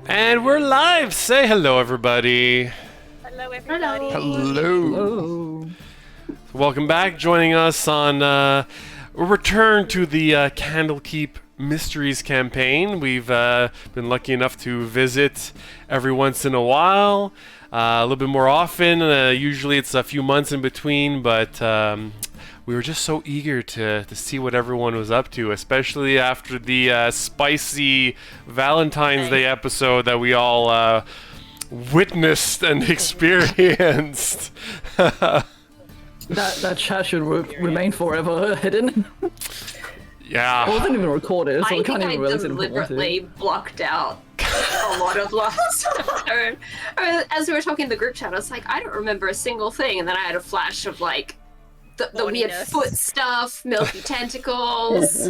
And we're live! Say hello, everybody. Hello, everybody. Hello. Welcome back. Joining us on a return to the Candlekeep Mysteries campaign. We've been lucky enough to visit every once in a while, a little bit more often. Usually it's a few months in between, but we were just so eager to see what everyone was up to, especially after the spicy Valentine's Day episode that we all witnessed and experienced. That chat should remain forever hidden. Yeah. It wasn't even recorded, so I we can't think even I really deliberately blocked out a lot of last episode. As we were talking in the group chat, I was like, I don't remember a single thing, and then I had a flash of like the weird foot stuff, milky tentacles.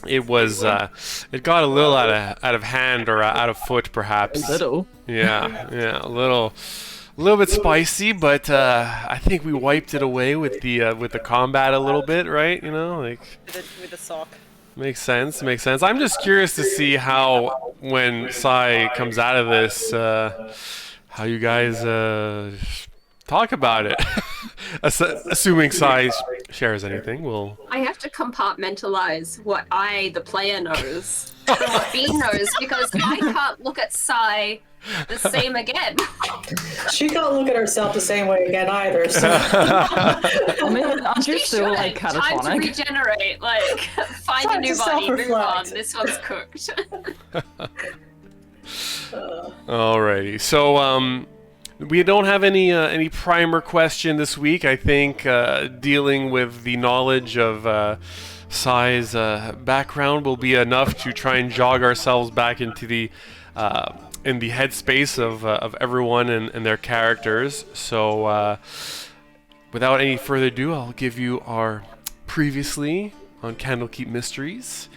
It was it got a little out of hand, or out of foot, perhaps. A little. Yeah, a little bit spicy, but I think we wiped it away with the combat a little bit, right? You know, like with the sock. Makes sense. I'm just curious to see how, when Sai comes out of this, how you guys talk about it. Assuming Sai shares anything, we'll... I have to compartmentalize what I, the player, knows from what Bean knows, because I can't look at Sai the same again. She can't look at herself the same way again either. So. I mean, aren't you She still should. like Time to catatonic? regenerate, like, find a Time new to body, move on, self-reflect. this one's cooked. Alrighty, so we don't have any primer question this week. I think dealing with the knowledge of Sai's background will be enough to try and jog ourselves back into the in the headspace of everyone and their characters. So without any further ado, I'll give you our previously on Candlekeep Mysteries.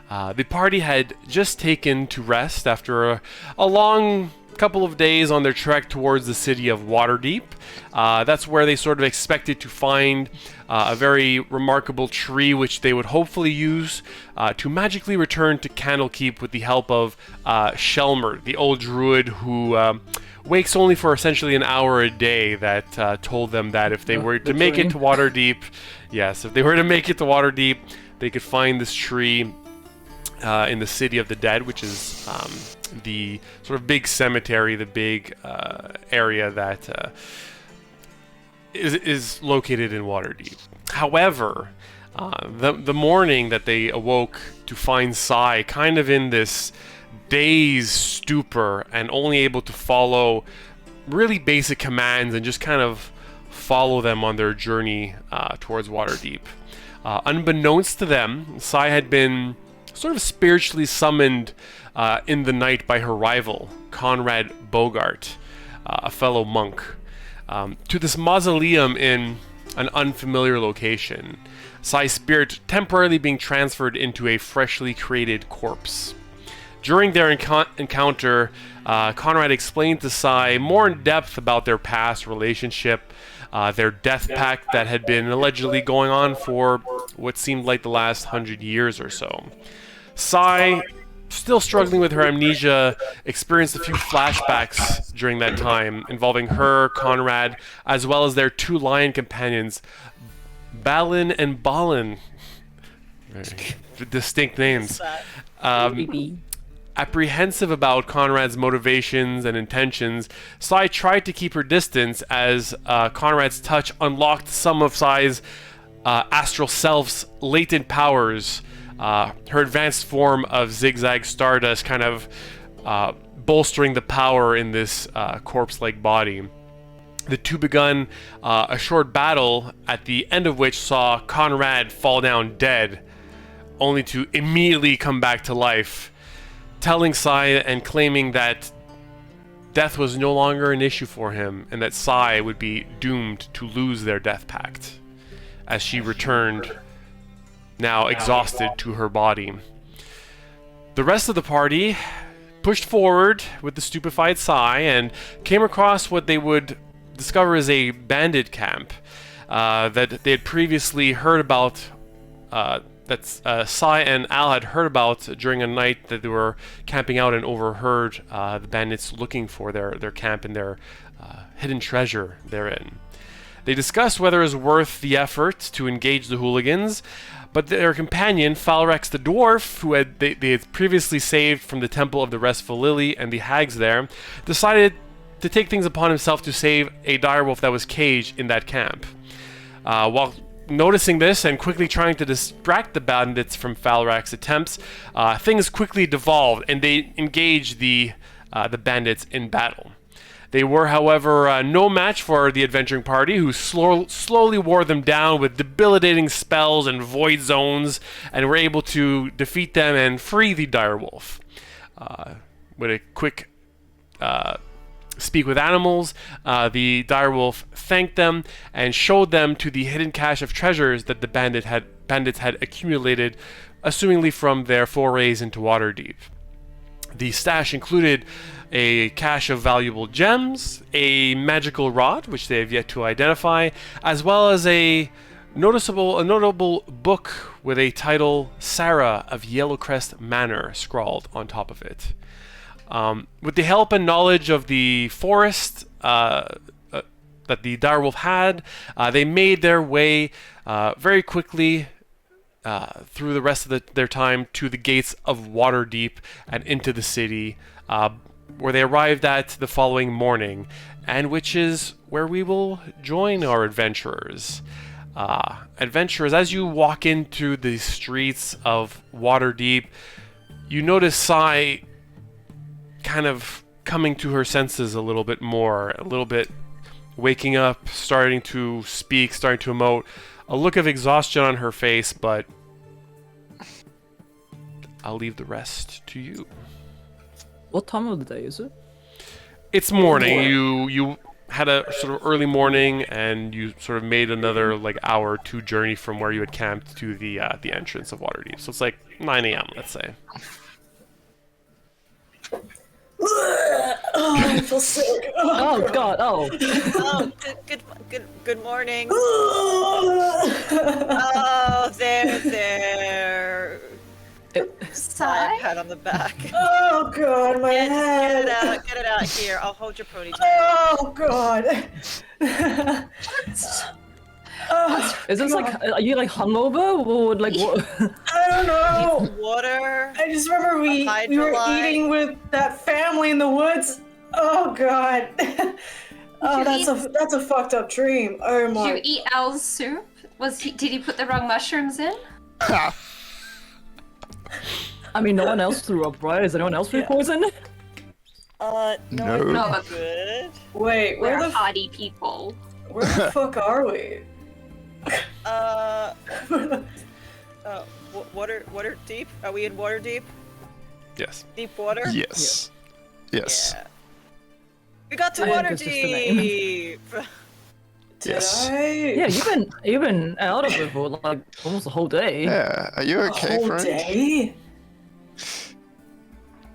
The party had just taken to rest after a long couple of days on their trek towards the city of WaterDeep. That's where they sort of expected to find a very remarkable tree, which they would hopefully use to magically return to Candlekeep with the help of Shelmer, the old druid who wakes only for essentially an hour a day, that told them that if they were to make it to WaterDeep, if they were to make it to WaterDeep, they could find this tree in the City of the Dead, which is the sort of big cemetery, the big area that is located in Waterdeep. However, the morning that they awoke to find Sai kind of in this dazed stupor and only able to follow really basic commands and just kind of follow them on their journey towards Waterdeep. Unbeknownst to them, Sai had been sort of spiritually summoned in the night by her rival, Konrad Bogart, a fellow monk, to this mausoleum in an unfamiliar location, Sai's spirit temporarily being transferred into a freshly created corpse. During their encounter, Konrad explained to Sai more in depth about their past relationship, their death pact that had been allegedly going on for what seemed like the last 100 years or so. Sai, still struggling with her amnesia, experienced a few flashbacks during that time involving her, Konrad, as well as their two lion companions, Balin and Balan. Very distinct names. Apprehensive about Konrad's motivations and intentions, Sai tried to keep her distance as Konrad's touch unlocked some of Sai's astral self's latent powers. Her advanced form of zigzag stardust kind of bolstering the power in this corpse-like body. The two begun a short battle, at the end of which saw Konrad fall down dead, only to immediately come back to life, telling Sai and claiming that death was no longer an issue for him and that Sai would be doomed to lose their death pact as she returned, now exhausted, to her body. The rest of the party pushed forward with the stupefied Sai and came across what they would discover as a bandit camp that they had previously heard about Sai and Al had heard about during a night that they were camping out and overheard the bandits looking for their camp and their hidden treasure therein. They discussed whether it was worth the effort to engage the hooligans, but their companion, Falrex the dwarf, who they had previously saved from the Temple of the Restful Lily and the hags there, decided to take things upon himself to save a direwolf that was caged in that camp. While noticing this and quickly trying to distract the bandits from Falrex's attempts, things quickly devolved and they engaged the bandits in battle. They were, however, no match for the adventuring party, who slowly wore them down with debilitating spells and void zones, and were able to defeat them and free the direwolf. With a quick speak with animals, the direwolf thanked them and showed them to the hidden cache of treasures that the bandits had accumulated, assumingly from their forays into Waterdeep. The stash included a cache of valuable gems, a magical rod, which they have yet to identify, as well as a notable book with a title, Sarah of Yellowcrest Manor, scrawled on top of it. With the help and knowledge of the forest that the direwolf had, they made their way very quickly through the rest of their time to the gates of Waterdeep and into the city, where they arrived at the following morning, and which is where we will join our adventurers. Adventurers, as you walk into the streets of Waterdeep, you notice Sai kind of coming to her senses a little bit more, a little bit waking up, starting to speak, starting to emote, a look of exhaustion on her face, but I'll leave the rest to you. What time of the day is it? It's morning. You had a sort of early morning, and you sort of made another hour or two journey from where you had camped to the entrance of Waterdeep. So it's like 9 a.m. let's say. Oh, I feel sick. Oh God! Oh. Oh, good morning. Oh, there. Sai? Pat on the back. Oh God, my head. Get it out here. I'll hold your ponytail. Oh God. Is this are you hungover or what? I don't know. Water. I just remember we were eating with that family in the woods. Oh God. Oh, that's a fucked up dream. Oh my. Did you eat Al's soup? Did he put the wrong mushrooms in? I mean, no one else threw up, right? Is anyone else food poisoned? No. No, but Good. Wait, we're hardy people. Where the fuck are we? Water deep? Are we in water deep? Yes. Deep water? Yes. Yes. Yeah. We got to I water think it's just the name. deep. Yes. Yeah, you've been out of it for almost a whole day. Yeah. Are you okay, whole friend? day?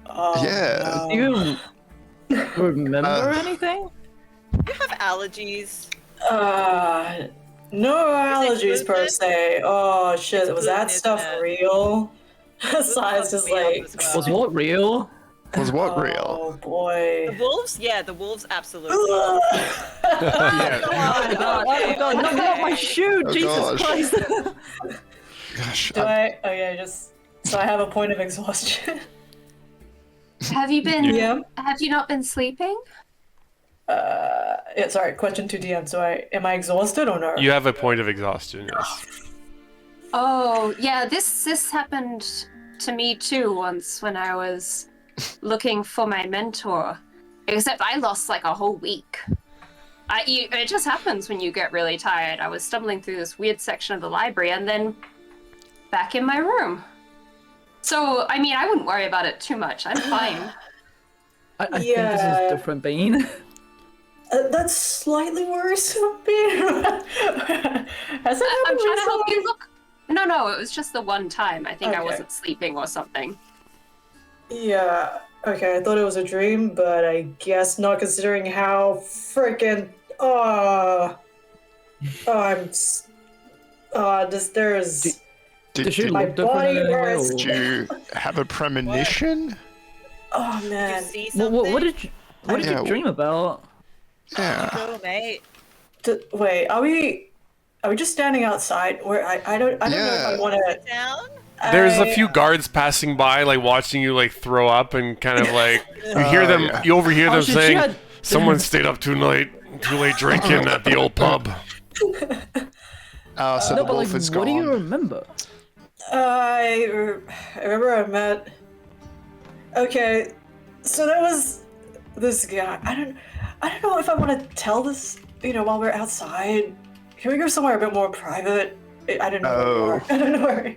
Oh, Yeah. no. Do you remember anything? You have allergies. No allergies per gluten? se. Oh shit, It's was that gluten, stuff isn't it? real? Size just like. Was what real? Was what real? Oh boy. The wolves? Yeah, the wolves absolutely. Yeah. Oh God! No, not my shoe! Oh, Jesus gosh. Christ! Gosh. Do I? Okay, just. So I have a point of exhaustion. Have you been? Yeah. Have you not been sleeping? Yeah, sorry, question to DM. So am I exhausted or no? You have a point of exhaustion, yes. Oh, yeah. This happened to me too once when I was looking for my mentor. Except I lost a whole week. It just happens when you get really tired. I was stumbling through this weird section of the library and then back in my room. So, I mean, I wouldn't worry about it too much. I'm fine. I think this is a different Bean. That's slightly worse. Has that I'm happened trying to help recently? you look. No, it was just the one time. I think I Okay. wasn't sleeping or something. Yeah. Okay, I thought it was a dream, but I guess not considering how freaking. There's. Did she My look different body in any way, hurts. or- Did you have a premonition? Oh Did man. you see something? What did Yeah, you dream about? Yeah. Go, mate. Wait, are we just standing outside? Where I don't know if I Yeah. want to. Down? There's a few guards passing by, like watching you like throw up, and kind of like you hear them, yeah. you overhear them she saying, had- "Someone stayed up too late drinking at the old pub." So No, the but like, wolf is what do you gone. remember? I remember I met. Okay, so there was this guy. I don't know if I want to tell this. While we're outside, can we go somewhere a bit more private? I don't know. Where we are. I don't know where.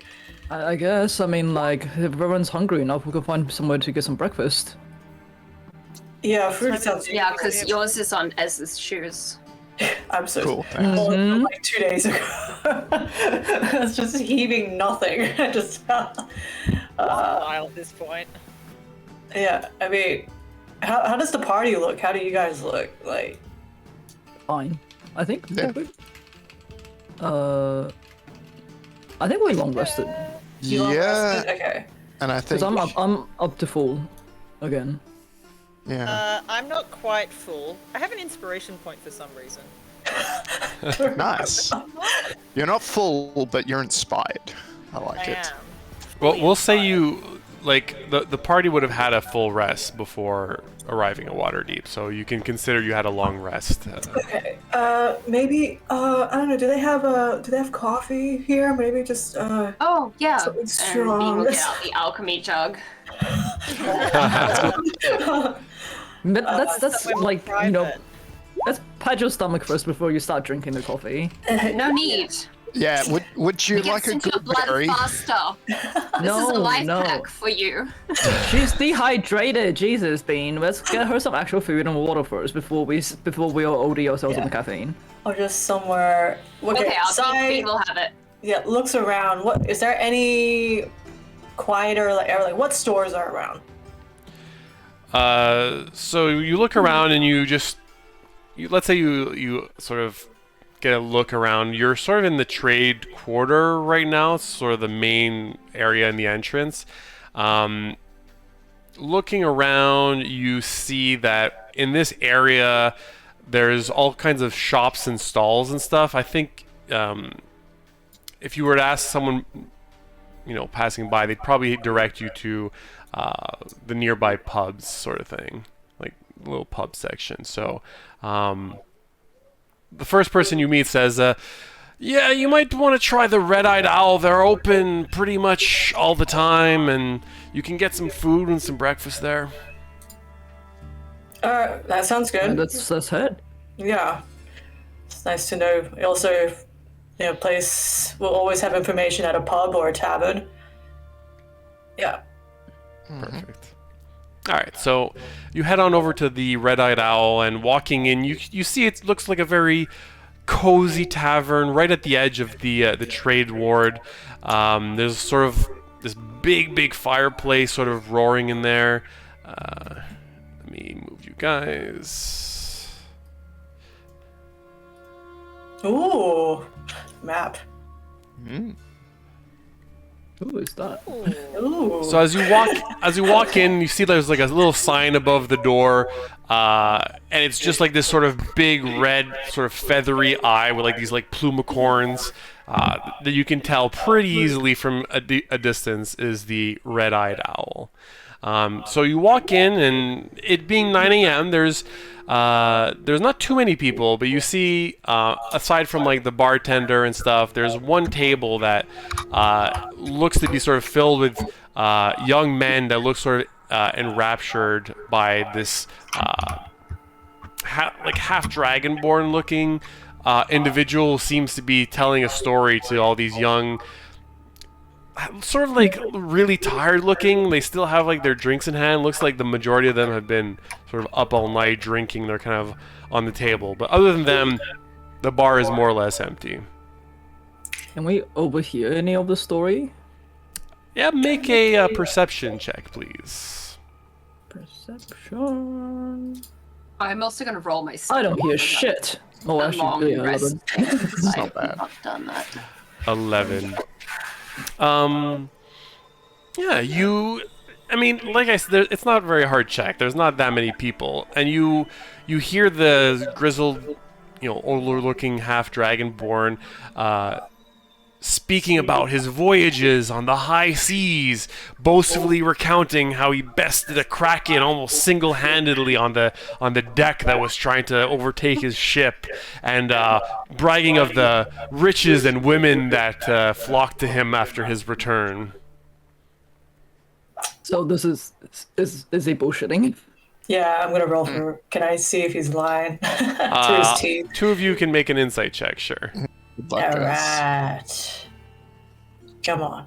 I guess. I mean, like, if everyone's hungry enough, we could find somewhere to get some breakfast. Yeah, food sounds. Yeah, because yours is on Ez's shoes. I'm so Cool. Well, like 2 days ago. It's just heaving nothing. Just. While at this point. Yeah, I mean, how does the party look? How do you guys look? Like, Fine. I think. Yeah. I think we're long rested. you all Yeah, rested? Okay. and I think Because I'm up to full again. yeah, I'm not quite full. I have an inspiration point for some reason. nice. You're not full, but you're inspired. I like I it. am. Well, we'll say you like the party would have had a full rest before arriving at Waterdeep, so you can consider you had a long rest. Okay. Maybe. I don't know. Do they have coffee here? Maybe just. Oh, yeah. Something And strong. Bean will get out the alchemy jug. But that's somewhere more like, you know, private. let's pad your stomach first before you start drinking the coffee. No need. Yeah, would you It like gets a into your good blood berry? faster. This No, is a life no. hack for you. She's dehydrated. Jesus, Bean. Let's get her some actual food and water first before we all OD ourselves on the caffeine. Or just somewhere. Okay. Okay, Side, Bean will have it. yeah. Looks around. What is there any quieter like what stores are around? So you look around and let's say you sort of get a look around. You're sort of in the trade quarter right now. It's sort of the main area in the entrance. Looking around, you see that in this area there's all kinds of shops and stalls and stuff. I think if you were to ask someone, passing by, they'd probably direct you to the nearby pubs, sort of thing, like little pub section. So the first person you meet says, yeah, you might want to try the Red-Eyed Owl. They're open pretty much all the time, and you can get some food and some breakfast there. That sounds good. And that's it. Yeah. It's nice to know. Also, place will always have information at a pub or a tavern. Yeah. Perfect. All right, so you head on over to the Red-Eyed Owl, and walking in, you see it looks like a very cozy tavern right at the edge of the trade ward. There's sort of this big fireplace sort of roaring in there. Let me move you guys. Ooh. Map. Who is that? Ooh. So as you walk in, you see there's like a little sign above the door, and it's just like this sort of big red, sort of feathery eye with like these like plumicorns that you can tell pretty easily from a distance is the Red-Eyed Owl. So you walk in, and it being 9 a.m., there's not too many people, but you see, aside from like the bartender and stuff, there's one table that looks to be sort of filled with young men that look sort of enraptured by this half dragonborn looking individual who seems to be telling a story to all these young, sort of like really tired looking. They still have like their drinks in hand. Looks like the majority of them have been sort of up all night drinking. They're kind of on the table, but other than them, the bar is more or less empty. Can we overhear any of the story? Yeah, make a perception check, please. Perception. I'm also gonna roll my. I don't hear shit. Oh, A actually, long yeah, rest. 11. I've not bad. not done that. 11. Yeah, I mean, like I said, it's not a very hard check. There's not that many people, and you hear the grizzled, older-looking half-dragonborn speaking about his voyages on the high seas, boastfully recounting how he bested a kraken almost single-handedly on the deck that was trying to overtake his ship, and bragging of the riches and women that flocked to him after his return. So this is he bullshitting? Yeah, I'm gonna roll for. Can I see if he's lying through his teeth? Two of you can make an insight check, sure. All right. Come on.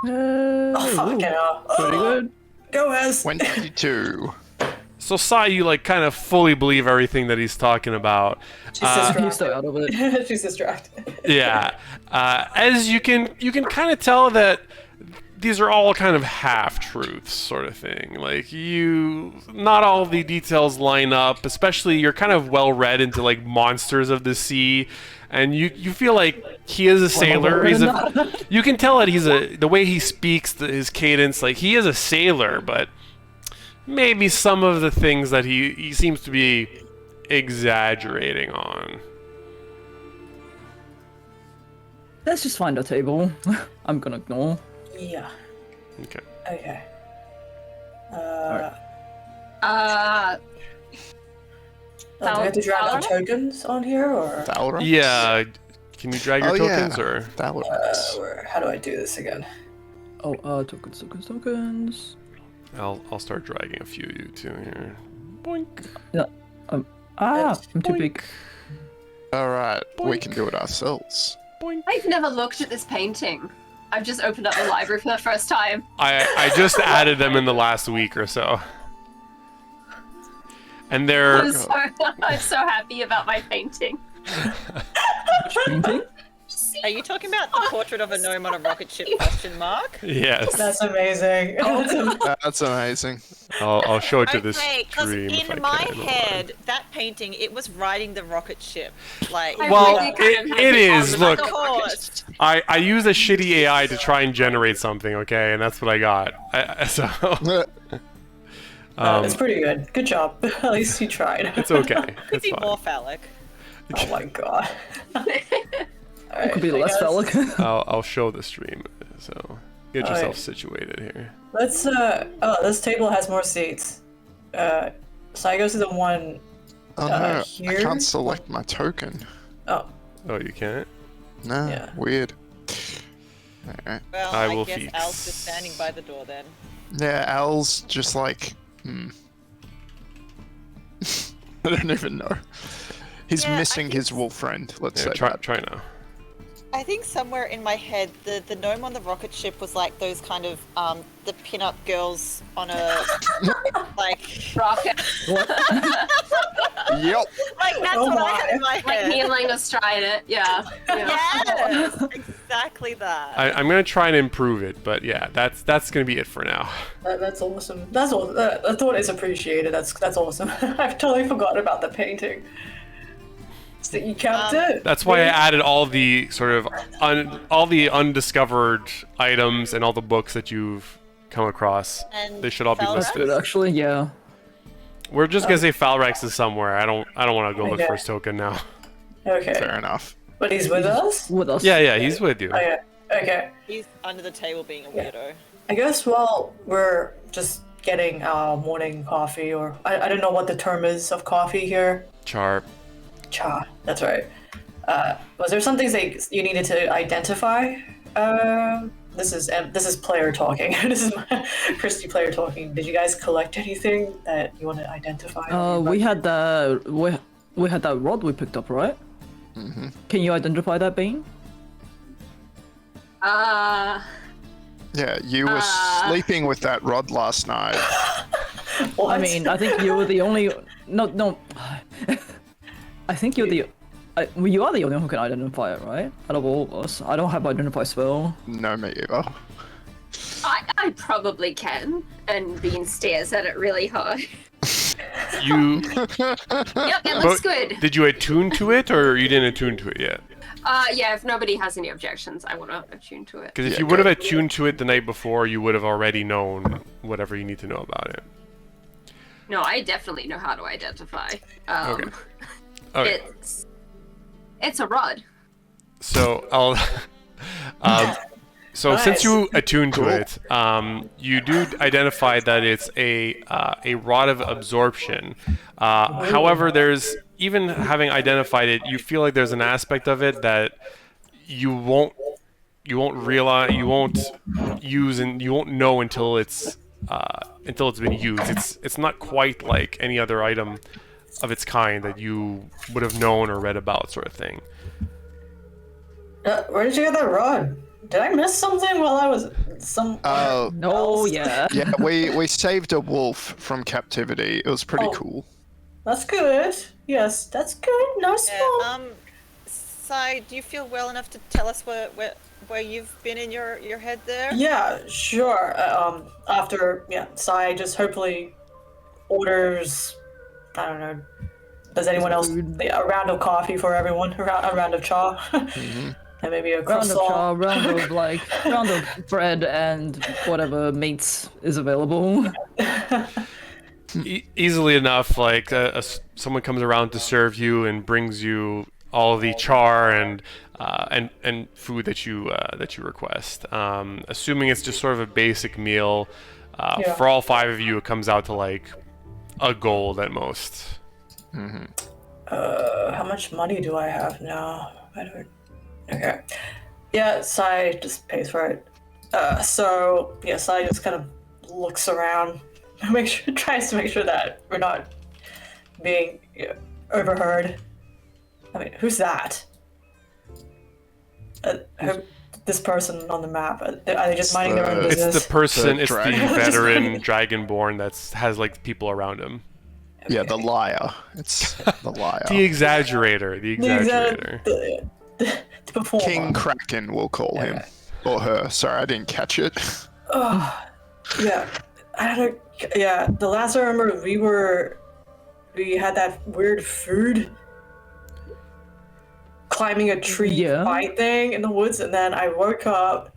Oh, fucking hell. Pretty good. Go, Ez. 22. So Sai, you kind of fully believe everything that he's talking about. She's distracted. He's still out of it. She's distracted. Yeah. As you can kind of tell that these are all kind of half-truths sort of thing. Like, not all the details line up, especially you're kind of well-read into, monsters of the sea, and you feel like he is a sailor. You can tell that the way he speaks, his cadence, he is a sailor, but maybe some of the things that he seems to be exaggerating on. Let's just find a table. I'm gonna ignore. Yeah. Okay. Okay. Do I have to drag the tokens on here, or? Valorant? Yeah. Can you drag your tokens, or? Valorant. How do I do this again? Oh, tokens. I'll start dragging a few of you two here. Boink. Yeah. I'm too big. Alright, we can do it ourselves. Boink. I've never looked at this painting. I've just opened up the library for the first time. I just added them in the last week or so. And they're... I'm so happy about my painting. Painting? Are you talking about the portrait of a gnome on a rocket ship ? Yes. That's amazing. That's amazing. I'll show it to this Okay, because stream if I in my can. head, that painting, it was riding the rocket ship. Well, it is. Look, Like a horse. I use a shitty AI to try and generate something, okay? And that's what I got. It's pretty good. Good job. At least you tried. It's okay. Could It's be fine. more phallic. Oh my god. It could be less phallic. I'll show the stream. So get Alright. yourself situated here. Let's this table has more seats. So I go to the one Oh no, here. I can't select my token. Oh, Oh, you can't? No, Yeah. weird. Alright. Well, I I will guess fix. Al's just standing by the door then. Yeah, Al's just I don't even know. He's Yeah, I missing think his wolf friend, let's Yeah, say try that. now. I think somewhere in my head, the gnome on the rocket ship was like those kind of, the pin-up girls on a, Rocket. Yep. that's Oh what I had in my Like head. kneeling astride it. Yeah. Yes, exactly that. I'm gonna try and improve it, but yeah, that's gonna be it for now. that's awesome. That's all. I thought it's appreciated. That's awesome. I've totally forgotten about the painting. So you kept it. That's why I added all the sort of all the undiscovered items and all the books that you've come across. And They should all be Falrex? listed. Good, actually, yeah. We're just gonna say Falrex is somewhere. I don't want to go look Okay. for his token now. Okay. Fair enough. But he's with us. With us. Yeah, he's with you. Okay. Okay. He's under the table being a weirdo. I guess while we're just getting our morning coffee, or I don't know what the term is of coffee here. Charp. Cha. That's right. Was there some things that you needed to identify? This is player talking. This is Christy player talking. Did you guys collect anything that you want to identify? We had the we had that rod we picked up, right? Mm-hmm. Can you identify that being? Yeah, you were sleeping with that rod last night. What? I mean, I think you were the only. No. I think you're the. Well, you are the only one who can identify it, right? Out of all of us, I don't have identify spell. No, me either. I probably can. And Bean stares at it really hard. You. Yep, it looks good. Did you attune to it, or you didn't attune to it yet? Yeah, if nobody has any objections, I want to attune to it. Because if Yeah, you would have good. attuned to it the night before, you would have already known whatever you need to know about it. No, I definitely know how to identify. Okay. Okay. It's a rod. So I'll. So since Nice. you attune to Cool. it, you do identify that it's a rod of absorption. However, there's even having identified it, you feel like there's an aspect of it that you won't realize, you won't use, and you won't know until it's been used. It's not quite like any other item of its kind that you would have known or read about, sort of thing. Where did you get that rod? Did I miss something while I was No, yeah. Yeah, we saved a wolf from captivity. It was pretty Oh. cool. That's good. Yes, that's good. Nice one. Yeah, Sai, do you feel well enough to tell us where you've been in your head there? Yeah, sure. After Sai just hopefully orders. I don't know. Does anyone else? Yeah, a round of coffee for everyone. A round of cha. And maybe a Round croissant. of chaw, round of bread and whatever meats is available. Easily enough, like someone comes around to serve you and brings you all the char and food that you request. Assuming it's just sort of a basic meal, Yeah. for all 5 of you, it comes out to like a gold at most. How much money do I have now? I don't. Okay. Yeah, Sai just pays for it. So yeah, Sai just kind of looks around, tries to make sure that we're not being overheard. I mean, who's that? This person on the map. Are they just minding their own It's business? It's the person, The it's the dragon. veteran dragonborn has like people around him. Yeah, the liar. It's the liar. The exaggerator, the exaggerator. The performer. King Kraken, we'll call him. Or her. Sorry, I didn't catch it. Yeah, I don't know. Yeah, the last I remember, we had that weird food climbing a tree fight thing in the woods, and then I woke up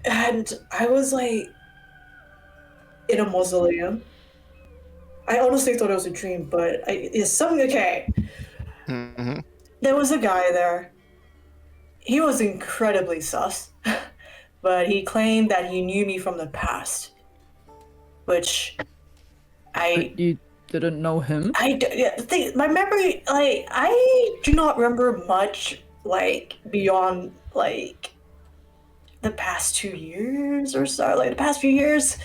and I was like in a mausoleum. I honestly thought it was a dream, but it's something okay. Mm-hmm. There was a guy there. He was incredibly sus, but he claimed that he knew me from the past, which You didn't know him? my memory, like, I do not remember much, like, beyond, like, the past 2 years or so, like, the past few years.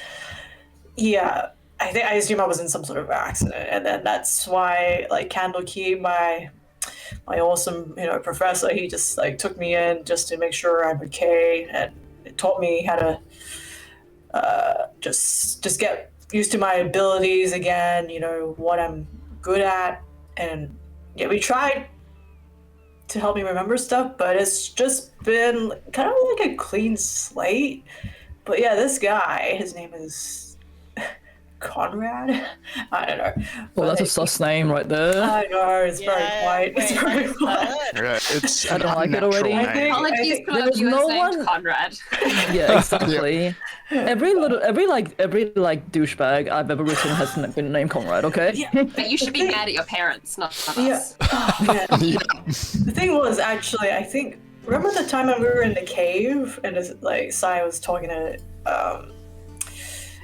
Yeah, I assume I was in some sort of accident, and then that's why, like, Candlekeep, my awesome, professor, he just, like, took me in just to make sure I'm okay, and it taught me how to just get used to my abilities again, what I'm good at, and yeah, we tried to help me remember stuff, but it's just been kind of like a clean slate. But yeah, this guy, his name is Konrad? I don't know. Well, that's a sus name right there. I know, it's very white. It's very white. Yeah, it's I an don't like it unnatural already. name. Apologies for there's you no named one- Konrad. Yeah, exactly. Every douchebag I've ever written has been named Konrad, okay? Yeah. But you should be mad at your parents, not Yeah. us. Oh, man. Yeah. The thing was, actually, I think, remember the time when we were in the cave and like Sai was talking to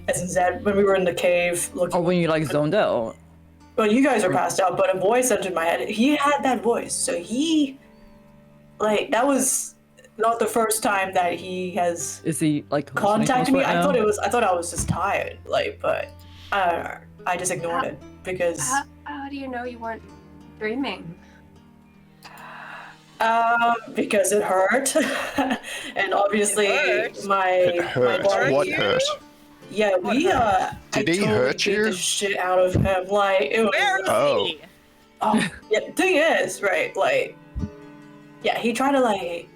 SNZ when we were in the cave looking. Or when you like zoned out. Well, you guys are passed out, but a voice entered my head. He had that voice, so he, like, that was not the first time that he has Is he like contacted me. right I now? thought I was just tired, like, but I don't know. I just ignored it because. How do you know you weren't dreaming? Because it hurt, and obviously It hurt? my It hurt. body- What hurt? Yeah, we Did I he totally hurt beat you? the shit out of him. Like it was. Where is Oh. he? Oh, yeah. Thing is, right? Like, yeah, he tried to like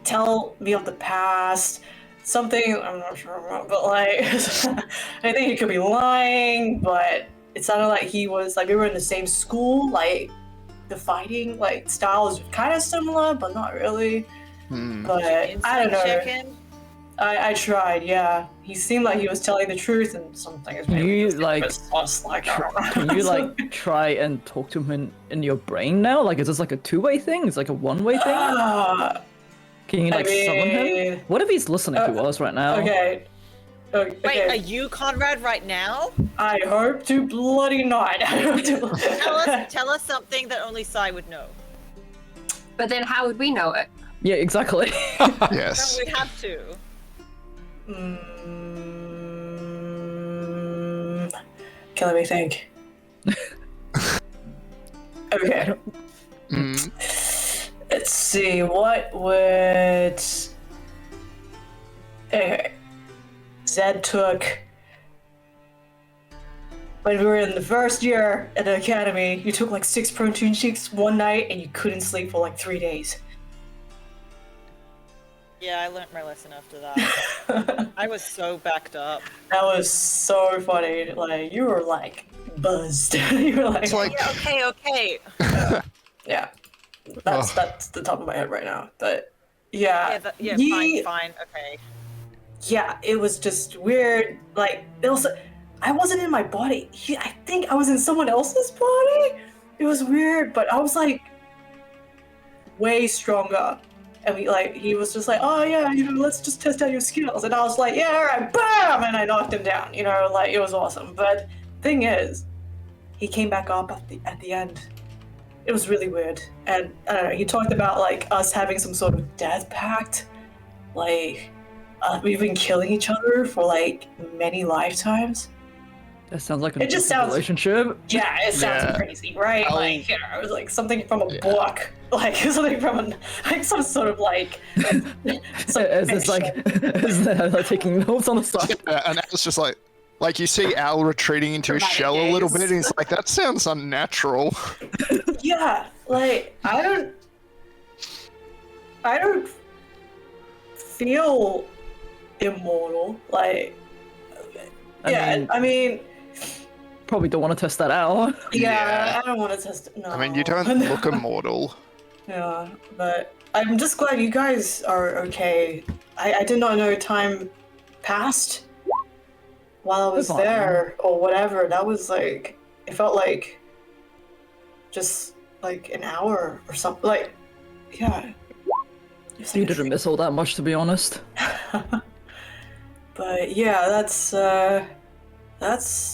tell me of the past. Something I'm not sure about, but like, I think he could be lying. But it sounded like he was like we were in the same school. Like, the fighting like style is kind of similar, but not really. But I don't know. Check-in? I tried, yeah. He seemed like he was telling the truth, and something is maybe You, just like, us, like, I don't know. Can you like try and talk to him in your brain now? Like, is this like a two-way thing? Is it like a one-way thing? Can you like summon him? What if he's listening to us right now? Okay. Wait, are you Konrad right now? I hope to bloody not. Tell us something that only Sai would know. But then how would we know it? Yeah, exactly. Yes. No, we have to. Okay, let me think. Okay. Let's see, what would... Okay. Zed took... When we were in the first year at the academy, you took like 6 protein shakes one night and you couldn't sleep for like 3 days. Yeah, I learnt my lesson after that. I was so backed up. That was so funny. Like, you were like buzzed. You were like... It's like... Yeah, okay. Yeah. That's the top of my head right now. But yeah. Fine, okay. Yeah, it was just weird. Like, it was... I wasn't in my body. I think I was in someone else's body. It was weird, but I was like way stronger. And he was just like, oh yeah, let's just test out your skills. And I was like, yeah, all right, bam! And I knocked him down, like, it was awesome. But thing is, he came back up at the end. It was really weird. And I don't know, he talked about like us having some sort of death pact. Like, we've been killing each other for like many lifetimes. That sounds like a It just sounds- relationship. Yeah, it sounds crazy, right? Like, it was like something from a book, like something from some sort of like. It's like taking notes on the side. And it's just like you see Al retreating into his Dramatic shell a little bit, gaze. and he's like, that sounds unnatural. Yeah, like I don't feel immortal. Like, I mean, probably don't want to test that out. yeah, I don't want to test it. No. I mean, you don't look immortal. Yeah, but I'm just glad you guys are okay. I did not know time passed while I was Goodbye. there or whatever. That was like, it felt like just like an hour or something. Like, yeah. It's You like a didn't miss all that much, to be honest. But yeah, that's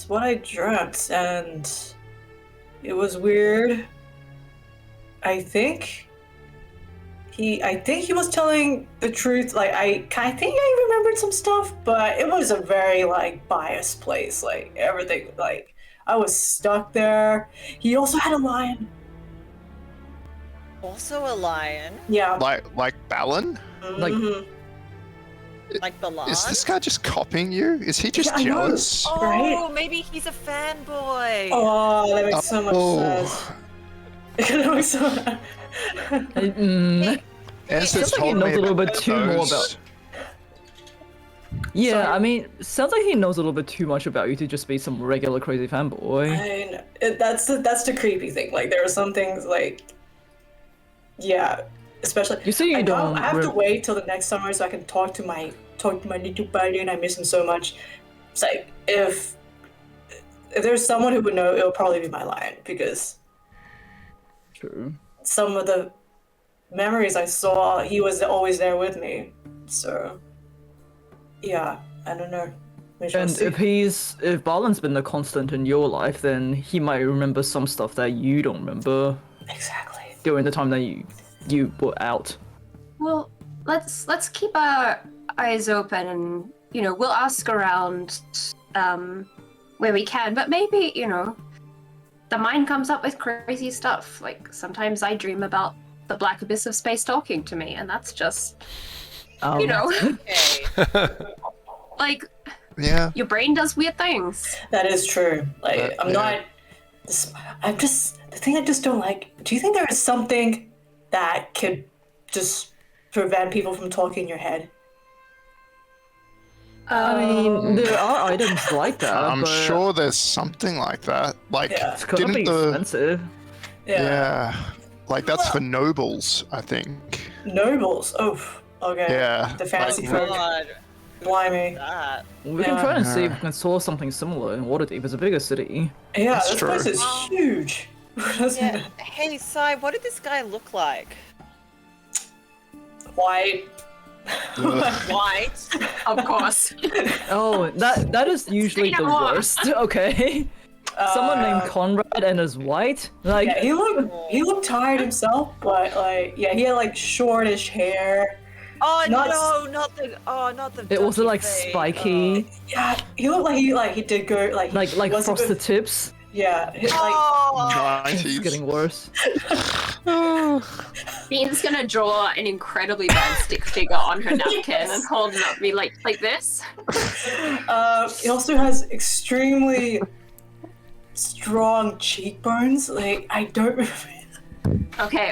what I dreamt, and it was weird. I think he was telling the truth. Like, I think I remembered some stuff, but it was a very like biased place. Like, everything, like, I was stuck there. He also had a lion. Also a lion. Yeah. Like Balin? Like- Mhm. Like Balan. Is this guy just copying you? Is he just Yeah, I know. jealous? Oh, Right? maybe he's a fanboy. Oh, that makes so much Oh. sense. That makes so As Sounds like he knows a little bit too more about. Yeah, Sorry. I mean, sounds like he knows a little bit too much about you to just be some regular crazy fanboy. That's the creepy thing. Like, there are some things like, yeah, especially. You say you don't I have to re- wait till the next summer so I can talk to my little buddy, and I miss him so much. It's like, if there's someone who would know, it'll probably be my lion, because True. some of the memories I saw, he was always there with me. So, yeah, I don't know. We shall And see. if Balin's been the constant in your life, then he might remember some stuff that you don't remember Exactly. during the time that you were out. Well, let's keep our eyes open, and we'll ask around where we can. But maybe the mind comes up with crazy stuff. Like, sometimes I dream about the black abyss of space talking to me, and that's just Okay. like, Yeah. your brain does weird things. That is true. Like, I'm yeah. not. The thing I just don't like. Do you think there is something that could just prevent people from talking in your head? I mean, there are items like that. I'm but sure there's something like that. Like, Yeah. it's gonna be didn't the expensive. Yeah. Like that's for nobles, I think. Nobles. Oh, okay. Yeah. The fancy like, folk. God. Blimey. That. We can try and see if we can source something similar in Waterdeep. It's a bigger city. Yeah, That's this true. place is huge. Yeah. Hey, Sai, what did this guy look like? White. White. Of course. Oh, that is usually the worst. Okay. Someone named Konrad and is white. Like, Yeah, he looked tired himself, but like, yeah, he had like shortish hair. Oh Not no, not the. it wasn't ducky like face. spiky, Yeah, he looked like he did go like like wasn't frosted good- tips. Yeah, like Oh. It's 90s. getting worse. Bean's gonna draw an incredibly bad stick figure on her napkin and hold it up, be like this. he also has extremely strong cheekbones. Like I don't. Okay.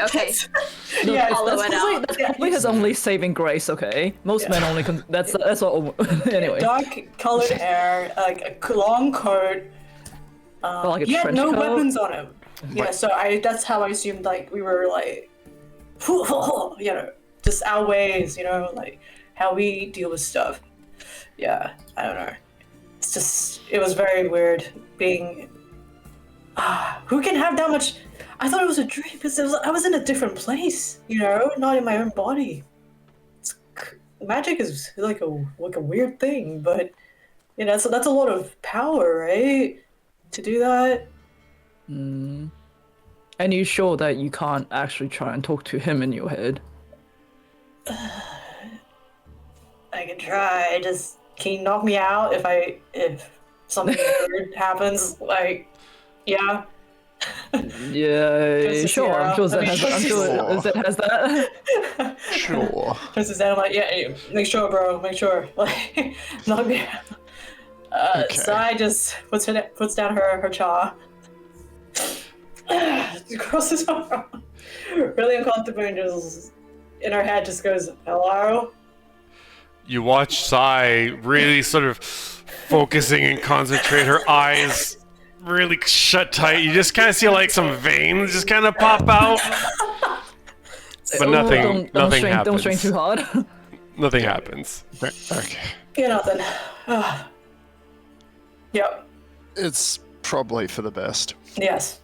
Yeah, follow that's it like- out. That's probably his only saving grace. Okay, most men only can. That's all. Anyway, dark colored hair, like a long coat. like a He had trench no coat. weapons on him. Yeah, so that's how I assumed like we were like, you know, just our ways, you know, like how we deal with stuff. Yeah, I don't know. It's just it was very weird being. Who can have that much? I thought it was a dream because I was in a different place, you know, not in my own body. Magic is like a weird thing, but you know, so that's a lot of power, right? To do that. And you sure that you can't actually try and talk to him in your head? I can try. Just can you knock me out if something weird happens? Like, yeah. Yeah, Just a sure. I'm sure zero. Zed has. I'm sure Zed has that. Sure. Just as I'm like, yeah, make sure, bro, make sure. Like, knock me out. Okay. Sai just puts down her jaw. Crosses her arm. Really uncomfortable and just in her head just goes, hello? You watch Sai really sort of focusing and concentrate, her eyes really shut tight. You just kind of see like some veins just kind of pop out. But nothing Don't happens. strain too hard. Nothing happens. Okay. Yeah, nothing. Yep. It's probably for the best. Yes.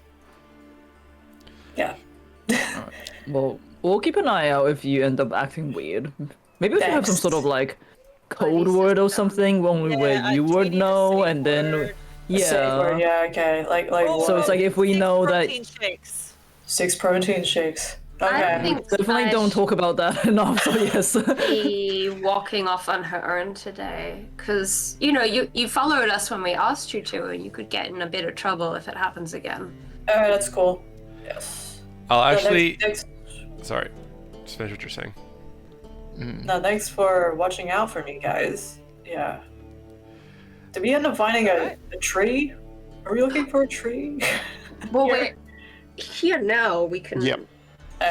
Yeah. Well, we'll keep an eye out if you end up acting weird. Maybe if you have some Thanks. sort of like code word or something, only where you would know, and then Safe word, yeah. yeah, okay. Like So what? it's like if we know that. Protein shakes. 6 protein shakes. I Okay. don't think Definitely don't talk about that enough. So yes. be walking off on her own today, because you know you followed us when we asked you to, and you could get in a bit of trouble if it happens again. Alright, that's cool. Yes. I'll No, actually. thanks, Sorry. Just finish what you're saying. no, thanks for watching out for me, guys. Yeah. Did we end up finding a tree? Are we looking for a tree? Well, Yeah. we're here now. We can Yep.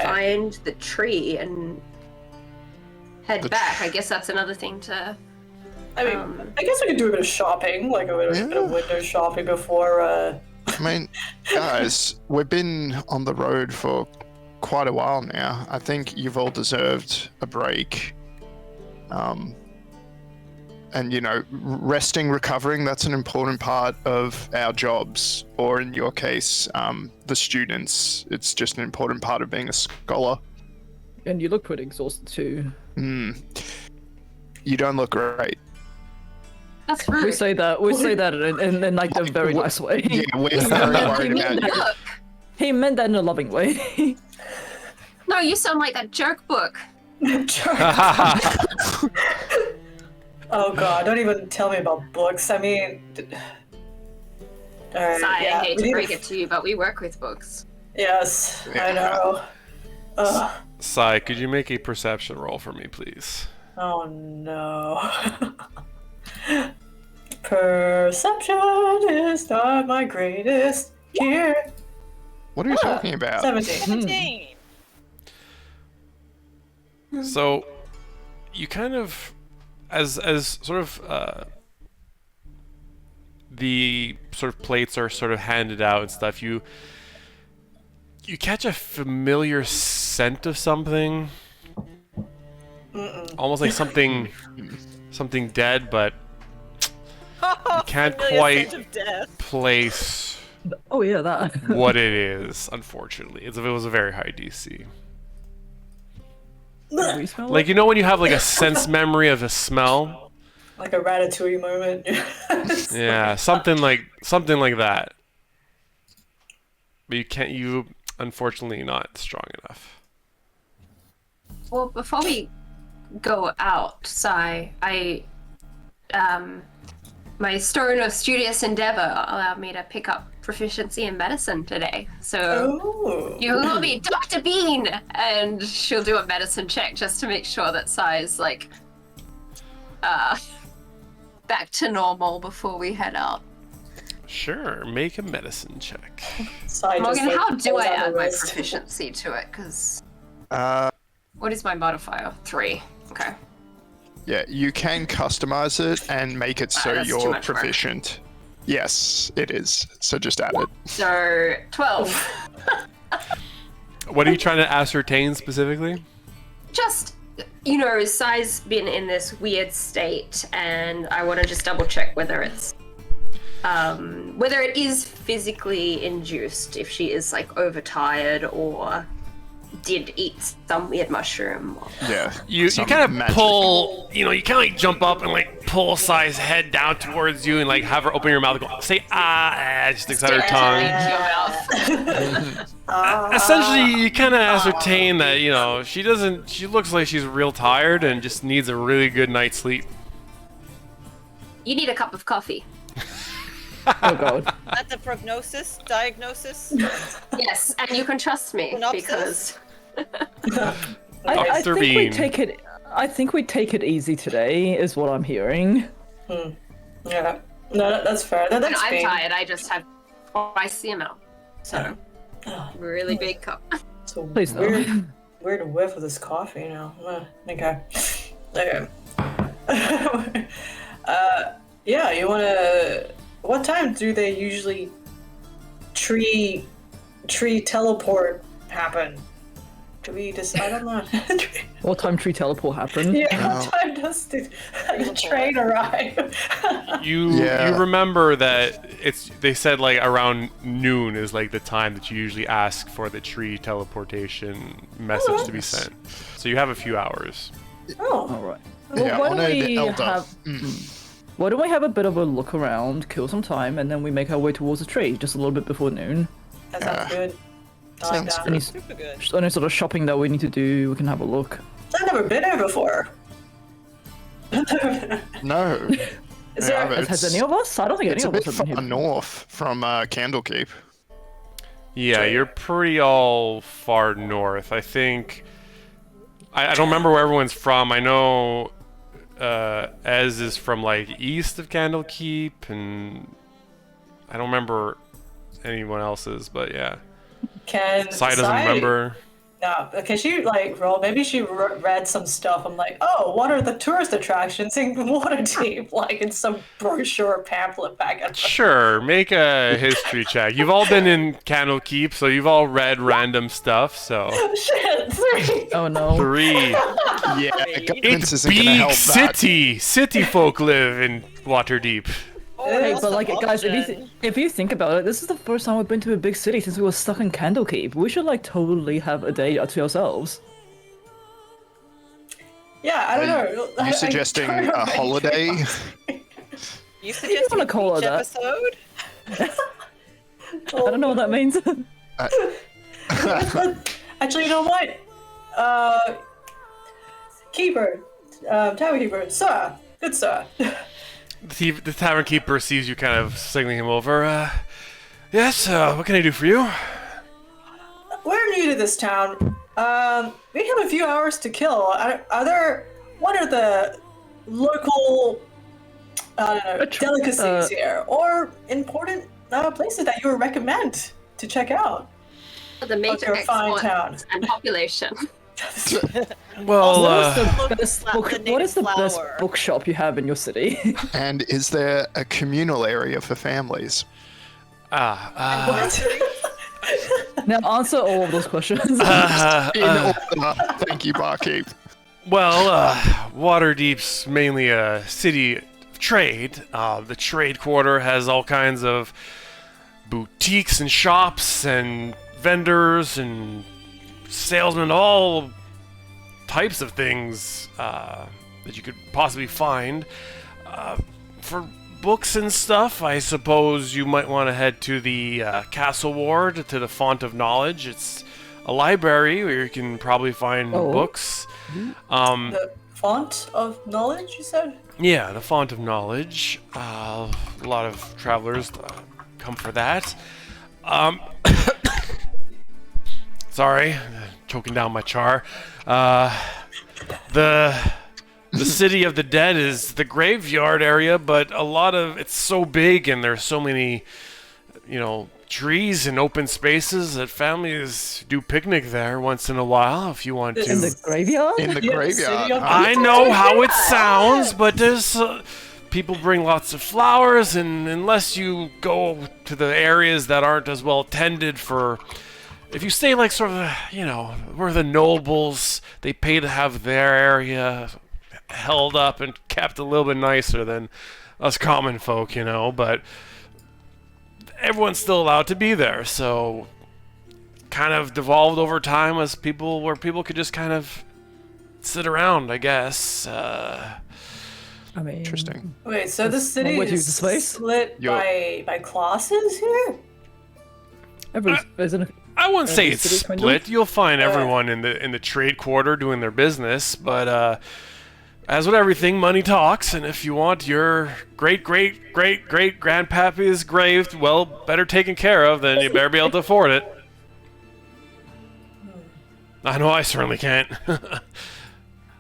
find the tree and head The back. I guess that's another thing to. I mean, I guess we could do a bit of shopping, like a bit of window shopping before, I mean, guys, we've been on the road for quite a while now. I think you've all deserved a break. And, you know, resting, recovering, that's an important part of our jobs. Or in your case, the students. It's just an important part of being a scholar. And you look pretty exhausted too. You don't look great. That's We rude. say that. We say that in like a very nice way. Yeah, we're very worried about you. Look, He meant that in a loving way. no, you sound like that jerk book. oh god, don't even tell me about books. I mean, alright, Sigh, yeah, I hate we to need break it to you, but we work with books. Yes, I Yeah. know. Ugh. Sai, could you make a perception roll for me, please? Oh no. Perception is not my greatest gear. What are you talking about? 17. 17. So, you kind of, as sort of the sort of plates are sort of handed out and stuff, you you catch a familiar scent of something. Almost like something dead, but you can't quite place Oh yeah, that. what it is, unfortunately. It was a very high DC. We smell Like, it? you know when you have like a sense memory of a smell? Like a Ratatouille moment. Yeah, something like that. But you unfortunately not strong enough. Well, before we go out, Sai, my stone of studious endeavor allowed me to pick up proficiency in medicine today. So Oh. you will be Dr. Bean, and she'll do a medicine check just to make sure that Sai's like back to normal before we head out. Sure, make a medicine check. Side Morgan, just, like, how do pulls I out the add my wrist. proficiency to it? Because Uh, what is my modifier? 3. Okay. yeah, you can customize it and make it so that's too you're much work. proficient. Yes, it is. So just add it. So 12. What are you trying to ascertain specifically? Just, you know, Sai's been in this weird state, and I want to just double check whether it's whether it is physically induced, if she is like overtired or did eat some weird mushroom. Yeah, you Some kind of magic. pull, you know, you kind of like jump up and like pull Sai's head down towards you and like have her open your mouth and go, say just sticks out her tongue. Essentially, you kind of ascertain that, you know, she looks like she's real tired and just needs a really good night's sleep. You need a cup of coffee. Oh god. That's a diagnosis. Yes, and you can trust me Synopsis? because I Dr. think we Bean. take it. I think we take it easy today, is what I'm hearing. Yeah. No, that's fair. when That's I'm fair. tired, I just have twice the amount. So, really big cup. It's a Please no. weird whiff of this coffee, you know. Okay. Okay. Yeah, you wanna... What time do they usually tree teleport happen? Do we decide on that? What time tree teleport happen? Yeah, what time does the train arrive? You Yeah. remember that they said like around noon is like the time that you usually ask for the tree teleportation message to be sent. So you have a few hours. Oh, Alright. Well, Yeah, why on don't a we elder. have... Why don't we have a bit of a look around, kill some time, and then we make our way towards the tree just a little bit before noon? that sounds good. I like Sounds that. good. Super good. Just any sort of shopping that we need to do, we can have a look. I've never been here before. No. Is there- Yeah, Has any of us? I don't think it's any a of bit us have been far here. north from Candlekeep. Yeah, you're pretty all far north. I think. I don't remember where everyone's from. I know Ez is from like east of Candlekeep, and I don't remember anyone else's, but yeah. Can Sai doesn't remember. No, can she like roll? Maybe she read some stuff. I'm like, oh, what are the tourist attractions in WaterDeep? Like in some brochure pamphlet packet. Sure, make a history check. You've all been in Candlekeep, so you've all read random stuff, so. Shit, 3. Oh no. 3. Yeah, It's guidance isn't gonna big help that. city. City folk live in Waterdeep. Hey, What's but the like, guys, option? if you think about it, this is the first time we've been to a big city since we were stuck in Candlekeep. We should like totally have a day to ourselves. Yeah, I don't know. You suggesting a holiday? You suggested wanna a call beach it that. episode? I don't know what that means. Actually, you know what? Keeper, tavern keeper, sir, good sir. The tavern keeper sees you kind of signaling him over. Yes, what can I do for you? We're new to this town. We have a few hours to kill. What are the local, I don't know, delicacies here, or important places that you would recommend to check out? The major your fine exports and population. Well, What is Look the at best the book? native What is the best flower. bookshop you have in your city? And is there a communal area for families? What? Now answer all of those questions. In order. Thank you, Barkeep. Well, WaterDeep's mainly a city of trade. The trade quarter has all kinds of boutiques and shops and vendors and salesmen, all types of things that you could possibly find. For books and stuff, I suppose you might want to head to the Castle Ward, to the Font of Knowledge. It's a library where you can probably find books. The font of knowledge, you said? Yeah, the Font of Knowledge. A lot of travelers come for that. Sorry, choking down my char. The City of the Dead is the graveyard area, but it's so big and there's so many, trees and open spaces that families do picnic there once in a while if you want to. In the graveyard? In the Yeah, graveyard. City of- I know how it sounds, but there's people bring lots of flowers, and unless you go to the areas that aren't as well tended for, if you stay like sort of, where the nobles, they pay to have their area held up and kept a little bit nicer than us common folk, but everyone's still allowed to be there, so kind of devolved over time as where people could just kind of sit around, I guess. I mean, Interesting. Wait, so the city way to use is the space? split Yo. by classes here? isn't it? I wouldn't say the it's city kind of? split. You'll find everyone in the trade quarter doing their business, but as with everything, money talks, and if you want your great-great-great-great-grandpappy's grave better taken care of, then you better be able to afford it. I know I certainly can't.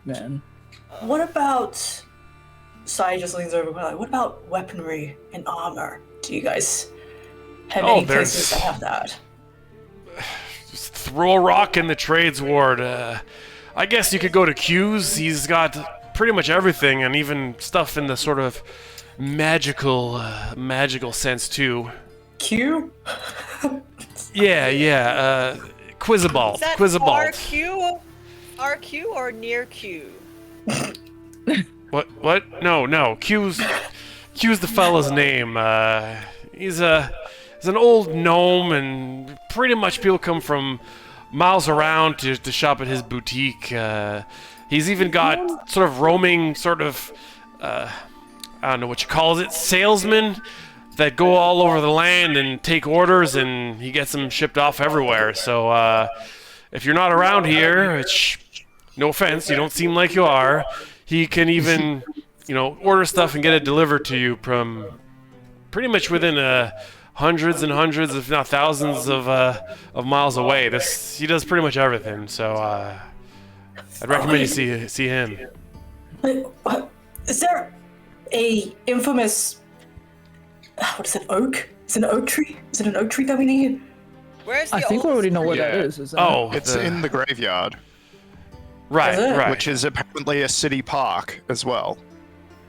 Man. What about... Sai just leans over, what about weaponry and armor? Do you guys have any places that have that? Just throw a rock in the trades ward. I guess you could go to Q's. He's got pretty much everything, and even stuff in the sort of magical sense too. Q? Yeah. Quizabalt. Is that Quizabalt. RQ or near Q? What? No. Q's the fella's name. He's an old gnome, and pretty much people come from miles around to shop at his boutique. He's even got sort of roaming, I don't know what you call it, salesmen that go all over the land and take orders, and he gets them shipped off everywhere. So if you're not around here, which, no offense, you don't seem like you are, he can even, order stuff and get it delivered to you from pretty much within hundreds and hundreds, if not thousands of miles away. He does pretty much everything. So I'd recommend you see him. Wait, what? Is there a infamous... What is it, oak? Is it an oak tree? Is it an oak tree that we need? Where's the I think we already know what that Yeah. is. Isn't it? It's in the graveyard, Right, Is it? right. which is apparently a city park as well.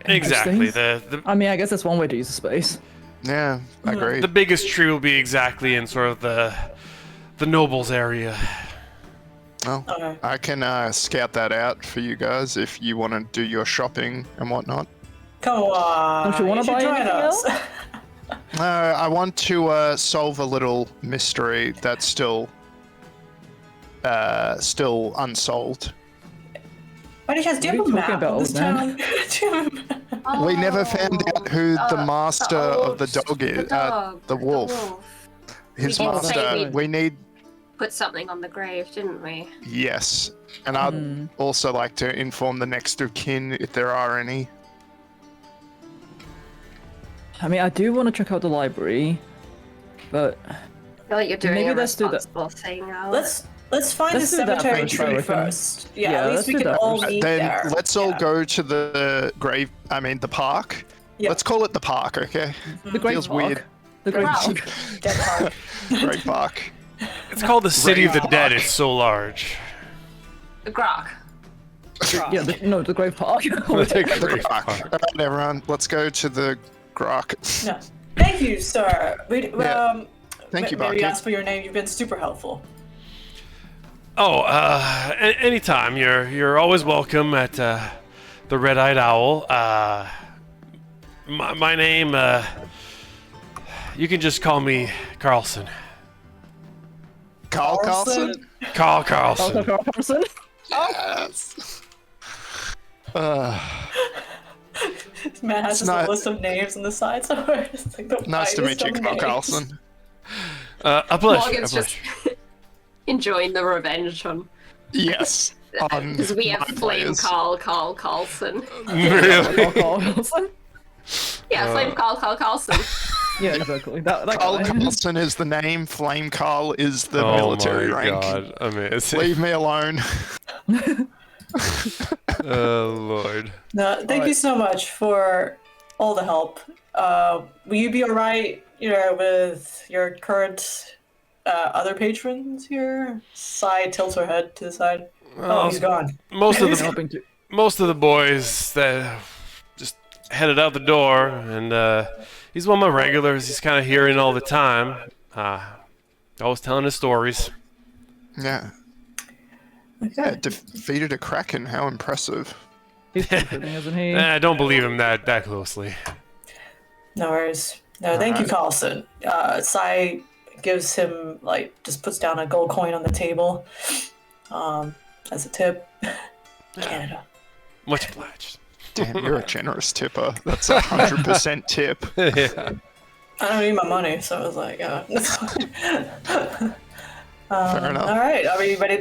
Exactly. Interesting. I mean, I guess that's one way to use the space. Yeah, I agree. The biggest tree will be exactly in sort of the nobles area. Well, Okay. I can scout that out for you guys if you want to do your shopping and whatnot. Come on. Don't you wanna should buy join anything us. else? I want to solve a little mystery that's still unsolved. By any chance, do you have a What are you map talking of about, this old man? town? Do you have a map? We never found out who the master of the old- dog is. The wolf. His We did master. say We need. Put something on the grave, didn't we? Yes. And I'd also like to inform the next of kin if there are any. I mean, I do want to check out the library, but I feel like you're doing Maybe a let's do that. responsible thing, Alex. Let's find Let's the do that cemetery first, I tree reckon. first. Yeah, Yeah, at let's least we do can that all first. meet Then there. let's all go to the the park. Yeah. Let's call it the park, okay? the Great Feels Park. weird. The Great Wow. Park. Dead park. Great park. It's called the City of the Right. Dead. It's so large. The grok. Yeah, the Great Park. The Great park. All right, everyone, let's go to the grok. No. Thank you, sir. Yeah. Thank you, maybe Barkeep. ask for your name. You've been super helpful. Oh, anytime. You're always welcome at the Red-Eyed Owl. My name, you can just call me Carlson. Carl Carlson? Carl Carlson. Carlson? Yes. This man has just a list of names on the side somewhere. It's like the Nice to meet widest you, of Carl names. Carlson. A pleasure. Morgan's just enjoying the revenge on. Yes. Because we have my Flame players. Carlson. Really? Carlson? Yeah, Flame Carlson. Yeah, exactly. That Carl guy. Carlson is the name. Flame Carl is the Oh military my rank. god, amazing. Leave me alone. Oh lord. No, thank you so much for all the help. Will you be alright, with your current other patrons here? Sai tilts her head to the side. Oh, he's gone. Most of the Helping to. most of the boys that just headed out the door, and he's one of my regulars. He's kind of hearing all the time. Always telling his stories. Yeah. Okay. Yeah, defeated a kraken. How impressive. He's comforting, isn't he? I don't believe him that closely. No worries. No, thank you, Carlson. Sai gives him, just puts down a gold coin on the table as a tip. Canada. Much obliged. Damn, you're a generous tipper. That's 100% tip. Yeah. I don't need my money, so I was like, Fair enough. all right, are we ready?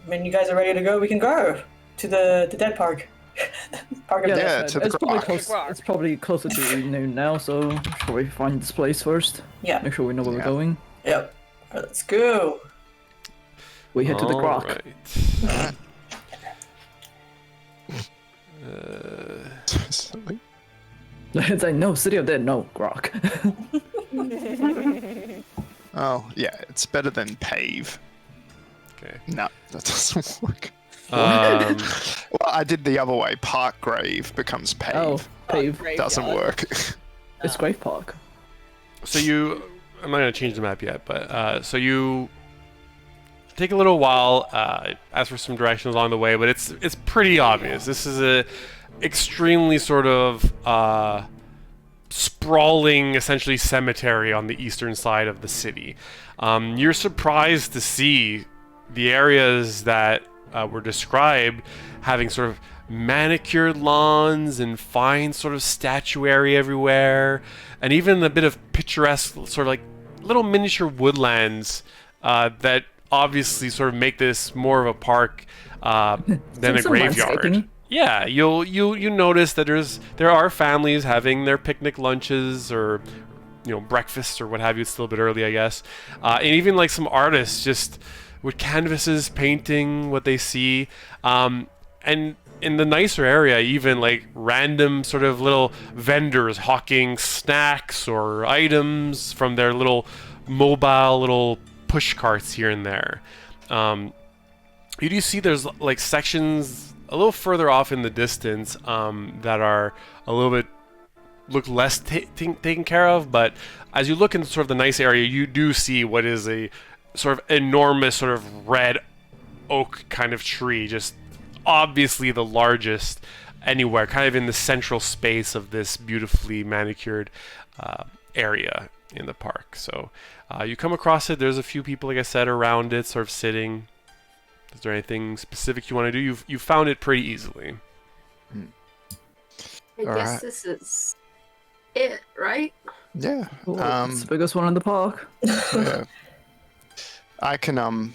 When you guys are ready to go, we can go to the dead park. Park of Yeah, death. that's to right. the It's probably rock. close. It's probably closer to noon now, so should we find this place first? Yeah. Make sure we know where we're Yeah. going. Yep. All right, let's go. We head to the Grok. Alright. Silly. It's like, no, City of Dead, no, Grok. Oh, yeah, it's better than pave. Okay. No, that doesn't work. Um, Well, I did the other way. Park grave becomes pave. Oh, pave. Doesn't work. It's Grave Park. so I'm not gonna change the map yet, but so you take a little while, ask for some directions along the way, but it's pretty obvious. This is a extremely sort of sprawling, essentially cemetery on the eastern side of the city. You're surprised to see the areas that were described having sort of manicured lawns and fine sort of statuary everywhere, and even a bit of picturesque sort of like little miniature woodlands that obviously sort of make this more of a park than a Some graveyard. landscaping. Yeah, you notice that there are families having their picnic lunches or breakfast or what have you. It's still a bit early, I guess, and even like some artists just with canvases painting what they see, and in the nicer area, even like random sort of little vendors hawking snacks or items from their little mobile little push carts here and there. You do see there's like sections a little further off in the distance that are a little bit look less taken care of, but as you look into sort of the nice area, you do see what is a sort of enormous sort of red oak kind of tree, just obviously the largest anywhere, kind of in the central space of this beautifully manicured area in the park. So you come across it. There's a few people, like I said, around it, sort of sitting. Is there anything specific you want to do? You found it pretty easily. I All guess right. this is it, right? Yeah. It's the biggest one in the park. Yeah. I can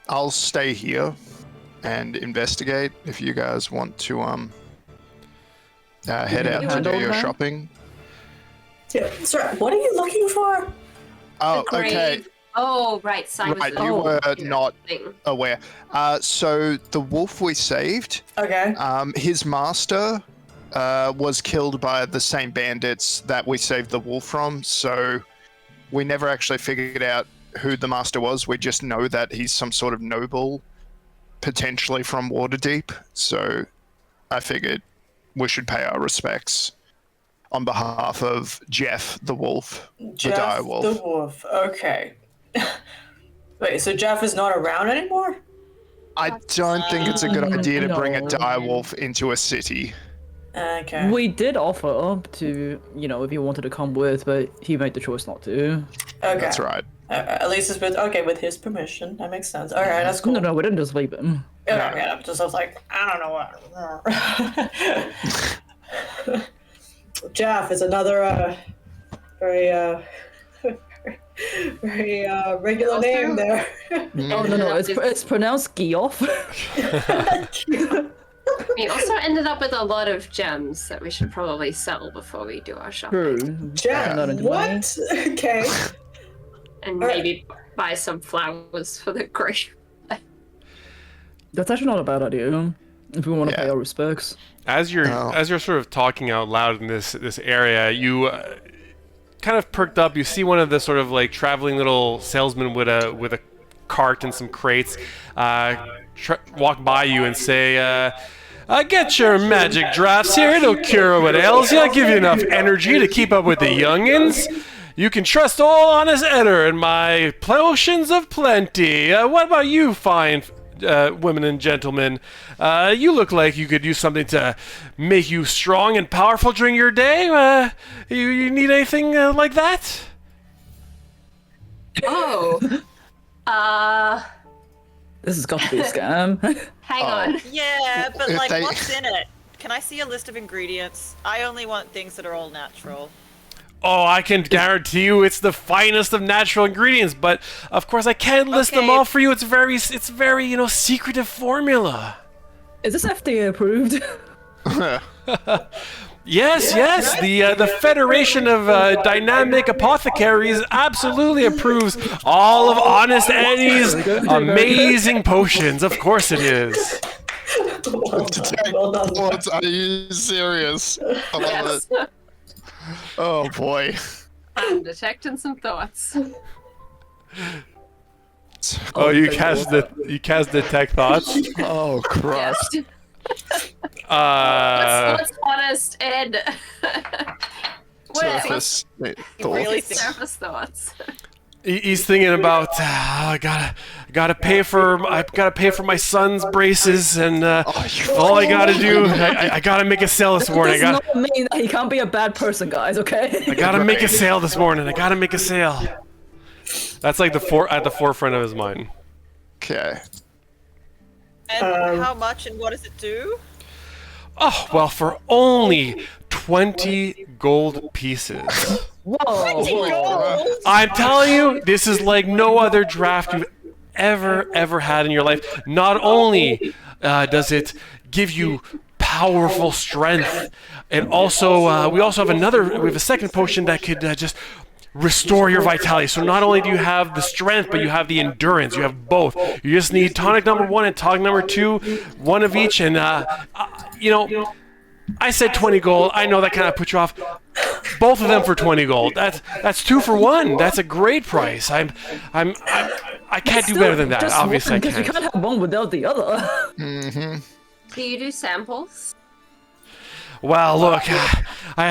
I'll stay here and investigate if you guys want to head out to handle do your that? shopping. Yeah. Sorry, what are you looking for? Oh, The okay. grave. Oh, right. Simon Right, you were not thing. aware. So the wolf we saved, Okay. his master was killed by the same bandits that we saved the wolf from, so we never actually figured out who the master was. We just know that he's some sort of noble, potentially from Waterdeep, so I figured we should pay our respects. on behalf of Jeff the wolf, the Jeff dire wolf. the wolf. Okay. Wait, so Jeff is not around anymore? I don't think it's a good idea to bring a No. dire wolf into a city. Okay. We did offer up to, if he wanted to come with, but he made the choice not to. Okay. That's right. At least it's with his permission. That makes sense. All right, that's cool. No, we didn't just leave him. Yeah, I was like, I don't know what. Jeff is another very very regular name there. Oh no, it's pronounced Geoff. We also ended up with a lot of gems that we should probably sell before we do our shopping. True. Jeff, Not into money. what? Okay. And maybe buy some flowers for the grave. That's actually not a bad idea. If we want to pay our respects. As you're sort of talking out loud in this area, you kind of perked up. You see one of the sort of like traveling little salesmen with a cart and some crates walk by you and say, "Get your magic drops here. It'll cure what ails you. Give you enough energy to keep up with the youngins. You can trust all honest Eder and my potions of plenty. What about you, fine women and gentlemen? You look like you could use something to make you strong and powerful during your day. You need anything like that?" Oh. This has got to be a scam. Hang on. Yeah, but If like, they- what's in it? Can I see a list of ingredients? I only want things that are all natural. Oh, I can guarantee you it's the finest of natural ingredients, but of course I can't list them Okay. all for you. It's very, secretive formula. Is this FDA approved? Yes, the Federation of Dynamic Apothecaries absolutely approves all of Honest Eddie's amazing potions. Of course it is. Well done. What? Are you serious? I love Yes. it. Oh boy. I'm detecting some thoughts. Oh, you cast detect thoughts. Oh Christ. What's honest Ed? What's Surface Really thoughts. surface thoughts? He's thinking about I gotta pay for my son's braces, and all I gotta do I gotta make a sale this morning. Does not mean that he can't be a bad person, guys. Okay. I gotta make a sale this morning. I gotta make a sale. That's like at the forefront of his mind. Okay. And how much and what does it do? Oh well, for only 20 gold pieces. Whoa. I'm telling you, this is like no other draft you've ever had in your life. Not only does it give you powerful strength, and also we have a second potion that could just restore your vitality. So not only do you have the strength, but you have the endurance. You have both. You just need tonic number 1 and tonic number 2, one of each, and I said 20 gold. I know that kind of put you off. Both of them for 20 gold. That's 2 for 1. That's a great price. I can't do better than that. Just Obviously, I because you can't. can't have one without the other. Do you do samples? Well, look, I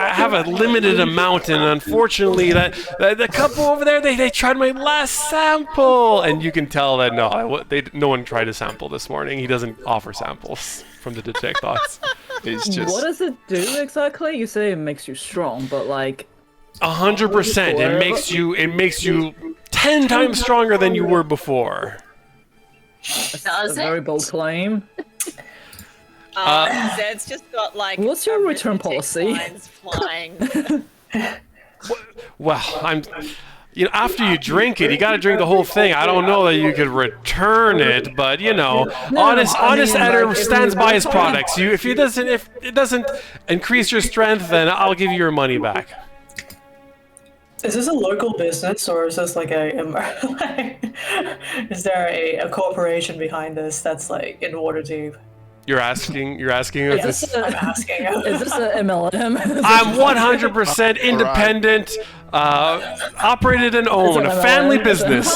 have a limited amount, and unfortunately, that the couple over there, they tried my last sample, and you can tell that no one tried a sample this morning. He doesn't offer samples from the detect thoughts. He's just. What does it do exactly? You say it makes you strong, but like 100%. It makes you 10 times stronger than you were before. a very bold claim. Zed's just got like. What's your return arithmetic policy? lines flying. Well, after you drink it, you got to drink the whole thing. I don't know that you could return it, but honest Eder stands by his products. If it doesn't increase your strength, then I'll give you your money back. Is this a local business, or is this like is there a corporation behind this that's like in Waterdeep? You're asking if this. I'm asking. Is this a MLM? I'm 100% independent, operated and owned, a family business.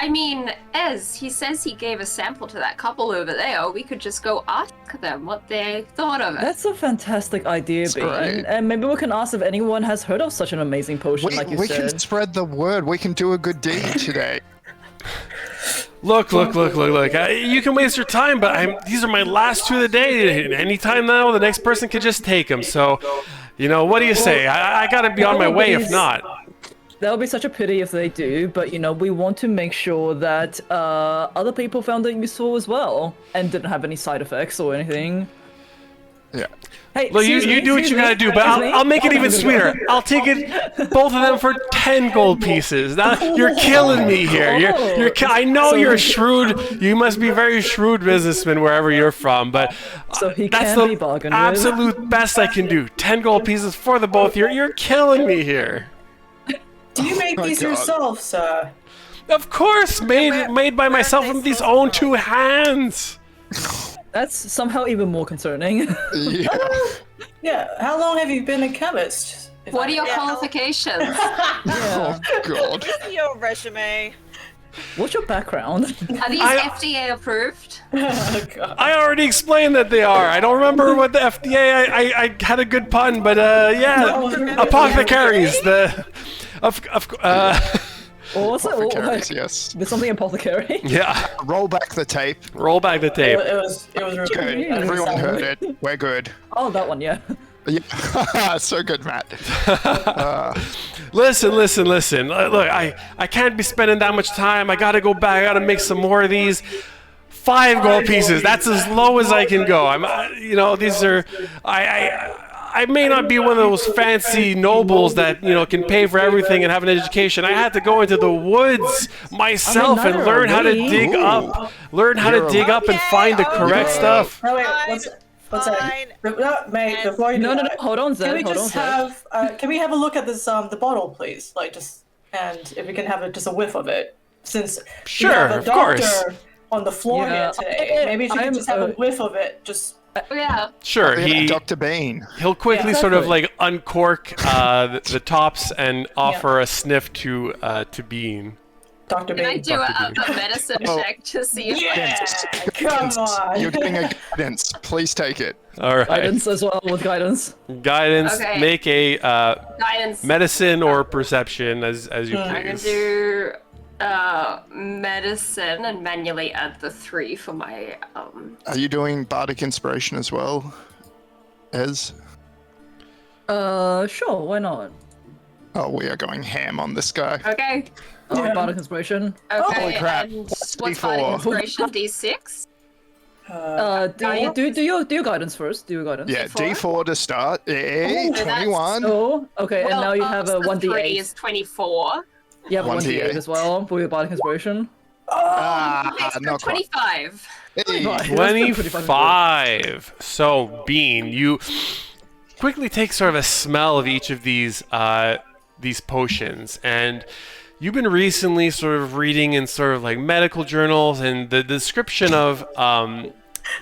I mean, Ez, he says he gave a sample to that couple over there. We could just go ask them what they thought of it. That's a fantastic idea, Bean. great. And maybe we can ask if anyone has heard of such an amazing potion, We, like you we said. can spread the word. We can do a good deed today. Look. You can waste your time, but these are my last 2 of the day. Anytime now, the next person could just take them. So, what do you say? I gotta be on my way if not. That would be such a pity if they do, but we want to make sure that other people found it useful as well and didn't have any side effects or anything. Yeah. Hey, Look, you do what you gotta do, but I'll make it even sweeter. I'll take both of them for 10 gold pieces. Now, you're killing me here. I know you're shrewd. You must be a very shrewd businessman wherever you're from, but So he that's can the be bargained with. absolute best I can do. 10 gold pieces for the both. You're killing me here. Do you make my these God. yourself, sir? Of course, made by myself with these own 2 hands. That's somehow even more concerning. Yeah. Yeah. How long have you been a chemist? If What are I- your Yeah. qualifications? Oh God. Your resume. What's your background? Are these I- FDA approved? Oh, God. I already explained that they are. I don't remember what the FDA. I had a good pun, but yeah, apothecaries. Or what's it? Apothecaries, yes. There's something apothecary. Yeah. Roll back the tape. Roll back the tape. It was really Good. good. Everyone heard it. We're good. Oh, that one, yeah. Yeah. So good, Matt. Listen. Look, I can't be spending that much time. I gotta go back. I gotta make some more of these. 5 gold pieces. That's as low as I can go. These are. I may not be one of those fancy nobles that can pay for everything and have an education. I had to go into the woods myself and neither learn are how to we. dig up. Learn how to dig up and find the correct stuff. No, wait, Fine, what's that? fine. No, mate, before you do No, that, hold on, Can Zed. we Hold on, just Zed. have? Can we have a look at this? The bottle, please. And if we can have just a whiff of it, since Sure, we have a of course. doctor on the floor Yeah, here today. Maybe if you I'm, could just have a whiff of it, just. Yeah. Sure, Yeah, Dr. Bean. he'll quickly Yeah, sort of exactly. like uncork the tops and offer a sniff to Bean. Dr. Can I Bean. do a medicine check to see if Yeah, come on. You're getting a guidance. Please take it. All right, Guidance as well, with guidance. guidance. Okay. Make a guidance. medicine or perception as you I can please. do medicine and manually add the 3 for my Are you doing bardic inspiration as well, Ez? Sure, why not? Oh, we are going ham on this guy. Okay. Yeah. Bardic inspiration. Okay. Holy crap. And what's D4. my inspiration? D6? Do your guidance first. Do your guidance. Yeah, D4? D4 to start. Hey, that's- 21. Oh, okay, and now you have a so 3 1d8. is 24. You have a 1d8 1d8 as well for your bardic inspiration. Okay, so Not quite. 25. Hey. Right. 25. So, Bean, you quickly take sort of a smell of each of these potions, and you've been recently sort of reading in sort of like medical journals, and the description of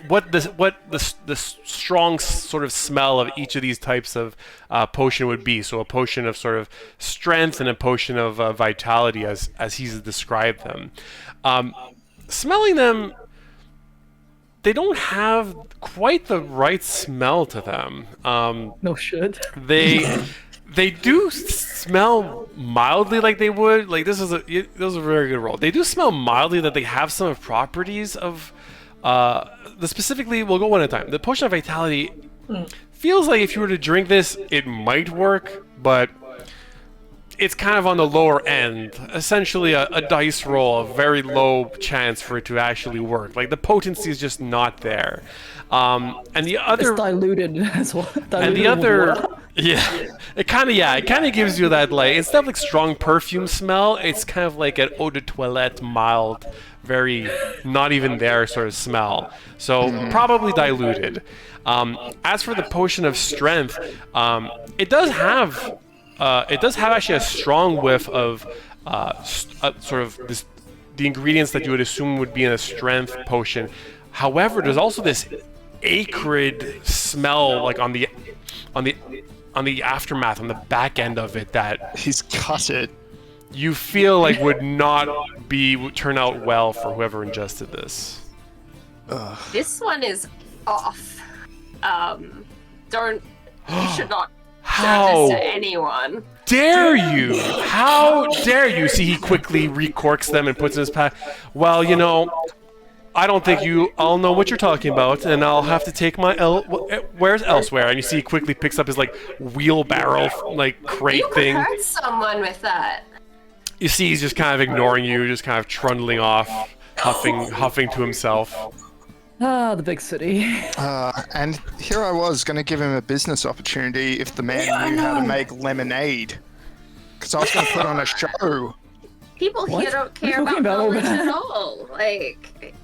what the strong sort of smell of each of these types of potion would be. So a potion of sort of strength and a potion of vitality, as he's described them. Smelling them, they don't have quite the right smell to them. No shit. They do smell mildly like they would. Like this is a very good roll. They do smell mildly that they have some of properties of specifically. We'll go one at a time. The potion of vitality feels like if you were to drink this, it might work, but it's kind of on the lower end. Essentially, a dice roll, a very low chance for it to actually work. Like the potency is just not there. And the other, It's diluted as well. and Diluted the with other, water. it kind of gives you that like instead of like strong perfume smell, it's kind of like an eau de toilette, mild, very not even there sort of smell. So probably diluted. As for the potion of strength, it does have actually a strong whiff of sort of the ingredients that you would assume would be in a strength potion. However, there's also this acrid smell, like on the aftermath, on the back end of it, that He's cut it. you feel like would not turn out well for whoever ingested this. This one is off. You should not How serve this to anyone. dare you? How dare you? See, he quickly recorks them and puts in his pack. Well, you know, I don't think you all know what you're talking about, and I'll have to take my where's elsewhere? And you see, he quickly picks up his like wheelbarrow like crate You thing. could hurt someone with that. You see, he's just kind of ignoring you, just kind of trundling off, huffing to himself. Ah, the big city. And here I was going to give him a business opportunity if the man knew how to make lemonade. Because I was going to put on a show. People here What? don't care What are you about talking knowledge about? at all. Like,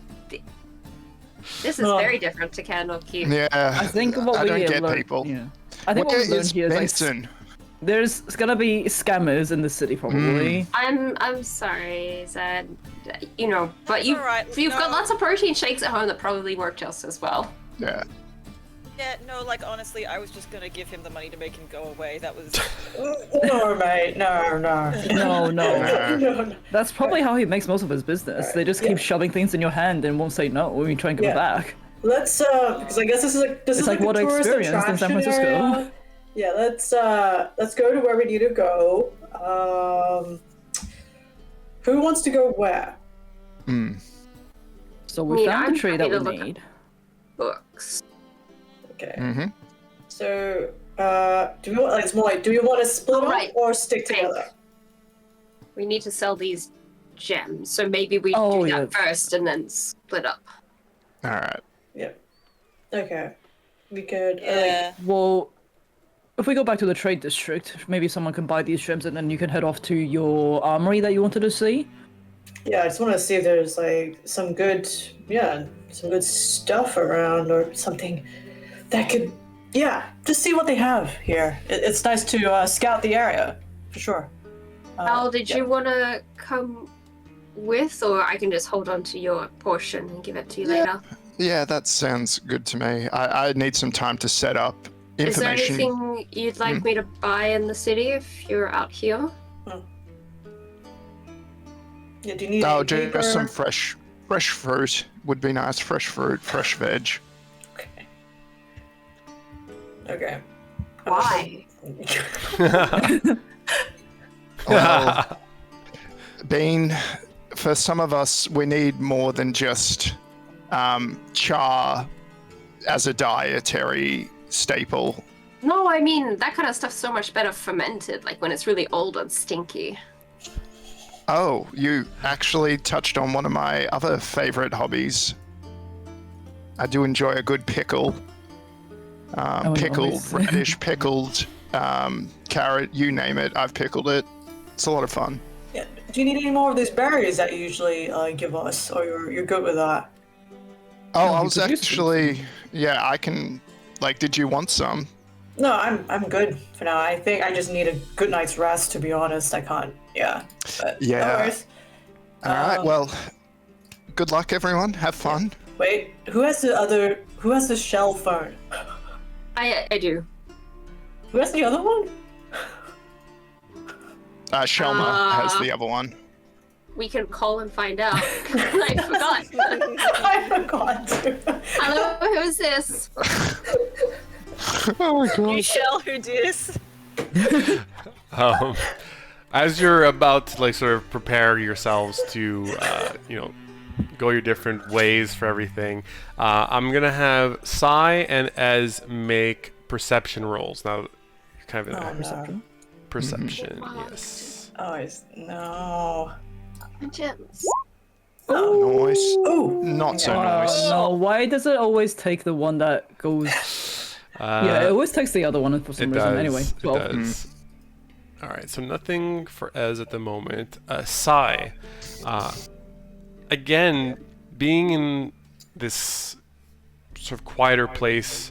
this is very different to Candlekeep. Yeah, I think what I we don't have get learned, people. Yeah. I think Where what we learned is here is like, Benson? there's gonna be scammers in the city probably. I'm sorry, Zed. You know, but you've alright, got no. lots of protein shakes at home that probably work just as well. Yeah. Yeah, no, like honestly, I was just gonna give him the money to make him go away. That was. No, mate. No. No. No. That's probably how he makes most of his business. They just keep shoving things in your hand and won't say no when you try and give it back. Let's because I guess this is like a what I tourist experienced in San attraction Francisco. area. Yeah, let's go to where we need to go. Who wants to go where? So we found I'm the tree happy that to we look need. Books. Okay. Mm-hmm. So do we want like it's more like do we want to split Right. up or stick together? We need to sell these gems, so maybe we Oh, do that yeah. first and then split up. All right. Yeah. Okay. We could. Yeah. Well, if we go back to the trade district, maybe someone can buy these gems and then you can head off to your armory that you wanted to see. Yeah, I just want to see if there's like some good stuff around or something that could, just see what they have here. It's nice to scout the area for sure. Al, did you want to come with, or I can just hold on to your portion and give it to you later? Yeah, that sounds good to me. I need some time to set up Is there information. anything you'd like me to buy in the city if you're out here? Yeah, do you need Oh, any paper? just some fresh fruit would be nice. Fresh fruit, fresh veg. Okay. Why? Well, Bean, for some of us, we need more than just char as a dietary staple. No, I mean, that kind of stuff's so much better fermented, like when it's really old and stinky. Oh, you actually touched on one of my other favorite hobbies. I do enjoy a good pickle. Pickled always. radish, pickled carrot, you name it, I've pickled it. It's a lot of fun. Yeah. Do you need any more of these berries that you usually give us, or you're good with that? Oh, No, I you was could use them. actually, I can, did you want some? No, I'm good for now. I think I just need a good night's rest. To be honest, I can't. Yeah. But no Yeah. worries. All right, well, good luck, everyone. Have fun. Wait, who has the shell phone? I do. Who has the other one? Shelmer has the other one. We can call and find out. I forgot. I forgot to. Hello, who's this? Oh my god. Michelle, who dis? As you're about to sort of prepare yourselves to go your different ways for everything, I'm gonna have Sai and Ez make perception rolls. Now, you're kind of in that No. perception, yes. Oh, no. Gems. Noise. Oh, Not so nice. No, why does it always take the one that goes... yeah, it always takes the other one for some It reason. does. Anyway, It 12. does. All right, so nothing for Ez at the moment. Sai, again, being in this sort of quieter place,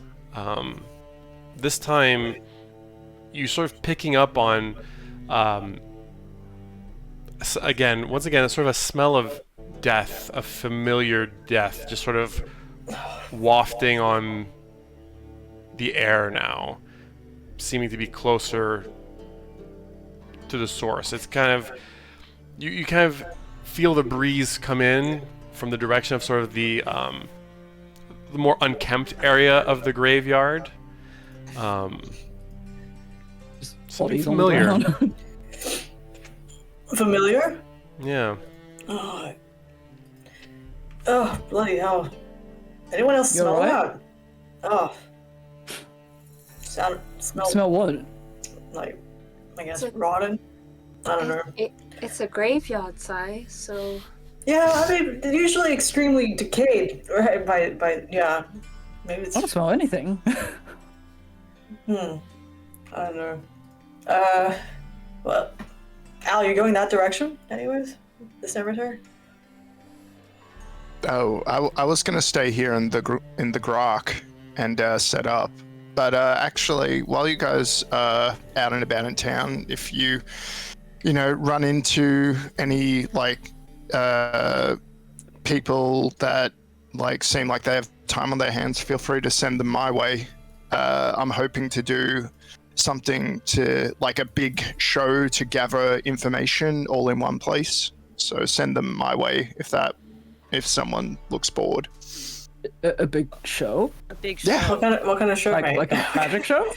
this time you sort of picking up on, once again, sort of a smell of death, a familiar death, just sort of wafting on the air now, seeming to be closer to the source. It's kind of you kind of feel the breeze come in from the direction of sort of the more unkempt area of the graveyard. Something Bodies on the familiar. ground. Familiar? Yeah. Oh, bloody hell. Anyone else You smell alright? that? Oh. Smell Smell what? like, I guess, rotten? I don't know. It's a graveyard, Si, so... Yeah, I mean, they're usually extremely decayed, right? By yeah. Maybe it's... I don't smell anything. I don't know. Well, Al, you going that direction anyways? The cemetery? Oh, I was gonna stay here in the grok and set up, but actually, while you guys are out and about in town, if you run into any people that seem like they have time on their hands, feel free to send them my way. I'm hoping to do something to a big show to gather information all in one place. So send them my way if someone looks bored. A big show? A big show. Yeah. What kind of show, mate? Like a magic show?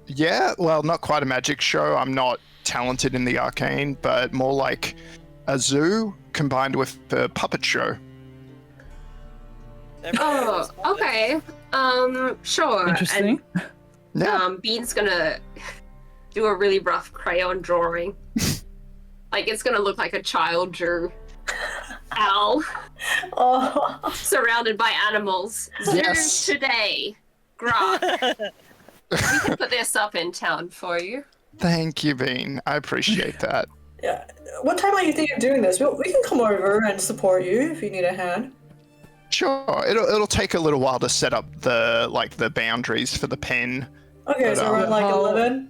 Yeah, well, not quite a magic show. I'm not talented in the arcane, but more like a zoo combined with a puppet show. Oh, okay. Sure. Interesting. Yeah. And, Bean's gonna do a really rough crayon drawing. It's gonna look like a child drew owl Oh, surrounded by animals. Yes. Zoo today. Grok. We can put this up in town for you. Thank you, Bean. I appreciate that. yeah. What time are you thinking of doing this? We can come over and support you if you need a hand. Sure, it'll take a little while to set up the boundaries for the pen. Okay, But, so around how-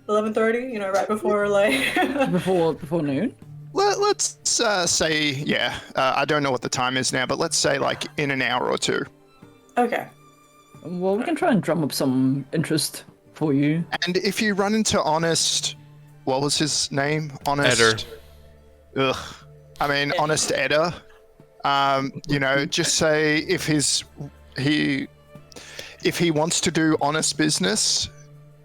11:30, right before Before noon? Let's say, yeah, I don't know what the time is now, but let's say in an hour or two. Okay. Well, we can try and drum up some interest for you. And if you run into Honest, what was his name? Honest. Edder. Ugh. I mean, Honest Edder. Just say if he wants to do honest business,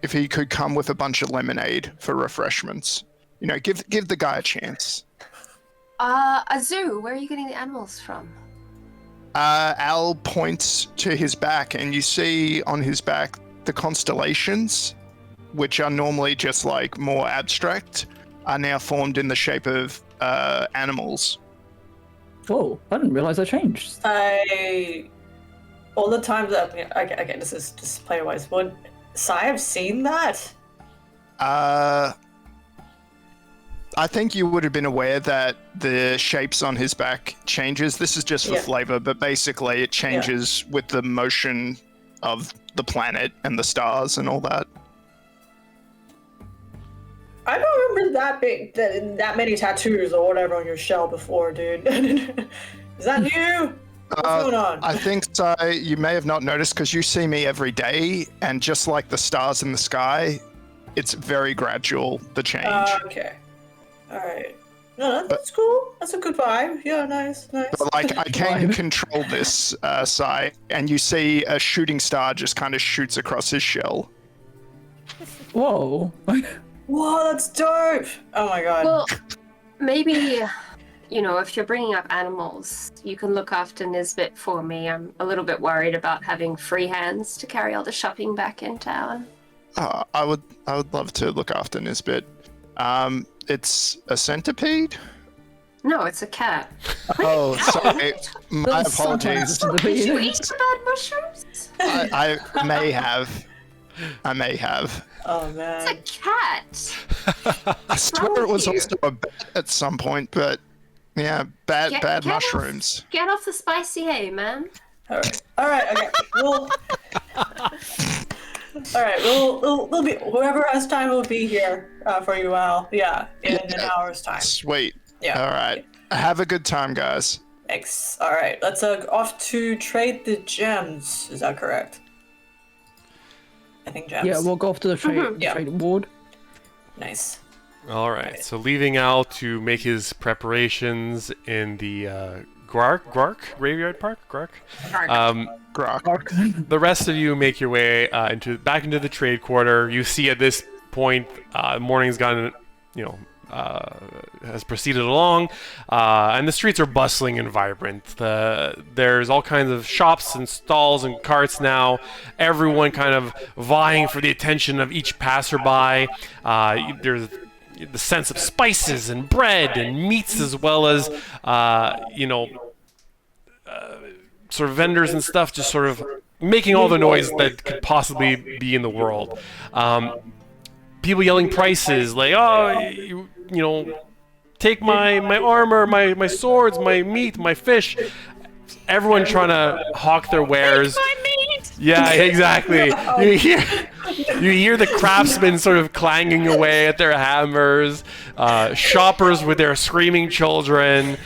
if he could come with a bunch of lemonade for refreshments. Give the guy a chance. A zoo. Where are you getting the animals from? Al points to his back, and you see on his back the constellations, which are normally just more abstract, are now formed in the shape of animals. Whoa, I didn't realize I changed. All the times that okay, this is just player wise. Would Sai have seen that? I think you would have been aware that the shapes on his back changes. This is just for Yeah. flavor, but basically it changes with the motion of the planet and the stars and all that. I don't remember that many tattoos or whatever on your shell before, dude. Is that new? What's going on? I think so. You may have not noticed because you see me every day, and just like the stars in the sky, it's very gradual, the change. Okay. All right. No, that's cool. That's a good vibe. Yeah, nice. But I can control this side, and you see a shooting star just kind of shoots across his shell. Whoa. Whoa, that's dope. Oh my god. Well, maybe, if you're bringing up animals, you can look after Nisbet for me. I'm a little bit worried about having free hands to carry all the shopping back in town. I would love to look after Nisbet. It's a centipede? No, it's a cat. Oh, sorry. My That's sometimes apologies. the Did you beginning. eat the bad mushrooms? I may have. Oh man. It's a cat. I swear it was you? also a bat at some point, but yeah, bad Get mushrooms. Get off the spicy hay, man. All right. Okay. All right. We'll be whoever has time will be here for you, Al. Yeah, in an hour's time. Sweet. Yeah. All right. Have a good time, guys. Thanks. All right. Let's off to trade the gems. Is that correct? I think gems. Yeah, we'll go off to the trade, Yeah. trade ward. Nice. All right. So leaving Al to make his preparations in the Gwark Graveyard Park. Gwark. Grok. The rest of you make your way back into the trade quarter. You see at this point, morning's gone, has proceeded along, and the streets are bustling and vibrant. There's all kinds of shops and stalls and carts now. Everyone kind of vying for the attention of each passerby. There's the sense of spices and bread and meats, as well as sort of vendors and stuff, just sort of making all the noise that could possibly be in the world. People yelling prices, like, take my armor, my swords, my meat, my fish. Everyone trying to hawk their wares. My meat! Yeah, exactly. You hear the craftsmen sort of clanging away at their hammers. Shoppers with their screaming children.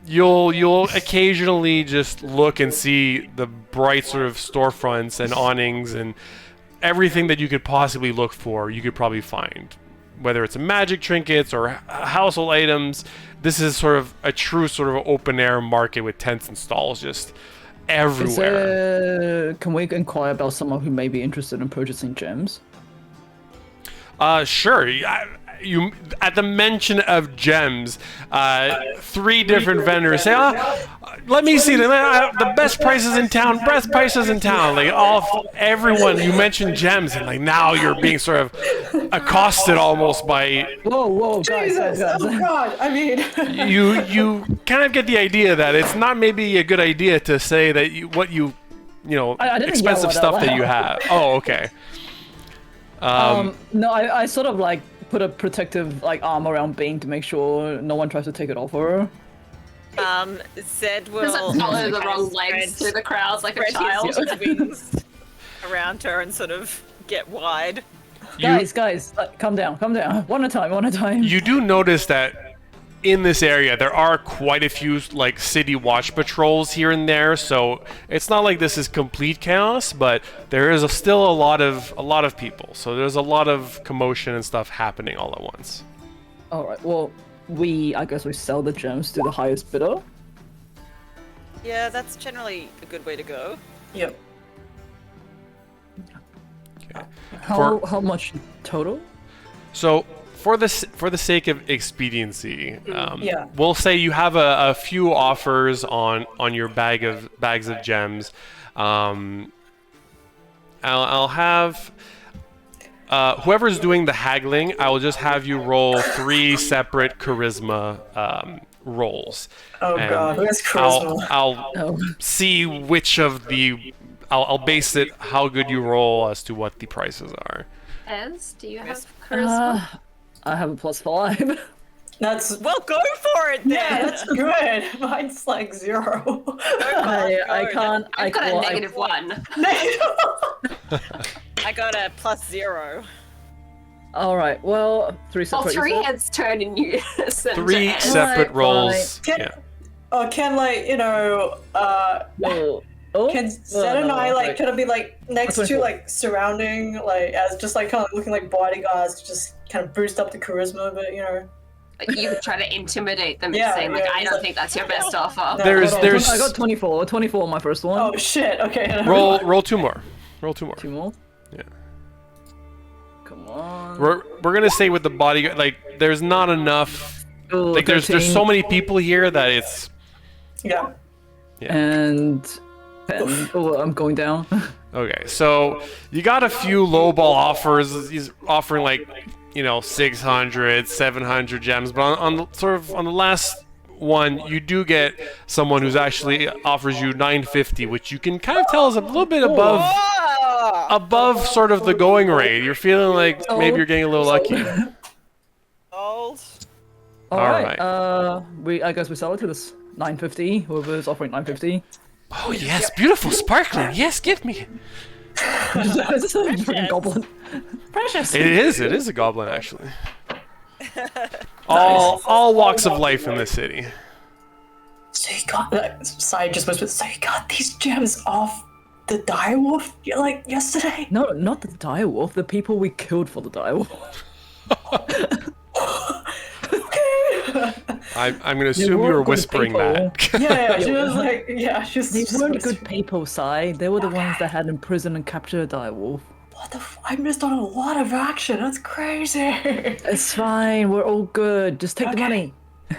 You'll occasionally just look and see the bright sort of storefronts and awnings and everything that you could possibly look for. You could probably find, whether it's magic trinkets or household items. This is sort of a true sort of open air market with tents and stalls just everywhere. Can we inquire about someone who may be interested in purchasing gems? Sure. You at the mention of gems, 3 different vendors say, "Let me see the best prices in town. Best prices in town." Like everyone, you mentioned gems, and like now you're being sort of accosted almost by. Whoa, guys. Oh God! I mean, you kind of get the idea that it's not maybe a good idea to say that I didn't expensive yell stuff that you have. Oh, okay. No, I sort of like put a protective arm around Bane to make sure no one tries to take it off her. Zed will Doesn't follow the wrong legs through the crowds like a spread child. his wings around her and sort of get wide. Guys, calm down. One at a time. You do notice that in this area there are quite a few city watch patrols here and there, so it's not like this is complete chaos, but there is still a lot of people, so there's a lot of commotion and stuff happening all at once. All right. Well, I guess we sell the gems to the highest bidder. Yeah, that's generally a good way to go. yep. Okay. How much total? So for the sake of expediency, Yeah. we'll say you have a few offers on your bags of gems. I'll have whoever's doing the haggling. I will just have you roll 3 separate charisma rolls. Oh And God, where's charisma? I'll see which of the. I'll base it how good you roll as to what the prices are. Ez, do you have charisma? I have a +5. That's Well, go for it then. yeah, that's good. Mine's like 0. I can't. I've got a -1. I got a +0. All right. Well, 3 All separate. 3 heads turn in unison. 3 to Ez. separate Right, rolls. Can, Yeah. can can Zed and I kind of be next to 24. surrounding as just kind of looking like bodyguards to just kind of boost up the charisma, but You could try to intimidate them, Yeah, saying yeah, I don't think that's your best offer. No. There's Hold on, I got 24. 24 on my first one. Oh shit! Okay. roll 2 more. Roll 2 more. 2 more. Yeah. Come on. We're gonna say with the body there's not enough. Oh, There's 13. so many people here that it's. Yeah. And 10. Oh, I'm going down. Okay, so you got a few lowball offers. He's offering 600, 700 gems, but on the last one, you do get someone who's actually offers you 950, which you can kind of tell is a little bit above sort of the going rate. You're feeling like maybe you're getting a little lucky. Old. All right. right. I guess we sell it to this 950. Whoever's offering 950. Oh yes, beautiful, sparkling. Yes, give me. Is this a freaking goblin? Precious. It is a goblin actually. All walks of life in this city. So you got Sai just whispered. So you got these gems off the direwolf yesterday? No, not the direwolf. The people we killed for the direwolf. I'm gonna assume you were whispering that. Yeah, she was like, yeah, she's. They just weren't whispering. good people, Sai. They were the ones that had imprisoned and captured a direwolf. What the? I missed on a lot of action. That's crazy. It's fine. We're all good. Just take the money.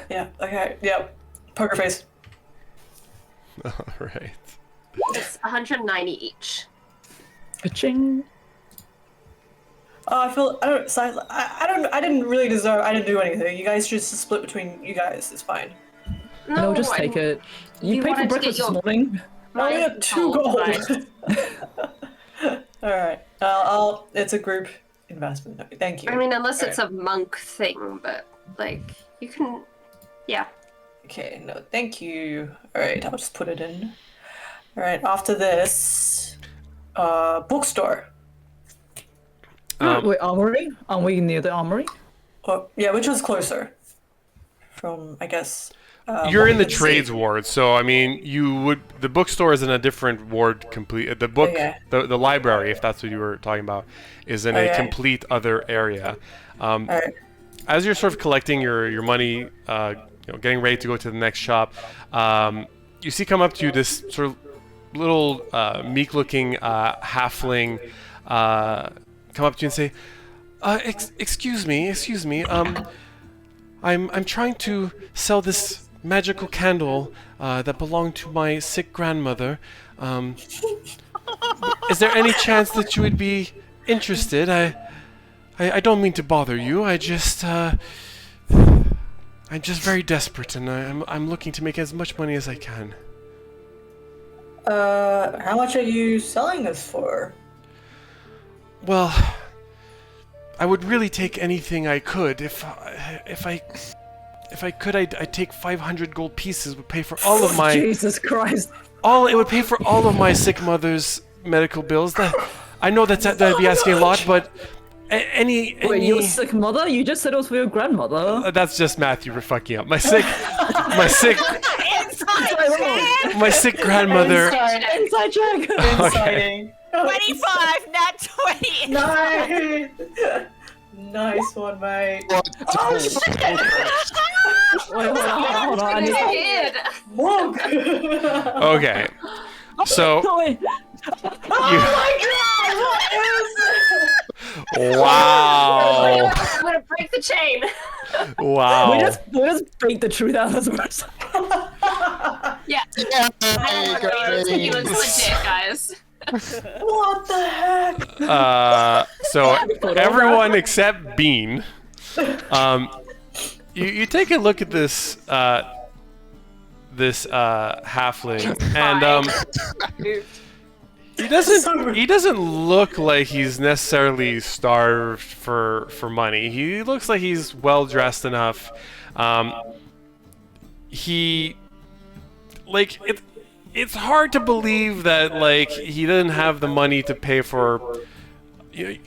Yeah. Okay. Yep. Poker face. All right. It's 190 each. Ka-ching. I feel. I didn't really deserve. I didn't do anything. You guys just split between you guys. It's fine. No, just take it. You paid for wanted to breakfast get this morning. Oh, we got 2 gold. Right. All right. It's a group investment. Thank you. I mean, unless All it's a monk thing, but like you can, yeah. Okay, no, thank you. Alright, I'll just put it in. Alright, after this, bookstore. Wait, armory? Are we near the armory? Oh, yeah, which was closer? From, I guess. You're what in we the could trades see. ward, so I mean, the bookstore is in a different ward. The book, Okay. the library, if that's what you were talking about, is in a Okay. complete other area. Alright. As you're sort of collecting your money, getting ready to go to the next shop, you see come up to you this sort of little meek-looking halfling come up to you and say, "Excuse me. I'm trying to sell this magical candle that belonged to my sick grandmother. Is there any chance that you would be interested? I don't mean to bother you. I'm just very desperate, and I'm looking to make as much money as I can." How much are you selling this for? Well, I would really take anything I could. If I could, I'd take 500 gold pieces. Would pay for all of my Jesus Christ. It would pay for all of my sick mother's medical bills. I know that'd be asking a lot, but any Wait, your sick mother? You just said it was for your grandmother. that's just Matthew for fucking up. My sick grandmother. Inside check. Exciting. 25, not 20. Nice. Nice one, mate. Oh, Wait, hold on. I It's need- a kid. Monk. Okay, so No, wait. wow, I'm gonna break the chain. wow. We just beat the truth out of this person. Yeah. He looks legit, guys. What the heck? So everyone except Bean, you take a look at this halfling, and he doesn't look like he's necessarily starved for money. He looks like he's well dressed enough. It's hard to believe that he doesn't have the money to pay for.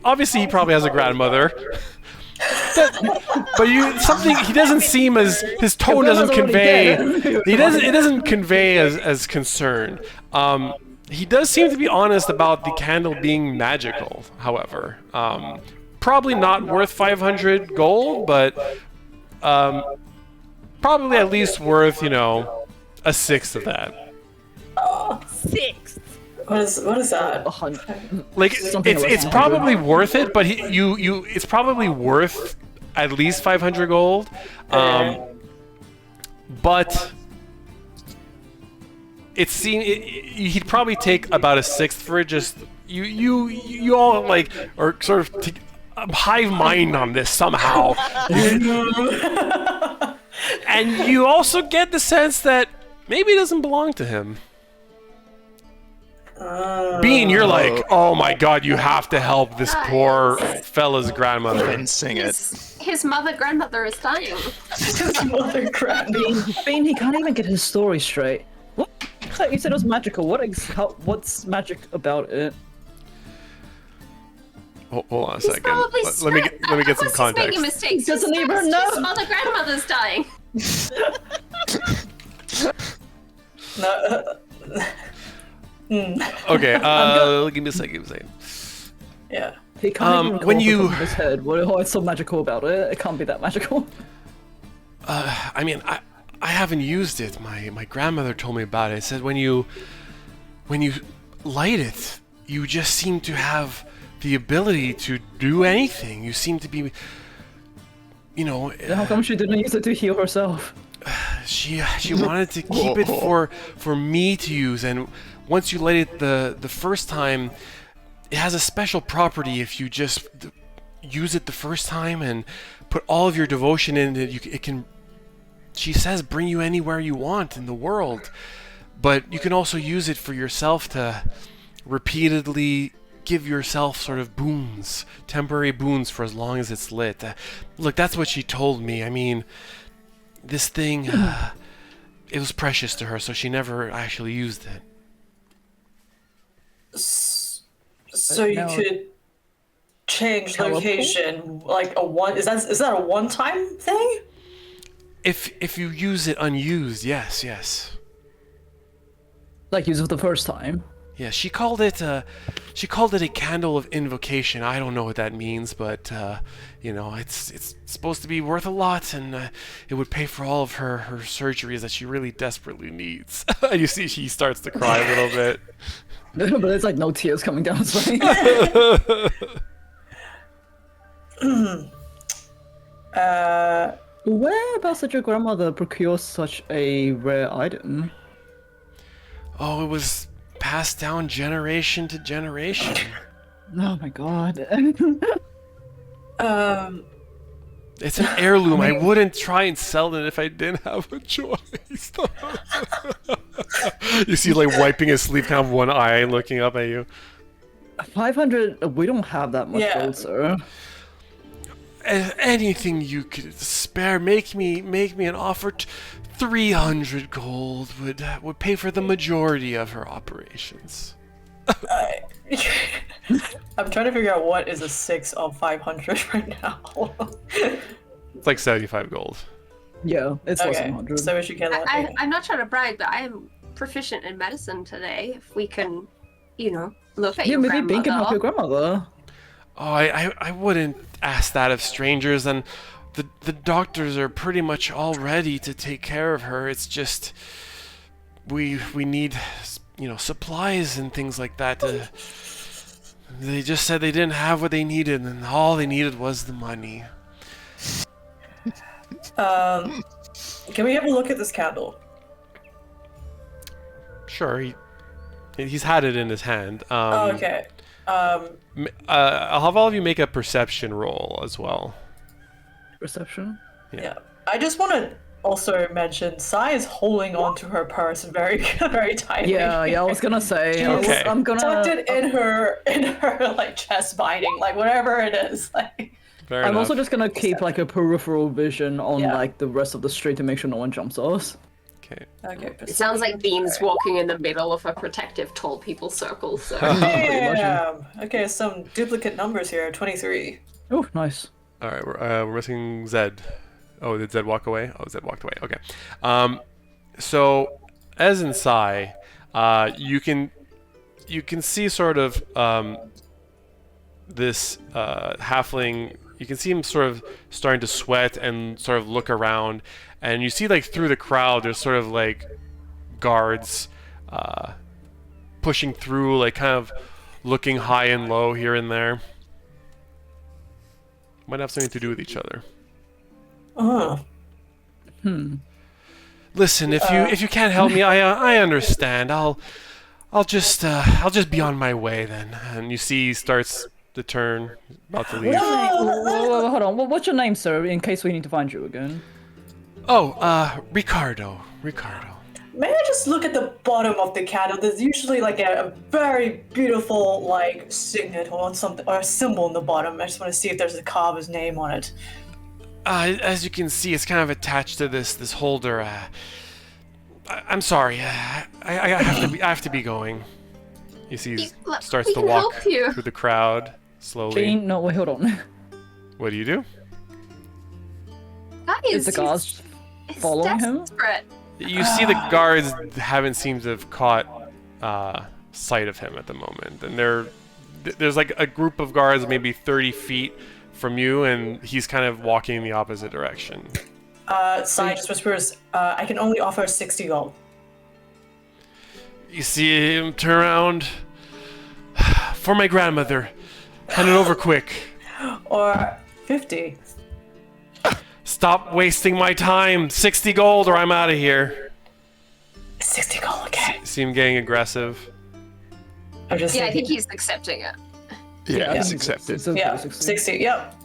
Obviously, he probably has a grandmother. But he doesn't seem as his tone doesn't convey. It doesn't convey as concerned. He does seem to be honest about the candle being magical. However, probably not worth 500 gold, but probably at least worth a sixth of that. 6. What is that? It's probably worth it, but it's probably worth at least 500 gold. But he'd probably take about a sixth for it. Just you all are sort of hive mind on this somehow, and you also get the sense that maybe it doesn't belong to him. Bean, you're like, oh my god, you have to help this poor fella's grandmother. and sing it. His grandmother is dying. Mother crap. Bean, he can't even get his story straight. What? You said it was magical. What's magic about it? Hold on a second. Probably Let me get some He's making context. mistakes. Doesn't even know. His grandmother's dying. No. Okay, give me a second. Yeah. He can't even when recall you- off the top of his head. What's so magical about it? It can't be that magical. I mean, I haven't used it. My grandmother told me about it. It said when you light it, you just seem to have the ability to do anything. You seem to be, you know, Then how come she didn't use it to heal herself? she wanted to keep it for me to use, and once you light it the first time, it has a special property. If you just use it the first time and put all of your devotion in it, it can, she says, bring you anywhere you want in the world. But you can also use it for yourself to repeatedly give yourself sort of boons, temporary boons for as long as it's lit. Look, that's what she told me. I mean, this thing, it was precious to her, so she never actually used it. So you could change location, like a one. Is that a one-time thing? If you use it unused, yes. Like use it the first time. Yeah, she called it a candle of invocation. I don't know what that means, but you know, it's supposed to be worth a lot, and it would pay for all of her surgeries that she really desperately needs. You see, she starts to cry a little bit. But there's like no tears coming down his face. Whereabouts did your grandmother procure such a rare item? Oh, it was passed down generation to generation. Oh my god. It's an heirloom. I wouldn't try and sell it if I didn't have a choice. You see, like, wiping his sleeve, kind of one eye and looking up at you. 500, we don't have that much gold, sir. Anything you could spare, make me an offer. 300 gold would pay for the majority of her operations. I'm trying to figure out what is a 6 of 500 right now. It's like 75 gold. Yeah, it's less than Okay, 100. so we should get that. I'm not trying to brag, but I am proficient in medicine today. If we can, you know, look at Yeah, your maybe Bing can help your grandmother. grandmother. Oh, I wouldn't ask that of strangers, and the doctors are pretty much all ready to take care of her. It's just we need, you know, supplies and things like that. They just said they didn't have what they needed, and all they needed was the money. Can we have a look at this candle? Sure, he's had it in his hand. Okay. I'll have all of you make a perception roll as well. Perception? Yeah. I just want to also mention Sai is holding on to her purse very, very tightly. Yeah, I was gonna say. Okay. I'm gonna. Tucked it in her like chest binding, like whatever it is. Like. Fair I'm enough. also just gonna keep like a peripheral vision on Yeah. like the rest of the street to make sure no one jumps us. Okay. Okay. It sounds like Bean's walking in the middle of a protective tall people circle. So Damn. Okay, some duplicate numbers here. 23. Oh, nice. All right, we're missing Zed. Oh, did Zed walk away? Oh, Zed walked away. Okay. So as in Sai, you can see sort of this halfling. You can see him sort of starting to sweat and sort of look around, and you see like through the crowd, there's sort of like guards pushing through, like kind of looking high and low here and there. Might have something to do with each other. Listen, if you can't help me, I understand. I'll just be on my way then. And you see he starts to turn, about to leave. Whoa, hold on. What's your name, sir? In case we need to find you again. Oh, Ricardo. May I just look at the bottom of the candle? There's usually like a very beautiful like signet or something or a symbol in the bottom. I just want to see if there's a carver's name on it. As you can see, it's kind of attached to this holder. I'm sorry. I have to be going. You see, he starts we to can walk help you. through the crowd slowly. Jane, no, wait, hold on. What do you do? That Is the guards following him? desperate. You see the guards haven't seemed to have caught sight of him at the moment, and they're there's like a group of guards maybe 30 feet from you, and he's kind of walking in the opposite direction. Sai just whispers, I can only offer 60 gold. You see him turn around. For my grandmother. Hand it over quick. Or 50. Stop wasting my time. 60 gold or I'm out of here. 60 gold, okay. See him getting aggressive. I'm just Yeah, I think he's accepting it. Yeah, it's accepted. Yeah, 60, yep.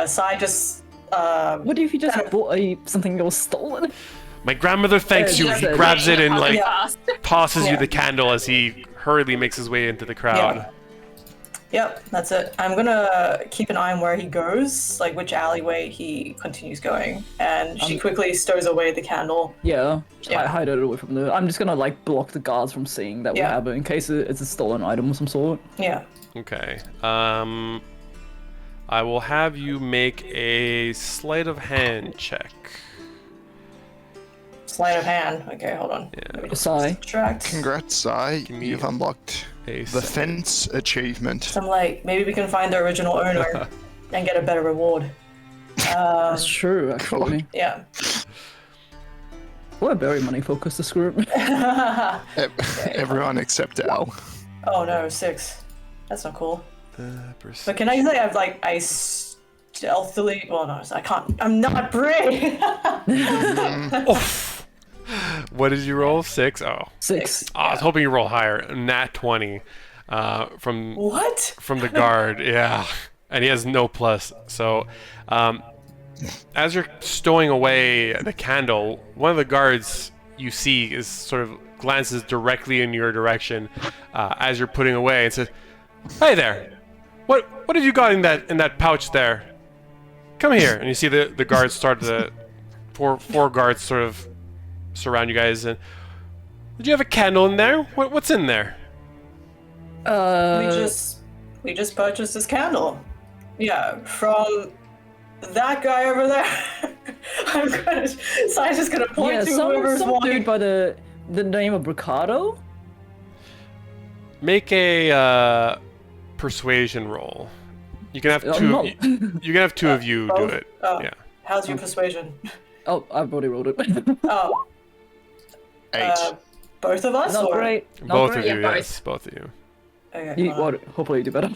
Sai just... What if you just bought something that was stolen? My grandmother thanks you. He Yeah. grabs it and like Fast. tosses you Yeah. the candle as he hurriedly makes his way into the crowd. Yeah. Yep, that's it. I'm gonna keep an eye on where he goes, like which alleyway he continues going. And she quickly stows away the candle. Yeah, Yeah. I hide it away from the. I'm just gonna like block the guards from seeing that we Yeah. have it in case it's a stolen item of some sort. Yeah. Okay. I will have you make a sleight of hand check. Sleight of hand. Okay, hold on. Let me just Sai. subtract. Congrats, Sai. me You've unlocked A the second. fence achievement. So I'm like, maybe we can find the original owner and get a better reward. That's true, actually. Yeah. We're very money focused, this group. Everyone except Al. Oh no, 6. That's not cool. But can I say I stealthily? Well, no, I can't. I'm not brave. What did you roll? 6? Oh. 6. Oh, I was hoping you roll higher. Nat 20 from What? the guard. Yeah, and he has no plus. So, as you're stowing away the candle, one of the guards you see is sort of glances directly in your direction as you're putting away and says, "Hey there, what have you got in that pouch there? Come here." And you see the guards start to four guards sort of surround you guys. And did you have a candle in there? What's in there? We just purchased this candle. Yeah, from that guy over there. So I'm just gonna point Yeah, to some whoever's walking. dude by the name of Ricardo. Make a persuasion roll. You can have I'm two. not- You can have two of you do both? it. Oh. Yeah. How's your persuasion? Oh, I've already rolled it. Oh, 8. both of us? Not or? great. Not Both great. of you, Yeah, both. yes, both of you. Okay, You, hold on. hopefully you do better.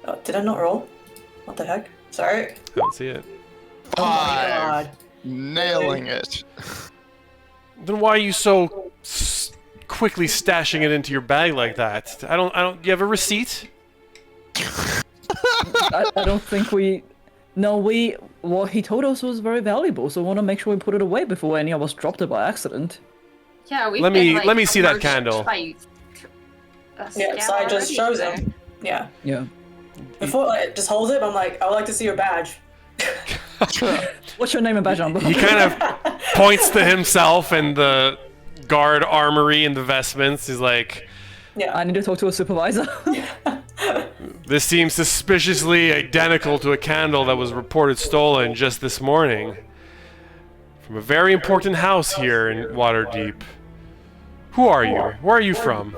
Oh, did I not roll? What the heck? Sorry. I don't see it. Oh my 5. god. Nailing it. Then why are you so quickly stashing it into your bag like that? I don't. Do you have a receipt? I don't think we. No, what he told us was very valuable, so we want to make sure we put it away before any of us dropped it by accident. Yeah, we've Let been, me see that approached candle. by a Yeah, scam Sai just already, shows so- him. Yeah. Yeah. Before like just holds it, I'm like, I would like to see your badge. What's your name and badge number? He kind of points to himself and the guard armory and the vestments. He's like, Yeah. I need to talk to a supervisor. "This seems suspiciously identical to a candle that was reported stolen just this morning from a very important house here in WaterDeep. Who are you? Where are you from?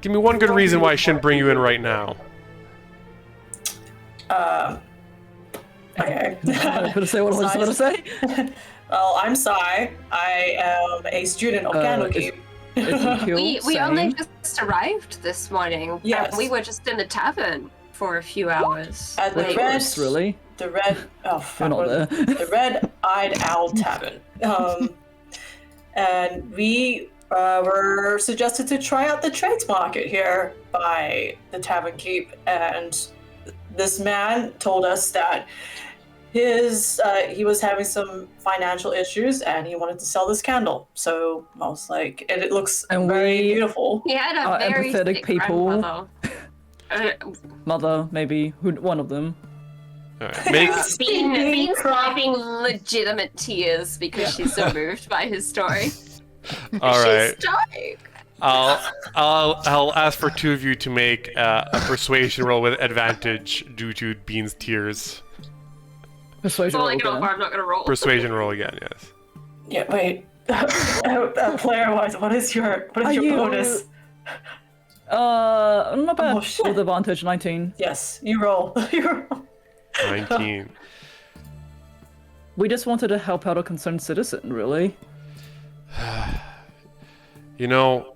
Give me one good reason why I shouldn't bring you in right now." Okay. I'm gonna say what I was gonna say. Well, I'm Sai. I am a student of Candlekeep. We only just arrived this morning. Yes. We were just in the tavern for a few hours. At the Like, red, Really? the red, oh You're fuck, not what- there. the Red-Eyed Owl Tavern. And we were suggested to try out the trades market here by the Tavern Keep, and this man told us that he was having some financial issues and he wanted to sell this candle. So I was like, and it looks And very we- beautiful. He had a Are very empathetic sick people. grandmother. Mother, maybe. One of them. All right. Make Bean's having legitimate tears because she's so moved by his story. all right. She's dying. I'll ask for two of you to make a persuasion roll with advantage due to Bean's tears. Persuasion So roll like, no, again. I'm not gonna roll. Persuasion roll again, yes. Yeah, wait. Player-wise, what is your Are you- bonus? Not bad. Oh, shit. With advantage, 19. Yes, you roll. You roll. 19. We just wanted to help out a concerned citizen, really. You know,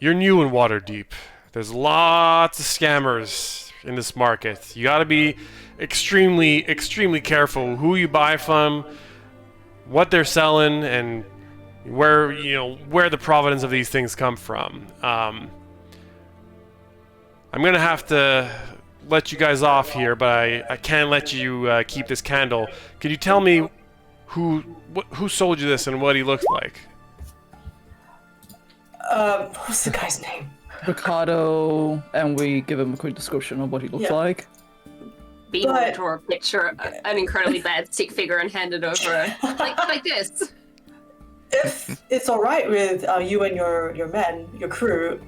you're new in WaterDeep. There's lots of scammers in this market. You gotta be extremely, extremely careful who you buy from, what they're selling, and where the provenance of these things come from. I'm gonna have to let you guys off here, but I can't let you keep this candle. Can you tell me who sold you this and what he looks like? What's the guy's name? Ricardo, and we give him a quick description of what he looks like. Bean But- will draw a picture, an incredibly bad stick figure, and hand it over like this. If it's all right with you and your men, your crew,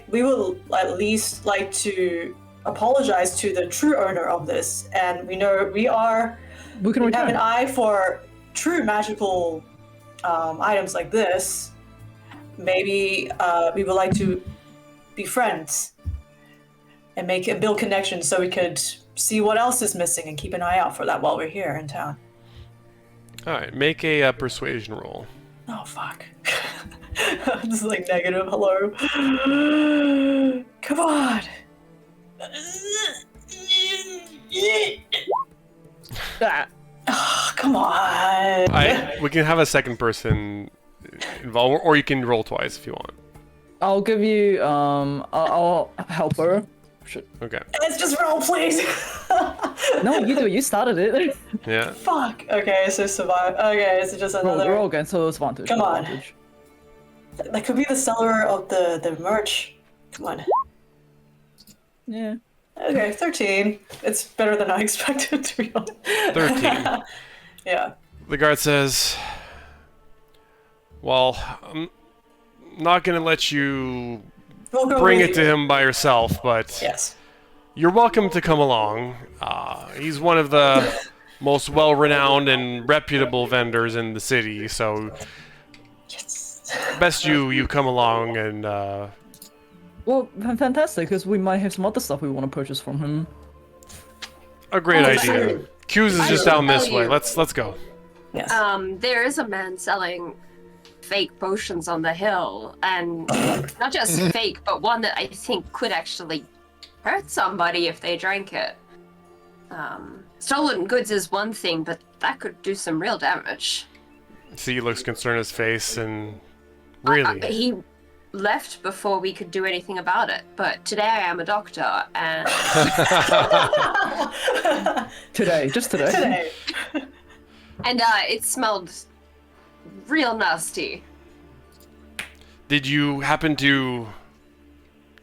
we will at least like to apologize to the true owner of this, and we know we have return. an eye for true magical items like this. Maybe we would like to be friends and build connections so we could see what else is missing and keep an eye out for that while we're here in town. Alright, make a persuasion roll. Oh fuck. This is like negative, hello. Come on. Ah, Oh, come on. We can have a second person involved, or you can roll twice if you want. I'll give you, I'll help her. Shit. Okay. Let's just roll, please. No, you do. You started it. Yeah. Fuck. Okay, so survive. Okay, it's just another. Roll again, so it's advantage. Come on. Advantage. That could be the seller of the merch. Come on. Yeah. Okay, 13. It's better than I expected, to be honest. 13. Yeah. The guard says, well, I'm not gonna let you We'll go bring with it to you. him by yourself, but Yes. you're welcome to come along. He's one of the most well-renowned and reputable vendors in the city, so Yes. best you come along and Well, fantastic, because we might have some other stuff we want to purchase from him. a great Oh, idea. sorry. Q's is I just will down this tell way. you. Let's go. Yes. There is a man selling fake potions on the hill, and not just fake, but one that I think could actually hurt somebody if they drank it. Stolen goods is one thing, but that could do some real damage. See, he looks concerned in his face, and really, He left before we could do anything about it, but today I am a doctor, and Today, just today. Today. and it smelled real nasty. did you happen to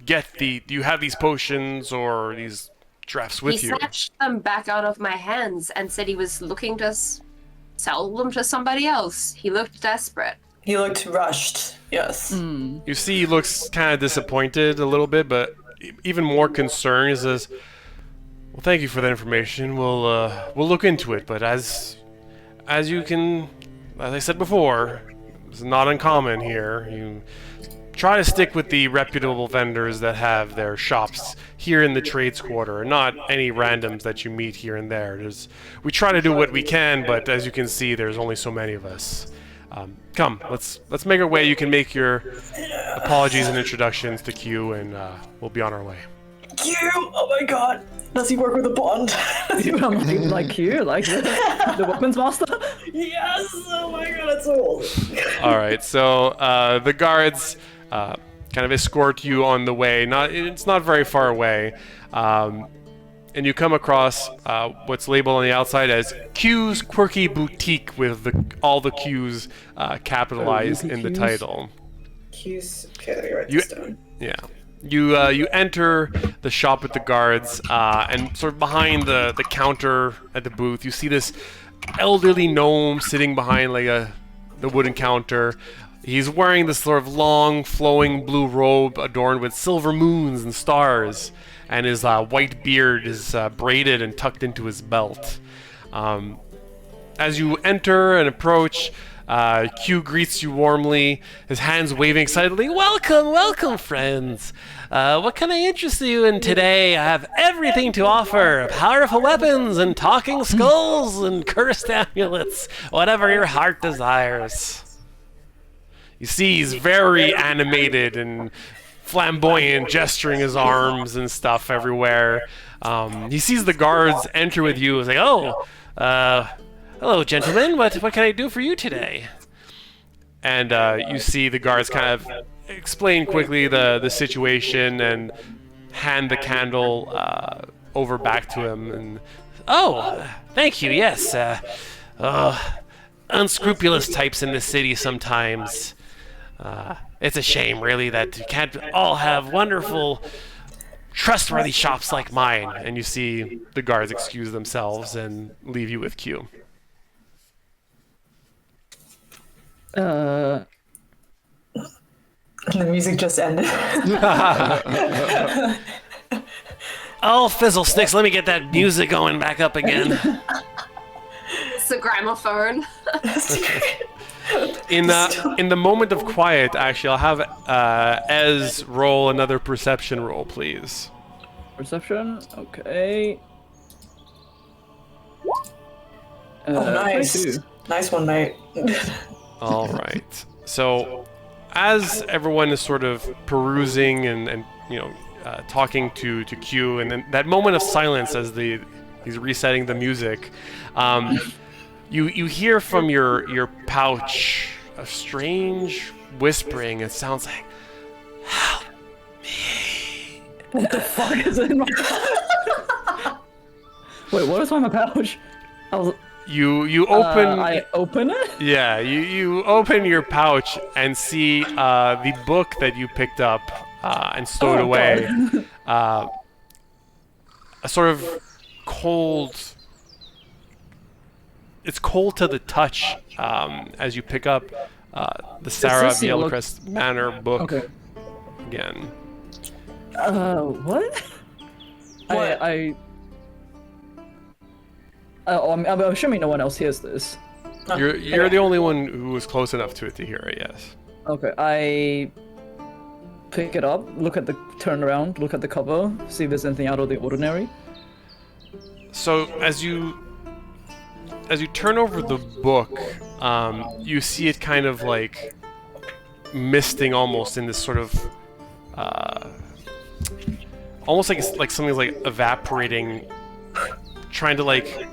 get do you have these potions or these drafts with He you? snatched them back out of my hands and said he was looking to sell them to somebody else. He looked desperate. He looked rushed. Yes. You see, he looks kind of disappointed a little bit, but even more concerned. He says, "Well, thank you for that information. We'll look into it. But as I said before, it's not uncommon here. You try to stick with the reputable vendors that have their shops here in the trades quarter, and not any randoms that you meet here and there. We try to do what we can, but as you can see, there's only so many of us." Come, let's make our way. You can make your apologies and introductions to Q, and we'll be on our way. Q! Oh my god. Does he work with a bond? I'm like you, like the weapons master. Yes! Oh my god, that's so old. All right, so the guards kind of escort you on the way. It's not very far away, and you come across what's labeled on the outside as Q's Quirky Boutique, with all the Q's capitalized in the Q's? title. Q's. Okay, let me write You- this down. Yeah. You enter the shop with the guards, and sort of behind the counter at the booth, you see this elderly gnome sitting behind the wooden counter. He's wearing this sort of long, flowing blue robe adorned with silver moons and stars, and his white beard is braided and tucked into his belt. As you enter and approach, Q greets you warmly, his hands waving excitedly. Welcome, welcome, friends. What can I interest you in today? I have everything to offer. Powerful weapons and talking skulls and cursed amulets. Whatever your heart desires. You see he's very animated and flamboyant, gesturing his arms and stuff everywhere. He sees the guards enter with you. He's like, oh, hello, gentlemen. What can I do for you today? And you see the guards kind of explain quickly the situation and hand the candle over back to him. And oh, thank you. Yes. Unscrupulous types in this city sometimes. It's a shame, really, that you can't all have wonderful, trustworthy shops like mine. And you see the guards excuse themselves and leave you with Q. The music just ended. Oh, fizzle sticks, let me get that music going back up again. It's a gramophone. In the moment of quiet, actually, I'll have Ez roll another perception roll, please. Perception, okay. Nice. 22. Nice one, mate. All right. So, as everyone is sort of perusing and talking to Q, and then that moment of silence as he's resetting the music, you hear from your pouch a strange whispering. It sounds like, "Help me." What the fuck is in my... Wait, what is in my pouch? You open. I open it? Yeah, you open your pouch and see the book that you picked up and stowed away. A sort of cold. It's cold to the touch as you pick up the Sarah of Yellowcrest Manor book again. What? What? I'm assuming no one else hears this. You're the only one who was close enough to it to hear it, yes. Okay, I pick it up, turn around, look at the cover, see if there's anything out of the ordinary. So as you turn over the book, you see it kind of like misting almost in this sort of almost like it's like something's like evaporating, trying to like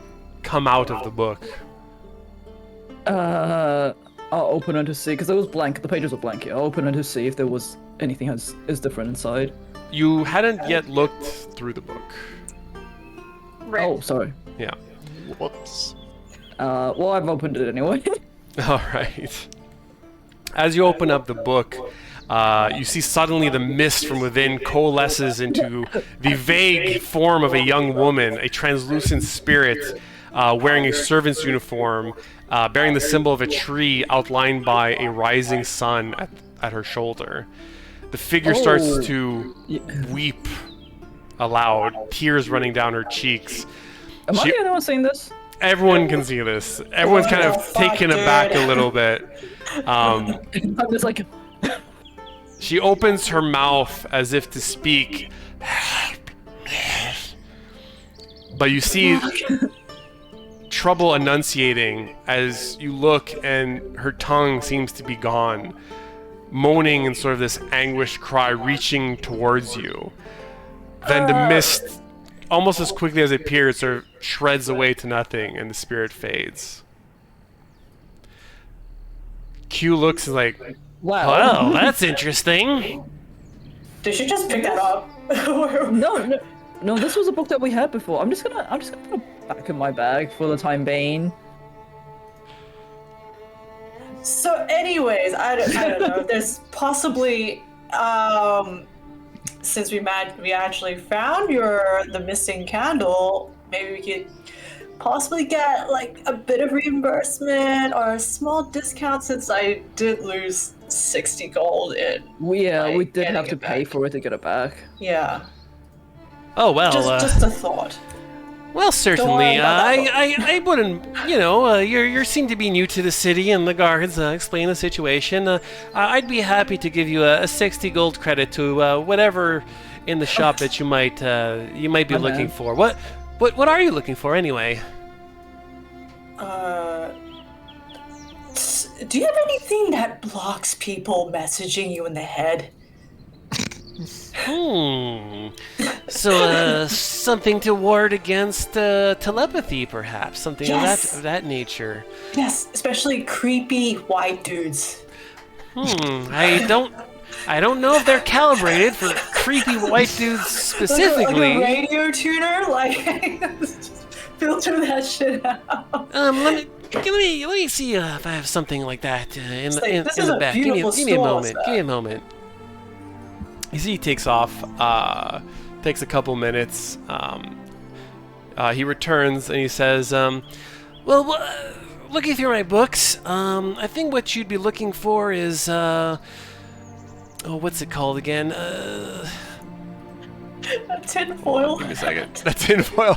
come out of the book. I'll open it to see, because it was blank, the pages were blank here. I'll open it to see if there was anything is different inside. You hadn't yet looked through the book. Right. Oh, sorry. Yeah. Whoops. Well, I've opened it anyway. Alright. As you open up the book, you see suddenly the mist from within coalesces into the vague form of a young woman, a translucent spirit wearing a servant's uniform, bearing the symbol of a tree outlined by a rising sun at her shoulder. The figure starts to weep aloud, tears running down her cheeks. Am I the only one seeing this? Everyone can see this. Everyone's kind of taken aback a little bit. I'm just like... She opens her mouth as if to speak, but you see trouble enunciating as you look, and her tongue seems to be gone, moaning in sort of this anguished cry, reaching towards you. Then the mist, almost as quickly as it appears, sort of shreds away to nothing, and the spirit fades. Q looks like, Wow. well, that's interesting. Did she just pick that up? No, this was a book that we had before. I'm just gonna put it back in my bag for the time being. So, anyways, I don't know. There's possibly, since we actually found the missing candle, maybe we could possibly get like a bit of reimbursement or a small discount, since I did lose 60 gold in. We did getting have to it pay back. for it to get it back. Yeah. Oh well. Just a thought. Well, certainly. worry about that. I wouldn't. You seem to be new to the city, and the guards explain the situation. I'd be happy to give you a 60 gold credit to whatever in the shop that you might be looking for. What are you looking for anyway? Do you have anything that blocks people messaging you in the head? So, something to ward against telepathy, perhaps? Something of that nature. Yes, especially creepy white dudes. I don't know if they're calibrated for creepy white dudes specifically. Like a radio tuner, filter that shit out. Let me see if I have something like that in the back. Give me a moment. Give me a moment. You see, he takes off. Takes a couple minutes. He returns and he says, looking through my books, I think what you'd be looking for is, what's it called again? A tinfoil. Give me a second. That tinfoil.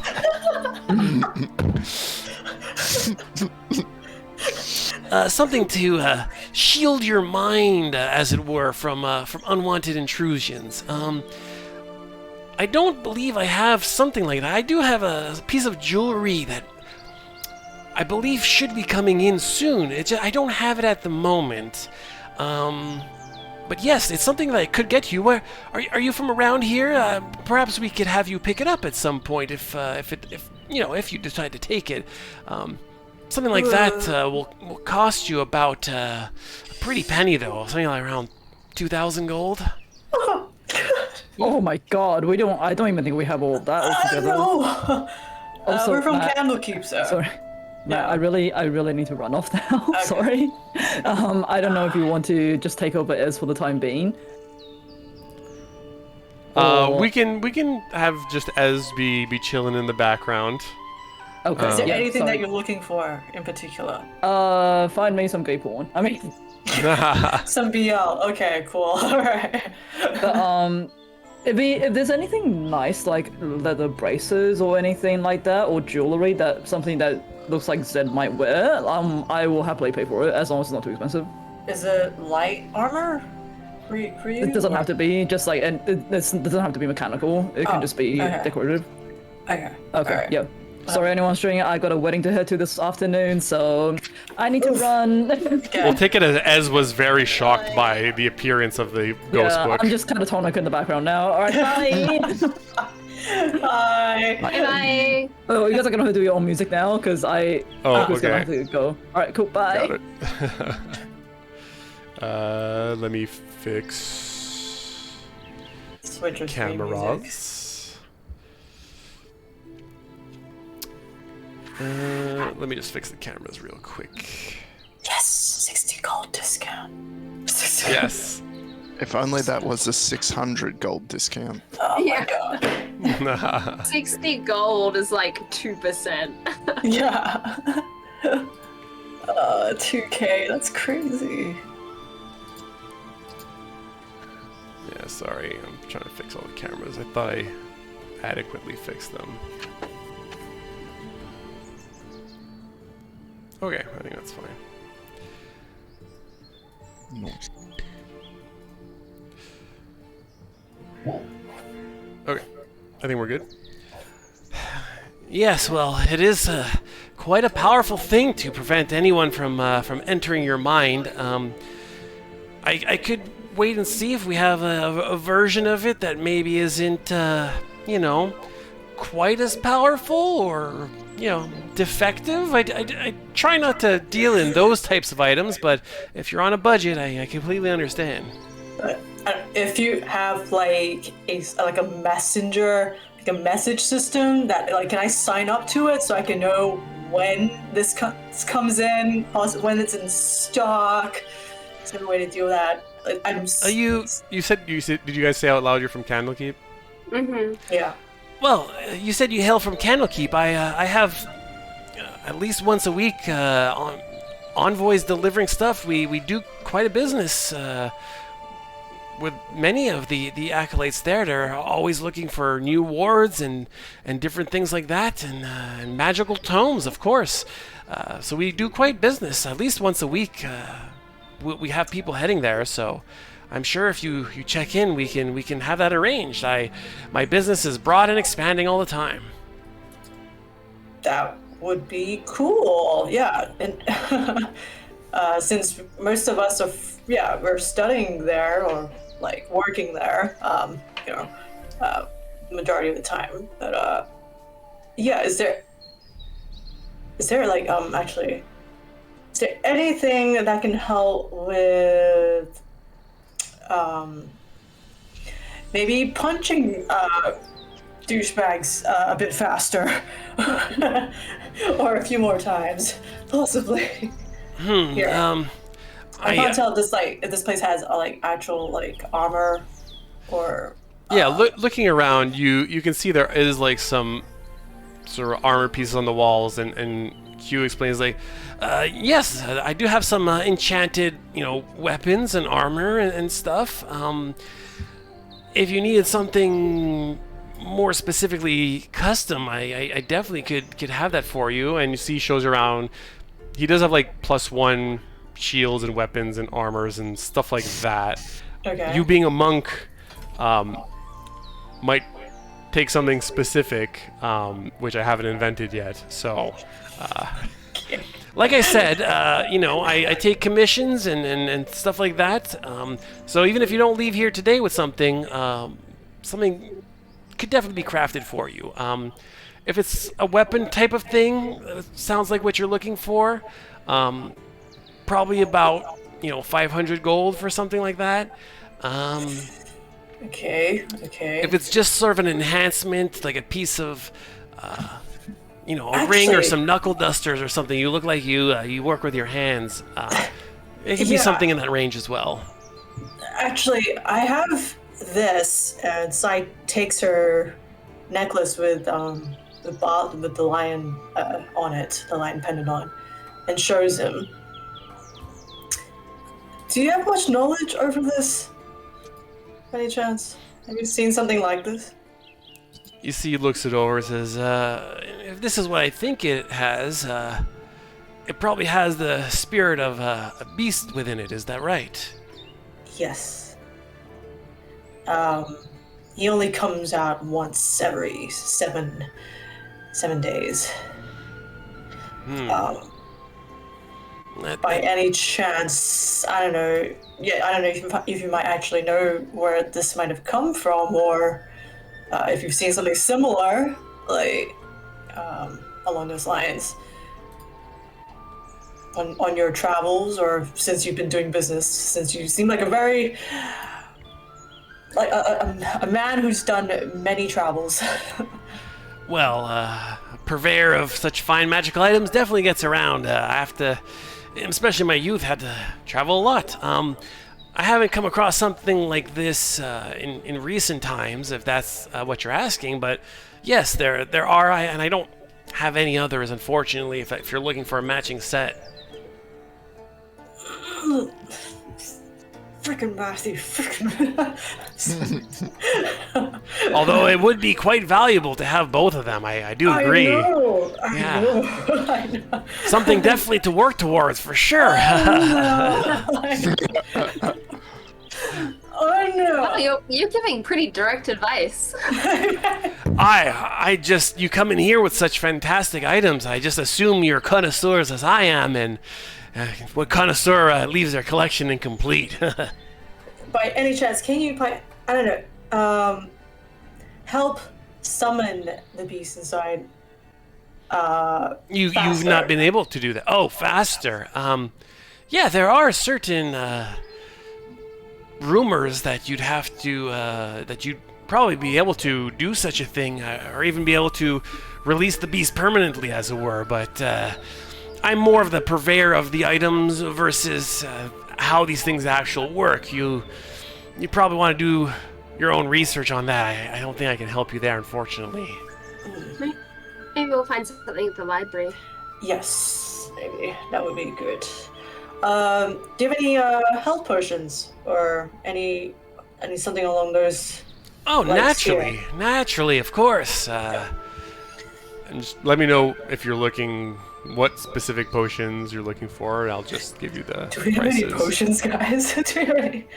Something to shield your mind, as it were, from unwanted intrusions. I don't believe I have something like that. I do have a piece of jewelry that I believe should be coming in soon. I don't have it at the moment. But yes, it's something that I could get you. Where are you from around here? Perhaps we could have you pick it up at some point if you decide to take it. Something like that will cost you about a pretty penny, though. Something like around 2,000 gold. Oh my god, I don't even think we have all that altogether. No. Also, we're from Matt, Candlekeep, so. Sorry. Matt, I really need to run off now. Okay. Sorry. I don't know if you want to just take over Ez for the time being. We can have just Ez be chilling in the background. Okay. Is there yeah, anything sorry. that you're looking for in particular? Find me some gay porn. I mean, Some BL. Okay, cool. All right. but, if there's anything nice like leather braces or anything like that, or jewelry something that looks like Zed might wear, I will happily pay for it as long as it's not too expensive. Is it light armor for you? It doesn't have to be just like, and it doesn't have to be mechanical. It can just be okay. decorative. Okay. Okay. Alright. Yeah. Sorry, anyone streaming. I got a wedding to head to this afternoon, so I need to run. We'll take it as Ez was very shocked by the appearance of the ghost book. I'm just kind of tonic in the background now. All right, bye. Bye. Bye. Oh, you guys are gonna have to do your own music now, because I was gonna have okay. to go. All right, cool. Bye. Got it. Let me fix Switch your screen music. cameras. Let me just fix the cameras real quick. Yes, 60 gold discount. Yes. If only that was a 600 gold discount. Oh Yeah. my god. 60 gold is like 2%. Yeah. 2K, that's crazy. Yeah, sorry. I'm trying to fix all the cameras. I thought I adequately fixed them. Okay, I think that's fine. Okay, I think we're good. Yes, well, it is quite a powerful thing to prevent anyone from entering your mind. I could wait and see if we have a version of it that maybe isn't, quite as powerful or, defective. I try not to deal in those types of items, but if you're on a budget, I completely understand. If you have like a messenger, like a message system that can I sign up to it so I can know when this comes in, also when it's in stock? Is there a way to do that? You said did you guys say out loud you're from Candlekeep? Mm-hmm. Yeah. Well, you said you hail from Candlekeep. I have at least once a week envoys delivering stuff. We do quite a business with many of the acolytes there, they're always looking for new wards and different things like that, and magical tomes, of course. So we do quite business at least once a week. We have people heading there, so I'm sure if you check in, we can have that arranged. My business is broad and expanding all the time. That would be cool. Yeah, and since most of us are, we're studying there or like working there, majority of the time. But is there like actually, is there anything that can help with maybe punching douchebags a bit faster, or a few more times, possibly? Here. I can't tell if this place has like actual like armor or. Looking around, you can see there is like some sort of armor pieces on the walls, and Q explains like, yes, I do have some enchanted, weapons and armor and stuff. If you needed something more specifically custom, I definitely could have that for you. And you see, he shows around. He does have like +1 shields and weapons and armors and stuff like that. Okay. You being a monk, might take something specific, which I haven't invented yet. So, like I said, I take commissions and stuff like that. So even if you don't leave here today with something, something could definitely be crafted for you. If it's a weapon type of thing, sounds like what you're looking for. Probably about 500 gold for something like that. Okay. If it's just sort of an enhancement, like a piece of, a ring or some knuckle dusters or something, you look like you work with your hands. It could be something in that range as well. Actually, I have this, and Sai takes her necklace with the lion on it, the lion pendant on, and shows him. Do you have much knowledge over this, by any chance? Have you seen something like this? You see, he looks it over and says, if this is what I think it has, it probably has the spirit of a beast within it, is that right? Yes. He only comes out once every seven days. By any chance, I don't know if you might actually know where this might have come from, or if you've seen something similar, like along those lines, on your travels, or since you've been doing business, since you seem like a very a man who's done many travels. Well, a purveyor of such fine magical items definitely gets around. I have to, especially in my youth, had to travel a lot. I haven't come across something like this in recent times, if that's what you're asking. But yes, there are, and I don't have any others, unfortunately. If you're looking for a matching set. Frickin' Matthew, Although it would be quite valuable to have both of them, I do agree. I know. Something definitely to work towards, for sure. I know. Well, you're giving pretty direct advice. You come in here with such fantastic items, I just assume you're connoisseurs as I am, and what connoisseur leaves their collection incomplete? By any chance, can you, help summon the beast inside? You've not been able to do that. Oh, faster. Yeah, there are certain rumors that you'd have to that you'd probably be able to do such a thing, or even be able to release the beast permanently, as it were. But I'm more of the purveyor of the items versus how these things actually work. You probably want to do your own research on that. I don't think I can help you there, unfortunately. Maybe we'll find something at the library. Yes, maybe that would be good. Do you have any health potions or any I need something along those. Oh, Like, naturally, of course. And just let me know if you're looking, what specific potions you're looking for, and I'll just give you the Do we have prices. any potions, guys? Do we have any,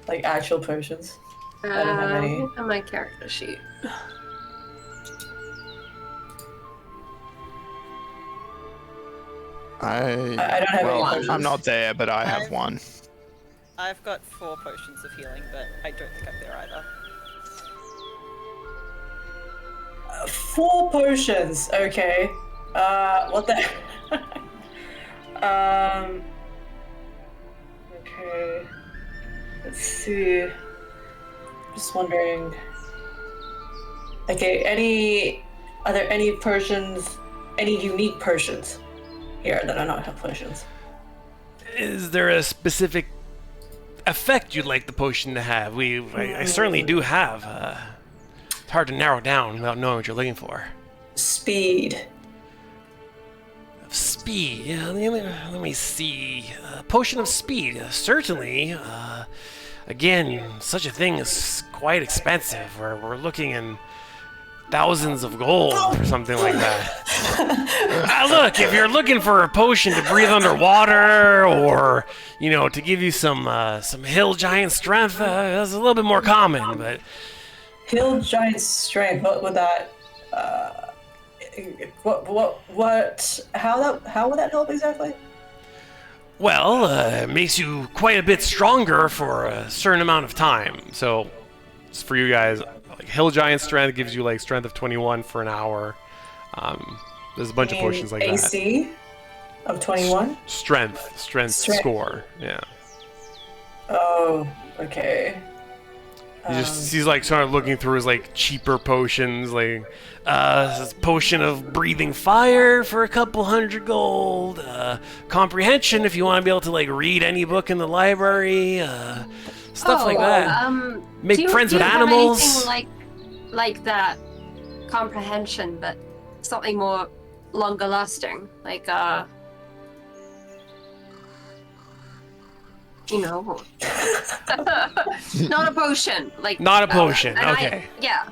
like, actual potions? I don't have any. On my character sheet. I don't have any potions. I'm not there, but I have one. I've got 4 potions of healing, but I don't think I'm there either. 4 potions. Okay. What the? Okay. Let's see. Just wondering. Okay. Are there any potions? Any unique potions here that are not potions? Is there a specific effect you'd like the potion to have? I certainly do have. It's hard to narrow down without knowing what you're looking for. Speed. Speed. Yeah, let me see. Potion of speed. Certainly. Again, such a thing is quite expensive. We're looking in thousands of gold or something like that. Look, if you're looking for a potion to breathe underwater, or to give you some hill giant strength, that's a little bit more common. But Hill giant strength. What would that? What? How would that help exactly? well, it makes you quite a bit stronger for a certain amount of time. So, it's for you guys. Like Hill Giant Strength gives you like strength of 21 for an hour. There's a bunch of potions like AC that. of 21? Strength score, yeah. Oh, okay. He's like sort of looking through his like cheaper potions, like this potion of breathing fire for a couple 100 gold, comprehension if you want to be able to like read any book in the library, stuff like that. Make friends with animals. Anything like that comprehension, but something more longer lasting, like not a potion, like Not a potion. and Okay. Yeah.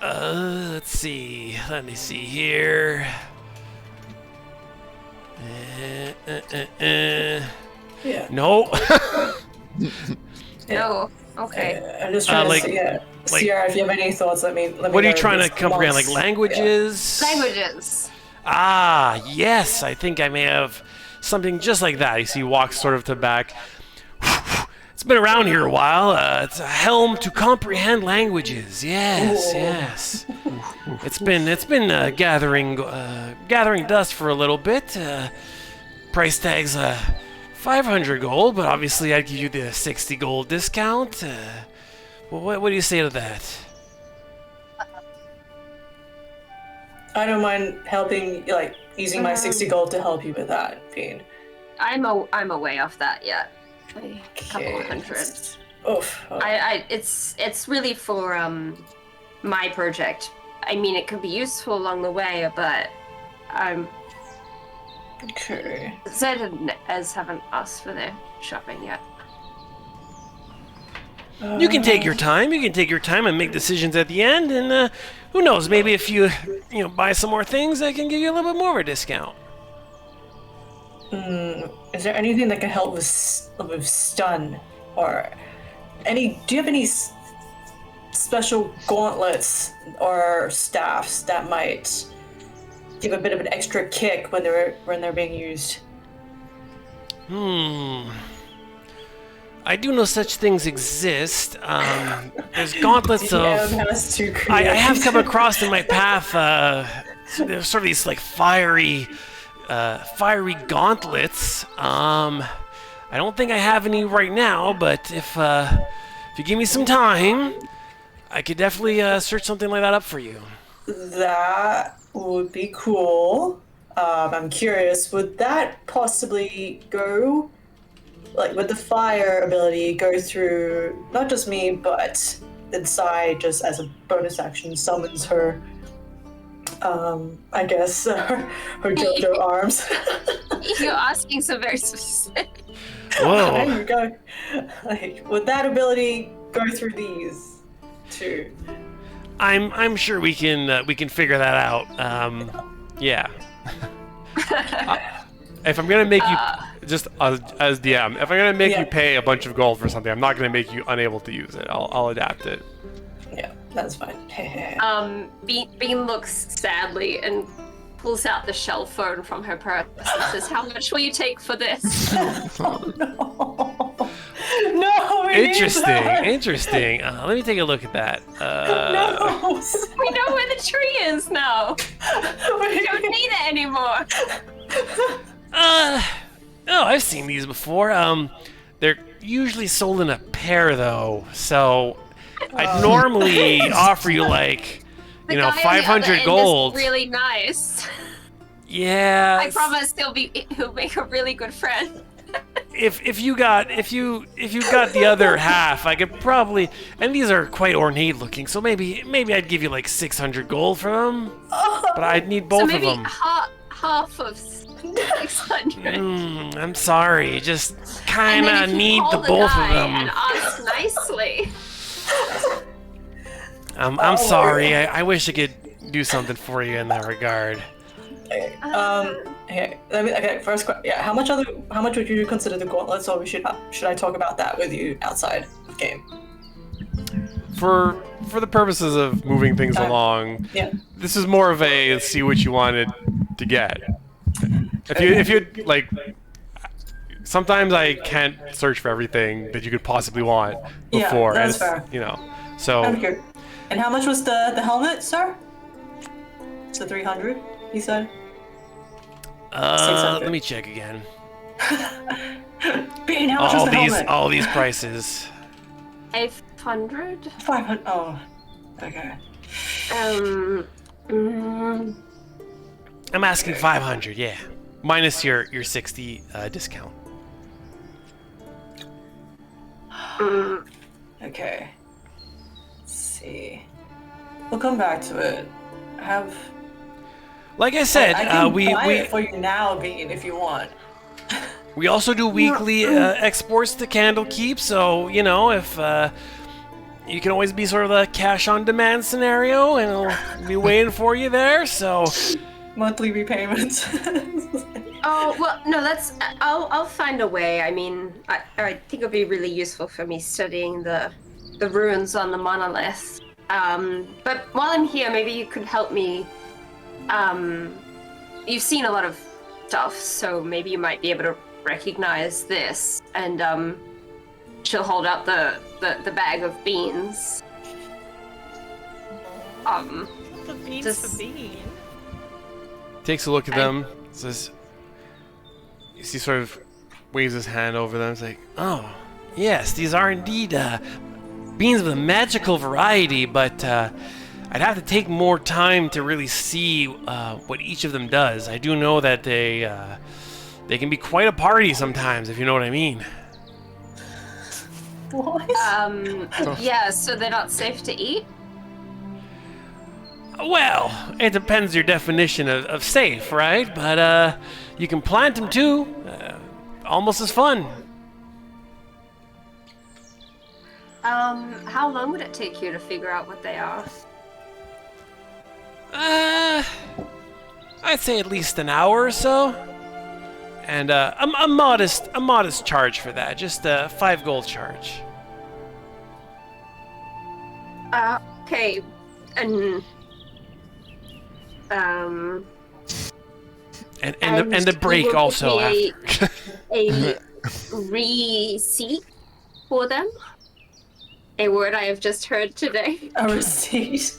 Let's see. Let me see here. Yeah. No. No. Okay. I'm just trying like- to see. Yeah. like- Sierra, if you have any thoughts, let me. What are you know. trying to Just comprehend? Like amongst- languages? Languages. Ah, yes. I think I may have something just like that. You see, he walks sort of to the back. It's been around here a while. It's a helm to comprehend languages. Yes, Ooh. yes. It's been gathering dust for a little bit. Price tag's 500 gold, but obviously I'd give you the 60 gold discount. What do you say to that? I don't mind helping, like using my 60 gold to help you with that, Fiend. I'm a way off that yet. A couple of hundred. Oof. Oh. It's really for my project. I mean, it could be useful along the way, but Okay. Zed and Ez haven't asked for their shopping yet. You can take your time. You can take your time and make decisions at the end. And who knows? Maybe if you buy some more things, I can give you a little bit more of a discount. Is there anything that can help with stun, or do you have any special gauntlets or staffs that might give a bit of an extra kick when they're being used? I do know such things exist. There's gauntlets of. I have come across in my path. There's sort of these like fiery gauntlets. I don't think I have any right now, but if you give me some time, I could definitely search something like that up for you. That would be cool. I'm curious, would that possibly go, like, would the fire ability go through not just me, but inside, just as a bonus action, summons her, I guess, her JoJo arms? You're asking so very specific. Whoa. There you go. Like, would that ability go through these two? I'm sure we can figure that out. Yeah. If I'm gonna make you just as DM, if I'm gonna make you pay a bunch of gold for something, I'm not gonna make you unable to use it. I'll adapt it. Yeah, that's fine. Bean looks sadly and pulls out the shell phone from her purse and says, "How much will you take for this?" Oh no! No. Interesting. Let me take a look at that. No. We know where the tree is now. We don't need it anymore. Oh, I've seen these before. They're usually sold in a pair though, so I'd normally offer you like, The guy on the 500 other end gold. is really nice. Yeah. I promise he'll make a really good friend. If you got the other half, I could probably, and these are quite ornate looking, so maybe I'd give you like 600 gold for them. But I'd need both so maybe of them. half of 600. I'm sorry, just kind And then of if you need call the both of guy them. And ask nicely. I'm sorry. I wish I could do something for you in that regard. Okay. Okay. First question. Yeah. How much would you consider the gauntlets, or should I talk about that with you outside of game? For the purposes of moving things along, Yeah. this is more of a see what you wanted to get. If you like, sometimes I can't search for everything that you could possibly want before. Yeah, that's fair. So. Okay. And how much was the helmet, sir? It's the 300. You said. 600. Let me check again. Bean, how much was the helmet? All these prices. 500. 500. Oh. Okay. I'm asking 500. Yeah, minus your 60 discount. Okay. Let's see. We'll come back to it. Like I said, I can we buy it for you now, Bean, if you want. we also do weekly exports to Candlekeep, so if you can always be sort of a cash on demand scenario, and I'll be waiting for you there. So Monthly repayments. Oh well, no. I'll find a way. I mean, I think it'd be really useful for me studying the runes on the monolith. But while I'm here, maybe you could help me. You've seen a lot of stuff, so maybe you might be able to recognize this. And she'll hold out the bag of beans. The beans Just- for Bean. takes a look at them, says, you see, sort of waves his hand over them. It's like, oh, yes, these are indeed beans of the magical variety, but I'd have to take more time to really see what each of them does. I do know that they can be quite a party sometimes, if you know what I mean. What? Yeah. So they're not safe to eat. Well, it depends your definition of safe, right? But you can plant them too. Almost as fun. How long would it take you to figure out what they are? I'd say at least an hour or so. And a modest charge for that. Just a 5 gold charge. Okay. And And the break you will also give me after. a receipt for them. A word I have just heard today. A receipt.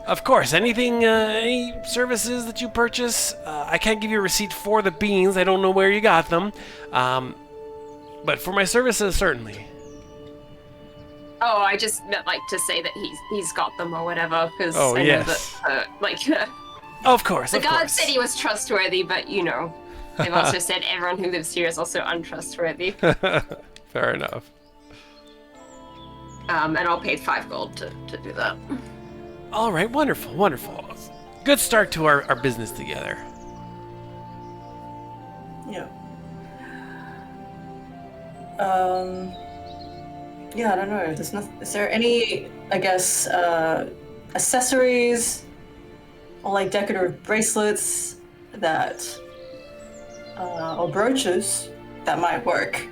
Of course, anything, any services that you purchase, I can't give you a receipt for the beans. I don't know where you got them, but for my services, certainly. Oh, I just meant like to say that he's got them or whatever, because Oh, I yes. know that like Of course, the of guard course. said he was trustworthy, but they've also said everyone who lives here is also untrustworthy. Fair enough. And I'll pay 5 gold to do that. All right, wonderful, wonderful. Good start to our business together. Yeah. Yeah, I don't know. There's nothing. Is there any, I guess, accessories or like decorative bracelets that, or brooches that might work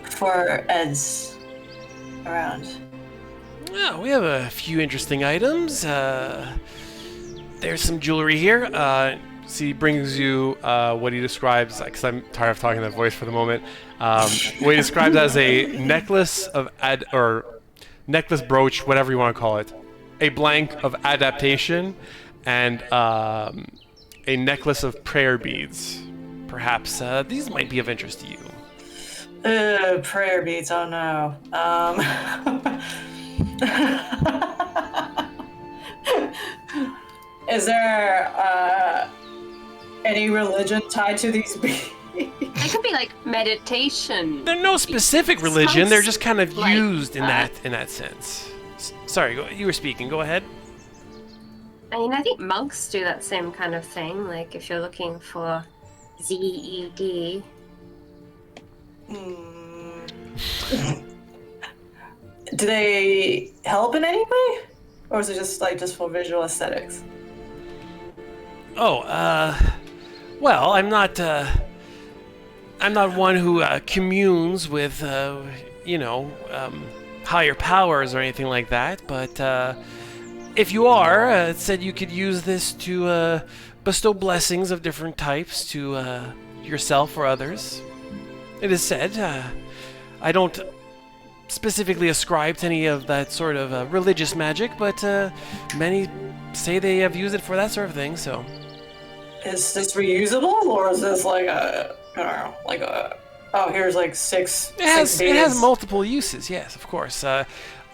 for Ed's around? Well, we have a few interesting items. There's some jewelry here. So he brings you what he describes, because I'm tired of talking that voice for the moment. What he describes as a necklace of necklace brooch, whatever you want to call it, a blank of adaptation, and a necklace of prayer beads. Perhaps these might be of interest to you. Prayer beads. Oh no. Is there any religion tied to these beads? They could be like meditation. They're no specific religion. They're just kind of like used in that sense. Sorry, you were speaking. Go ahead. I mean, I think monks do that same kind of thing. Like if you're looking for ZED. Do they help in any way, or is it just for visual aesthetics? Oh, well, I'm not one who communes with, higher powers or anything like that, but if you are, it said you could use this to bestow blessings of different types to yourself or others. It is said. I don't specifically ascribe to any of that sort of religious magic, but many say they have used it for that sort of thing, so... Is this reusable, or is this like a, I don't know, like a, oh, here's like six beads? It has multiple uses, yes, of course.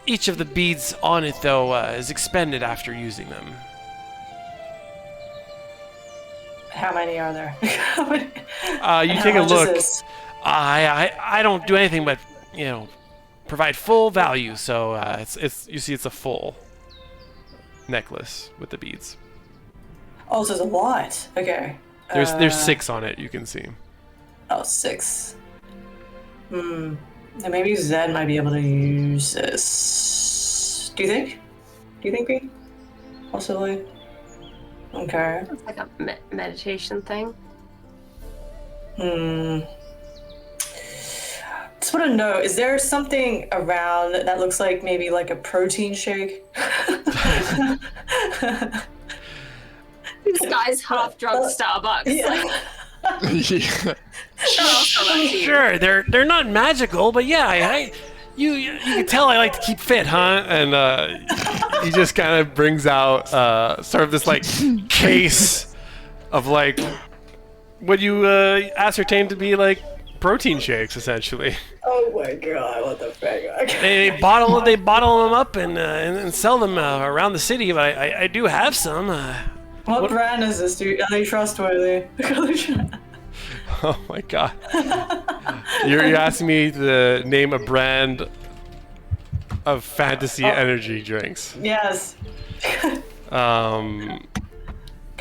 Each of the beads on it, though, is expended after using them. How many are there? You take a look. I don't do anything but, provide full value, so you see it's a full necklace with the beads. Oh, so there's a lot. Okay. There's 6 on it, you can see. Oh, 6. Then maybe Zed might be able to use this. Do you think? Green? Possibly. Okay. It's like a meditation thing. Just want to know, is there something around that looks like maybe like a protein shake? This guy's half drunk Starbucks. Yeah. Sure, they're not magical, but yeah, you can tell I like to keep fit, huh? And he just kind of brings out sort of this like case of like what you ascertain to be like protein shakes, essentially. Oh my god, what the fuck? They bottle them up and sell them around the city, but I do have some. What brand is this, dude? Are they trustworthy? Oh my god. You're asking me to name a brand of fantasy energy drinks. Yes. Go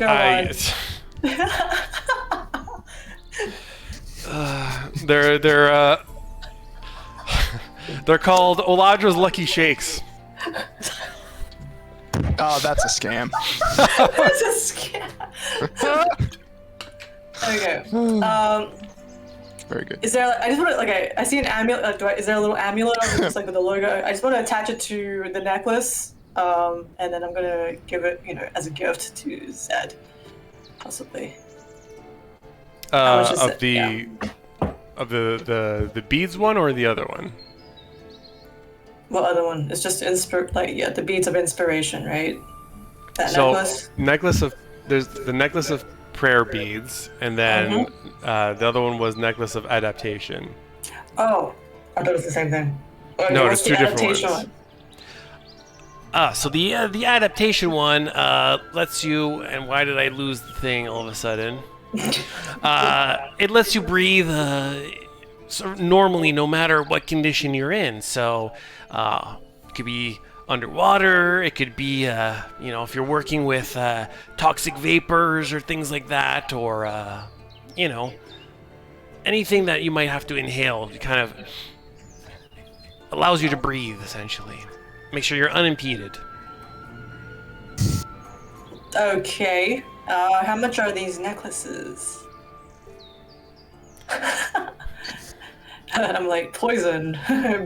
on. They're called Oladra's Lucky Shakes. Oh, that's a scam. That's a scam. Okay. Very good. Is there? I just want to I see an amulet. Is there a little amulet just like with the logo? I just want to attach it to the necklace, and then I'm gonna give it, as a gift to Zed, possibly. How much is Of it? the the beads one or the other one? What other one? It's just the beads of inspiration, right? That So necklace. there's the necklace of prayer beads, and then the other one was necklace of adaptation. Oh, I thought it was the same thing. No, what's there's two the different adaptation ones. one? So the adaptation one lets you, and why did I lose the thing all of a sudden? It lets you breathe sort of normally, no matter what condition you're in. So it could be underwater. It could be, if you're working with toxic vapors or things like that, or anything that you might have to inhale to kind of allows you to breathe, essentially. Make sure you're unimpeded. Okay. How much are these necklaces? I'm like, poison,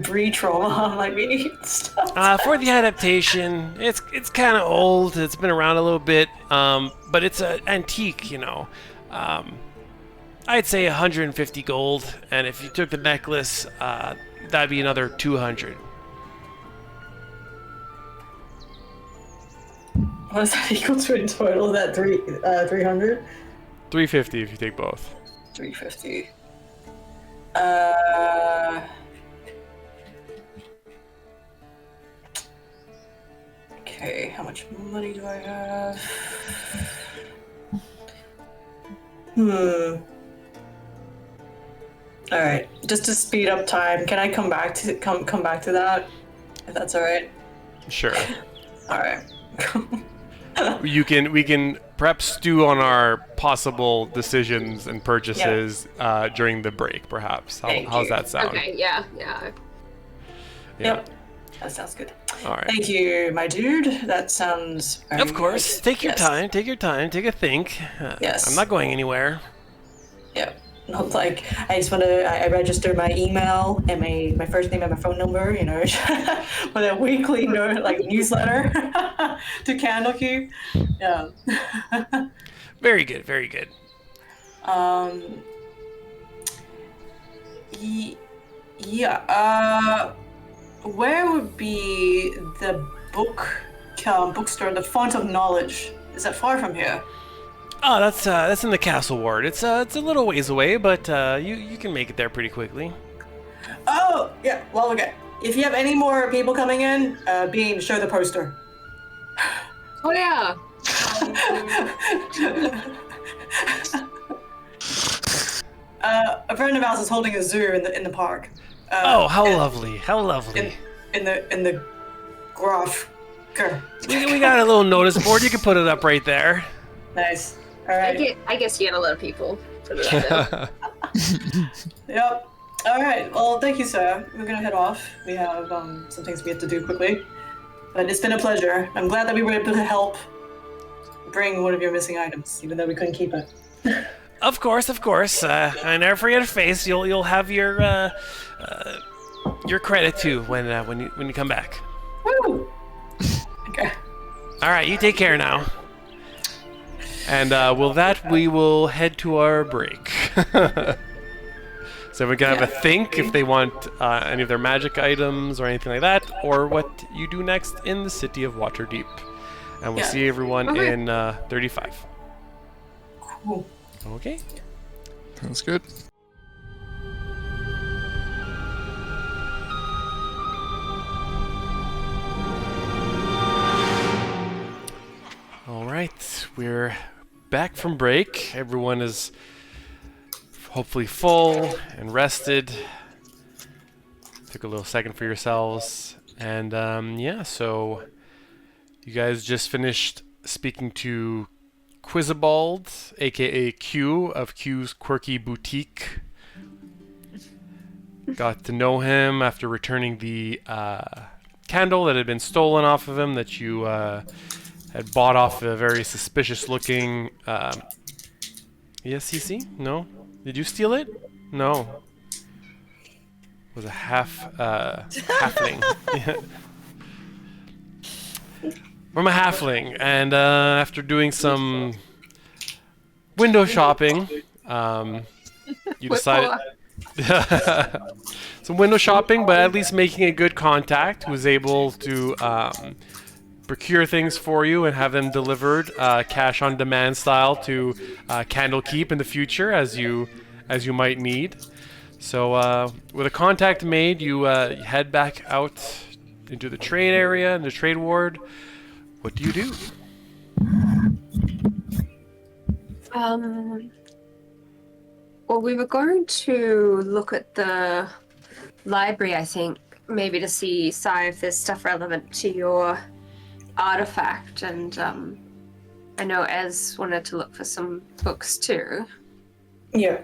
breed trauma. I'm like, we need stuff. For the adaptation, it's kind of old. It's been around a little bit, but it's an antique, you know. I'd say 150 gold, and if you took the necklace, that'd be another 200. What is that equal to in total? That 300? 350 if you take both. 350. Okay, how much money do I have? All right, just to speed up time, can I come back to that? If that's all right. Sure. All right. We can perhaps stew on our possible decisions and purchases during the break, perhaps. How's that sound? Okay, yeah. Yep. That sounds good. All right. Thank you, my dude. That sounds very Of course. good. Take your Yes. time. Take your time. Take a think. Yes. I'm not going anywhere. Yep. Not like I just want to. I register my email and my first name and my phone number. You know, with a weekly newsletter to Candlekeep. Yeah. Very good. Very good. Yeah. Where would be the bookstore, the Font of Knowledge? Is that far from here? Oh, that's in the castle ward. It's a little ways away, but you can make it there pretty quickly. Oh, yeah. Well, okay. If you have any more people coming in, Bean, show the poster. Oh yeah. A friend of ours is holding a zoo in the park. Oh, how lovely! How lovely! In the graph. We got a little notice board. You can put it up right there. Nice. All right. I guess you gotta let people put it up there. Yep. All right. Well, thank you, sir. We're gonna head off. We have some things we have to do quickly. But it's been a pleasure. I'm glad that we were able to help bring one of your missing items, even though we couldn't keep it. Of course. I never forget a face. You'll have your credit too when you come back. Woo! Okay. All right. You take care now. And with that, we will head to our break. So we can have a think if they want any of their magic items or anything like that, or what you do next in the city of WaterDeep. And we'll see everyone in 35. Cool. Okay. Sounds good. All right, we're back from break. Everyone is hopefully full and rested. Took a little second for yourselves. And so you guys just finished speaking to Quizabald, aka Q of Q's Quirky Boutique. Got to know him after returning the candle that had been stolen off of him that you had bought off a very suspicious looking ESCC? No? Did you steal it? No. It was a halfling. From a halfling. And after doing some window shopping, you decided... some window shopping, but at least making a good contact, was able to procure things for you and have them delivered cash on demand style to Candlekeep in the future as you might need. So with a contact made, you head back out into the trade area and the trade ward. What do you do? Well, we were going to look at the library, I think, maybe to see if there's stuff relevant to your artifact, and I know Ez wanted to look for some books too. Yeah.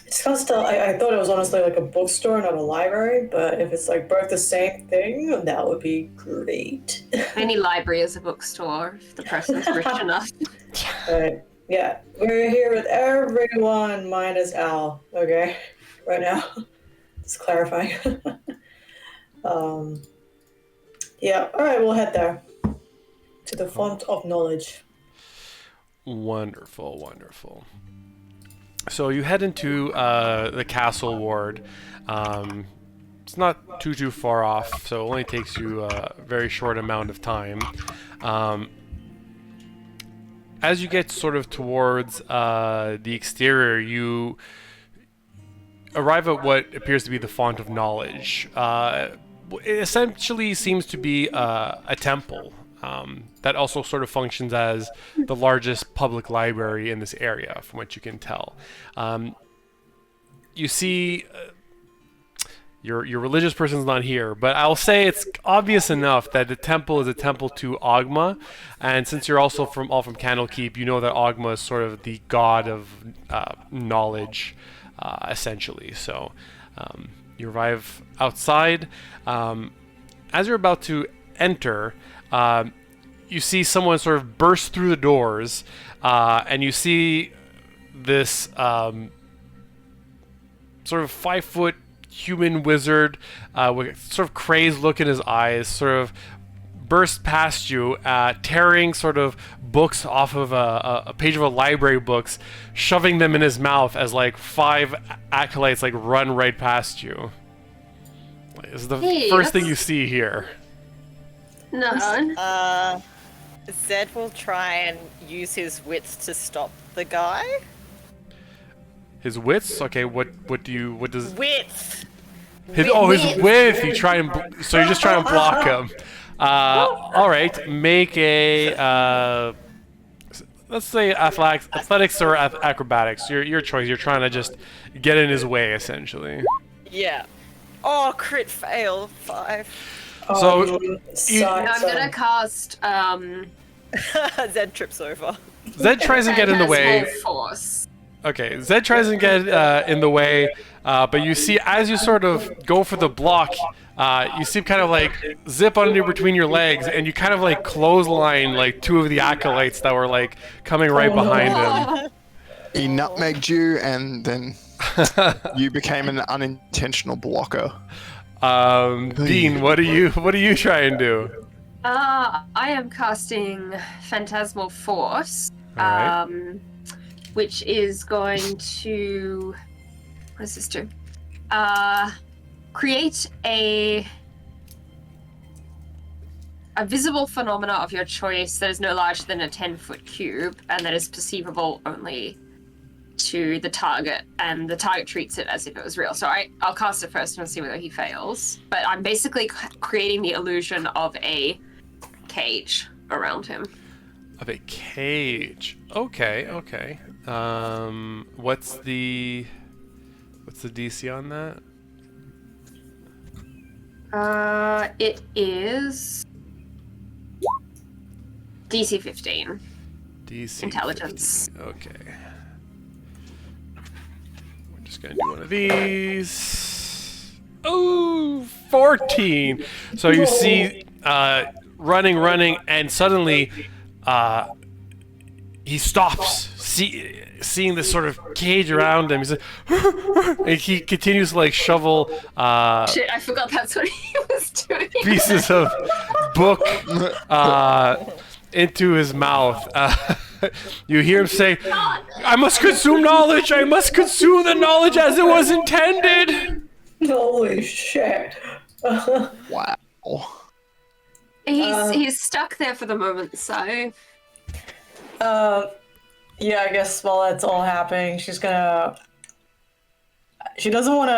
It's kind of still. I thought it was honestly like a bookstore, not a library. But if it's like both the same thing, that would be great. Any library is a bookstore if the person's rich enough. But yeah, we're here with everyone minus Al. Okay, right now, just clarifying. Yeah. All right, we'll head there to the font of knowledge. Wonderful, wonderful. So you head into the castle ward. It's not too far off, so it only takes you a very short amount of time. As you get sort of towards the exterior, you arrive at what appears to be the font of knowledge. It essentially seems to be a temple. That also sort of functions as the largest public library in this area, from what you can tell. You see, your religious person's not here, but I'll say it's obvious enough that the temple is a temple to Ogma, and since you're also from Candlekeep, you know that Ogma is sort of the god of knowledge, essentially. So you arrive outside. As you're about to enter, you see someone sort of burst through the doors, and you see this sort of 5-foot human wizard with sort of crazed look in his eyes, sort of burst past you, tearing sort of books off of a page of a library books, shoving them in his mouth as like 5 acolytes like run right past you. This is the first thing you see here. No. Zed will try and use his wits to stop the guy. His wits? Okay, what does... Wits! His width! You try and... so you're just trying to block him. Alright, make a... let's say athletics or acrobatics. Your choice. You're trying to just get in his way, essentially. Yeah. Oh, crit fail. 5. So... I'm gonna cast... Zed trips over. Zed tries to get in the way. Force. Okay, Zed tries to get in the way, but you see, as you sort of go for the block, you see kind of like zip under between your legs, and you kind of like clothesline like 2 of the acolytes that were like coming right behind him. He nutmegged you, and then you became an unintentional blocker. Dean, what are you trying to do? I am casting Phantasmal Force. Alright. Which is going to... what does this do? Create a visible phenomena of your choice that is no larger than a 10-foot cube and that is perceivable only to the target, and the target treats it as if it was real. So I'll cast it first and see whether he fails. But I'm basically creating the illusion of a cage around him. Of a cage. Okay. What's the DC on that? It is DC 15. DC Intelligence. 15. Okay. We're just gonna do one of these. Oh, 14. So you see, running, and suddenly, he stops, seeing this sort of cage around him. He's like, and he continues to like shovel Shit, I forgot that's what he was doing. pieces of book into his mouth. You hear him say, "I must consume knowledge. I must consume the knowledge as it was intended." Holy shit! Wow. He's stuck there for the moment, so... Yeah, I guess while that's all happening, she's gonna... She doesn't want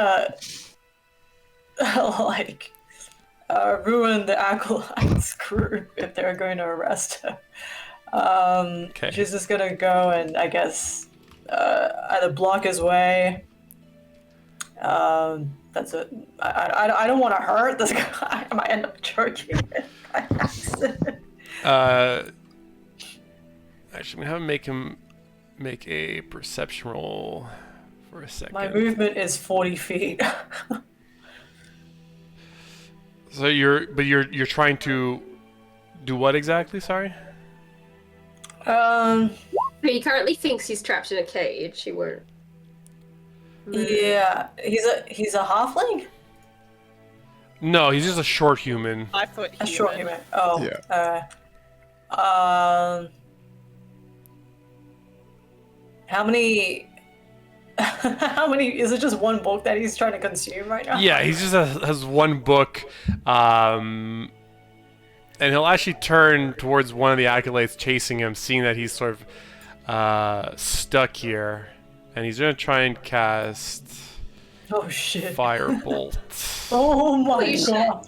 to, ruin the acolyte's crew if they're going to arrest her. Okay. She's just gonna go and, I guess, either block his way. That's it. I don't want to hurt this guy. I might end up choking him by accident. Actually, I'm gonna have him make a perception roll for a second. My movement is 40 feet. So you're trying to do what exactly? Sorry. He currently thinks he's trapped in a cage. He won't. Yeah, he's a halfling. No, he's just a short human. 5 foot A human. short human. Oh. Yeah. How many? How many? Is it just one book that he's trying to consume right now? Yeah, he just has one book, and he'll actually turn towards one of the acolytes chasing him, seeing that he's sort of stuck here, and he's gonna try and cast Oh shit. Firebolt. Oh my Holy shit. god.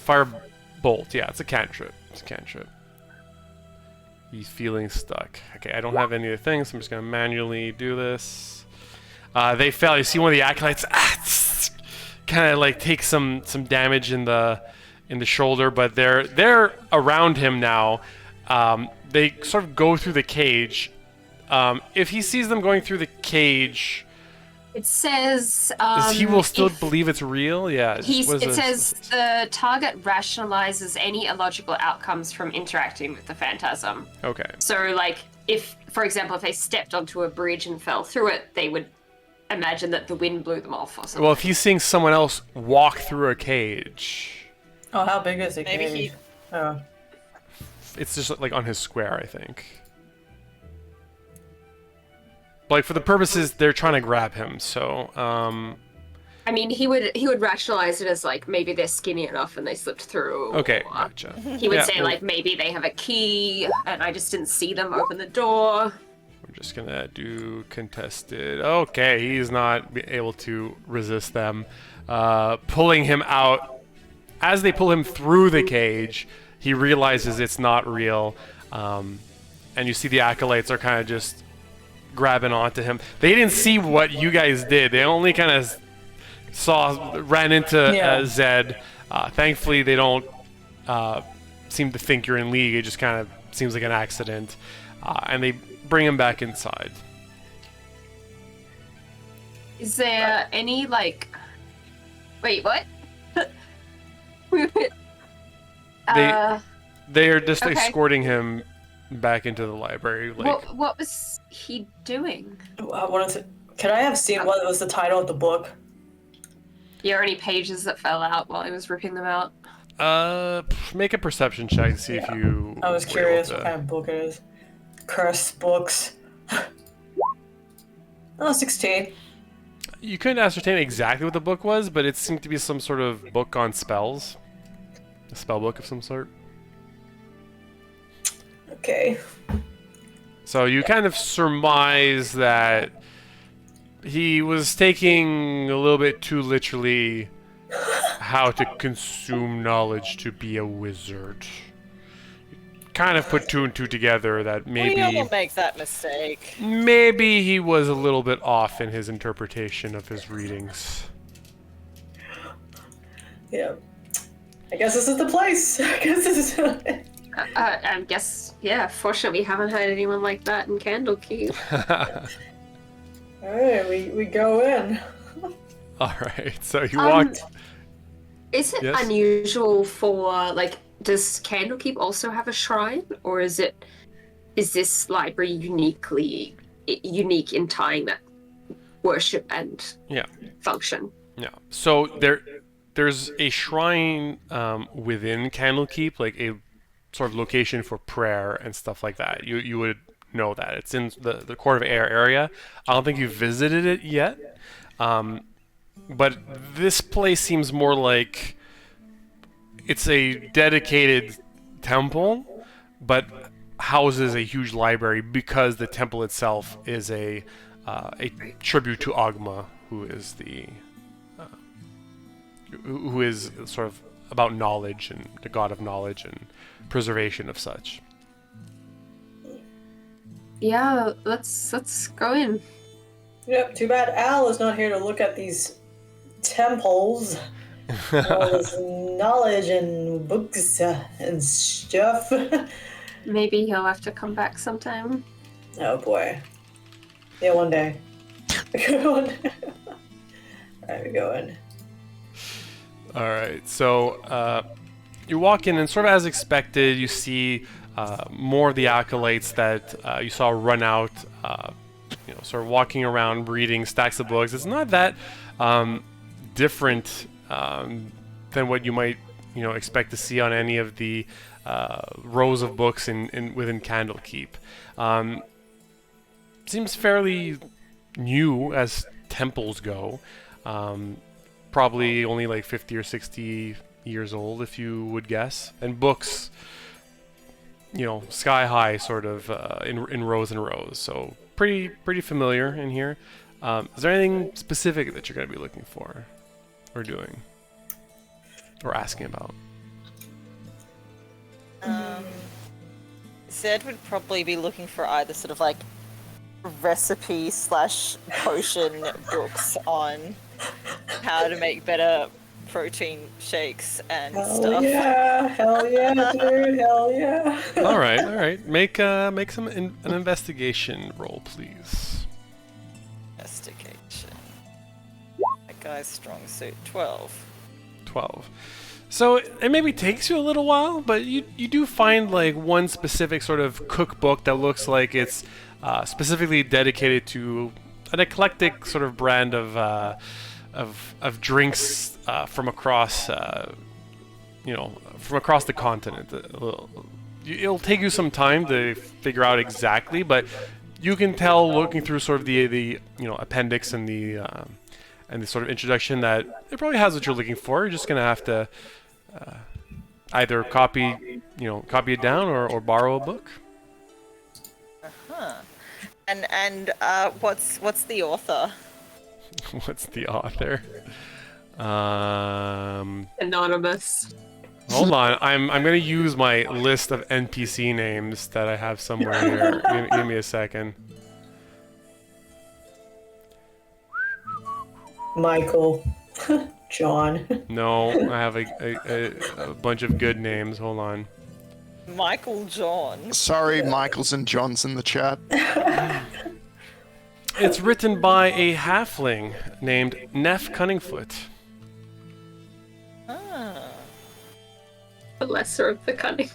Firebolt, yeah, it's a cantrip. It's a cantrip. He's feeling stuck. Okay, I don't have any of the things, so I'm just gonna manually do this. They fail. You see one of the acolytes kind of like take some damage in the shoulder, but they're around him now. They sort of go through the cage. If he sees them going through the cage, It says he will still if believe it's real. Yeah. it says the target rationalizes any illogical outcomes from interacting with the phantasm. Okay. So, like, if, for example, if they stepped onto a bridge and fell through it, they would imagine that the wind blew them off or something. Well, if he's seeing someone else walk through a cage, Oh, how big is the Maybe cage? he- Oh. it's just like on his square, I think. Like for the purposes, they're trying to grab him. So, I mean, he would rationalize it as like maybe they're skinny enough and they slipped through. okay, or gotcha. He would Yeah, say well- like maybe they have a key and I just didn't see them open the door. I'm just gonna do contested. Okay, he's not able to resist them. Pulling him out. As they pull him through the cage, he realizes it's not real. And you see the acolytes are kind of just grabbing onto him. They didn't see what you guys did. They only kind of ran into Zed. Thankfully, they don't seem to think you're in league. It just kind of seems like an accident. And they bring him back inside. Is there any like? Wait, what? They are just Okay. escorting him back into the library. Like, What was he doing? I wanted to. Can I have seen what was the title of the book? Are there any pages that fell out while he was ripping them out? make a perception check to see if you. I was were curious able what to- kind of book it is. Cursed books. Oh, 16. You couldn't ascertain exactly what the book was, but it seemed to be some sort of book on spells. A spell book of some sort. Okay. So you kind of surmise that he was taking a little bit too literally how to consume knowledge to be a wizard. Kind of put two and two together that We all maybe make that mistake. he was a little bit off in his interpretation of his readings. Yeah. I guess this is the place. I guess this is. I guess, yeah. Fortunately, we haven't had anyone like that in Candlekeep. Alright, we go in. All right, so you walked. Is it Yes? unusual for like? Does Candlekeep also have a shrine, or is this library unique in tying that worship and Yeah. function? Yeah. So there's a shrine within Candlekeep, like a sort of location for prayer and stuff like that. You would know that. It's in the Court of Air area. I don't think you've visited it yet. But this place seems more like it's a dedicated temple, but houses a huge library because the temple itself is a tribute to Agma, who is who is sort of about knowledge and the god of knowledge and preservation of such. Yeah, let's go in. Yep, too bad Al is not here to look at these temples. All this knowledge and books and stuff. Maybe he'll have to come back sometime. Oh boy. Yeah, one day. Go on. I'm going. All right, so you walk in, and sort of as expected, you see more of the acolytes that you saw run out. Sort of walking around, reading stacks of books. It's not that different than what you might, expect to see on any of the rows of books within Candlekeep. Seems fairly new as temples go. Probably only like 50 or 60 years old, if you would guess. And books, sky high, sort of in rows and rows. So pretty familiar in here. Is there anything specific that you're going to be looking for, or doing, or asking about? Zed would probably be looking for either sort of like recipe / potion books on how to make better protein shakes and stuff. Hell yeah, dude, hell yeah. All right. Make an investigation roll, please. Investigation. That guy's strong suit 12. 12. So it maybe takes you a little while, but you do find like one specific sort of cookbook that looks like it's specifically dedicated to an eclectic sort of brand of drinks from across from across the continent. It'll take you some time to figure out exactly, but you can tell looking through sort of the appendix and the sort of introduction that it probably has what you're looking for. You're just gonna have to either copy it down or borrow a book. And what's the author? What's the author? Anonymous. Hold on, I'm gonna use my list of NPC names that I have somewhere here. Give me a second. Michael. John. No, I have a bunch of good names. Hold on. Michael John. Sorry, Michaels and Johns in the chat. It's written by a halfling named Neff Cunningfoot. The lesser of the cunning.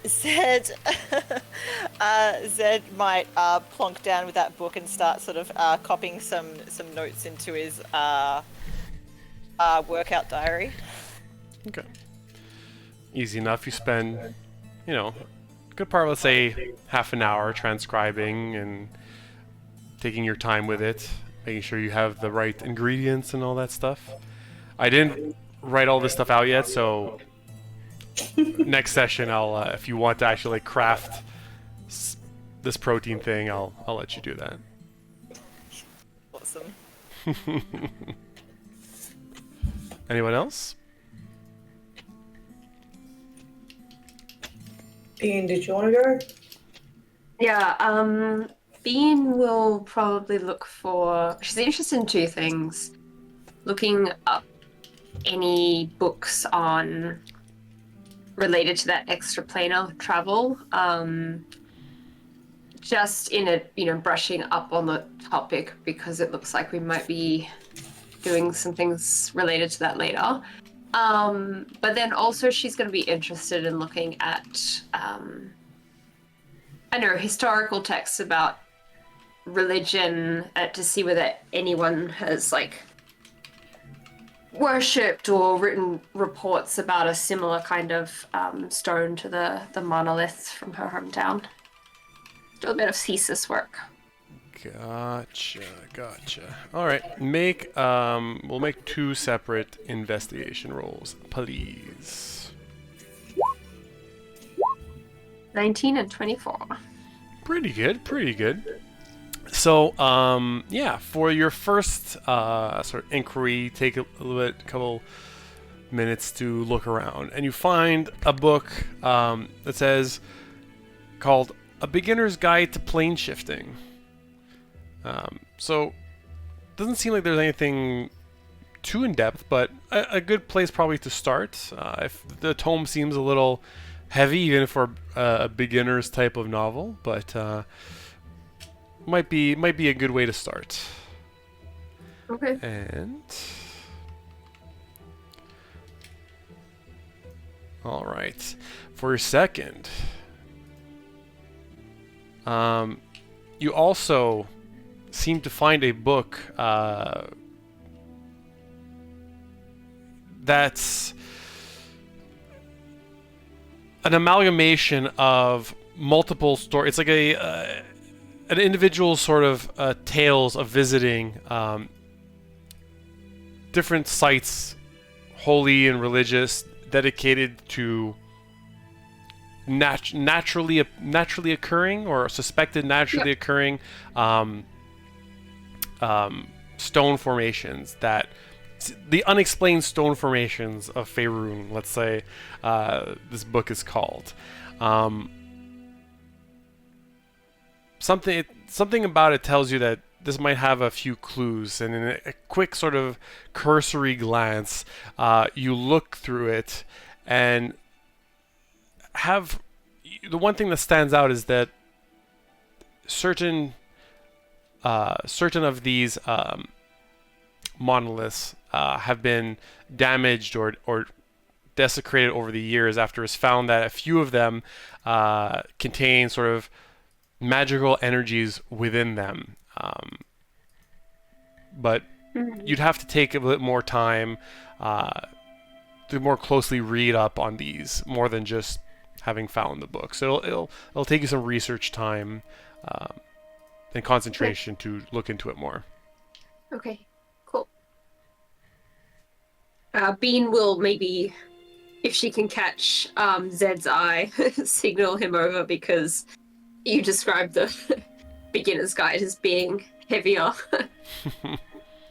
Zed Zed might plonk down with that book and start sort of copying some notes into his workout diary. Okay. Easy enough. You spend, a good part, let's say, half an hour transcribing and taking your time with it, making sure you have the right ingredients and all that stuff. I didn't write all this stuff out yet, so next session I'll, if you want to actually craft this protein thing, I'll let you do that. Awesome. Anyone else? Bean, did you want to go? Yeah, Bean will probably look for... She's interested in two things. Looking up any books on... related to that extraplanar travel. Just in a, brushing up on the topic, because it looks like we might be doing some things related to that later. But then also she's going to be interested in looking at, historical texts about religion to see whether anyone has, worshipped or written reports about a similar kind of stone to the monolith from her hometown. Do a bit of thesis work. Gotcha. All right, we'll make two separate investigation rolls, please. 19 and 24. Pretty good. So, for your first sort of inquiry, take a couple minutes to look around, and you find a book that says, called A Beginner's Guide to Plane Shifting. So, doesn't seem like there's anything too in-depth, but a good place probably to start. If the tome seems a little heavy, even for a beginner's type of novel, but might be a good way to start. Okay. And all right, for your second, you also seem to find a book that's an amalgamation of multiple stories. It's like an individual sort of tales of visiting different sites, holy and religious, dedicated to naturally occurring or suspected naturally occurring stone formations, that the unexplained stone formations of Faerun, let's say, this book is called. Something about it tells you that this might have a few clues, and in a quick sort of cursory glance, you look through it, and the one thing that stands out is that certain of these monoliths have been damaged or desecrated over the years, after it's found that a few of them contain sort of magical energies within them. But you'd have to take a bit more time to more closely read up on these, more than just having found the book. So it'll take you some research time and concentration to look into it more. Okay, cool. Bean will maybe, if she can catch Zed's eye, signal him over, because you described the beginner's guide as being heavier.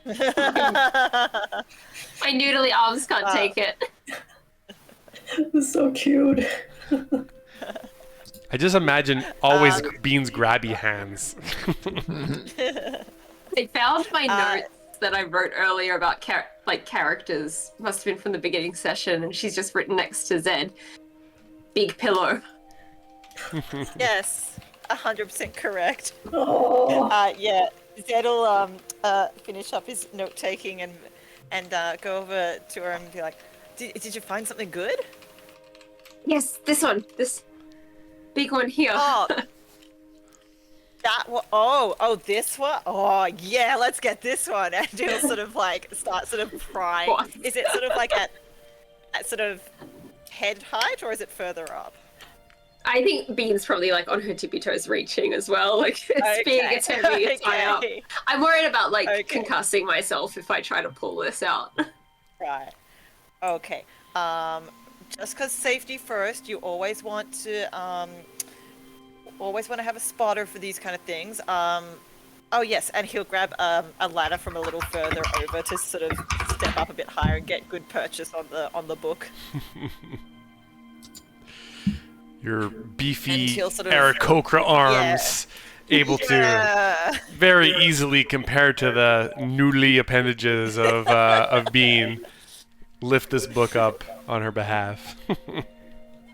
My noodly arms can't take it. It's so cute. I just imagine always Bean's grabby hands. I found my notes that I wrote earlier about characters. Must have been from the beginning session, and she's just written next to Zed, big pillow. Yes, 100% correct. Oh. Yeah, Zed'll finish up his note taking and go over to her and be like, "Did you find something good?" Yes, this one. This big one here. Oh, that one. Oh, this one. Oh, yeah. Let's get this one. And he'll sort of like start sort of prying. What? Is it sort of like at sort of head height, or is it further up? I think Bean's probably like on her tippy toes reaching as well. Like it's big, it's heavy, it's high up. I'm worried about like concussing myself if I try to pull this out. Right. Okay. Just because safety first, you always want to have a spotter for these kind of things. Oh yes, and he'll grab a ladder from a little further over to sort of step up a bit higher and get good purchase on the book. Your beefy sort of, Aarakocra arms, able to very easily, compared to the noodly appendages of Bean, lift this book up on her behalf.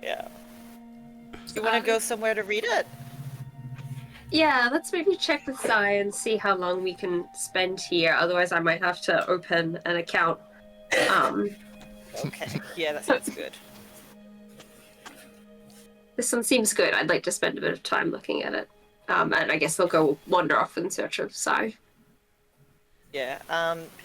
Yeah. You want to go somewhere to read it? Yeah, let's maybe check with Sai and see how long we can spend here. Otherwise, I might have to open an account. Okay. Yeah, that sounds good. This one seems good. I'd like to spend a bit of time looking at it. And I guess they'll go wander off in search of Sai. Yeah.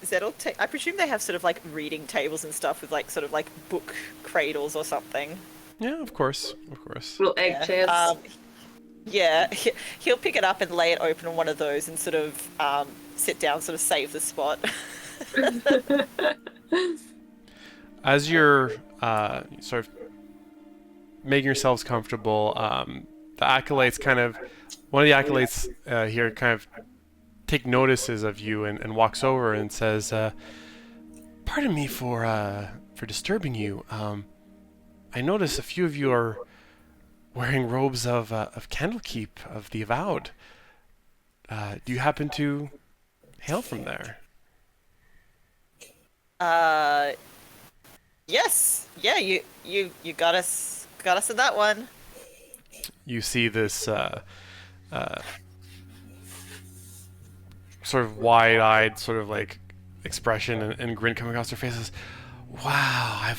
Zed'll I presume they have sort of like reading tables and stuff with like sort of like book cradles or something. Yeah, of course. Little egg chairs. Yeah, he'll pick it up and lay it open on one of those and sort of sit down, sort of save the spot. As you're sort of making yourselves comfortable, the acolytes one of the acolytes here kind of take notices of you and walks over and says, "Pardon me for disturbing you. I notice a few of you are wearing robes of Candlekeep, of the Avowed. Do you happen to hail from there?" Yes. Yeah. You got us. Got us in that one. You see this sort of wide-eyed, sort of like expression and grin coming across their faces. Wow,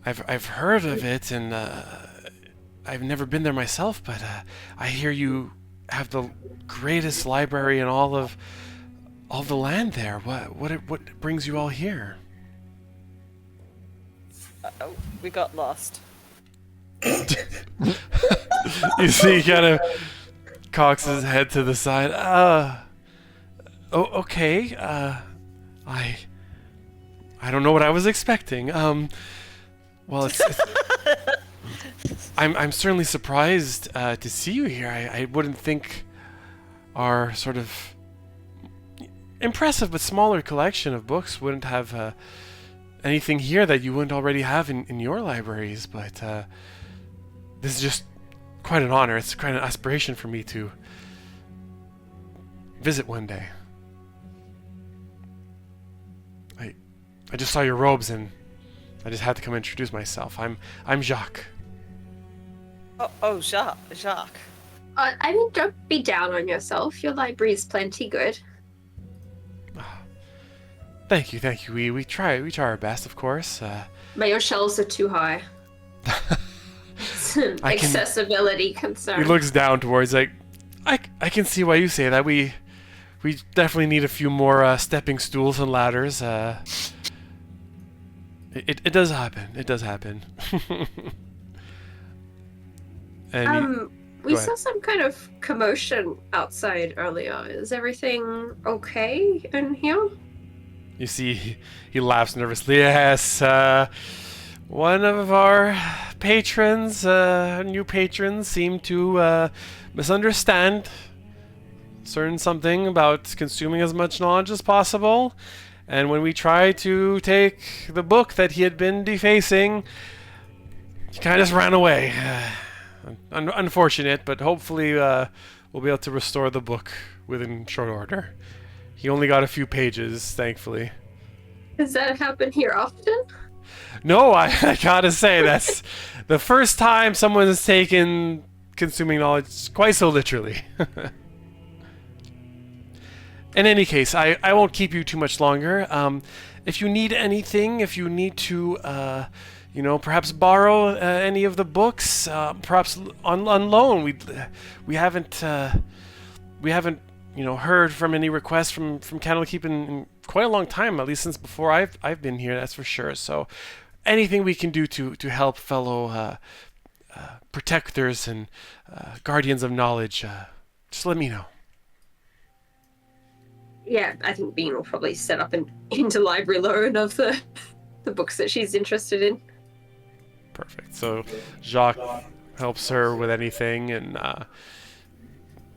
I've heard of it, and I've never been there myself, but I hear you have the greatest library in all the land there. What brings you all here? Oh, we got lost. You see, he kind of cocks his head to the side. Okay. I don't know what I was expecting. Well, it's I'm certainly surprised to see you here. I wouldn't think our sort of impressive but smaller collection of books wouldn't have anything here that you wouldn't already have in your libraries, but this is just quite an honor. It's quite an aspiration for me to visit one day. I just saw your robes and I just had to come introduce myself. I'm Jacques. Oh, Jacques. I mean, don't be down on yourself. Your library's plenty good. Thank you. We try our best, of course. But your shelves are too high. Accessibility concern. He looks down towards I can see why you say that. We definitely need a few more stepping stools and ladders. It does happen. It does happen. And we saw some kind of commotion outside earlier. Is everything okay in here? You see, he laughs nervously. Yes, one of our patrons, new patrons, seemed to misunderstand something about consuming as much knowledge as possible. And when we tried to take the book that he had been defacing, he kind of just ran away. Unfortunate, but hopefully we'll be able to restore the book within short order. He only got a few pages, thankfully. Does that happen here often? No, I gotta say, that's the first time someone has taken consuming knowledge quite so literally. In any case, I won't keep you too much longer. If you need anything, if you need to, perhaps borrow any of the books, perhaps on loan. We haven't heard from any requests from Candlekeep in quite a long time, at least since before I've been here. That's for sure. So, anything we can do to help fellow protectors and guardians of knowledge, just let me know. Yeah, I think Bean will probably set up an interlibrary loan of the books that she's interested in. Perfect. So Jacques helps her with anything, and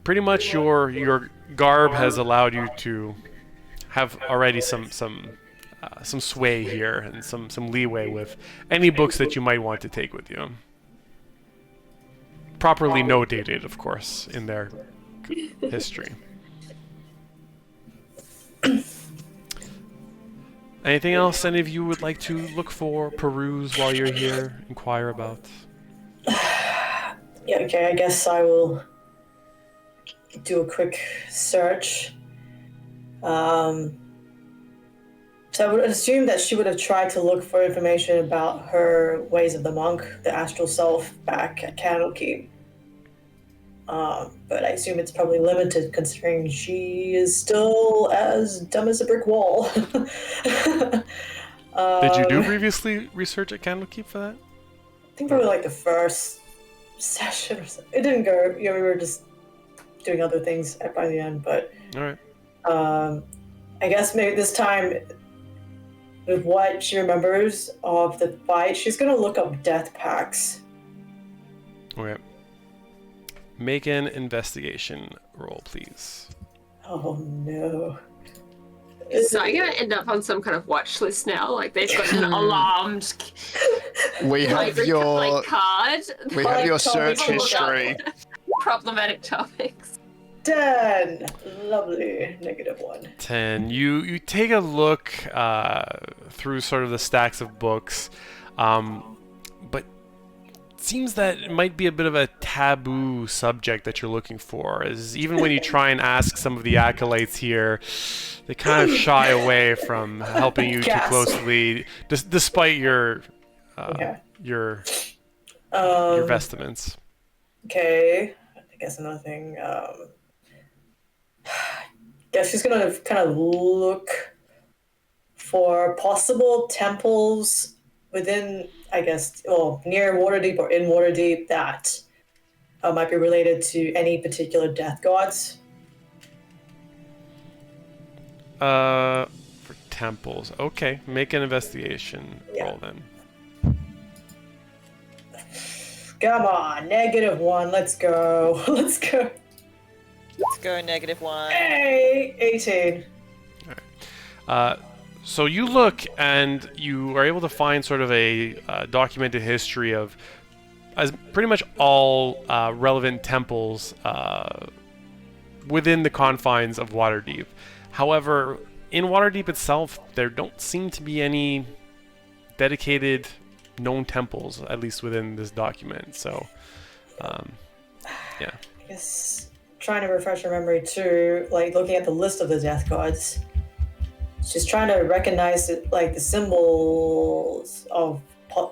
pretty much your garb has allowed you to have already some sway here and some leeway with any books that you might want to take with you. Properly notated, of course, in their history. Anything else any of you would like to look for, peruse while you're here, inquire about? Yeah, okay, I guess I will do a quick search. So I would assume that she would have tried to look for information about her ways of the monk, the astral self, back at Candlekeep. But I assume it's probably limited considering she is still as dumb as a brick wall. Did you do previously research at Candlekeep for that? I think probably like the first session or something. It didn't go, we were just doing other things by the end, but Alright. I guess maybe this time with what she remembers of the fight, she's gonna look up death pacts. Okay. Make an investigation roll, please. Oh no. So I'm gonna end up on some kind of watch list now. Like they've got an alarmed We have your card. we have your search history. Problematic topics. 10. Lovely. -1. 10. You take a look through sort of the stacks of books, but it seems that it might be a bit of a taboo subject that you're looking for. As even when you try and ask some of the acolytes here, they kind of shy away from helping you too closely, despite your your vestments. Okay. I guess another thing. Guess she's gonna kind of look for possible temples within, I guess, near Waterdeep or in Waterdeep that might be related to any particular death gods. For temples. Okay, make an investigation roll then. Come on, -1. Let's go. Let's go. Let's go -1. Hey, 18. So you look and you are able to find sort of a documented history of as pretty much all relevant temples within the confines of Waterdeep. However, in Waterdeep itself, there don't seem to be any dedicated known temples, at least within this document. So, yeah. I guess trying to refresh her memory too, like looking at the list of the death gods. She's trying to recognize it, like the symbols of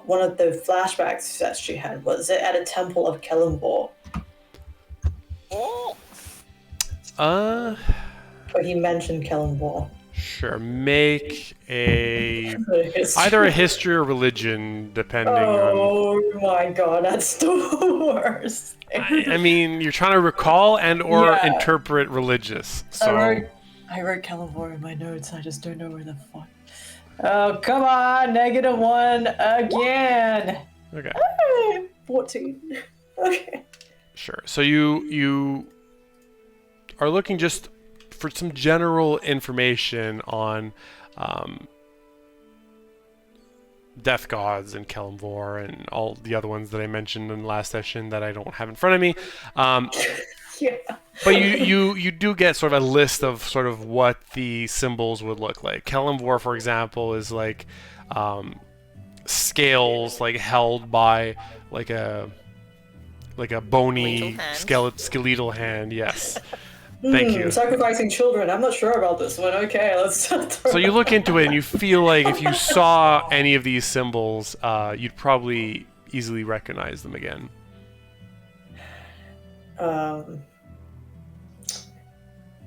one of the flashbacks that she had. Was it at a temple of Kellenborg? But he mentioned Kellenborg. Sure. Make either a history or religion, depending on. Oh my god, that's the worst. I mean, you're trying to recall and or interpret religious. So I wrote Kellenborg in my notes. I just don't know where the fuck. Oh come on, -1 again. Okay. 14. Okay. Sure. So you are looking just for some general information on death gods and Kellenborg and all the other ones that I mentioned in the last session that I don't have in front of me. But you do get sort of a list of sort of what the symbols would look like. Kellenborg, for example, is like scales like held by like a bony skeletal hand. Yes. Thank you. Sacrificing children. I'm not sure about this one. Okay, let's. So you look into it and you feel like if you saw any of these symbols, you'd probably easily recognize them again.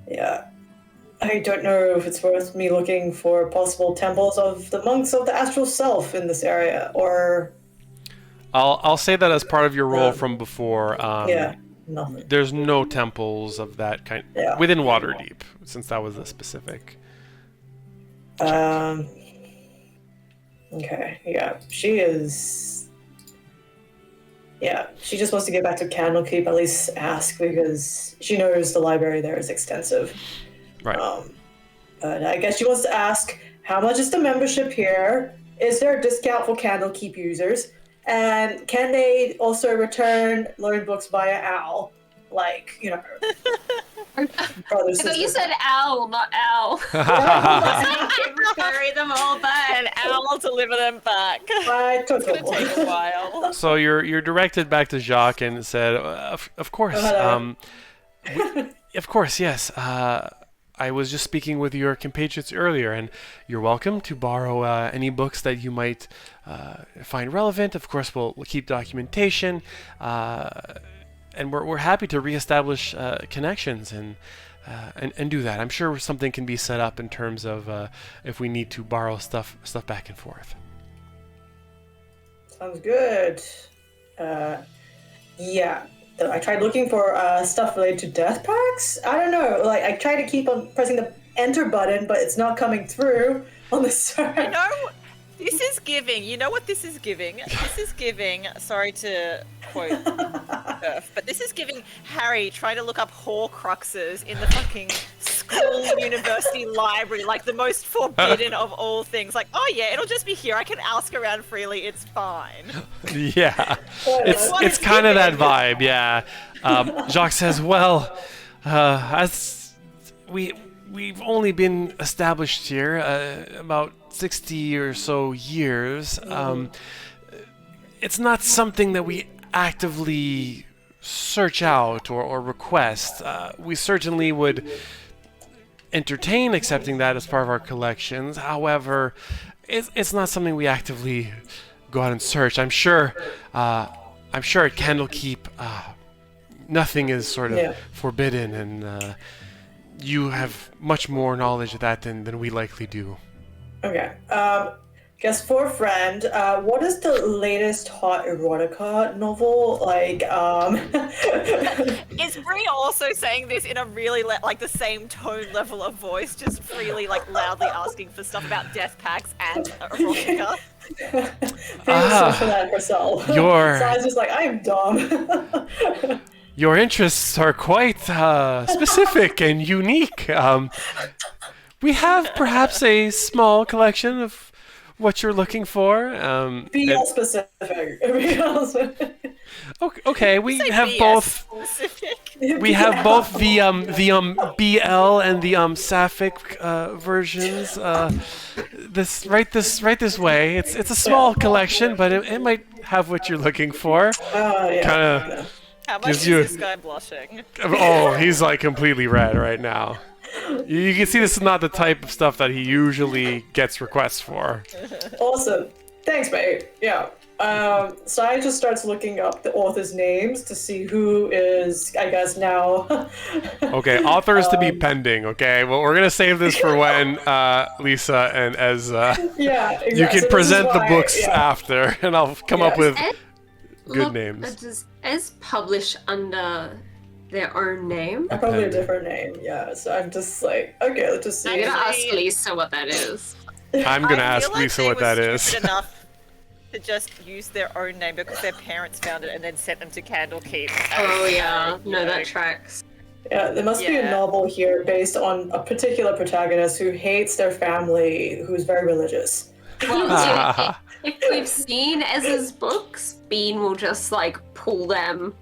Yeah. I don't know if it's worth me looking for possible temples of the monks of the astral self in this area, or. I'll say that as part of your role from before. Nothing. There's no temples of that kind within Waterdeep, since that was a specific. Okay. Yeah. She is. Yeah. She just wants to get back to Candlekeep, at least ask, because she knows the library there is extensive. Right. But I guess she wants to ask, how much is the membership here? Is there a discount for Candlekeep users? And can they also return loan books via OWL? Like, you know. I thought you said owl, not owl. Carry them all back. And Owl will deliver them back. I took It's gonna take a while. So you're directed back to Jacques and said, of course, of course, yes. I was just speaking with your compatriots earlier, and you're welcome to borrow any books that you might find relevant. Of course, we'll keep documentation, and we're happy to reestablish connections and do that. I'm sure something can be set up in terms of if we need to borrow stuff back and forth. Sounds good. Yeah. I tried looking for stuff related to death packs. I don't know. Like, I tried to keep on pressing the enter button, but it's not coming through on the server. You know, this is giving. You know what this is giving? This is giving. Sorry to quote Earth, but this is giving Harry trying to look up Horcruxes in the fucking school, university library, like the most forbidden of all things. Like, oh yeah, it'll just be here. I can ask around freely. It's fine. Yeah, it's kind of that vibe. Yeah. Jacques says, well, As we've only been established here about 60 or so years. It's not something that we actively search out or request. We certainly would entertain accepting that as part of our collections. However, it's not something we actively go out and search. I'm sure at Candlekeep, nothing is sort of forbidden, and you have much more knowledge of that than we likely do. Okay. Guess for a friend, what is the latest hot erotica novel? Like, Is Bree also saying this in a really like the same tone level of voice, just freely like loudly asking for stuff about death pacts and erotica? Search for that herself. So I was just like, I am dumb. Your interests are quite specific and unique. We have perhaps a small collection of what you're looking for. Be all specific. Okay, we have BS both. specific. We have both the BL and the sapphic versions. This right this way. It's a small collection, but it might have what you're looking for. Yeah. Kind of. How much Gives is you- this guy blushing? Oh, he's like completely red right now. You can see this is not the type of stuff that he usually gets requests for. Awesome. Thanks, mate. Yeah. Sai just starts looking up the authors' names to see who is, I guess, now. Okay, authors to be pending. Okay, well, we're gonna save this for when Lisa and Ez. Yeah, exactly. You can So this present is the why- books yeah. after, and I'll come up with Ed- good look, names. Does Ez publish under their own name? Probably a different name, yeah. So I'm just like, okay, let's just I'm see. gonna ask Lisa what that is. I'm gonna I ask feel like Lisa they what were that is. stupid enough to just use their own name because their parents found it and then sent them to Candlekeep. Oh yeah, you no, know. that tracks. Yeah, there must be a Yeah. novel here based on a particular protagonist who hates their family, who's very religious. Well, if we've seen Ez's books, Bean will just like pull them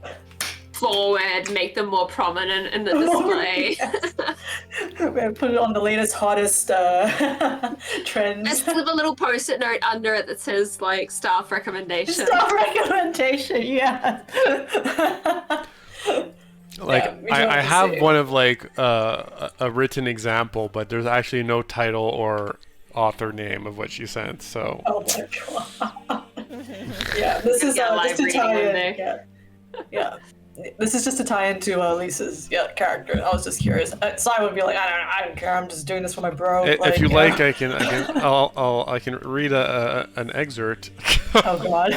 forward, make them more prominent in the display. We're put it on the latest, hottest trends. Just with a little post-it note under it that says like staff recommendation. Staff recommendation, yeah. Like Yeah, we don't I have to have see. one of like a written example, but there's actually no title or author name of what she sent. So Oh my god. Yeah, this is Yeah, just to live tie reading in. one day. Yeah. This is just to tie into Lisa's character. I was just curious. Sai would be like, I don't care. I'm just doing this for my bro. if you yeah. like, I can read an excerpt. Oh god.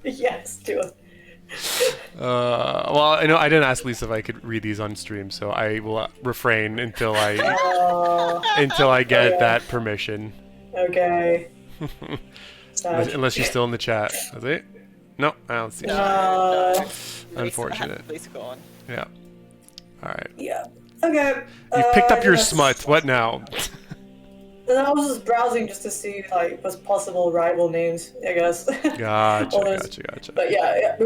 Yes, do it. Well, I know I didn't ask Lisa if I could read these on stream, so I will refrain until I get yeah. that permission. Okay. Unless she's still in the chat. Is it? No, I don't see it. Unfortunate. Lisa gone. Yeah. All right. Yeah. Okay. You picked up your that's- smut. What now? And I was just browsing just to see like what's possible rival names, I guess. Gotcha, All those- gotcha. But yeah,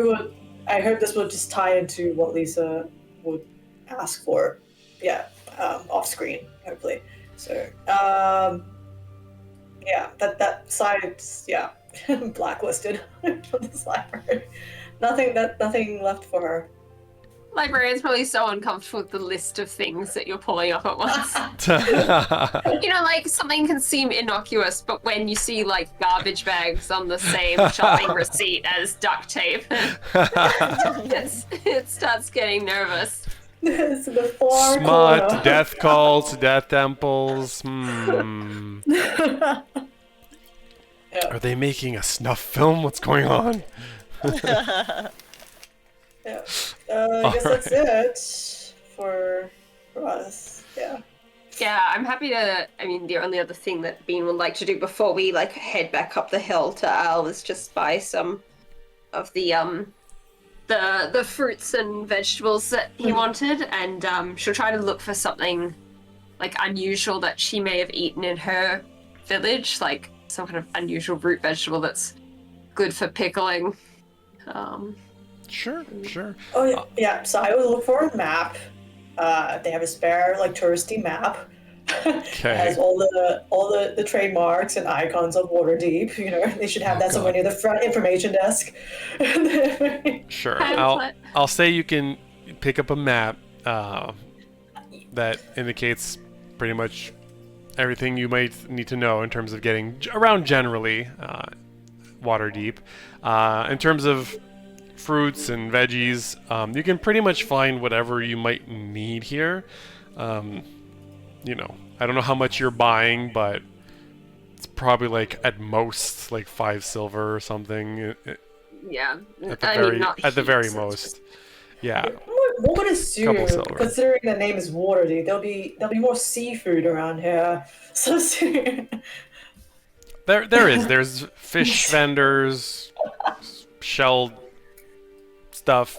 I hope this would just tie into what Lisa would ask for. Yeah, off screen, hopefully. So, yeah, that side's blacklisted from this library. Nothing left for her. Librarian's probably so uncomfortable with the list of things that you're pulling up at once. You know, like something can seem innocuous, but when you see like garbage bags on the same shopping receipt as duct tape, it starts getting nervous. It's the far Smut, corner. death cults, death temples. Yeah. Are they making a snuff film? What's going on? Yeah. I guess that's it for us. Yeah. Yeah, I'm happy to. I mean, the only other thing that Bean would like to do before we like head back up the hill to Al is just buy some of the fruits and vegetables that he wanted, and she'll try to look for something like unusual that she may have eaten in her village, like some kind of unusual root vegetable that's good for pickling. Sure. Oh yeah. So I would look for a map They have a spare like touristy map. Okay. Has all the trademarks and icons of WaterDeep. You know, they should have that somewhere God. near the front information desk. Sure. Pamphlet. I'll say you can pick up a map that indicates pretty much everything you might need to know in terms of getting around generally Waterdeep. In terms of fruits and veggies, you can pretty much find whatever you might need here. You know, I don't know how much you're buying, but it's probably like at most like 5 silver or something. Yeah. At the I very mean, not at the very heaps, most. Yeah. One would assume, Couple silver. considering the name is Waterdeep, there'll be more seafood around here. So soon. There's fish vendors, shelled stuff,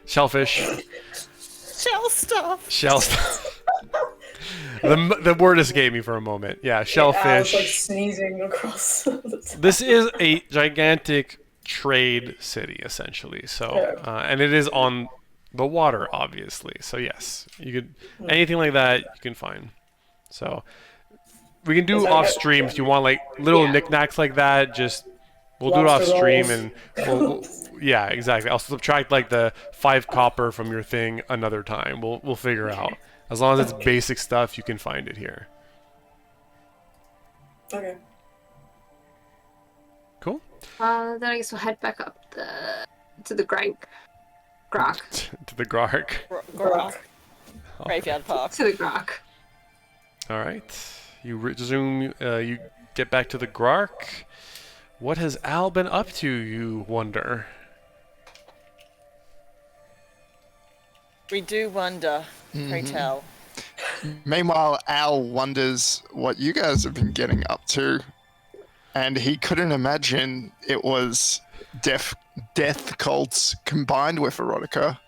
shellfish, Shell stuff. shell stuff. The word escaped me for a moment. Yeah, I was shellfish. like sneezing across. This is a gigantic trade city, essentially. So, and it is on the water, obviously. So yes, you could anything like that you can find. So we can do Is that off good? stream if you want, like little Yeah. knickknacks like that. Just we'll do it off Lobster stream, rolls. and yeah, exactly. I'll subtract like the 5 copper from your thing another time. We'll figure out. As long as it's basic stuff, you can find it here. Okay. Cool. Then I guess we'll head back up to the Grok. To the Grark. Grok. Graveyard Park. To the Grok. All right. You resume. You get back to the Grark. What has Al been up to, you wonder? We do wonder, pray tell. Meanwhile, Al wonders what you guys have been getting up to, and he couldn't imagine it was death cults combined with erotica.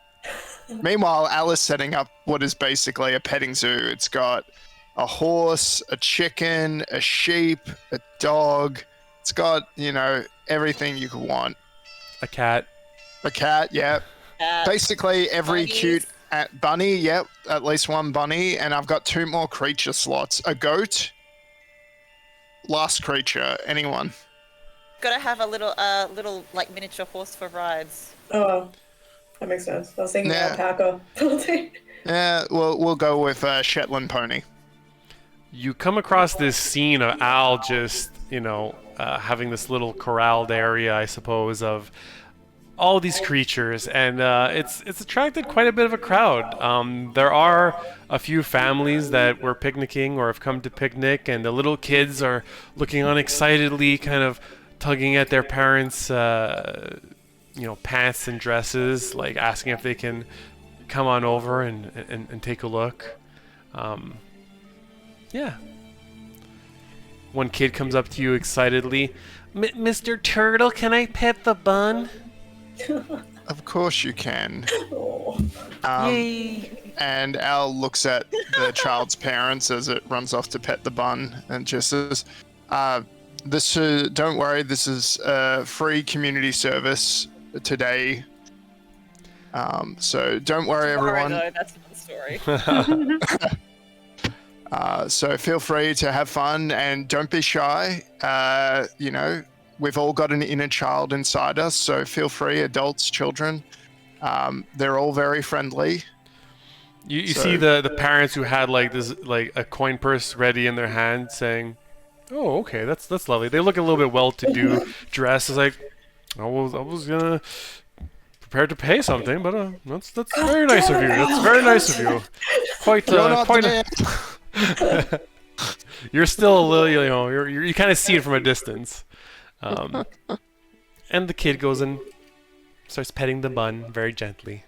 Meanwhile, Al is setting up what is basically a petting zoo. It's got a horse, a chicken, a sheep, a dog. It's got, you know, everything you could want. A cat. A cat, yeah. Basically every bunnies. cute bunny, yep, at least one bunny, and I've got 2 more creature slots. A goat. Last creature, anyone. Gotta have a little like miniature horse for rides. Oh, that makes sense. I was thinking Yeah. alpaca. Yeah, we'll go with Shetland pony. You come across this scene of Al just, you know, having this little corralled area, I suppose, of all these creatures, and it's attracted quite a bit of a crowd. There are a few families that were picnicking or have come to picnic, and the little kids are looking on excitedly, kind of tugging at their parents' you know, pants and dresses, like asking if they can come on over and take a look. Yeah. One kid comes up to you excitedly. Mr. Turtle, can I pet the bun? Of course you can. Oh. Yay. And Al looks at the child's parents as it runs off to pet the bun and just says, don't worry, this is a free community service today. So don't worry, everyone. Tomorrow, though, that's another story. So feel free to have fun and don't be shy. You know, we've all got an inner child inside us, so feel free, adults, children. They're all very friendly. You So- see the parents who had like this, like a coin purse ready in their hand, saying, "Oh, okay, that's lovely." They look a little bit well-to-do dressed. It's like, I was gonna prepared to pay something, but that's very nice of you. That's very nice of you. Quite You're not quite. the You're still a little, you know, you kind of see it from a distance. And the kid goes and starts petting the bun very gently.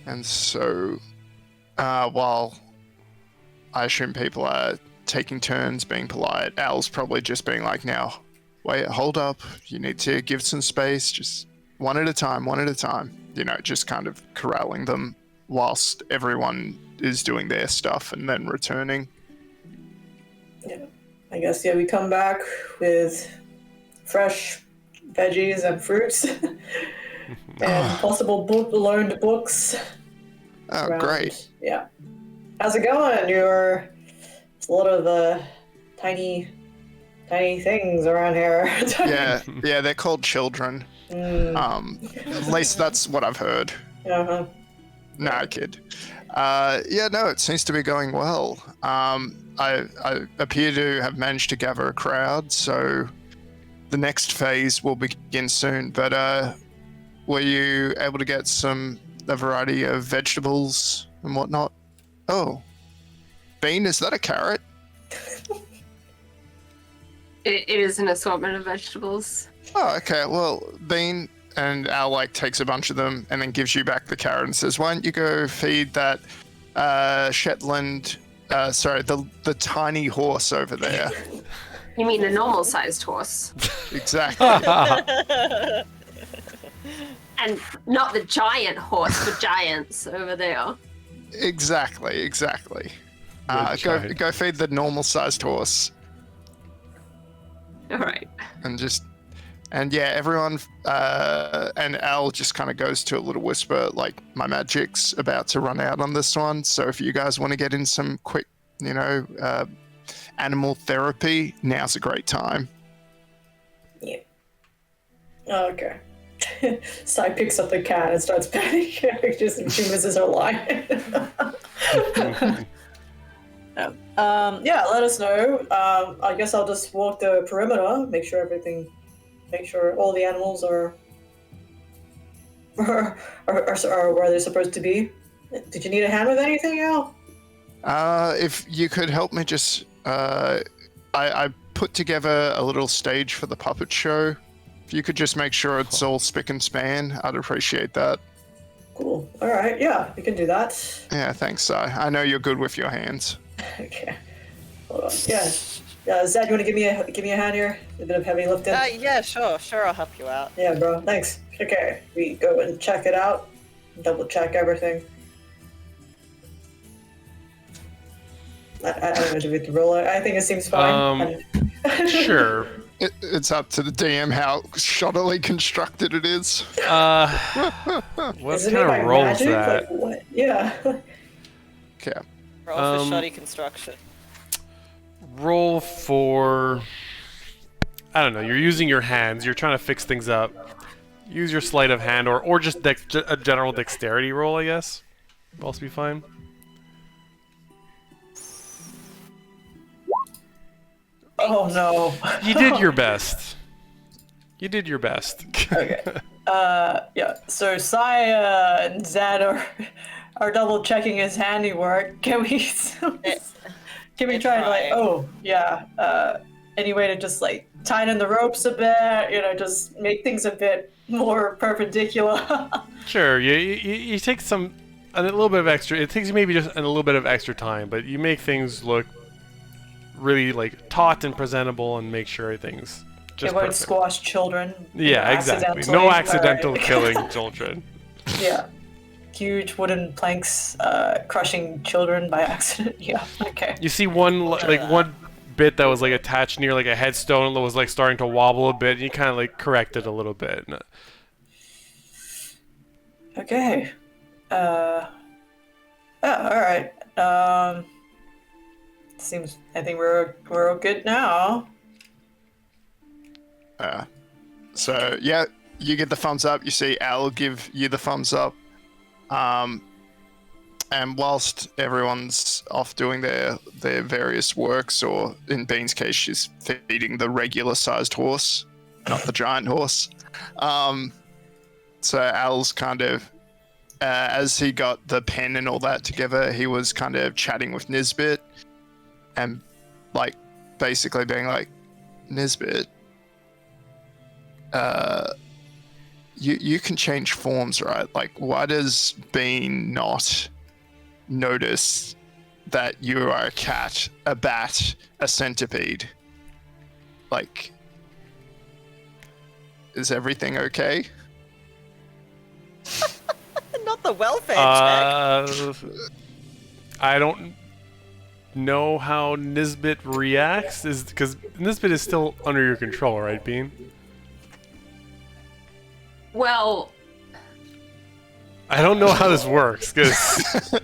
And so, while I assume people are taking turns being polite, Al's probably just being like, now, wait, hold up. You need to give some space, just one at a time. You know, just kind of corralling them whilst everyone is doing their stuff and then returning. Yeah. I guess, yeah, we come back with fresh veggies and fruits. and possible loaned books. Oh, around. great. Yeah. How's it going? It's a lot of tiny things around here. Yeah, they're called children. At least that's what I've heard. Uh-huh. Nah, kid. No, it seems to be going well. I appear to have managed to gather a crowd, so the next phase will begin soon. But were you able to get a variety of vegetables and whatnot? Oh, Bean, is that a carrot? It is an assortment of vegetables. Oh, okay. Well, Bean and Al takes a bunch of them and then gives you back the carrot and says, "Why don't you go feed that Shetland? The tiny horse over there." You mean a normal-sized horse, Exactly. and not the giant horse for giants over there. Exactly. Go feed the normal-sized horse. All right. And everyone, and Al just kind of goes to a little whisper, like, my magic's about to run out on this one, so if you guys want to get in some quick, animal therapy, now's a great time. Yeah. Okay. Sai picks up the cat and starts petting it. She misses her line. Let us know. I guess I'll just walk the perimeter, make sure all the animals are where they're supposed to be. Did you need a hand with anything, Al? If you could help me just, I put together a little stage for the puppet show. If you could just make sure it's all spick and span, I'd appreciate that. Cool. All right. Yeah, we can do that. Yeah, thanks, Si. I know you're good with your hands. Okay. Hold on. Yeah. Zed, you want to give me a hand here? A bit of heavy lifting. Yeah, sure, I'll help you out. Yeah, bro. Thanks. Okay. We go and check it out. Double check everything. I don't know, do we have to roll it? I think it seems fine. Sure. It's up to the DM how shoddily constructed it is. What Is it kind made by of roll is magic? that? Like, what? Yeah. Okay. Roll for shoddy construction. Roll for... I don't know, you're using your hands, you're trying to fix things up. Use your sleight of hand, or just a general dexterity roll, I guess. Will also be fine. Oh no. You did your best. Okay. So Sai and Zed are double checking his handiwork. Can we try and any way to just tighten the ropes a bit, just make things a bit more perpendicular. Sure, you take a little bit of extra. It takes you maybe just a little bit of extra time, but you make things look really taut and presentable, and make sure everything's just avoid perfect. squash children. Yeah, exactly. No accidental killing children. Yeah. Huge wooden planks crushing children by accident. Yeah. Okay. You see one one bit that was attached near a headstone that was starting to wobble a bit, and you kind of correct it a little bit. Okay. All right. I think we're all good now. So yeah, you get the thumbs up. You see Al give you the thumbs up. And whilst everyone's off doing their various works, or in Bean's case, she's feeding the regular-sized horse, not the giant horse. So Al's kind of, as he got the pen and all that together, he was kind of chatting with Nisbet, and basically being like, Nisbet, you can change forms, right? Why does Bean not notice that you are a cat, a bat, a centipede? Is everything okay? Not the welfare check. I don't know how Nisbet reacts, because Nisbet is still under your control, right, Bean? Well, I don't know how this works because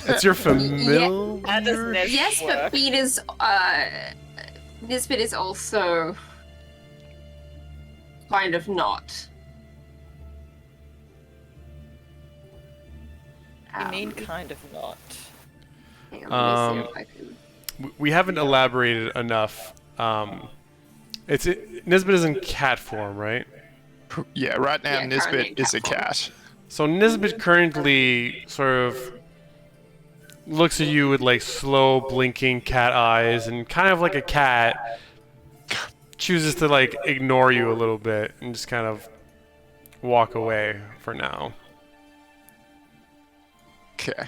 it's your familiar. How does Nesbit Yes, but work? Beat is Nisbet is also kind of not. You mean kind of not. Hang on, let me see if I can. We haven't elaborated enough. Nisbet is in cat form, right? Yeah, right now Yeah, currently Nisbet is a cat form. cat. So Nisbet currently sort of looks at you with like slow blinking cat eyes and kind of like a cat chooses to like ignore you a little bit and just kind of walk away for now. Okay.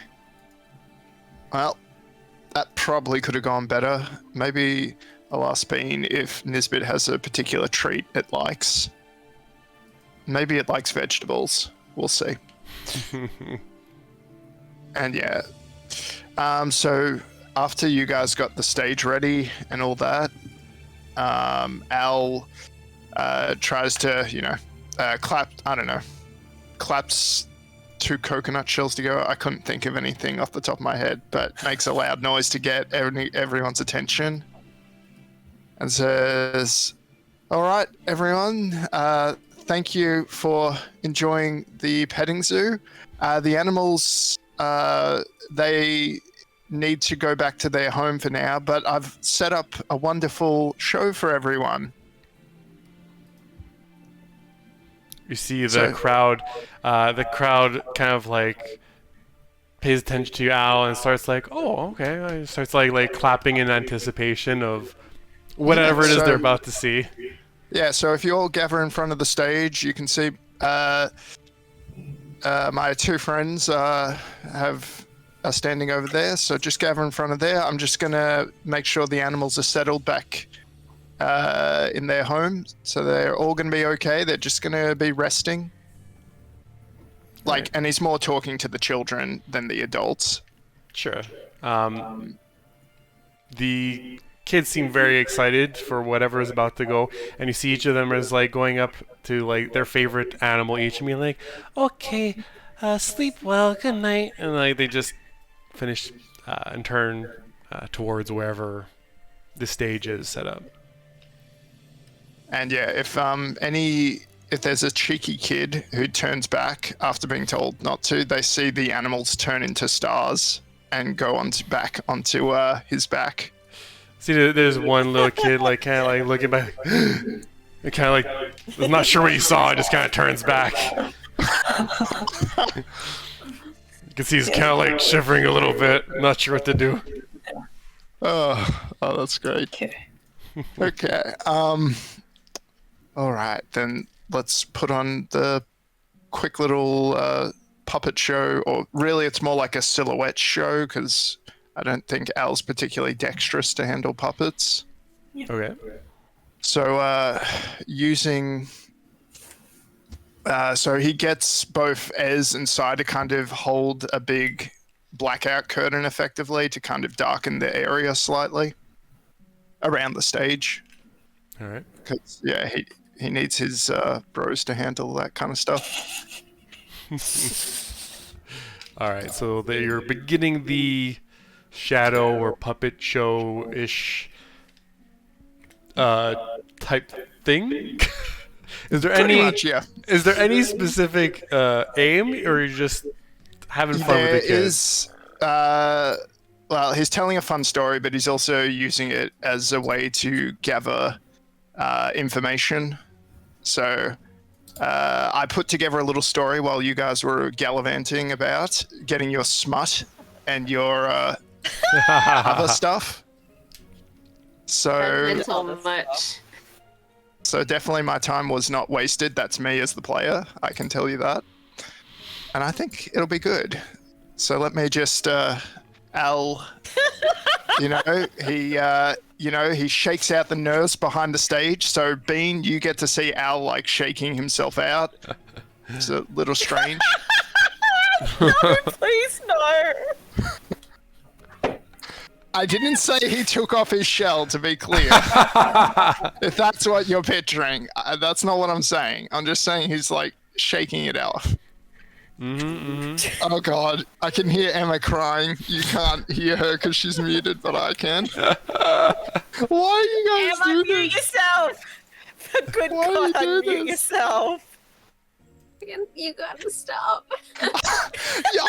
Well, that probably could have gone better. Maybe I'll ask Bean if Nisbet has a particular treat it likes. Maybe it likes vegetables. We'll see. And yeah. So after you guys got the stage ready and all that, Al tries to, claps 2 coconut shells together. I couldn't think of anything off the top of my head, but makes a loud noise to get everyone's attention. And says, "All right, everyone, thank you for enjoying the petting zoo. The animals, they need to go back to their home for now, but I've set up a wonderful show for everyone." You see the crowd kind of like pays attention to you, Al, and starts like, "Oh, okay." And starts like clapping in anticipation of whatever it is they're about to see. Yeah, so if you all gather in front of the stage, you can see my 2 friends are standing over there. So just gather in front of there. I'm just gonna make sure the animals are settled back in their home, so they're all gonna be okay. They're just gonna be resting. And he's more talking to the children than the adults. Sure. The kids seem very excited for whatever is about to go, and you see each of them is like going up to like their favorite animal each and being like, "Okay, sleep well, good night," and like they just finish and turn towards wherever the stage is set up. And yeah, if there's a cheeky kid who turns back after being told not to, they see the animals turn into stars and go back onto his back. See, there's one little kid like kind of like looking back, and kind of like I'm not sure what he saw, and just kind of turns back. You can see he's kind of like shivering a little bit, not sure what to do. Oh, that's great. Okay. All right, then let's put on the quick little puppet show, or really it's more like a silhouette show because I don't think Al's particularly dexterous to handle puppets. Okay. So so he gets both Ez and Sai to kind of hold a big blackout curtain effectively to kind of darken the area slightly around the stage. All right. Because yeah, he needs his bros to handle that kind of stuff. All right, so you're beginning the shadow or puppet show-ish type thing. Is there Pretty any? much, yeah. Is there any specific aim, or are you just having fun with the kids? Well, he's telling a fun story, but he's also using it as a way to gather information. So I put together a little story while you guys were gallivanting about getting your smut and your other stuff. So Mental much. So definitely my time was not wasted. That's me as the player. I can tell you that. And I think it'll be good. So let me just, Al, he shakes out the nurse behind the stage. So Bean, you get to see Al like shaking himself out. It's a little strange. No, please no. I didn't say he took off his shell, to be clear. If that's what you're picturing, that's not what I'm saying. I'm just saying he's like shaking it off. Oh god, I can hear Emma crying. You can't hear her because she's muted, but I can. Why are you guys Emma, doing mute this? yourself! For good Why God, do you do unmute this? yourself! You gotta stop. Yo!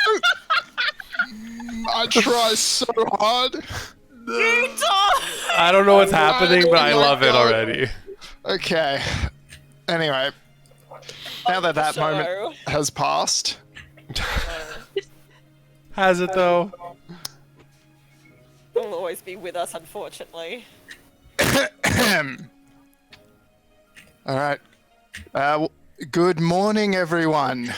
I try so hard. You don't! I don't know what's happening, but I Oh my love it God. already. Okay. Anyway, now that that moment Show. has passed, Has it though? Will always be with us, unfortunately. alright. Good morning, everyone.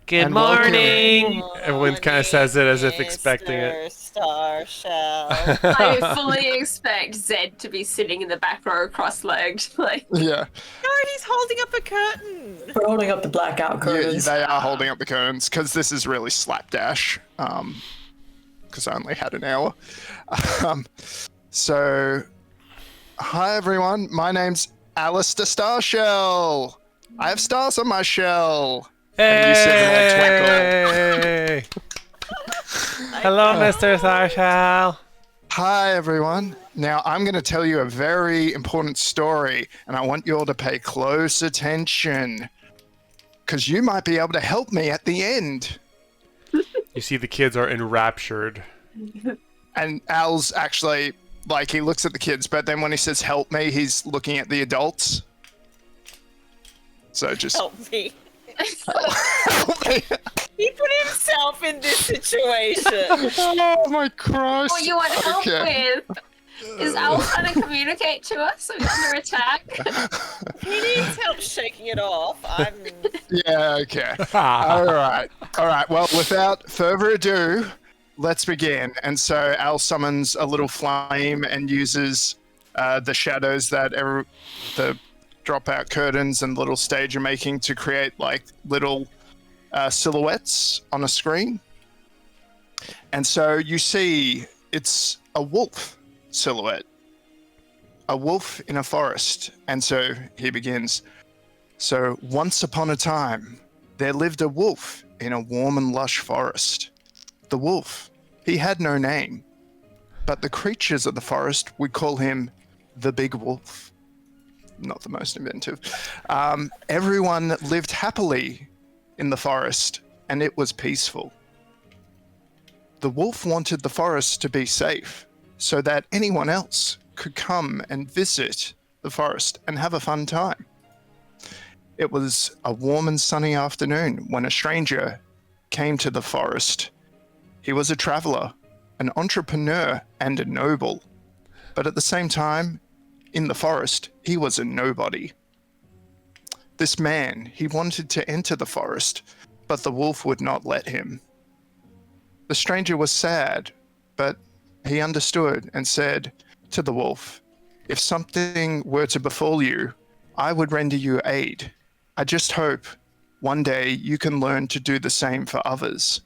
Good And welcome. morning. Everyone kind of says it as if expecting it. Mr. Star Shell. I fully expect Zed to be sitting in the back row cross-legged. Like, Yeah. No, he's holding up a curtain. We're holding up the blackout Yeah, curtains. they are holding up the curtains because this is really slapdash. Because I only had an hour. So, hi everyone. My name's Alistair Starshell. I have stars on my shell. And you said Hey! Hello, Mr. Starshell. Hi everyone. Now I'm going to tell you a very important story, and I want you all to pay close attention, because you might be able to help me at the end. You see, the kids are enraptured. And Al's actually, like, he looks at the kids, but then when he says help me, he's looking at the adults. So just Help me. help me. He put himself in this situation. Oh my Christ. what you want help Okay. with is Al trying to communicate to us so he's under attack. He needs help shaking it off. Yeah, okay. All right. Well, without further ado, let's begin. And so Al summons a little flame and uses the shadows that the dropout curtains and little stage are making to create like little silhouettes on a screen. And so you see it's a wolf silhouette. A wolf in a forest. And so he begins. So once upon a time, there lived a wolf in a warm and lush forest. The wolf, he had no name, but the creatures of the forest would call him the Big Wolf. Not the most inventive. Everyone lived happily in the forest, and it was peaceful. The wolf wanted the forest to be safe, so that anyone else could come and visit the forest and have a fun time. It was a warm and sunny afternoon when a stranger came to the forest. He was a traveler, an entrepreneur, and a noble. But at the same time, in the forest, he was a nobody. This man, he wanted to enter the forest, but the wolf would not let him. The stranger was sad, but he understood and said to the wolf, "If something were to befall you, I would render you aid. I just hope one day you can learn to do the same for others."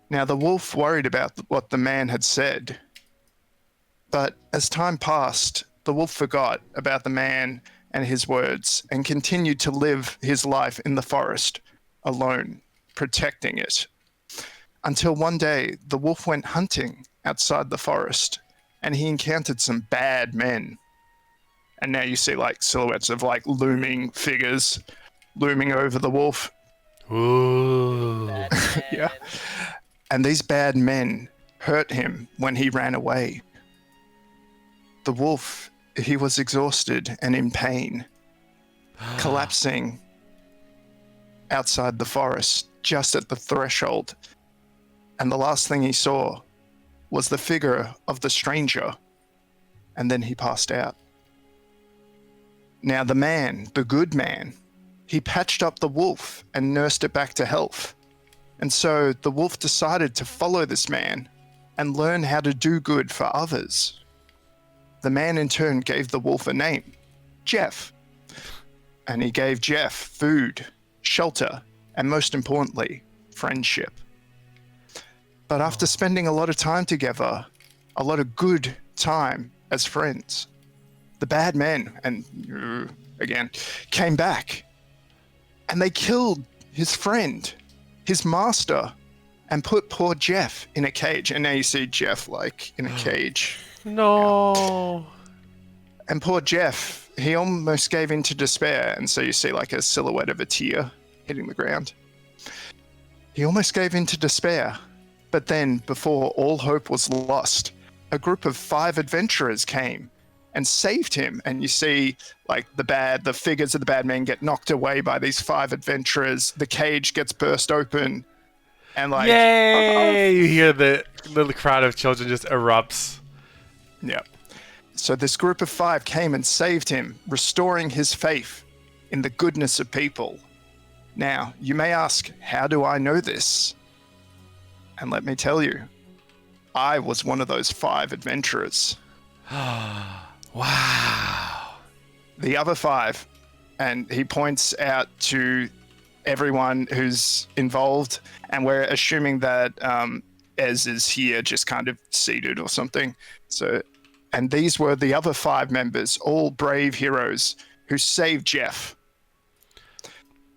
Now the wolf worried about what the man had said. But as time passed, the wolf forgot about the man and his words and continued to live his life in the forest, alone, protecting it. Until one day, the wolf went hunting outside the forest, and he encountered some bad men. And now you see like silhouettes of like looming figures looming over the wolf. Ooh. Yeah. And these bad men hurt him when he ran away. The wolf, he was exhausted and in pain, collapsing outside the forest, just at the threshold. And the last thing he saw was the figure of the stranger, and then he passed out. Now the man, the good man, he patched up the wolf and nursed it back to health. And so the wolf decided to follow this man and learn how to do good for others. The man in turn gave the wolf a name, Jeff. And he gave Jeff food, shelter, and most importantly, friendship. But after spending a lot of time together, a lot of good time as friends, the bad men, and again, came back. And they killed his friend, his master, and put poor Jeff in a cage. And now you see Jeff, like, in a cage. No. And poor Jeff, he almost gave in to despair. And so you see, like, a silhouette of a tear hitting the ground. He almost gave in to despair. But then, before all hope was lost, a group of 5 adventurers came and saved him. And you see, like, the figures of the bad men get knocked away by these 5 adventurers. The cage gets burst open. And, like... Yay! You hear the little crowd of children just erupts. Yeah. So this group of 5 came and saved him, restoring his faith in the goodness of people. Now, you may ask, how do I know this? And let me tell you, I was one of those 5 adventurers. Wow. The other 5, and he points out to everyone who's involved, and we're assuming that Ez is here just kind of seated or something. So, and these were the other 5 members, all brave heroes who saved Jeff.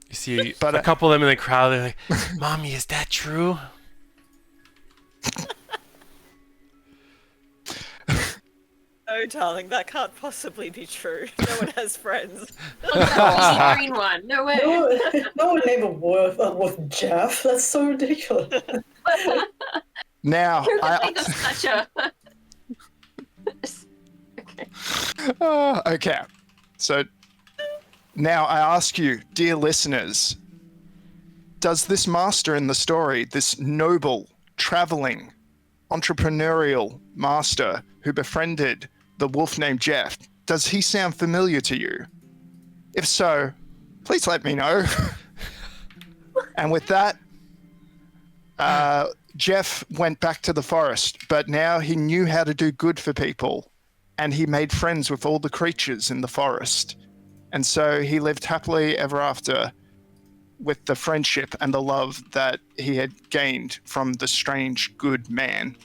You see a couple of them in the crowd, they're like, Mommy, is that true? No, darling, that can't possibly be true. No one has friends. The green one. No way. No one named a wolf Jeff. That's so ridiculous. Now, You're gonna make us such a... Okay. okay. So now I ask you, dear listeners, does this master in the story, this noble, traveling, entrepreneurial master who befriended the wolf named Jeff, does he sound familiar to you? If so, please let me know. And with that, Jeff went back to the forest, but now he knew how to do good for people, and he made friends with all the creatures in the forest. And so he lived happily ever after with the friendship and the love that he had gained from the strange good man.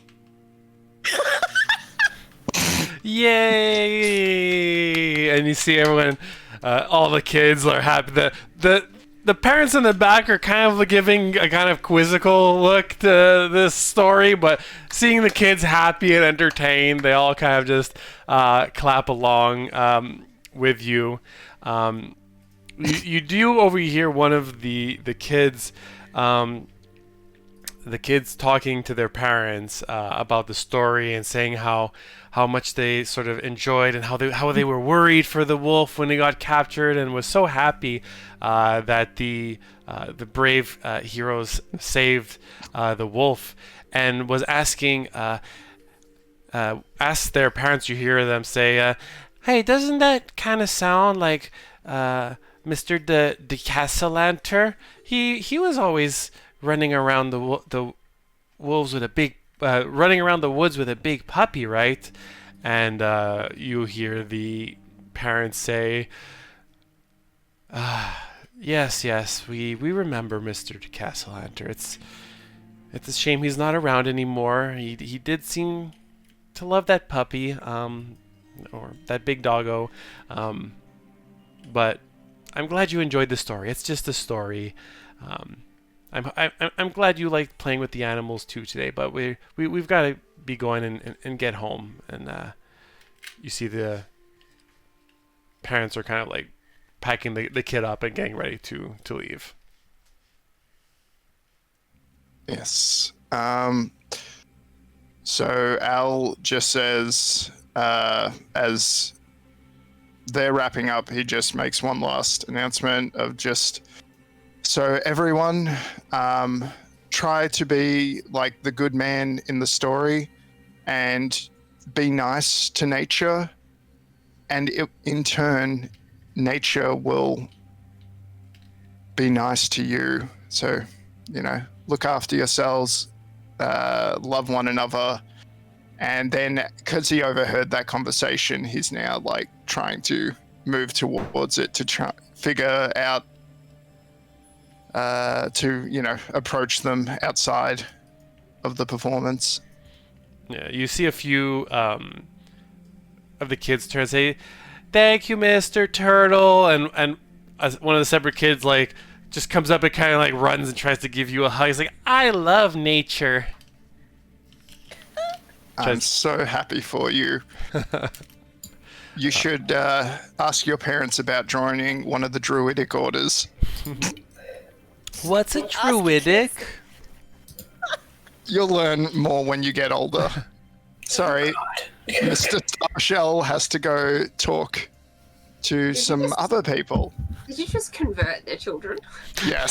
Yay! And you see everyone, all the kids are happy. The parents in the back are kind of giving a kind of quizzical look to this story, but seeing the kids happy and entertained, they all kind of just clap along with you. You do overhear one of the kids talking to their parents about the story and saying how much they sort of enjoyed and how they were worried for the wolf when he got captured, and was so happy that the brave heroes saved the wolf, and was asking asked their parents. You hear them say, "Hey, doesn't that kind of sound like Mr. de Castellanter? He was always running around the wolves with a big running around the woods with a big puppy, right?" And you hear the parents say, yes, we remember Mr. de Castellanter. It's a shame he's not around anymore. He did seem to love that puppy, or that big doggo, but I'm glad you enjoyed the story. It's just a story. I'm glad you liked playing with the animals too today, but we've got to be going and get home. And you see the parents are kind of like packing the kid up and getting ready to leave. Yes. So Al just says, as they're wrapping up, he just makes one last announcement of just, so everyone, try to be like the good man in the story and be nice to nature, and in turn, nature will be nice to you. So, look after yourselves, love one another. And then, because he overheard that conversation, he's now like trying to move towards it to try figure out to approach them outside of the performance. Yeah, you see a few of the kids turn and say, "Thank you, Mr. Turtle," and one of the separate kids like just comes up and kind of like runs and tries to give you a hug. He's like, I love nature. I'm so happy for you. You should ask your parents about joining one of the druidic orders. What's a druidic? You'll learn more when you get older. Sorry, Mr. Starshell has to go talk to some other people. Did you just convert their children? Yes.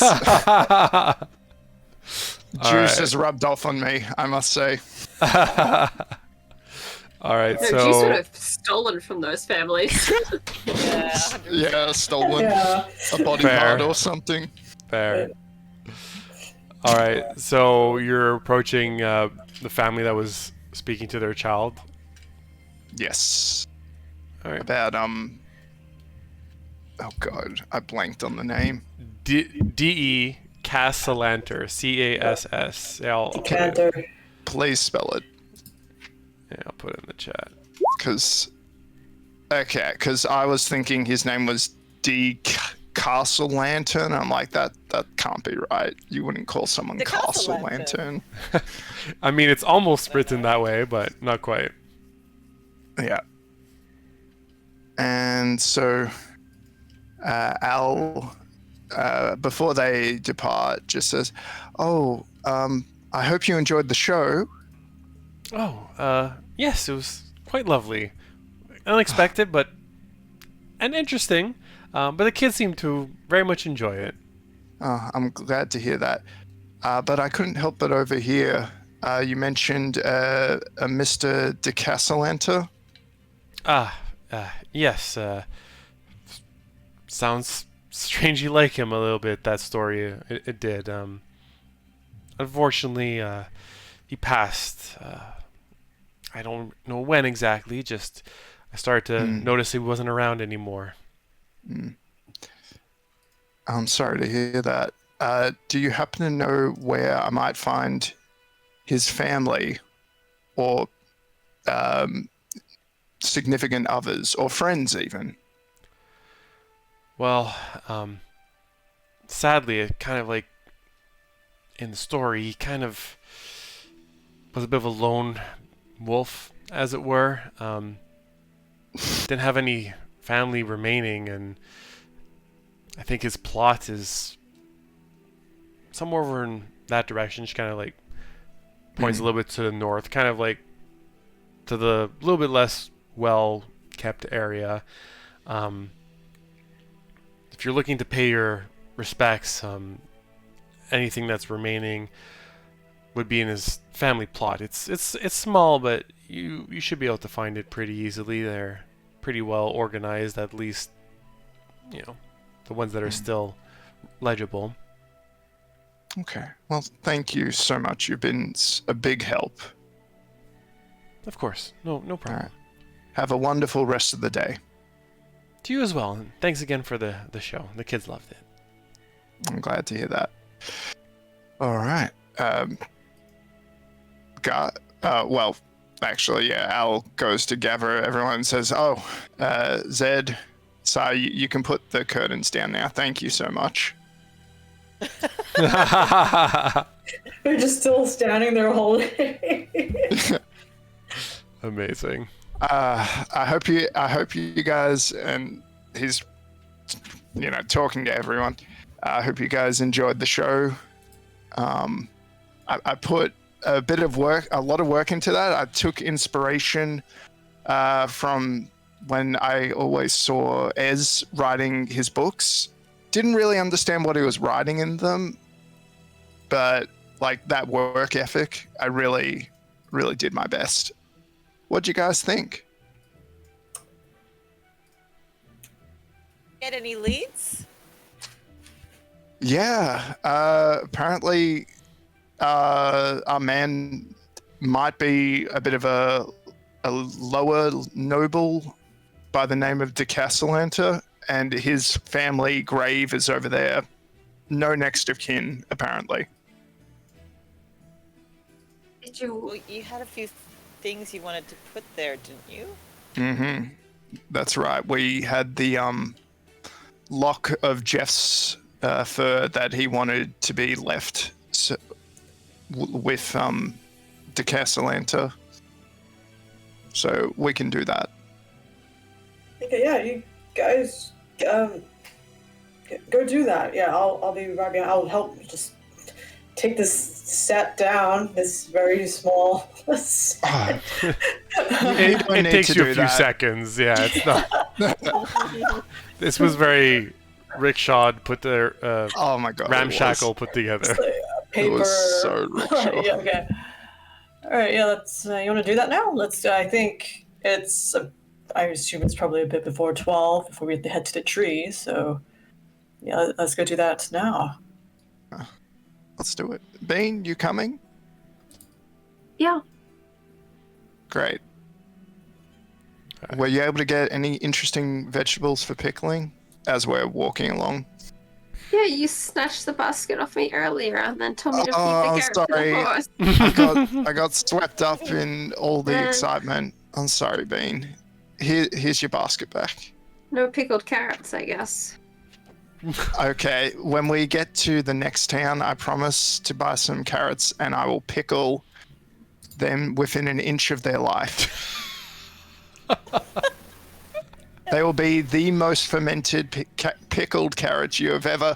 Juice right. has rubbed off on me, I must say. All right, No, so you sort of stolen from those families. Yeah. Yeah, stolen Yeah. a body Fair. part or something. fair. All right, so you're approaching the family that was speaking to their child. Yes. All right. About oh god, I blanked on the name. D.E. Cassalanter. Cassassl. I'll put it, Canter. Please spell it, yeah, I'll put it in the chat. because I was thinking his name was D. Castle Lantern. I'm like, that can't be right. You wouldn't call someone The Castle Castle Lantern. I mean, it's almost written that way, but not quite. Yeah. And so Al, before they depart, just says, "Oh, I hope you enjoyed the show." Oh, yes, it was quite lovely. Unexpected, but and interesting. But the kids seem to very much enjoy it. I'm glad to hear that. But I couldn't help but overhear you mentioned a Mr. De Casalanta. Yes. Sounds strangely like him a little bit, that story. It did. Unfortunately, he passed. I don't know when exactly, just I started to notice he wasn't around anymore. I'm sorry to hear that. Do you happen to know where I might find his family or significant others or friends even? Well, sadly, it kind of like in the story, he kind of was a bit of a lone wolf, as it were. Didn't have any family remaining, and I think his plot is somewhere over in that direction. Just kind of like points a little bit to the north, kind of like to the little bit less well kept area. If you're looking to pay your respects, anything that's remaining would be in his family plot. It's small, but you should be able to find it pretty easily. They're pretty well organized, at least, you know, the ones that are still legible. Okay. Well, thank you so much. You've been a big help. Of course, no All problem. right. Have a wonderful rest of the day. To you as well, and thanks again for the show. The kids loved it. I'm glad to hear that. All right. Well, actually, yeah, Al goes to gather everyone and says, "Oh, Zed, so you can put the curtains down now. Thank you so much." We're just still standing there holding. Amazing. I hope you guys, and he's, talking to everyone. I hope you guys enjoyed the show. I put a lot of work into that. I took inspiration from when I always saw Ez writing his books. Didn't really understand what he was writing in them, but like that work ethic, I really, really did my best. What'd you guys think? Get any leads? Yeah, apparently our man might be a bit of a lower noble by the name of De Casalanta, and his family grave is over there. No next of kin, apparently. Did you? Well, you had a few things you wanted to put there, didn't you? Mm-hmm. That's right. We had the lock of Jeff's fur that he wanted to be left with the Castellanta. So we can do that. Okay, yeah, you guys, go do that. Yeah, I'll be right behind. I'll help just take this set down. This very small set. It takes you a few seconds. Yeah, it's not. This was very rickshawed, put the Oh my god! ramshackle put together. Paper. It was so rickshaw. Yeah, okay. All right, yeah. Let's. You want to do that now? Let's. I think it's. I assume it's probably a bit before 12 before we have to head to the tree. So, yeah, let's go do that now. Let's do it. Bean, you coming? Yeah. Great. Were you able to get any interesting vegetables for pickling as we're walking along? Yeah, you snatched the basket off me earlier and then told me to feed the carrot to the horse. I got swept up in all the excitement. I'm sorry, Bean. Here's your basket back. No pickled carrots, I guess. Okay, when we get to the next town, I promise to buy some carrots and I will pickle them within an inch of their life. They will be the most fermented pickled carrots you have ever...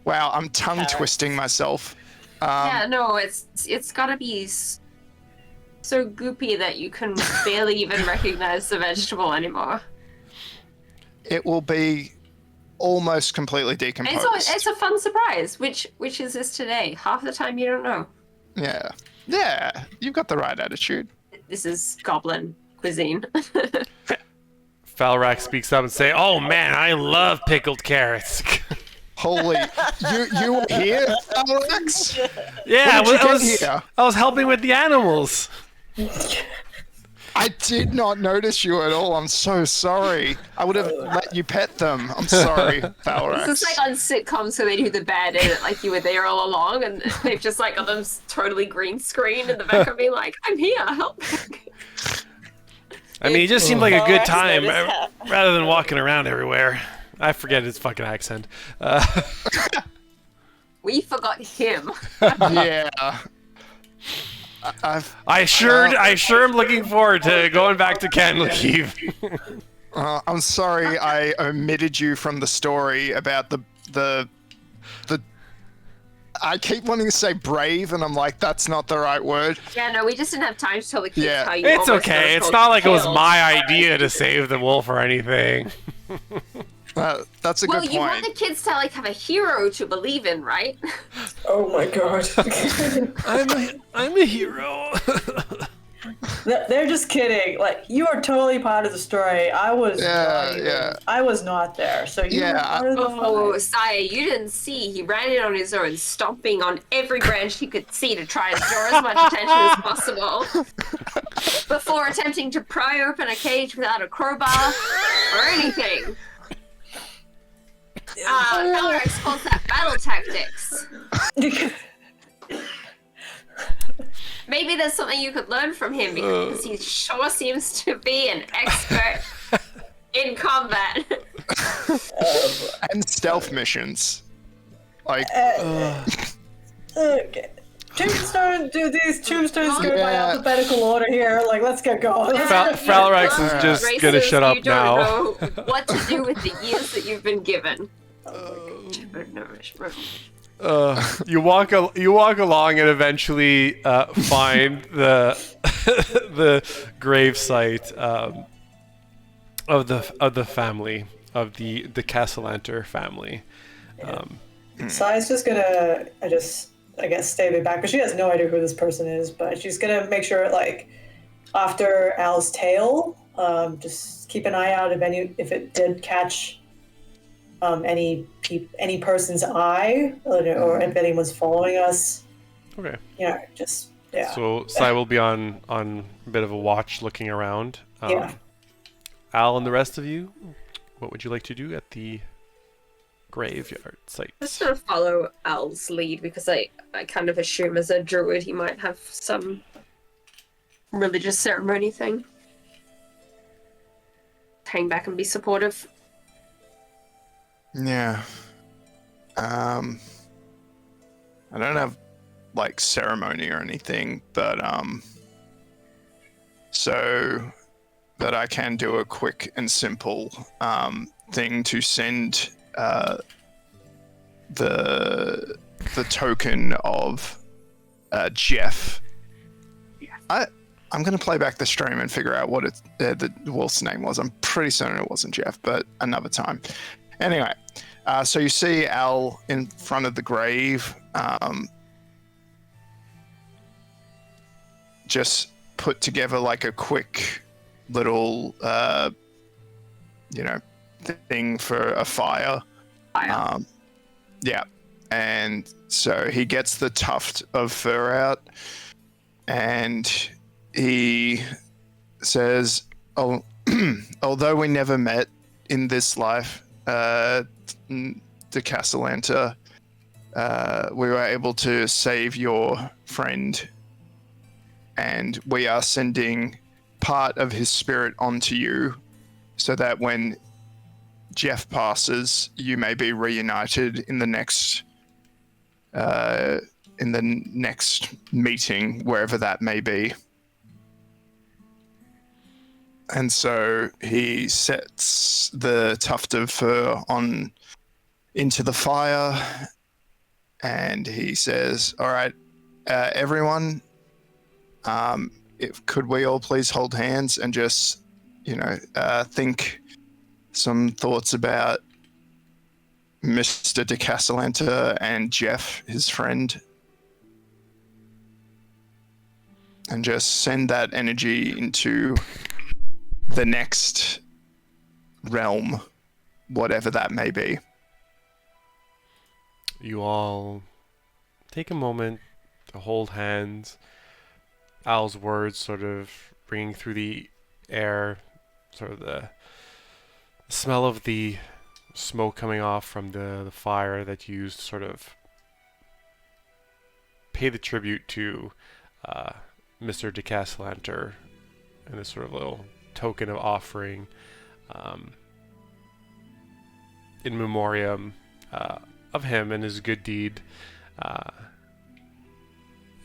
Wow, I'm tongue twisting myself. Yeah, no, it's gotta be so goopy that you can barely even recognize the vegetable anymore. It will be almost completely decomposed. It's a fun surprise. Which is this today? Half the time you don't know. Yeah, you've got the right attitude. This is goblin cuisine. Falrak speaks up and say, "Oh man, I love pickled carrots." Holy, you were here, Alex? Yeah, here? I was helping with the animals. I did not notice you at all. I'm so sorry. I would have let you pet them. I'm sorry, Falrak. It's like on sitcoms where they do the bad edit, like you were there all along, and they've just like got them totally green screen in the back of me, like, I'm here, help me. I mean, it just seemed like a good Falrak's time noticed rather than walking around everywhere. I forget his fucking accent. We forgot him. Yeah. I sure am looking forward to going back to Candlekeep. I'm sorry I omitted you from the story about the I keep wanting to say brave, and I'm like, that's not the right word. Yeah, no, we just didn't have time to tell the kids how you It's almost okay. got It's told not like it was killed. my idea to save the wolf or anything. That's a Well, good you point. want the kids to like have a hero to believe in, right? Oh my god. I'm a hero. They're just kidding. Like, you are totally part of the story. I was I was not there. So you were part of the Oh, fun. Saya, you didn't see. He ran in on his own, stomping on every branch he could see to try and draw as much attention as possible. Before attempting to pry open a cage without a crowbar or anything. Alex calls that battle tactics. Maybe there's something you could learn from him because he sure seems to be an expert in combat. And stealth missions. Like, Okay. Tombstone, do these tombstones go by alphabetical order here? Like, let's get going. Falrax is just gonna Racist, shut up you now. don't know what to do with the years that you've been given. You walk along and eventually find the the grave site of the family of the Castellanter family. Sai's just gonna, I guess, stay a bit back, because she has no idea who this person is, but she's gonna make sure, like, after Al's tail, just keep an eye out if it did catch any person's eye, or if anyone's following us. Okay. Yeah, just, yeah. So Sai will be on a bit of a watch, looking around. Yeah. Al and the rest of you, what would you like to do at the graveyard site? Just sort of follow Al's lead, because I kind of assume as a druid he might have some religious ceremony thing. Hang back and be supportive. yeah. I don't have like ceremony or anything, but so that I can do a quick and simple thing to send the token of Jeff. I'm going to play back the stream and figure out what the wolf's name was. I'm pretty certain it wasn't Jeff, but another time. Anyway, so you see Al in front of the grave, just put together like a quick little, thing for a fire. Yeah. And so he gets the tuft of fur out and he says, although we never met in this life, the Castellanta, we were able to save your friend, and we are sending part of his spirit onto you so that when Jeff passes, you may be reunited in the next meeting, wherever that may be. And so he sets the tuft of fur on into the fire, and he says, "All right, everyone, could we all please hold hands and just, think some thoughts about Mr. de Castellanta and Jeff, his friend, and just send that energy into the next realm, whatever that may be." You all take a moment to hold hands. Al's words sort of ringing through the air, sort of the smell of the smoke coming off from the fire that you used to sort of pay the tribute to Mr. de Castellanter, and this sort of little token of offering in memoriam of him and his good deed,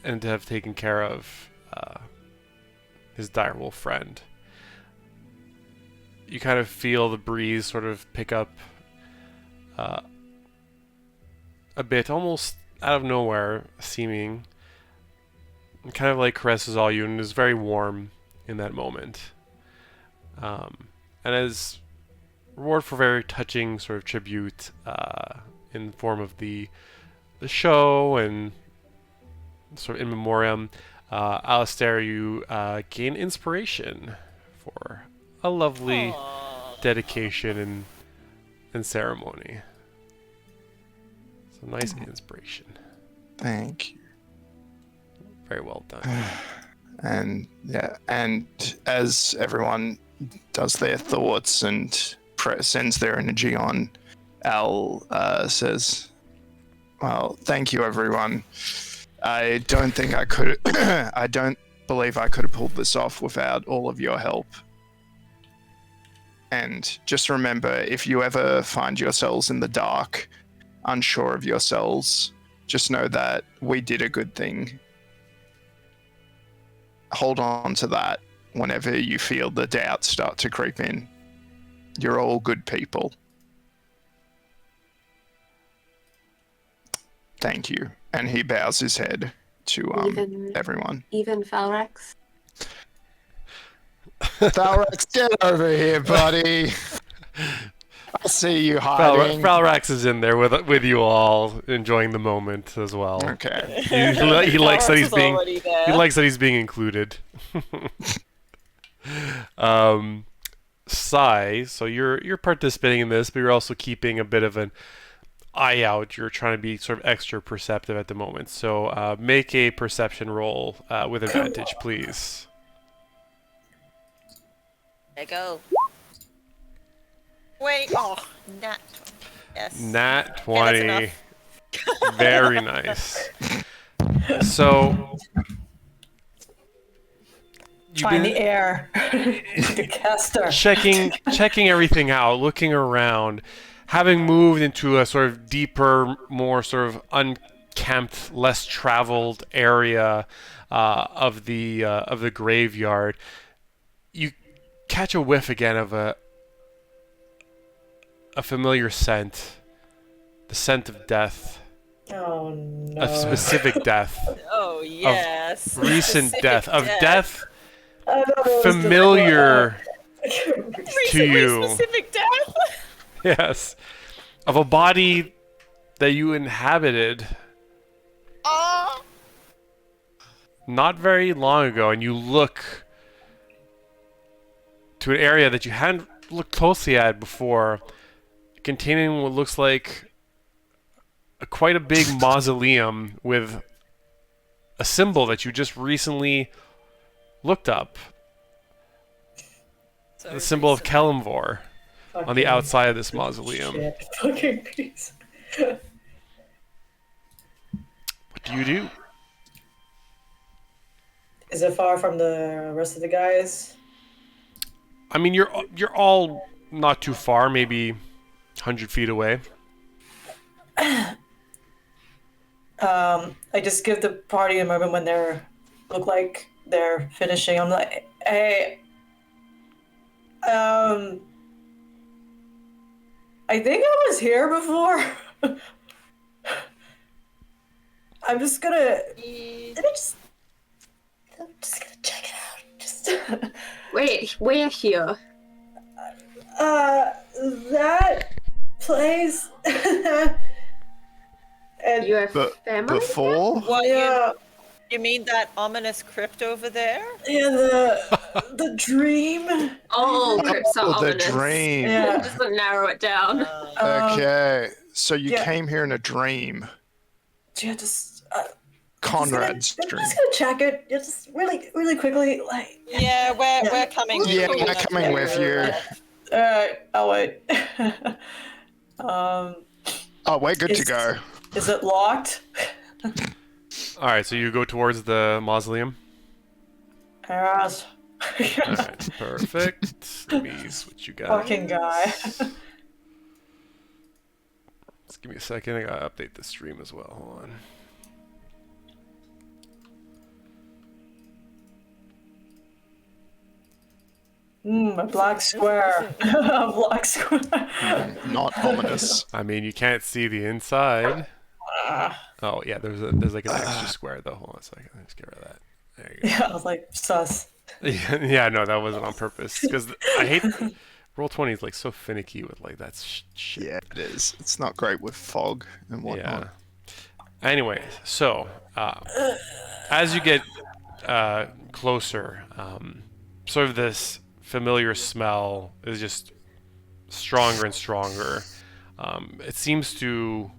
and to have taken care of his direwolf friend. You kind of feel the breeze sort of pick up a bit, almost out of nowhere seeming. It kind of like caresses all you and is very warm in that moment. And as reward for very touching sort of tribute in the form of the show and sort of in memoriam, Alistair, you gain inspiration for a lovely dedication and ceremony. So nice inspiration. Thank you. Very well done. And as everyone does their thoughts and sends their energy on, Al says, "Well, thank you, everyone. I don't think I could. I don't believe I could have pulled this off without all of your help. And just remember, if you ever find yourselves in the dark, unsure of yourselves, just know that we did a good thing. Hold on to that whenever you feel the doubts start to creep in. You're all good people. Thank you." And he bows his head to everyone. Even Falrex? Falrex, get over here, buddy. I see you hiding. Falrax is in there with you all, enjoying the moment as well. Okay. He likes that he's being already there. he likes that he's being included. Sai, so you're participating in this, but you're also keeping a bit of an eye out. You're trying to be sort of extra perceptive at the moment. So make a perception roll with advantage, please. There you go. Wait, nat 20. Yes. Nat Yeah, 20. that's Very nice. So you've Find been the air. The caster. checking everything out, looking around. having moved into a sort of deeper, more sort of unkempt, less traveled area of the graveyard, you catch a whiff again of a familiar scent, the scent of death, Oh no. a specific death, Oh yes. recent Specific death, of death I don't know what's familiar to Recently you. specific death. Yes, of a body that you inhabited Oh. not very long ago, and you look to an area that you hadn't looked closely at before, containing what looks like quite a big mausoleum with a symbol that you just recently looked up. So The symbol of recent. Kelemvor on the outside of this mausoleum. Shit. Fucking piece. What do you do? Is it far from the rest of the guys? I mean, you're all not too far, maybe 100 feet away. I just give the party a moment when they're look like they're finishing. I'm like, hey, I think I was here before. I'm just gonna. I'm just gonna check it out. Just. Wait, we're here. That place. And You're But family? before, What yeah, you mean that ominous crypt over there? yeah, the dream. Oh, crypts are the ominous. dream. Yeah. Just to narrow it down. Okay, so you yeah. came here in a dream. Yeah, just. Conrad's I'm dream. just gonna check it. Yeah, just really quickly, like. Yeah, we're coming. with Yeah, you. we're coming with you. Alright, I'll wait. Oh, we're good to Is- go. Is it locked? All right, so you go towards the mausoleum. Yes. All right, perfect. Let me switch you guys. Fucking guy. Just give me a second. I gotta update the stream as well. Hold on. A black square. A black square. Not ominous. I mean, you can't see the inside. Oh yeah, there's like an extra square though. Hold on a second. Let's get rid of that. There you go. Yeah, I was like, sus. Yeah, no, that wasn't on purpose. Because I hate Roll20 is like so finicky with like that shit. Yeah, it is. It's not great with fog and whatnot. Yeah. Anyway, so as you get closer, sort of this familiar smell is just stronger and stronger. It seems to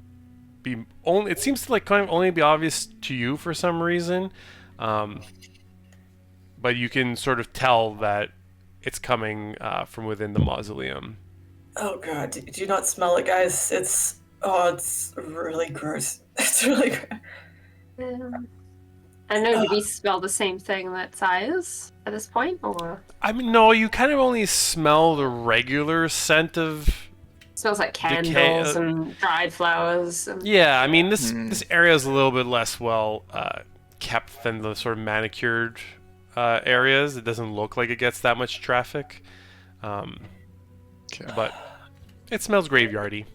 be only. It seems to like kind of only be obvious to you for some reason, but you can sort of tell that it's coming from within the mausoleum. Oh god, do you not smell it, guys? It's really gross. It's really gross. I know, do we smell the same thing that size at this point, or I mean, no, you kind of only smell the regular scent of. smells like Decay, candles and dried flowers? And... Yeah, I mean, this area is a little bit less well kept than the sort of manicured areas. It doesn't look like it gets that much traffic, but it smells graveyardy.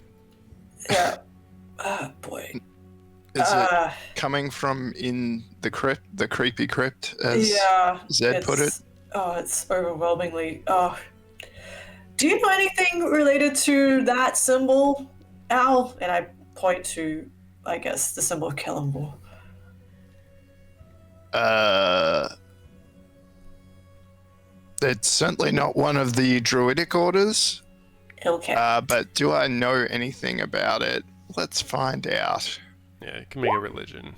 Yeah. Oh boy. Is it coming from in the crypt, the creepy crypt, as Yeah. Zed put it? Oh, it's overwhelmingly. Oh. Do you know anything related to that symbol, Al? And I point to, I guess, the symbol of Kelemvor. It's certainly not one of the druidic orders, Okay. but do I know anything about it? Let's find out. Yeah, you can make a religion.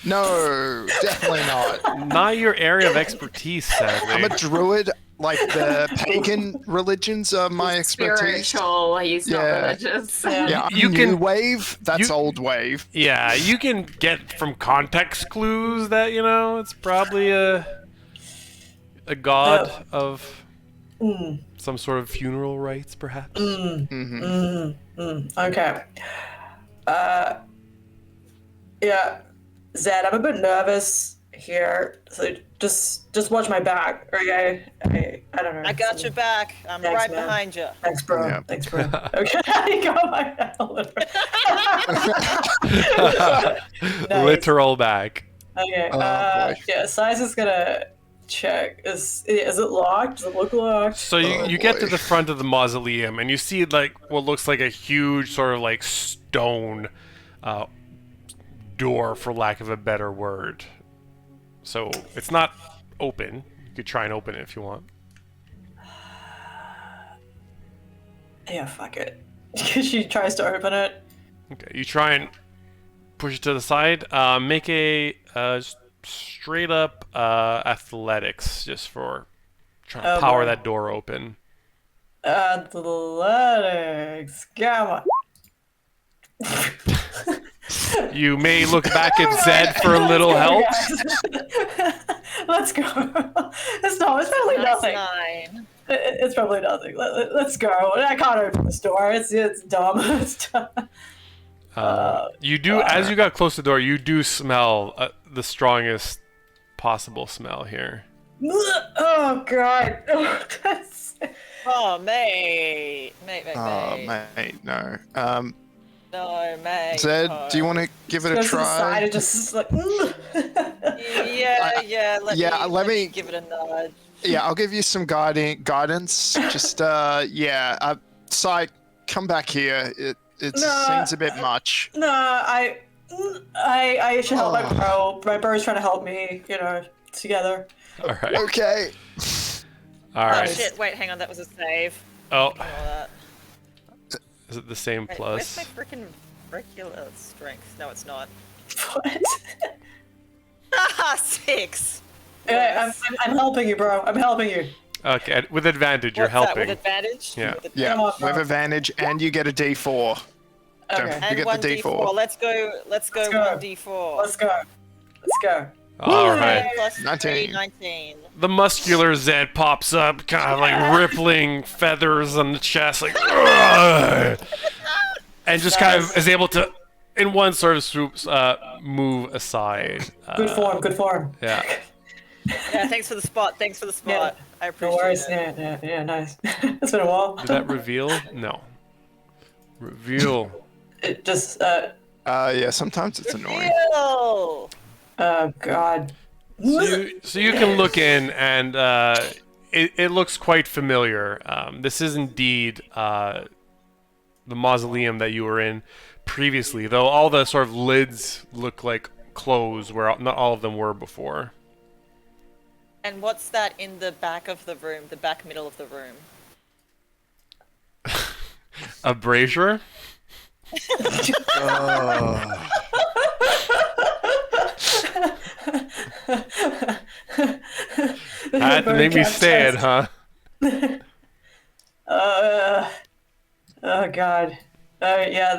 No, definitely not. Not your area of expertise, sadly. I'm a druid. Like the pagan religions are my expertise. Spiritual, he's not Yeah. religious. Yeah, You new can- wave. That's you- old wave. Yeah, you can get from context clues that it's probably a god of Some sort of funeral rites, perhaps. Okay. Yeah, Zed, I'm a bit nervous here, so just watch my back, okay? I don't know. I got your back. I'm Thanks, right man. behind you. Thanks, bro. Yeah. Thanks, bro. Okay, I got my Nice. Literal back. Okay. Oh, boy. Yeah, Size is gonna check. Is it locked? Does it look locked? So you get to the front of the mausoleum and you see like what looks like a huge sort of like stone door, for lack of a better word. So it's not open. You could try and open it if you want. Yeah, fuck it. She tries to open it. Okay, you try and push it to the side. Make a straight up athletics just for trying to power boy. that door open. Athletics. Come on. You may look back at Zed for a little help. Let's go. It's probably That's nothing. 9. It's probably nothing. Let's go. I can't open this door. It's dumb. It's dumb. You do, as you got close to the door, you do smell the strongest possible smell here. Oh god. Oh, mate. Mate. Oh, mate, no. No, mate. Zed, no. do you want to give it a Goes to the side try? and just like. Yeah. Let me give it a nudge. Yeah, I'll give you some guidance. Just, Sai, come back here. It seems a bit much. No, I should help my bro. My bro's trying to help me, together. All right. Okay. All Oh right. shit, wait, hang on, that was a save. Oh, Ignore that. is it the same Wait, plus? where's my freaking regular strength? No, it's not. What? Haha, 6! Yeah, I'm helping you, bro. I'm helping you. Okay, with advantage, you're What's that, helping. with advantage? Yeah. With Yeah, Come on, bro. with advantage, and you get a D4. Okay. You And get one the D4. Let's go Let's go. 1d4. Let's go. All right. Plus 19. 19. The muscular Zed pops up, kind of like rippling feathers on the chest, like, "Ugh," and just kind of is able to, in one sort of swoop, move aside. Good form. Yeah. Yeah, thanks for the spot. I No appreciate worries. it. Yeah, nice. It's been a while. Did that reveal? No. Reveal. It just, Yeah, sometimes it's annoying. Ew! oh god. So you can look in, and it looks quite familiar. This is indeed the mausoleum that you were in previously, though all the sort of lids look like closed, where not all of them were before. And what's that in the back of the room, the back middle of the room? A brazier? That made me say it, huh? Oh god. Yeah,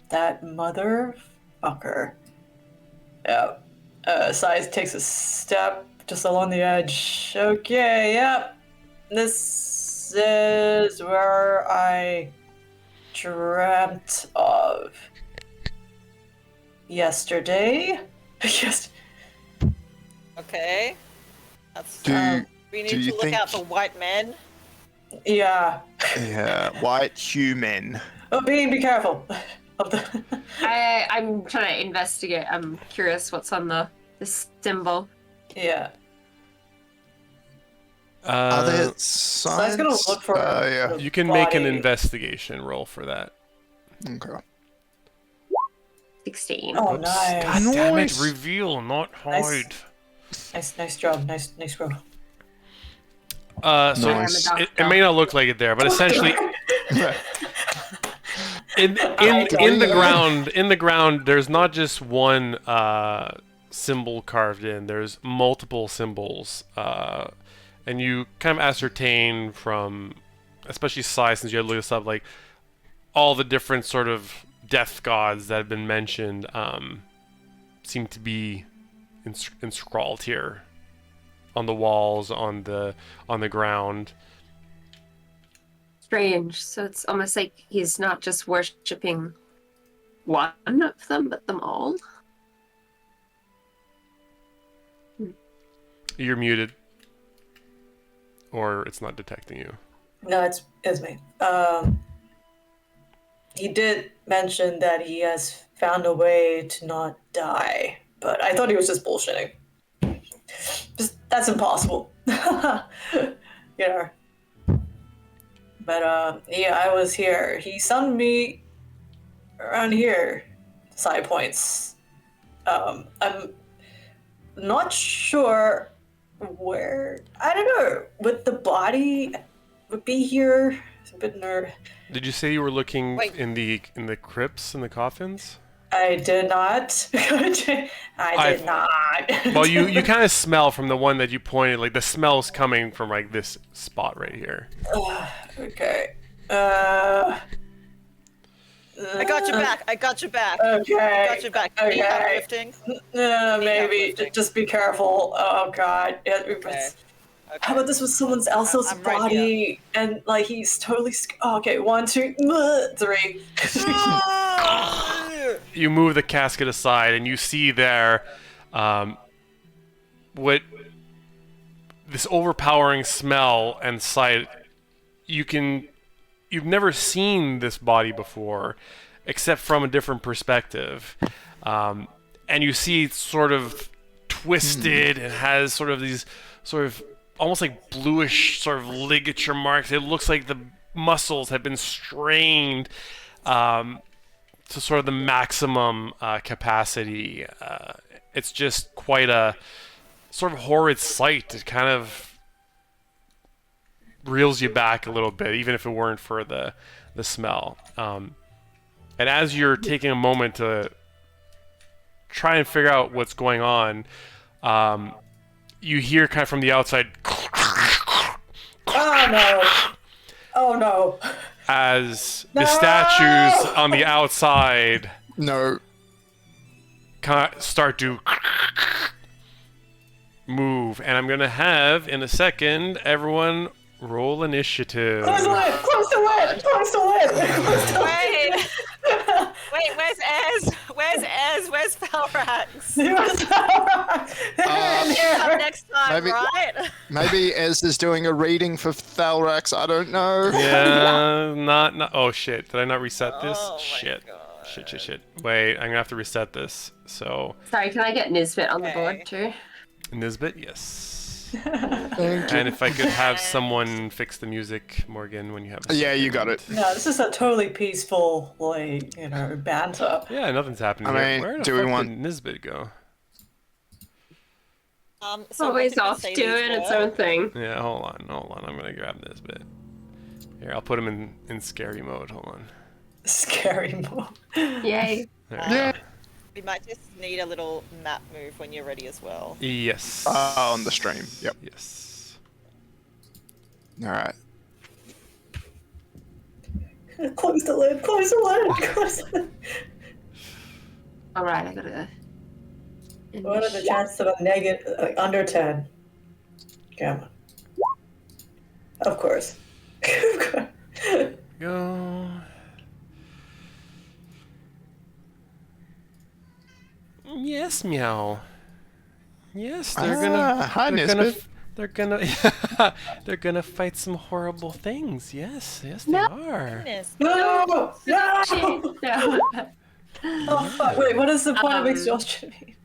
that motherfucker. Yeah. Size takes a step just along the edge. Okay, yep. This is where I dreamt of yesterday. Yes. Okay. That's, we need do to you look think- out for white men. Yeah. Yeah, white human. Oh, be careful. Of the I'm trying to investigate. I'm curious what's on the symbol. yeah. Are there So I signs? was gonna look for. Yeah. the You can make an body. investigation roll for that. Okay. 16. Oh, Oops. nice. God damn it, Nice. reveal, not Nice. hide. Nice job. Nice bro. So Nice. it may not look like it there, but essentially, in the ground, there's not just one symbol carved in. There's multiple symbols, and you kind of ascertain from, especially Sai, since you had to look this up, like all the different sort of death gods that have been mentioned seem to be inscrawled here on the walls, on the ground. strange. So it's almost like he's not just worshipping one of them, but them all. You're muted. Or it's not detecting you. No, it's me. He did mention that he has found a way to not die, but I thought he was just bullshitting. That's impossible. You know. But yeah, I was here. He summoned me around here. Side points. I'm not sure where. I don't know. Would the body would be here? It's a bit nerve. Did you say you were looking Wait. in the crypts, in the coffins? I did not. I did not. Well, you kind of smell from the one that you pointed, like the smell's coming from like this spot right here. Okay. I got your back. I got your back. Okay. I got your back. Need help lifting? Maybe. lifting. Just be careful. Oh God. Okay. How about this was someone else's I'm right body and like he's totally. Oh, okay. 1, 2, 3. You move the casket aside, and you see there, what this overpowering smell and sight. You've never seen this body before, except from a different perspective, and you see it's sort of twisted and has sort of these sort of almost like bluish sort of ligature marks. It looks like the muscles have been strained to sort of the maximum capacity. It's just quite a sort of horrid sight. It kind of reels you back a little bit, even if it weren't for the smell. And as you're taking a moment to try and figure out what's going on, you hear kind of from the outside, Oh no! Oh no! as the statues on the outside No. start to move. And I'm going to have, in a second, everyone roll initiative. Close the lid! Close the lid! Close the lid! Close the Wait! Wait, where's Ez? Where's Ez? Where's Falrax? Come next time, maybe- right? Maybe Ez is doing a reading for Thalrax. I don't know. Yeah, not. Oh shit! Did I not reset this? Oh my Shit. God. Shit. Wait, I'm gonna have to reset this. So, Sorry, can I get Nisbet on the Okay. board too? Nisbet, yes. Thank you. And if I could have someone fix the music, Morgan, when you have. A Yeah, you got second. it. No, this is a totally peaceful, like, banter. Yeah, nothing's happening. I here. mean, Where the do we fuck want- did Nisbet go? So Always what did we off say doing these its were? own thing. Yeah, hold on. I'm gonna grab Nisbet. Here, I'll put him in scary mode. Hold on. Scary move. Yay. There we go. We might just need a little map move when you're ready as well. Yes. On the stream. Yep. Yes. All right. Close the lid. Close the lid. Close the lid. All right, I gotta. What are the chances of a negative under 10? Come on. Of course. Go. Yes, meow. Yes, they're gonna. Hi, they're gonna. Nisbet. They're gonna. They're gonna fight some horrible things. Yes, they No. are. Goodness. No! No! No. Oh, fuck. Wait, what is the point of Um, exhaustion mean?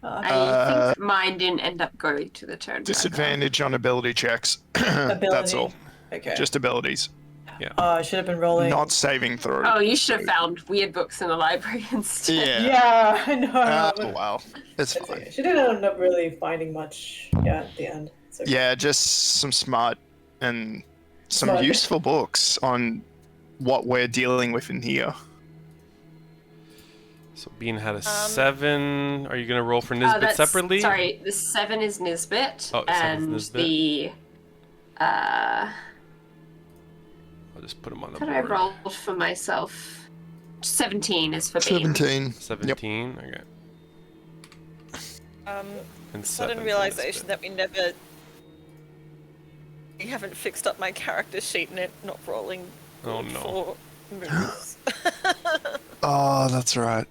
I think mine didn't end up going to the turn. Disadvantage on ability checks. That's all. Okay. Just abilities. I should have been rolling. Not saving throw. Oh, you should have found weird books in the library instead. Yeah. Yeah, I know. Oh, wow. It's It's fine. okay. She didn't end up really finding much at the end. It's okay. Yeah, just some smart and some Smart. useful books on what we're dealing with in here. So Bean had a 7. Are you gonna roll for Nisbet That's- separately? Sorry, the 7 is Nisbet, Oh, 7's and Nisbet. the I'll just put him on the what did I board. roll for myself? 17 is for Bean. 17. 17. Okay. And 7 Sudden for realization Nisbet. that we never I haven't fixed up my character sheet and it not rolling. Oh, no. For moves. Oh, that's right.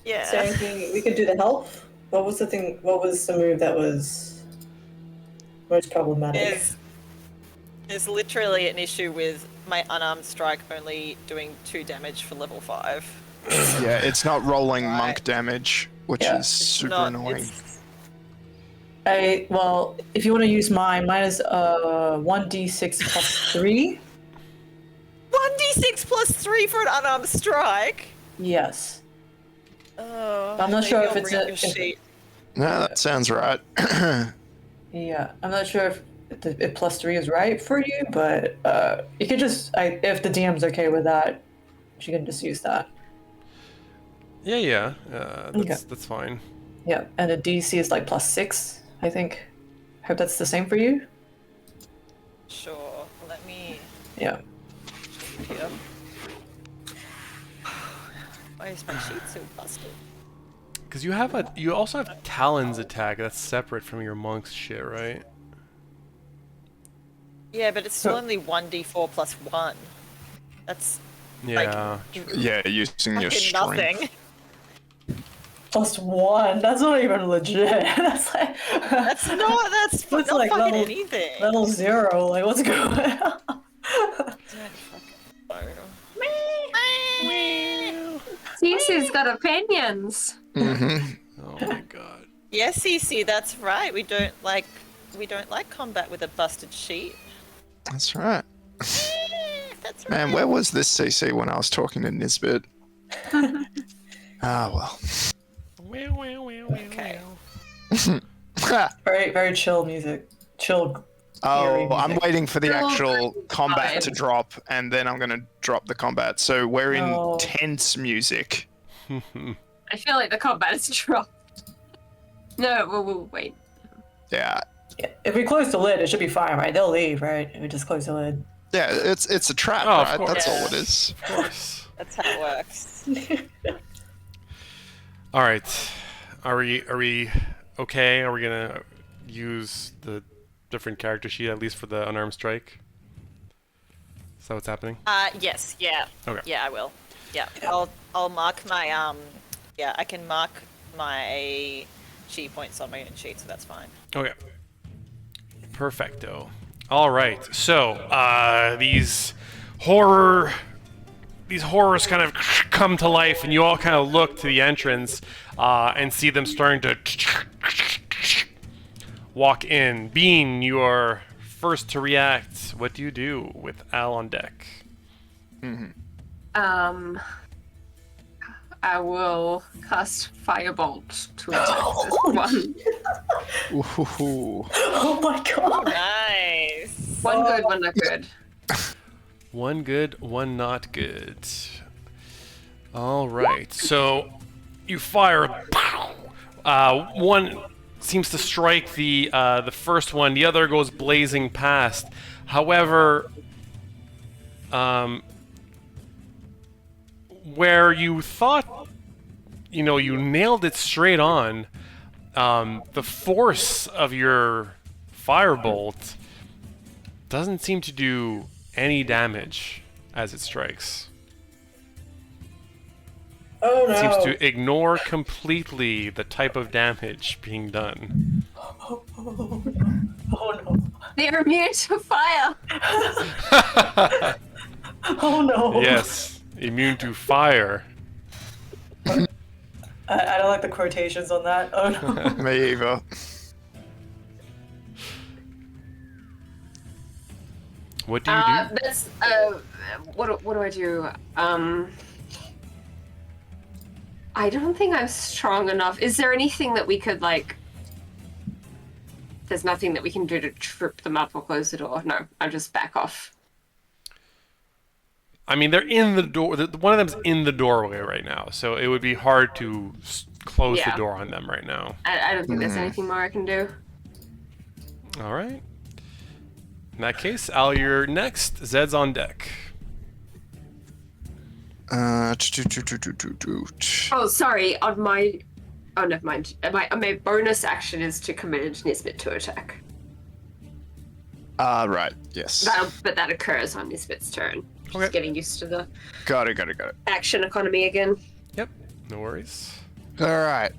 Yeah. Is there anything we could do to help? What was the thing? What was the move that was most problematic? There's literally an issue with my unarmed strike only doing 2 damage for level 5. Yeah, it's not rolling Right. monk damage, which Yeah. is super Not- annoying. Well, if you want to use mine is 1d6 plus 3. 1d6 plus 3 for an unarmed strike. Yes. Oh, I'm not maybe sure if I'll it's bring up a- your if- sheet. No, that sounds right. Yeah, I'm not sure if plus 3 is right for you, but you could just, if the DM's okay with that, you can just use that. Yeah. Okay. That's fine. Yeah, and the DC is like plus 6, I think. Hope that's the same for you. Sure. Let me. Yeah. Here. Why is my sheet so busted? Because you also have Talon's attack that's separate from your monk's shit, right? Yeah, but it's still only 1d4 plus 1. That's Yeah. Yeah, using your fucking strength. nothing. Plus 1, that's not even legit. That's like. That's not. That's That's not like fucking level- anything. Level 0, like what's going on? Don't fucking know. Cece's got opinions. Mm-hmm. Oh my god. Yes, CC, that's right. We don't like combat with a busted sheet. That's right. That's right. Man, where was this CC when I was talking to Nisbet? Ah, well. Okay. Very, very chill music. Chill. Oh, I'm music. waiting for the Still actual very combat vibe. to drop, and then I'm going to drop the combat. So we're in Oh. tense music. I feel like the combat is dropped. No, we'll wait. Yeah. Yeah, if we close the lid, it should be fine, right? They'll leave, right? If we just close the lid. Yeah, it's a trap, Oh, of right? course. That's all Yeah. it is. Of course. That's how it works. All right. Are we okay? Are we gonna use the different character sheet at least for the unarmed strike? Is that what's happening? Yes, yeah. Okay. Yeah, I will. Yeah. I'll mark my yeah, I can mark my chi points on my own sheet, so that's fine. Okay. Perfecto. All right. So these horrors kind of come to life, and you all kind of look to the entrance and see them starting to walk in. Bean, you are first to react. What do you do with Al on deck? I will cast Firebolt to attack this one. Ooh. Oh my god! Nice. One good, one not good. One good, one not good. All right. So you fire. One seems to strike the first one. The other goes blazing past. However, where you thought, you nailed it straight on, the force of your firebolt doesn't seem to do any damage as it strikes. Oh no! It seems to ignore completely the type of damage being done. Oh no! They're immune to fire. Oh no! Yes, immune to fire. I don't like the quotations on that. Oh no! Me either. What do you do? That's what do I do? I don't think I'm strong enough. Is there anything that we could like? There's nothing that we can do to trip them up or close the door. No, I'll just back off. I mean, they're in the door. One of them's in the doorway right now, so it would be hard to close the Yeah. door on them right now. I don't think there's anything more I can do. All right. In that case, Al, you're next. Zed's on deck. Oh, sorry. On my, oh, never mind. My bonus action is to command Nisbet to attack. Right. Yes. But that occurs on Misfit's turn. Just Okay. getting used to the Got it. action economy again. Yep. No worries. All right.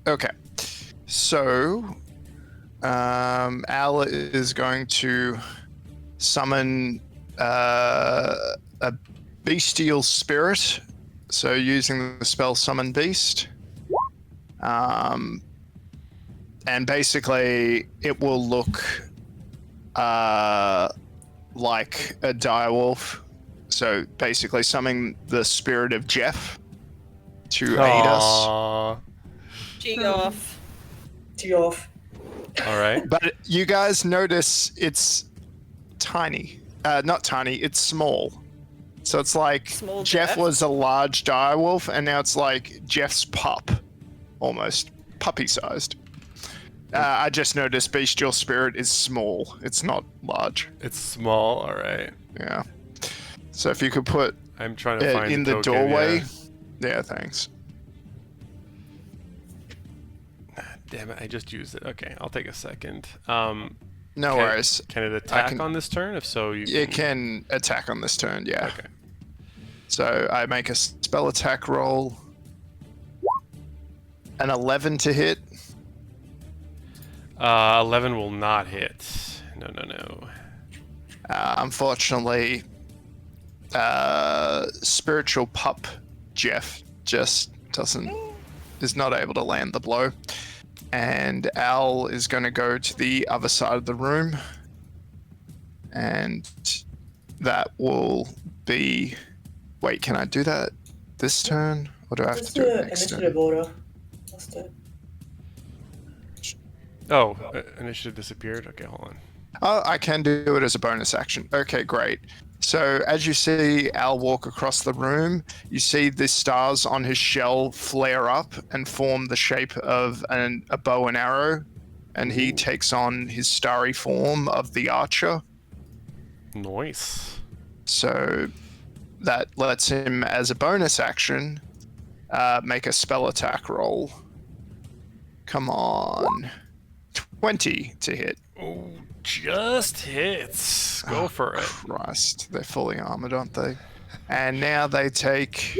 Okay. So, Al is going to summon a bestial spirit. So, using the spell Summon Beast. And basically, it will look like a direwolf. So basically, summoning the spirit of Jeff to aid us. Aww. G off. Geoff. All right. But you guys notice it's tiny. Not tiny, it's small. So it's like Small Jeff Jeff? was a large direwolf, and now it's like Jeff's pup. Almost. Puppy-sized. I just noticed bestial spirit is small. It's not large. It's small. All right. Yeah. So if you could put I'm trying to it find in the token, doorway. yeah. Yeah, thanks. Damn it! I just used it. Okay, I'll take a second. No Can- worries. Can it attack can- on this turn? If so, you It can attack on this turn, yeah. Okay. So I make a spell attack roll. An 11 to hit. 11 will not hit. No. Unfortunately, spiritual pup Jeff just is not able to land the blow. And Al is going to go to the other side of the room. And that will be... Wait, can I do that this turn? Or do I have Let's to do do it an next turn? initiative order. Let's do it. Oh, initiative disappeared. Okay, hold on. Oh, I can do it as a bonus action. Okay, great. So as you see Al walk across the room, you see the stars on his shell flare up and form the shape of a bow and arrow, and he takes on his starry form of the archer. Nice. So that lets him, as a bonus action, make a spell attack roll. Come on. 20 to hit. Oh, just hits. Go for it. Christ, they're fully armored, aren't they? And now they take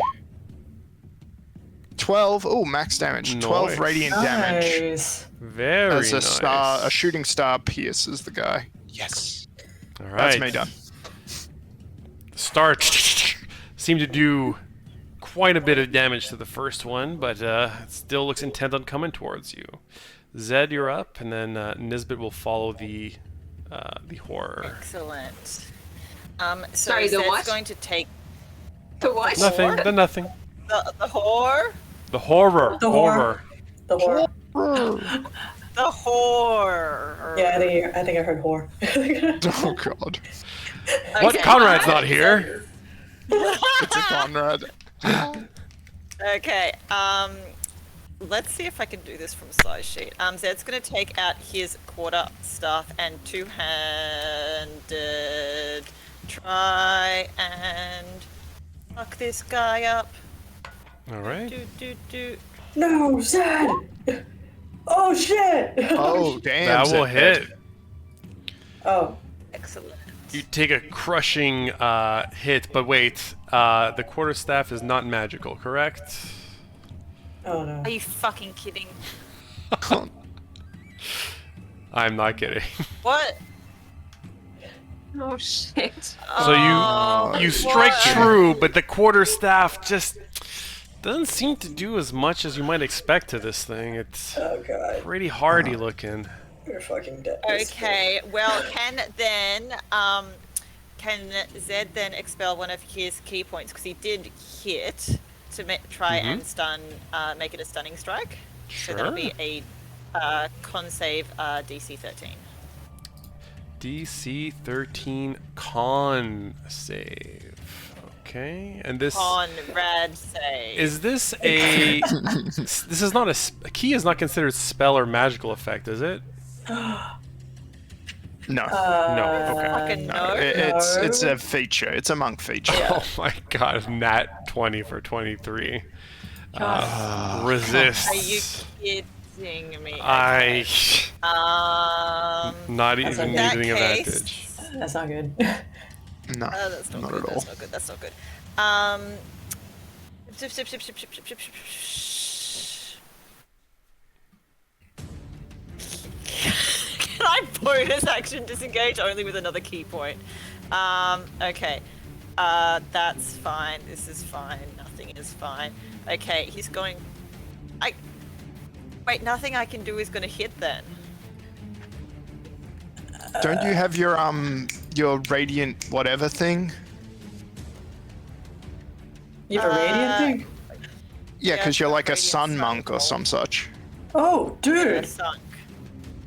12. Oh, max damage. 12 Nice. radiant damage. Nice. Very As a nice. shooting star pierces the guy. Yes. All right. That's me done. The start seemed to do quite a bit of damage to the first one, but it still looks intent on coming towards you. Zed, you're up, and then Nisbet will follow the horror. Excellent. So Sorry, the Zed's what? going to take To what? Nothing. The nothing. the whore. The horror. The horror. The whore. The whore. Yeah, I think I heard whore. Oh, God. What? Okay. Conrad's not here. It's a Konrad. Okay. Let's see if I can do this from size sheet. Zed's going to take out his quarter staff and two-handed try and fuck this guy up. All right. Do. No, Zed! Oh shit! Oh, damn. That will Zed. hit. Oh, Excellent. You take a crushing hit, but wait. The quarterstaff is not magical, correct? oh no. Are you fucking kidding? I'm not kidding. What? Oh shit. So you strike what? true, but the quarterstaff just doesn't seem to do as much as you might expect to this thing. It's Oh god, pretty hardy looking. you're fucking dead. Okay, well, can Zed then expel one of his key points because he did hit to try and stun, make it a stunning strike. So that'll be a con save DC 13. DC 13 con save. Okay, and this Konrad save. is this a this is not a key is not considered spell or magical effect, is it? No. No. Okay. Fucking no. It's a feature. It's a monk feature. Oh my god, nat 20 for 23. Resists. Are you kidding confusing me. I not That's even okay. using That advantage. case- That's not good. No, that's not good. at all. That's not good. That's not good. Can I bonus action disengage only with another key point? Okay. That's fine. This is fine. Nothing is fine. Okay, he's going. Wait, nothing I can do is going to hit then. Don't you have your radiant whatever thing? You have a radiant thing? Yeah, because Yeah, you're like a radiant sun sun monk or bolt. some such. Oh, dude. Sunk.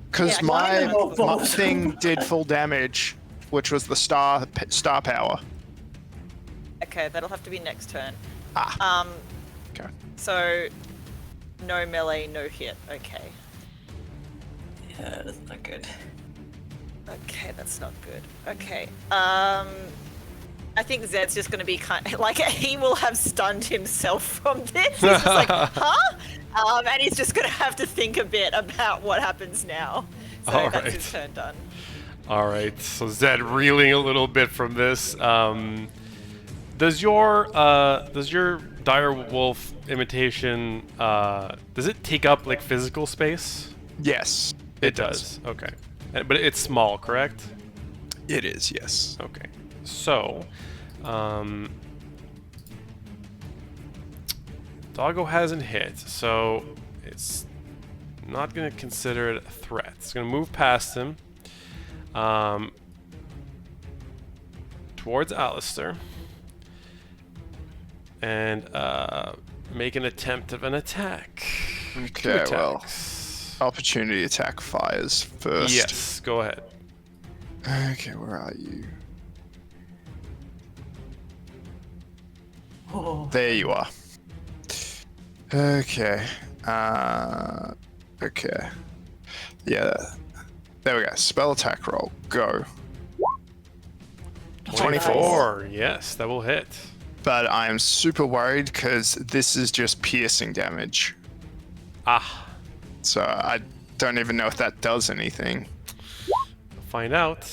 Because Yeah, my mine are both. thing did full damage, which was the star power. Okay, that'll have to be next turn. Ah. Okay. So no melee, no hit. Okay. Yeah, that's not good. Okay, that's not good. Okay. I think Zed's just gonna be like he will have stunned himself from this. He's just like, huh? And he's just gonna have to think a bit about what happens now. So All that's right. his turn done. All right, so Zed reeling a little bit from this. Does your dire wolf imitation does it take up like physical space? Yes. It does. Okay, but it's small, correct? It is, yes. Okay, so Doggo hasn't hit, so it's not going to consider it a threat. It's going to move past him towards Alistair and make an attempt of an attack. Two Okay, well, attacks. opportunity attack fires first. Yes, go ahead. Okay, where are you? Oh. There you are. Okay. Okay. Yeah. There we go. Spell attack roll. Go. 24. Yes, that will hit. But I am super worried because this is just piercing damage. Ah, So I don't even know if that does anything. find out.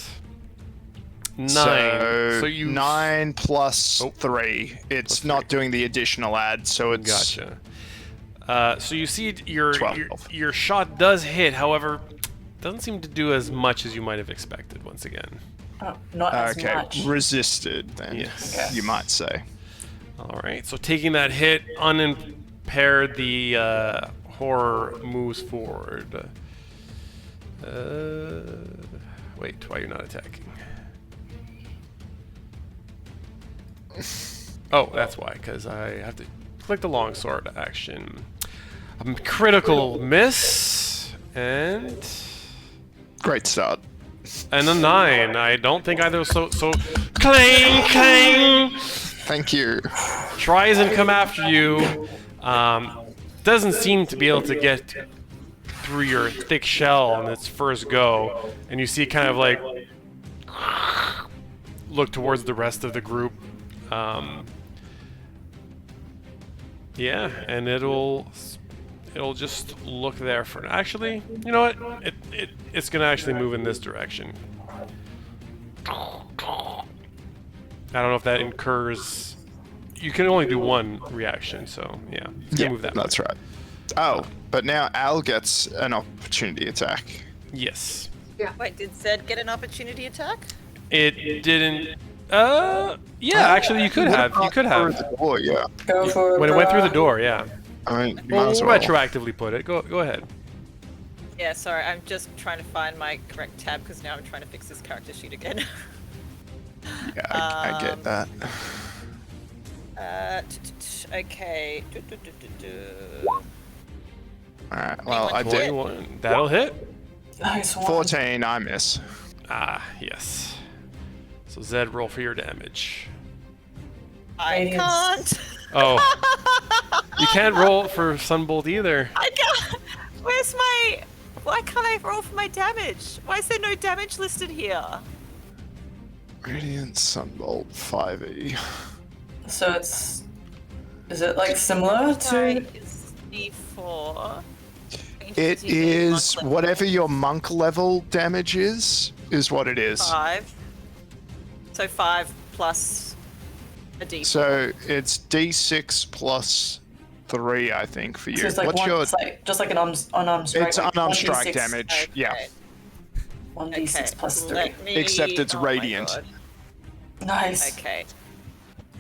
9. So, So you 9 plus Oh. 3. It's Plus not 3. doing the additional add, so it's Gotcha. So you see your 12. your shot does hit, however, doesn't seem to do as much as you might have expected once again. Oh, not as okay. much. Resisted, then Yes. Okay. you might say. All right. So taking that hit, unimpaired, the horror moves forward. Wait, why are you not attacking? Oh, that's why, because I have to click the longsword action. A critical miss, and Great start. a 9. I don't think either. So clang, clang. Thank you. Tries and come after you. Doesn't seem to be able to get through your thick shell on its first go, and you see kind of like look towards the rest of the group. Yeah, and it'll just look there for now. Actually, you know what? It's gonna actually move in this direction. I don't know if that incurs. You can only do one reaction, so yeah. It's gonna Yeah, move that that's way. right. Oh, but now Al gets an opportunity attack. Yes. Wait, did Zed get an opportunity attack? It didn't. Yeah. Actually, you could have. You could Through have. the door, yeah. Go for it. When it went through the bruh. door, yeah. I mean, might We'll as well. retroactively put it. Go ahead. Yeah, sorry, I'm just trying to find my correct tab because now I'm trying to fix this character sheet again. Yeah, I get that. Okay. Alright, well, I did 21. That'll hit. Nice one. 14, I miss. Ah, yes. So Zed, roll for your damage. I Radiance. can't. Oh. You can't roll for Sunbolt either. I can't. Where's my? Why can't I roll for my damage? Why is there no damage listed here? Radiant Sunbolt 5e. So it's. Is it like similar Sorry, to. it's D4. range? It 'Cause you said is monk level. whatever your monk level damage is what it is. 5. So 5 plus a D4. So it's D6 plus 3, I think, for you. So it's like What's one, your? it's like just like an unarmed strike. It's like unarmed strike 1d6 damage. Yeah. Okay. 1d6 plus 3. Let me... Except it's oh my radiant. God. Nice. Okay.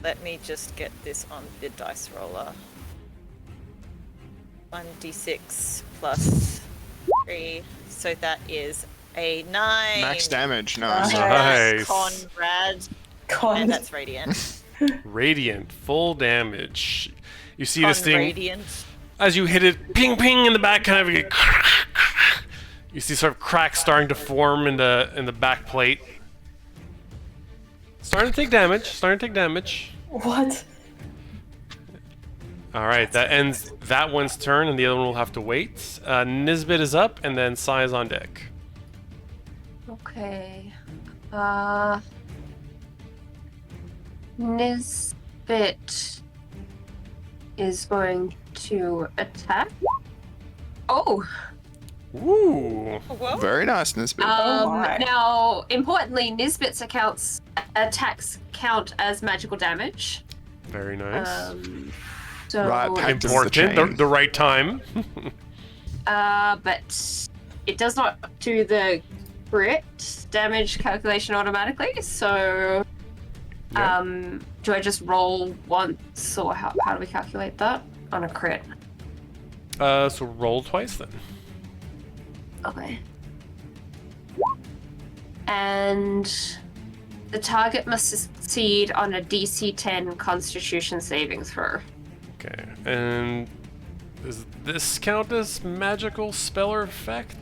Let me just get this on the dice roller. 1d6 plus 3. So that is a 9. Max damage. Nice. Nice. Konrad. Con. And that's radiant. Radiant, full damage. You see this thing Radiant. as you hit it, ping ping in the back, kind of. You see sort of cracks starting to form in the back plate. Starting to take damage. What? All right, that ends that one's turn, and the other one will have to wait. Nisbet is up, and then Sai is on deck. Okay. Nisbet is going to attack. Oh. Ooh. Whoa. Very nice, Nisbet. my. Now, importantly, Nisbet's attacks count as magical damage. Very nice. So, Right, pact is the Important. chain. The right time. but it does not do the crit damage calculation automatically. So, Yeah. do I just roll once, or how do we calculate that on a crit? So roll twice then. Okay. And the target must succeed on a DC 10 Constitution saving throw. Okay. And does this count as magical spell or effect?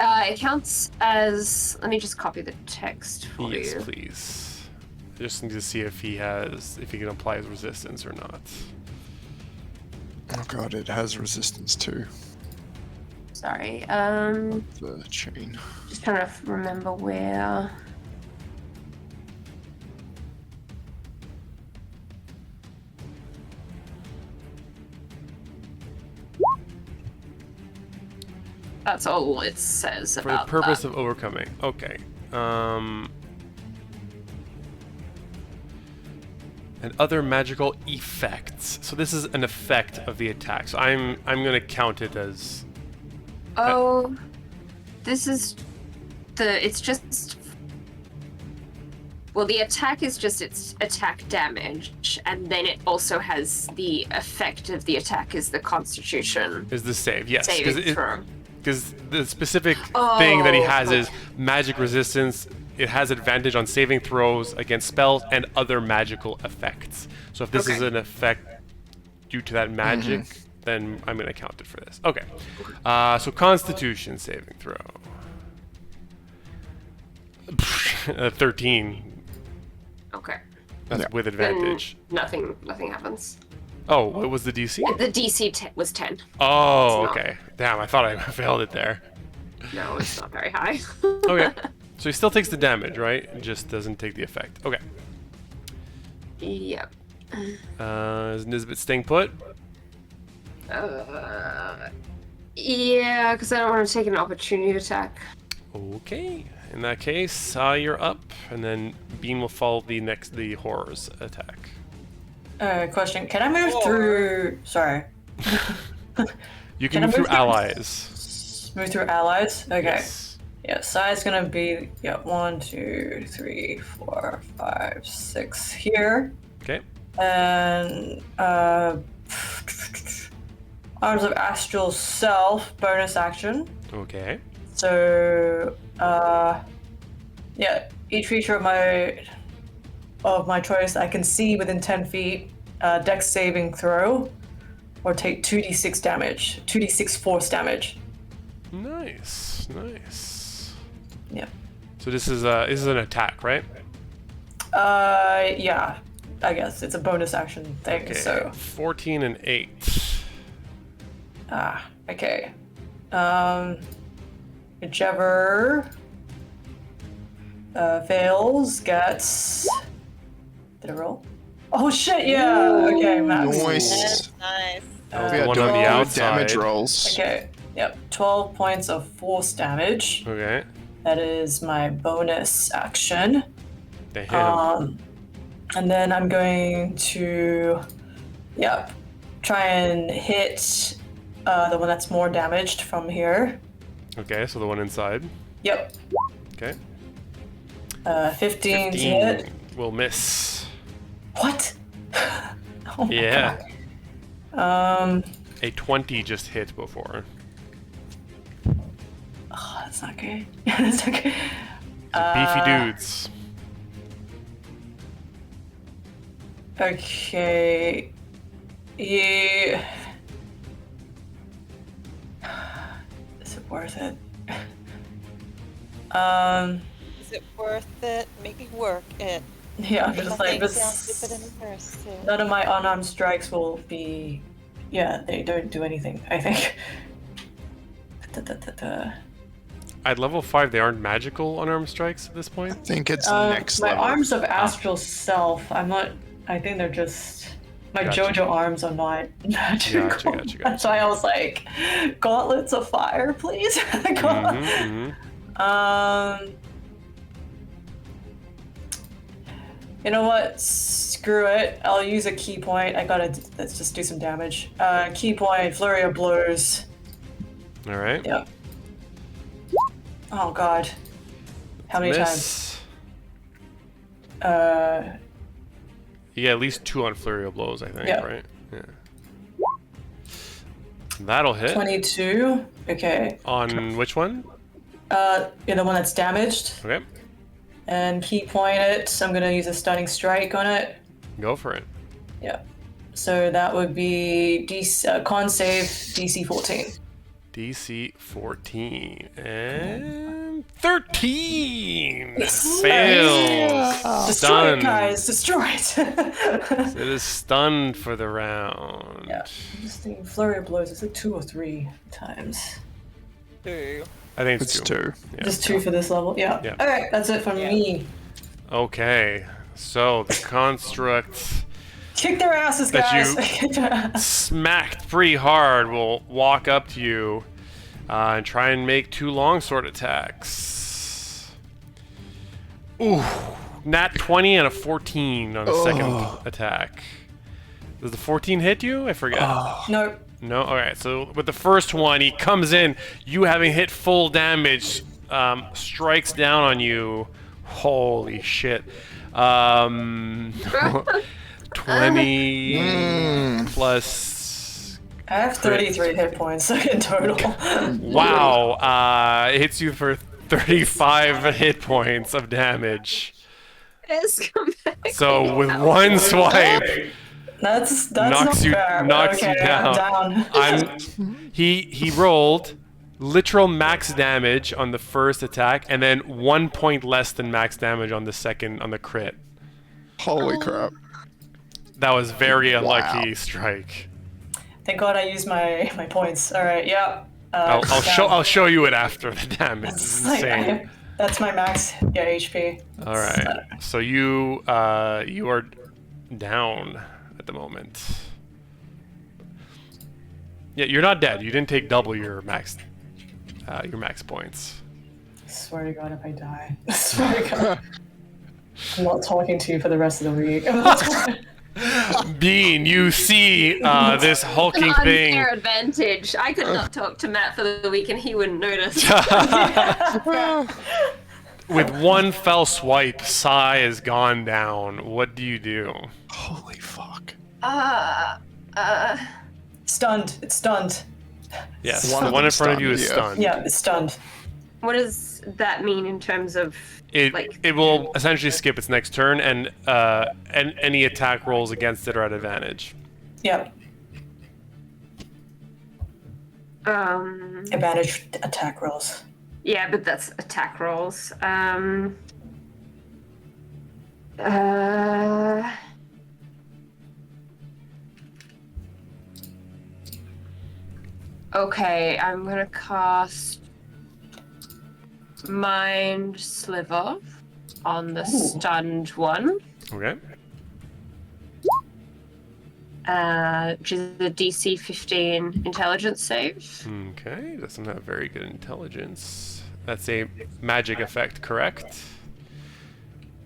It counts as. Let me just copy the text for Yes, you. please. I just need to see if he can apply his resistance or not. Oh god, it has resistance too. Sorry. The chain. Just trying to remember where. That's all it says For the about purpose that. of overcoming. Okay. And other magical effects. So this is an effect of the attack. So I'm gonna count it as. Oh, this is it's just. Well, the attack is just its attack damage, and then it also has the effect of the attack is the Constitution Is the save? Yes. saving throw. Because the specific thing that he has Oh, is magic resistance. It has advantage on saving throws against spells and other magical effects. So if this is Okay. an effect due to that magic, then I'm going to count it for this. Okay. So Constitution saving throw. 13. Okay. That's Yeah. with Then advantage. nothing happens. Oh, what was the DC? The DC was 10. Oh, It's not. okay. Damn, I thought I failed it there. No, it's not very high. Okay. So he still takes the damage, right? It just doesn't take the effect. Okay. Yep. Is Nisbet staying put? Yeah, because I don't want to take an opportunity attack. Okay. In that case, you're up, and then Bean will follow the horrors attack. Question. Can I move through... Sorry. You Can can I move through move through- allies. Move through allies? Okay. Yes. Yeah, size gonna be 1, 2, 3, 4, 5, 6 here. Okay. And Arms of Astral Self, bonus action. Okay. So yeah, each feature of my choice I can see within 10 feet, dex saving throw, or take 2d6 damage, 2d6 force damage. Nice. Nice. Yeah. So this is an attack, right? Yeah, I guess it's a bonus action thing. Okay. So 14 and 8. okay. Whichever fails gets. Did I roll? Oh shit! Yeah. Okay, Max. Nice. Nice. That was We the are one on doing the good outside. damage rolls. Okay. Yep, 12 points of force damage. Okay. That is my bonus action. Damn. And then I'm going to, try and hit the one that's more damaged from here. Okay, so the one inside. Yep. Okay. 15 to hit. Will miss. What? Oh my Yeah. God. A 20 just hit before. Oh, that's not good. That's not good. Beefy dudes. Okay. Yeah. Is it worth it? Is it worth it? Make me work it. Yeah, I'm just like Nothing this. sounds stupid in reverse, too. None of my unarmed strikes will be. Yeah, they don't do anything. I think. At level 5, they aren't magical unarmed strikes at this I point? think it's next my level. arms of astral self. I'm not. I think they're just. My Gotcha. JoJo arms are not magical. Gotcha. That's why I was like, gauntlets of fire, please. You know what? Screw it. I'll use a key point. Let's just do some damage. Key point, flurry of blows. Alright. Yep. Oh god. How many times? Miss. You get at least 2 on flurry of blows, I think, Yeah. right? Yeah. That'll hit. 22. Okay. On which one? You're the one that's damaged. Okay. And key point it. I'm gonna use a stunning strike on it. Go for it. Yeah. So that would be con save DC 14. DC 14. And 13! Yes. Fails! Destroy Stunned. it, guys. Destroy it. It is stunned for the round. Yeah. I'm just thinking flurry of blows. It's like 2 or 3 times. 2. I think It's it's 2. Yeah. Just 2 for this level. Yeah. Yeah. All right. That's it from me. Okay. So the construct Kick their asses, That guys. you- Kick their ass. smacked pretty hard will walk up to you and try and make 2 longsword attacks. Ooh. Nat 20 and a 14 on the second attack. Does the 14 hit you? I forget. Nope. No? Alright, so with the first one, he comes in, you having hit full damage, strikes down on you. Holy shit. 20 plus... I have 33 hit points in total. Wow, hits you for 35 hit points of damage. It's come back. So with one swipe, That's knocks not you fair. knocks okay, you down. He rolled literal max damage on the first attack, and then 1 point less than max damage on the second on the crit. Holy crap. That was very unlucky strike. Thank God I used my points. All right, yeah. I'll show you it after the damage. It's It's like, insane. that's my max HP. All right. So you are down at the moment. Yeah, you're not dead. You didn't take double your max points. I swear to God, if I die, I swear to God, I'm not talking to you for the rest of the week. I'm not talking- Bean, you see this hulking An thing. unfair advantage. I could not talk to Matt for the week and he wouldn't notice. With one fell swipe, Sai is gone down. What do you do? Holy fuck. Stunned. It's stunned. Yes, One the of one them in front of you is stunned, yeah. stunned. Yeah, it's stunned. What does that mean in terms of It will essentially skip its next turn, and any attack rolls against it are at advantage. Yeah, um advantage attack rolls. yeah, but that's attack rolls. Okay, I'm gonna cast Mind Sliver on the stunned one. Okay. which is a DC 15 intelligence save. Okay, doesn't have very good intelligence. That's a magic effect, correct?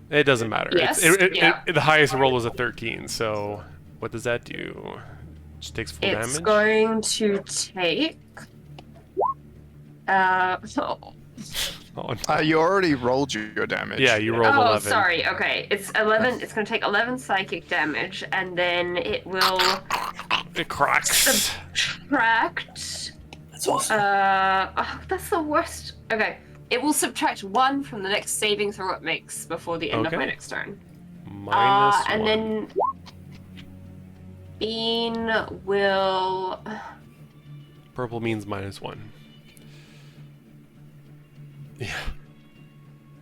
It doesn't matter. Yes, The highest roll was a 13, so what does that do? Just takes full damage? It's going to take... Oh, no. You already rolled your damage. Yeah, you rolled 11. Oh, sorry. Okay, it's 11. It's going to take 11 psychic damage, and then it will It cracks. subtract. That's awesome. That's the worst. Okay, it will subtract 1 from the next saving throw it makes before the end of my Okay. next turn. Minus And 1. then Bean will. Purple means minus 1. Yeah.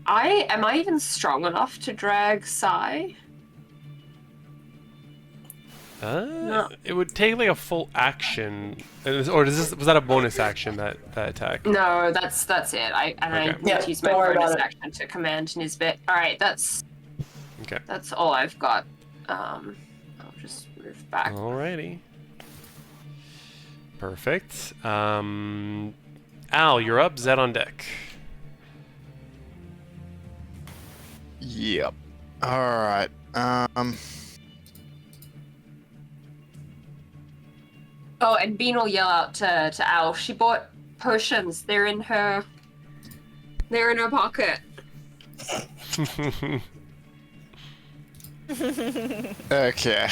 Am I even strong enough to drag Sai? No. It would take like a full action, or was that a bonus action, that attack? No, that's it. I Okay. need to use my don't worry bonus about it. action to command Nisbet. All right, that's Okay. all I've got. I'll just move back. Alrighty. Perfect. Al, you're up. Zed on deck. Yep. Alright. Oh, and Bean will yell out to Al. She bought potions. They're in her pocket. Okay.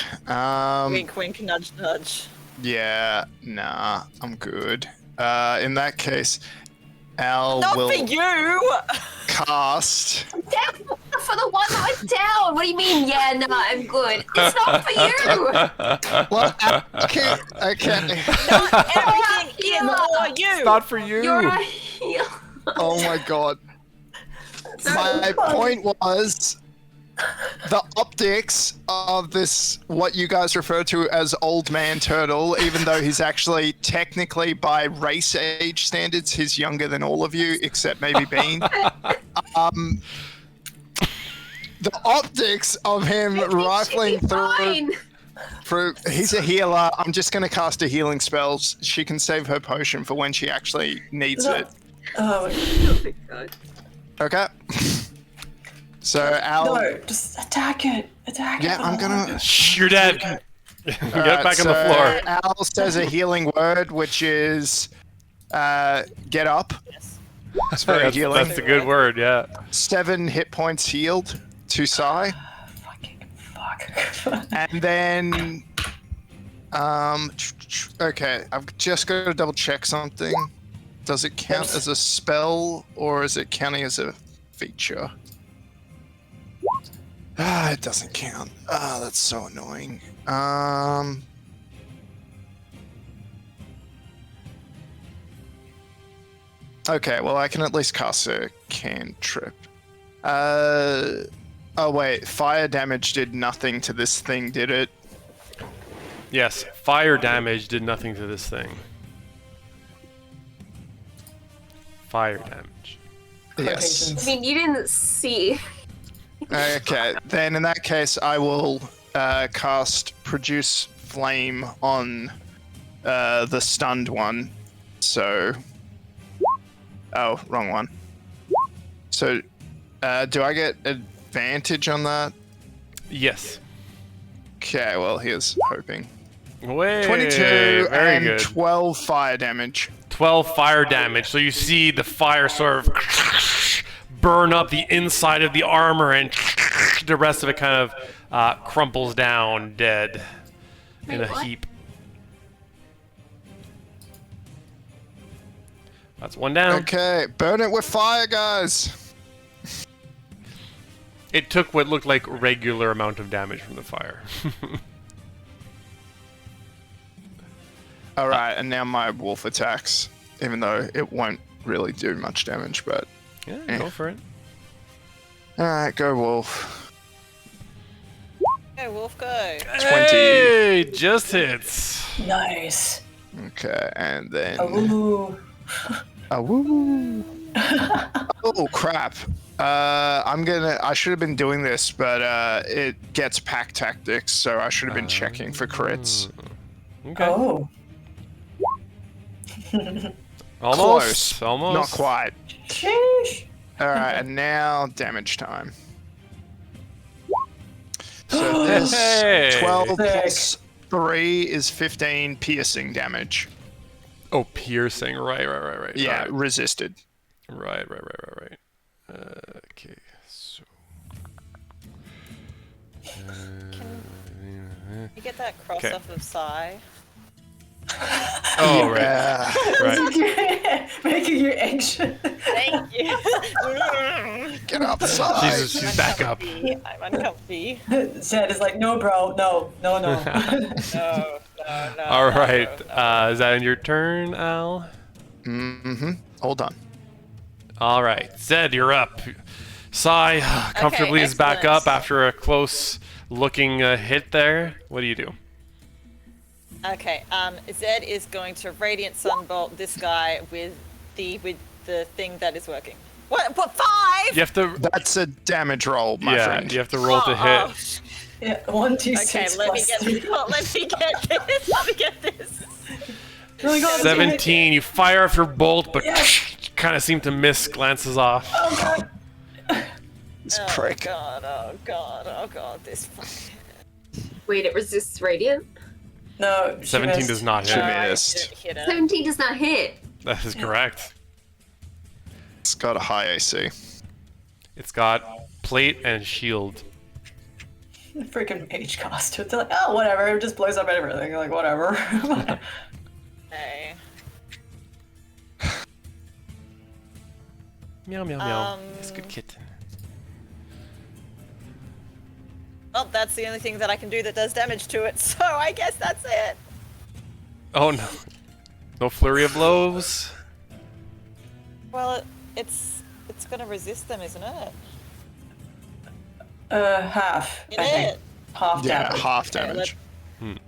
Wink, wink, nudge, nudge. Yeah, nah, I'm good. In that case, Al Not will for you! cast. Damn, for the one that went down. What do you mean? Yeah, no, I'm good. It's not for you. Well, okay. Not everything is for you! Not for you. You're a heel. Oh my god. My point was the optics of this, what you guys refer to as old man turtle, even though he's actually technically by race age standards, he's younger than all of you except maybe Bean. The optics of him rifling through. He's a healer. I'm just going to cast a healing spell. She can save her potion for when she actually needs it. Oh, Oh my god. Okay. So Al. no, just attack it. Attack it. Yeah, I'm gonna. Shh, you're dead. Get back on the floor. Al says a healing word, which is get up. Yes. It's very healing. That's a good word, yeah. 7 hit points healed to Sai. Fucking fuck. And then, okay, I've just got to double check something. Does it count as a spell or is it counting as a feature? It doesn't count. That's so annoying. Okay, well I can at least cast a cantrip. Oh wait, fire damage did nothing to this thing, did it? Yes, fire damage did nothing to this thing. Fire damage. Yes. I mean, you didn't see. Okay, then in that case, I will cast Produce Flame on the stunned one. So, oh, wrong one. So, do I get advantage on that? Yes. Okay, well, here's hoping. Way, 22 very and good. 12 fire damage. 12 fire damage. So you see the fire sort of burn up the inside of the armor, and the rest of it kind of crumples down dead in a what? heap. That's one down. Okay, burn it with fire, guys. It took what looked like regular amount of damage from the fire. All right, and now my wolf attacks, even though it won't really do much damage, but Yeah, go for it. all right, go wolf. Go, Wolf, go. 20. Hey, just hits. Nice. Okay, and then Ooh. woo. Oh crap! I should have been doing this, but it gets pack tactics, so I should have been checking for crits. Okay. Oh. Almost. Close. Almost. Not quite. Sheesh. Alright, and now damage time. So this Hey. 12 Sick. plus 3 is 15 piercing damage. Oh, piercing. Right. Yeah, resisted. Right. Okay. So. You get that cross Okay. off of Psy. Oh, right. Yeah. Right. Making you anxious. Thank you. Get outside. She's back up. I'm uncomfy. Zed is like, no, bro, no. No. All right. Is that in your turn, Al? Hold on. All right. Zed, you're up. Sai comfortably is back excellent. up after a close-looking hit there. What do you do? Okay, Zed is going to Radiant Sunbolt this guy with the thing that is working. What 5? You have to. That's a damage roll, my friend. You have to roll to hit. Oh, Yeah, 1d6 okay, let me plus get 3. this. Let me get this. Oh my God, 17. You fire off your bolt, but Yes. kind of seem to miss. Glances off. Oh God. This prick. Oh god, this fucking... Wait, it resists radiant? No, she 17 missed. does not She hit. I missed. didn't hit it. 17 does not hit. That is correct. It's got a high AC. It's got plate and shield. Freaking mage cost. They're like, oh, whatever. It just blows up everything. Like, whatever. Okay. Meow meow meow. It's a good kitten. Well, that's the only thing that I can do that does damage to it, so I guess that's it. Oh no. No flurry of blows. Well, it's gonna resist them, isn't it? Half. I think. It. Half Yeah, damage. half Okay, damage.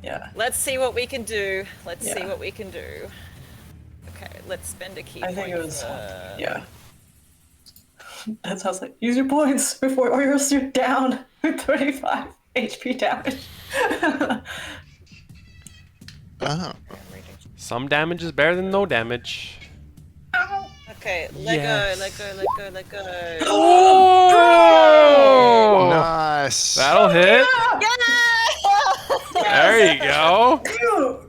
Yeah. Let's see what we can do. Let's see Yeah. what we can do. Okay, let's spend a key I think point it was. for- Yeah. That sounds like use your points before or you'll shoot down with 25 HP damage. Oh. Some damage is better than no damage. Okay, let Yes. let go. Oh! Nice. That'll hit. There you go.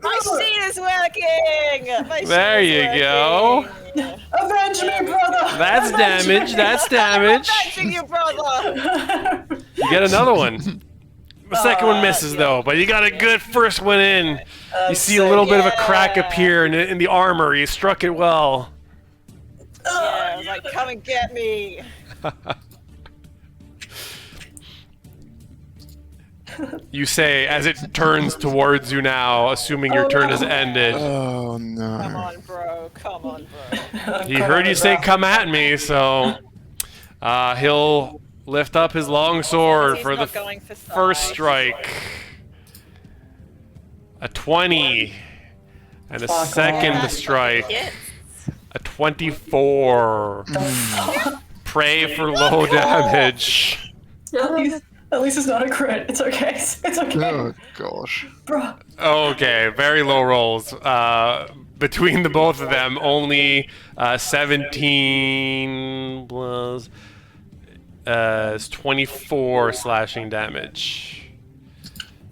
My seed is working! My There seed is you go. working. Avenge me, brother! That's Avenge damage. me! That's damage. Avenging you, brother! You get another one. The second one misses though, but you got a good first one in. You see a little bit of a crack appear in the armor. You struck it well. Yeah, I was like, come and get me! You say as it turns towards you now, assuming your turn has ended. Oh Come no. on, bro. Come on, bro. He heard you say come at me, so he'll lift up his long sword He's for the not going for first size. strike. A 20. And a Fuck second off. strike. Hits. A 24. Pray for low damage. At least it's not a crit. It's okay. It's okay. Oh gosh. Bro. Okay, very low rolls. Between the both of them, only 17 plus 24 slashing damage.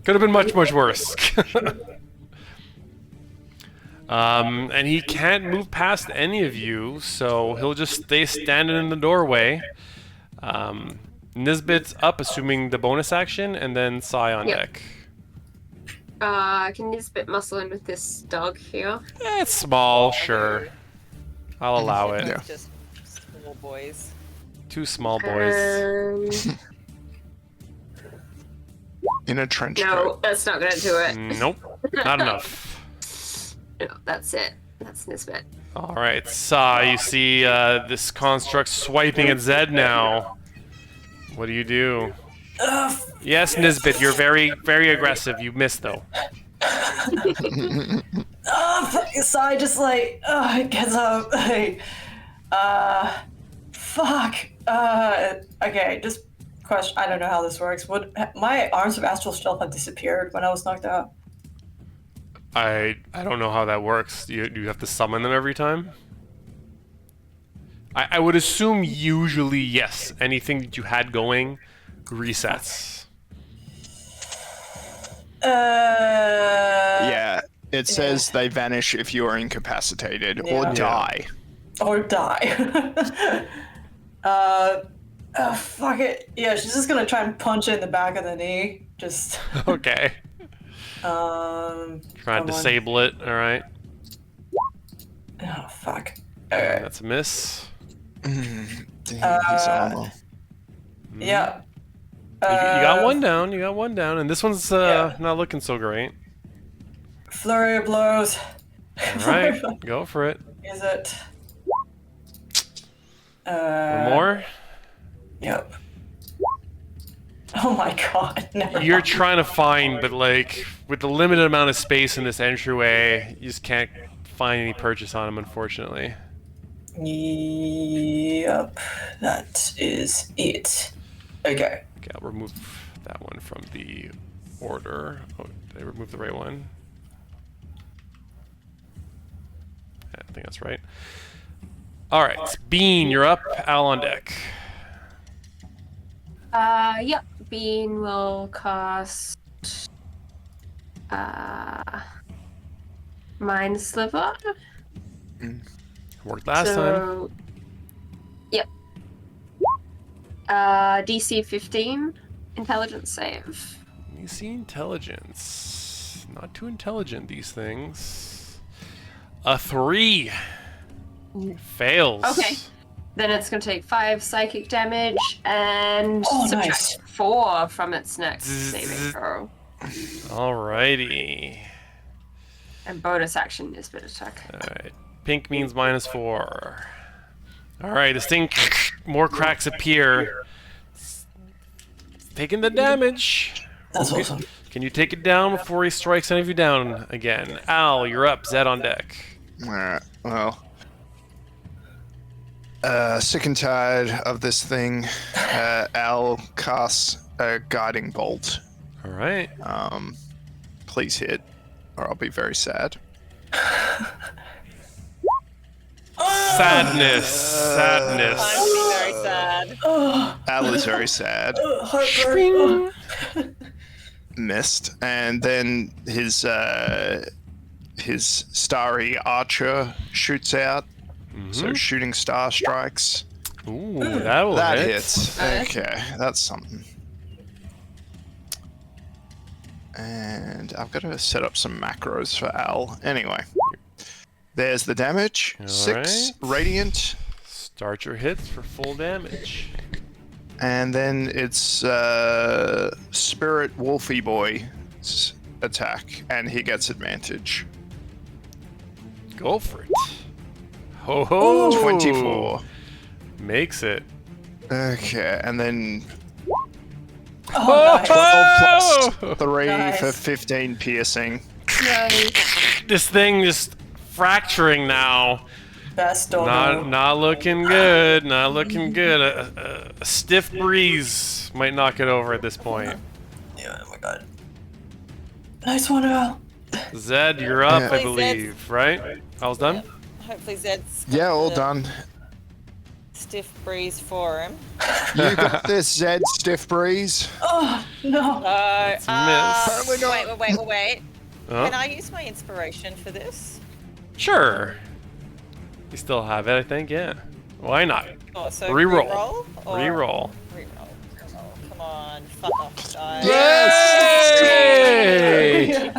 Could have been much, much worse. And he can't move past any of you, so he'll just stay standing in the doorway. Nisbet's up, assuming the bonus action, and then Sai on Yep. deck. Can Nisbet muscle in with this dog here? It's small, sure. I'll allow it. Yeah. Just small boys. Two small boys. In a trench No, coat. that's not gonna do it. Nope, not enough. No, that's it. That's Nisbet. All right, Sai, you see this construct swiping at Zed now. What do you do? Yes, Nisbet, you're very, very aggressive. You missed though. So I just like gets up. Like, fuck. Okay, just question. I don't know how this works. Would my arms of astral stealth have disappeared when I was knocked out? I don't know how that works. You have to summon them every time? I would assume usually yes. Anything that you had going resets. Yeah, it says they vanish if you are incapacitated or die. Or die. Fuck it. Yeah, she's just gonna try and punch it in the back of the knee. Just. Okay. Try Try and disable it, alright. Oh, fuck. Alright. That's a miss. Damn, his armor. Yeah. You got one down, and this one's not looking so great. Flurry of blows. Alright, go for it. Is it? One more? Yep. Oh my god, never You're mind. trying to find, but like, with the limited amount of space in this entryway, you just can't find any purchase on them, unfortunately. Yep, that is it. Okay. Okay, I'll remove that one from the order. Oh, did I remove the right one? Yeah, I think that's right. Alright, Bean, you're up. Al on deck. Yep. Bean will cast Mind Sliver. Worked last time. Yep. DC 15 intelligence save. You see intelligence. Not too intelligent, these things. A 3. Fails. Okay. Then it's going to take 5 psychic damage and subtract nice. 4 from its next saving throw. Alrighty. And bonus action is bit attack. Alright. Pink means -4. Alright, this thing, more cracks appear. It's taking the damage. That's awesome. Can you take it down before he strikes any of you down again? Al, you're up. Zed on deck. Alright, well. Sick and tired of this thing. Al casts a guiding bolt. Alright. Please hit, or I'll be very sad. Sadness. Sadness. I'm very sad. Al is very sad. Heartburn. Missed, and then his starry archer shoots out. So shooting star strikes. Ooh, that will That hit. hits. Okay, that's something. And I've got to set up some macros for Al. Anyway, there's the damage. All 6 right. radiant, Start your hits for full damage. and then it's Spirit Wolfie Boy's attack, and he gets advantage. Go for it. Ho ho! 24. Makes it. Okay, and then Oh, nice. 12 plus 3 Nice. for 15 piercing. This thing just fracturing now. Best dog. Not looking good. Not looking good. A stiff breeze might knock it over at this point. Yeah, oh my god. Nice one, Al. Zed, you're up, I Please, believe, right? All's done? Hopefully Zed's got Yeah, all the done. stiff breeze for him. You got this, Zed Stiff Breeze. Oh, no. Miss. Wait. Oh, Can I use my inspiration for this? sure. You still have it, I think, yeah. Why not? Oh, so Reroll. Reroll? Or- Reroll. Reroll. Come on, fuck off, guys. Yay!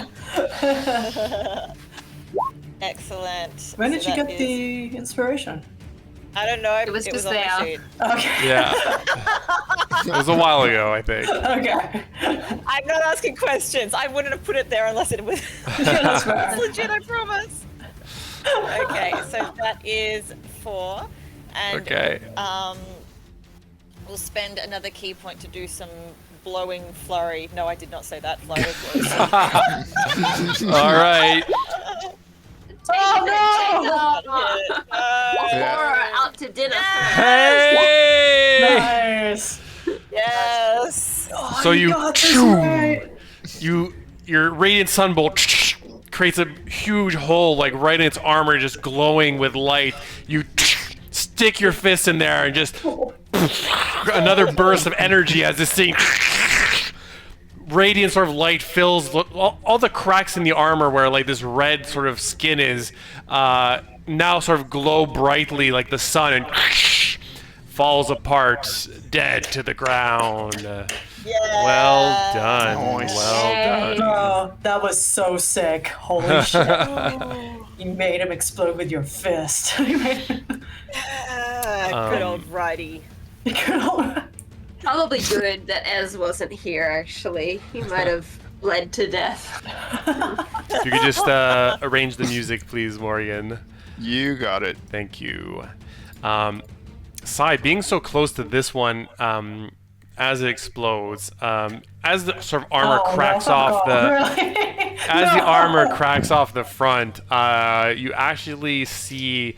Excellent. When did So you that get is- the inspiration? I don't know. It was just on the there. sheet. Okay. Yeah. It was a while ago, I think. Okay. I'm not asking questions. I wouldn't have put it there unless it was Yeah, that's fair. it's legit, I promise. Okay, so that is 4. And Okay. we'll spend another key point to do some blowing flurry. No, I did not say that. Flurry of blows. All right. Oh, no! Take the Yeah. Laura out to dinner. Hey! So you got this right. your radiant sunbolt creates a huge hole like right in its armor, just glowing with light. You stick your fist in there and just another burst of energy as this thing radiant sort of light fills all the cracks in the armor where like this red sort of skin is now sort of glow brightly like the sun and falls apart, dead to the ground. Well done. Nice. Well done. Bro, that was so sick. Holy shit. You made him explode with your fist. Good old righty. Probably good that Ez wasn't here, actually. He might have bled to death. If you could just arrange the music, please, Morgan. You got it. Thank you. Sai, being so close to this one, as it explodes, as the sort of armor cracks off the armor cracks off the front, you actually see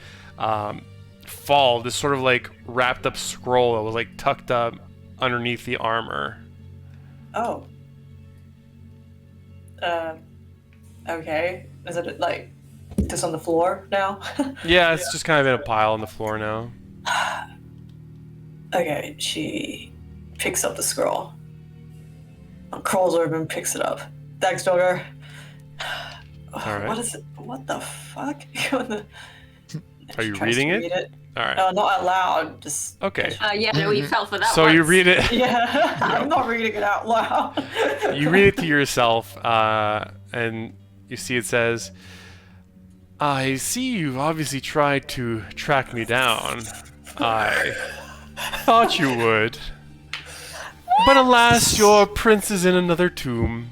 fall this sort of like wrapped up scroll that was like tucked up underneath the armor. Oh. Okay. Is it like just on the floor now? Yeah, it's just kind of in a pile on the floor now. Okay, she picks up the scroll. Crawls over and picks it up. Thanks, Dogger. Alright. What is it? What the fuck? Are you reading it? Read it? Alright. No, not out loud. Just Okay. Yeah, no, we fell for that So once. you read it. yeah. I'm not reading it out loud. You read it to yourself, and you see it says, I see you've obviously tried to track me down. I thought you would. But alas, your prince is in another tomb.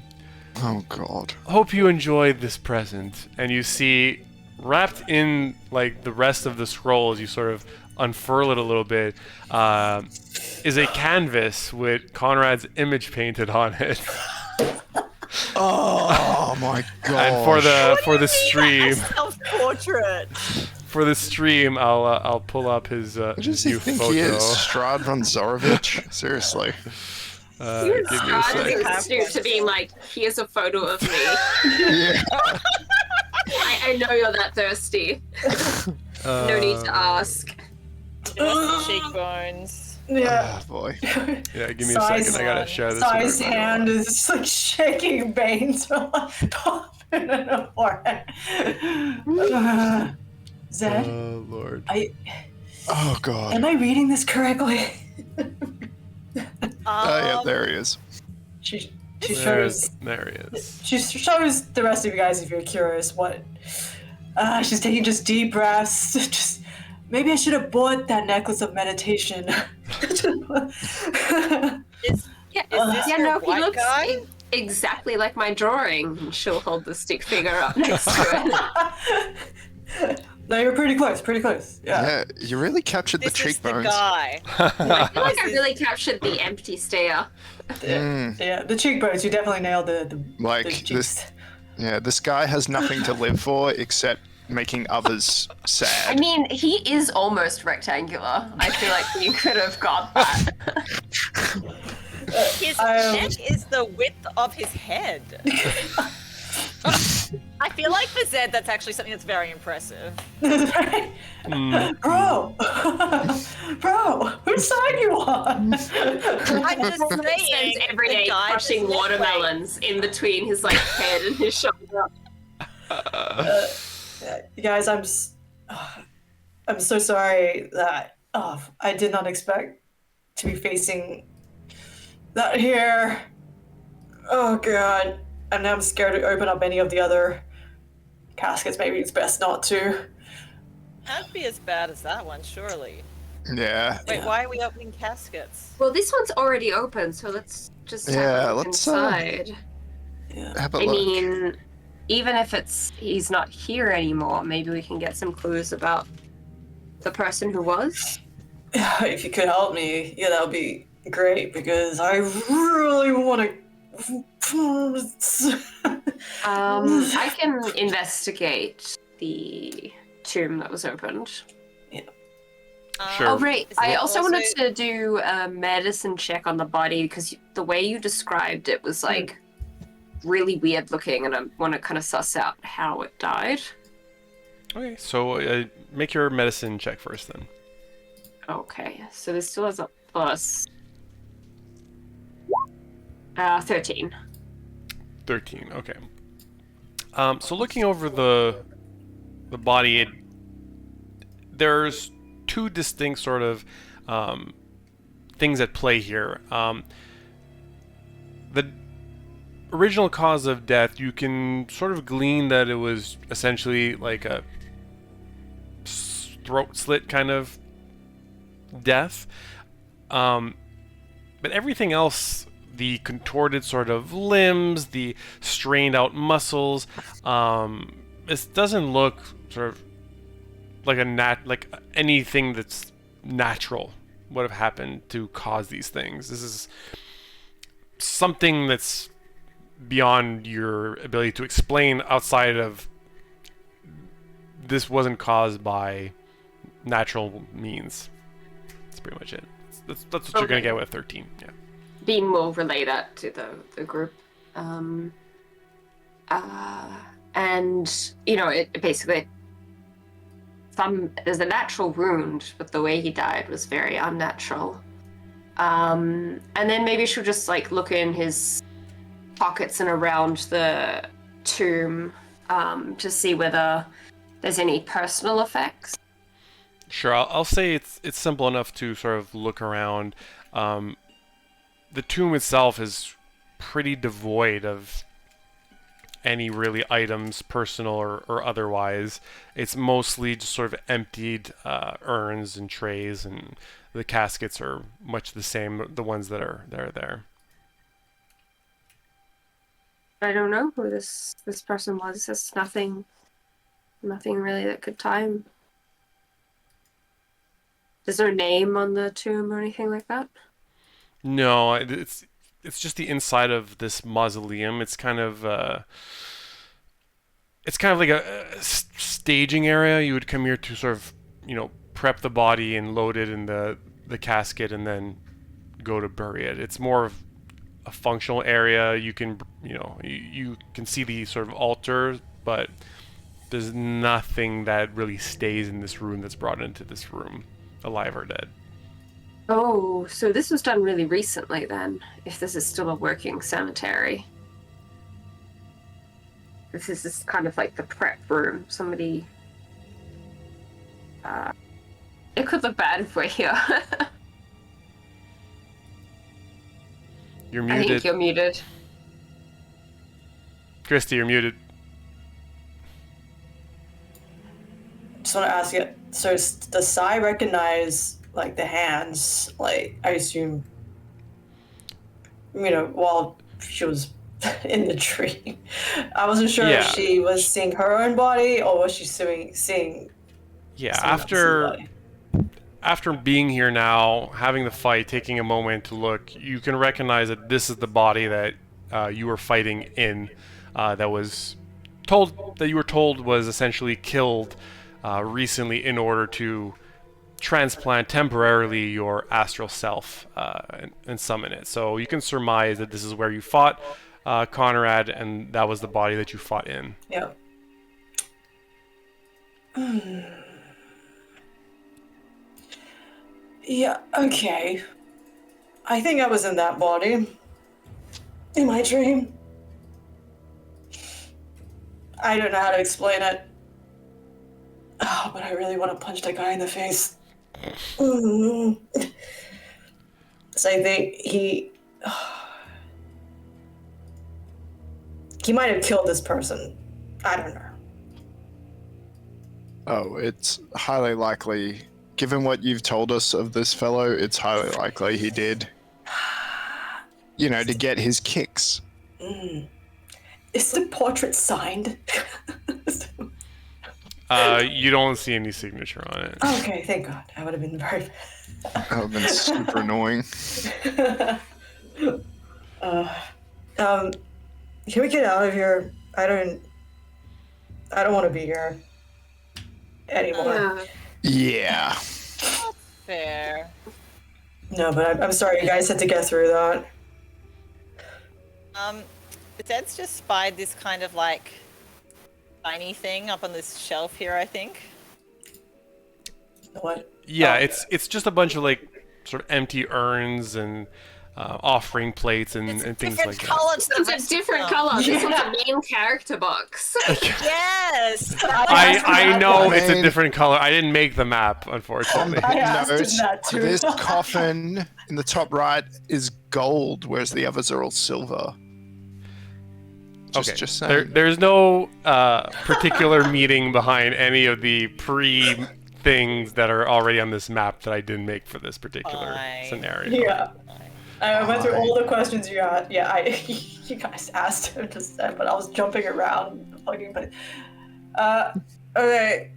Oh god. Hope you enjoyed this present. And you see, wrapped in like the rest of the scroll as you sort of unfurl it a little bit, is a canvas with Konrad's image painted on it. Oh my god. And for the stream, Self-portrait. for the stream, I'll pull up his What does he new think photo. he is? Stradvan Zorovich? Seriously. Give me a Strad sec. is astute to being like, here's a photo of me. Yeah. I know you're that thirsty. No need to ask. Just cheekbones. Yeah. Oh boy. Yeah, give me a second. I gotta share this. Sai's with everyone. hand is just like shaking, veins are like popping in her forehead. Zed, Oh lord. Oh god. am I reading this correctly? Oh yeah, there he is. She There shows he is. she shows the rest of you guys if you're curious what. She's taking just deep breaths. Just maybe I should have bought that necklace of meditation. Is this Yeah, your no, he white looks guy? exactly like my drawing. And she'll hold the stick figure up next to it. No, you're pretty close. Pretty close. Yeah. Yeah, you really captured the This is the cheekbones. guy. I feel like I really captured the empty stare. Yeah. The cheekbones. You definitely nailed the Like, the cheeks. this guy has nothing to live for except making others sad. I mean, he is almost rectangular. I feel like you could have got that. His neck is the width of his head. I feel like for Zed, that's actually something that's very impressive. Bro, bro, whose side you on? I'm just saying, Spends every the day guy crushing that's watermelons in between his like head and his shoulder. You guys, I'm so sorry that I did not expect to be facing that here. Oh god, and now I'm scared to open up any of the other caskets. Maybe it's best not to. Can't be as bad as that one, surely. Yeah. Wait, why are we opening caskets? Well, this one's already open, so let's just have Yeah, a look let's, inside. Have a I look. mean, even if he's not here anymore, maybe we can get some clues about the person who was. If you could help me, yeah, that would be great because I really want to. I can investigate the tomb that was opened. Sure. Oh, right. Is I it also also- wanted to do a medicine check on the body because the way you described it was like really weird looking, and I want to kind of suss out how it died. Okay, so make your medicine check first then. Okay, so this still has a plus 13. 13. Okay. So looking over the body, there's two distinct sort of things at play here. The original cause of death, you can sort of glean that it was essentially like a throat slit kind of death. But everything else, the contorted sort of limbs, the strained out muscles, it doesn't look sort of like like anything that's natural would have happened to cause these things. This is something that's beyond your ability to explain outside of this wasn't caused by natural means. That's pretty much it. That's what you're gonna get with 13. Yeah. Being will relay that to the group. And, you know, it basically... there's a natural wound, but the way he died was very unnatural. And then maybe she'll just, like, look in his pockets and around the tomb to see whether there's any personal effects. Sure, I'll say it's simple enough to sort of look around. The tomb itself is pretty devoid of any really items, personal or otherwise. It's mostly just sort of emptied urns and trays, and the caskets are much the same, the ones that are there. I don't know who this person was. There's nothing really that could tie him. Is there a name on the tomb or anything like that? No, it's just the inside of this mausoleum. It's kind of like a staging area. You would come here to sort of, prep the body and load it in the casket and then go to bury it. It's more of a functional area. You can, you can see the sort of altar, but there's nothing that really stays in this room that's brought into this room, alive or dead. Oh, so this was done really recently then, if this is still a working cemetery. This is just kind of like the prep room. Somebody... it could look bad if we're here. You're I muted. think you're muted. Christy, you're muted. Just want to ask you, so does Sai recognize, like, the hands, like, I assume, while she was in the tree? I wasn't sure if she was seeing her own body or was she seeing Yeah, someone else's body? after being here now, having the fight, taking a moment to look, you can recognize that this is the body that you were fighting in, that you were told was essentially killed recently in order to transplant temporarily your astral self and summon it. So you can surmise that this is where you fought Konrad, and that was the body that you fought in. Yeah. Yeah, okay. I think I was in that body. In my dream. I don't know how to explain it. Oh, but I really want to punch that guy in the face. So I think he might have killed this person. I don't know. Oh, it's highly likely. Given what you've told us of this fellow, it's highly likely he did. To get his kicks. Is the portrait signed? You don't see any signature on it. Okay, thank God. I would have been very... That would have been super annoying. Can we get out of here? I don't want to be here anymore. Yeah. fair. No, but I'm sorry you guys had to get through that. Zed's just spied this kind of like tiny thing up on this shelf here, I think. What? Yeah, Oh. it's just a bunch of like sort of empty urns and offering plates and things like that. It's a different color. This one's a main character box. Yes. I know it's a mean- different color. I didn't make the map, unfortunately. I asked him Note, that too. this coffin in the top right is gold, whereas the others are all silver. Just saying. There's no particular meaning behind any of the things that are already on this map that I didn't make for this particular Fine. scenario. Yeah. I went through all the questions you got. Yeah, you guys asked him to send, but I was jumping around, plugging. But okay,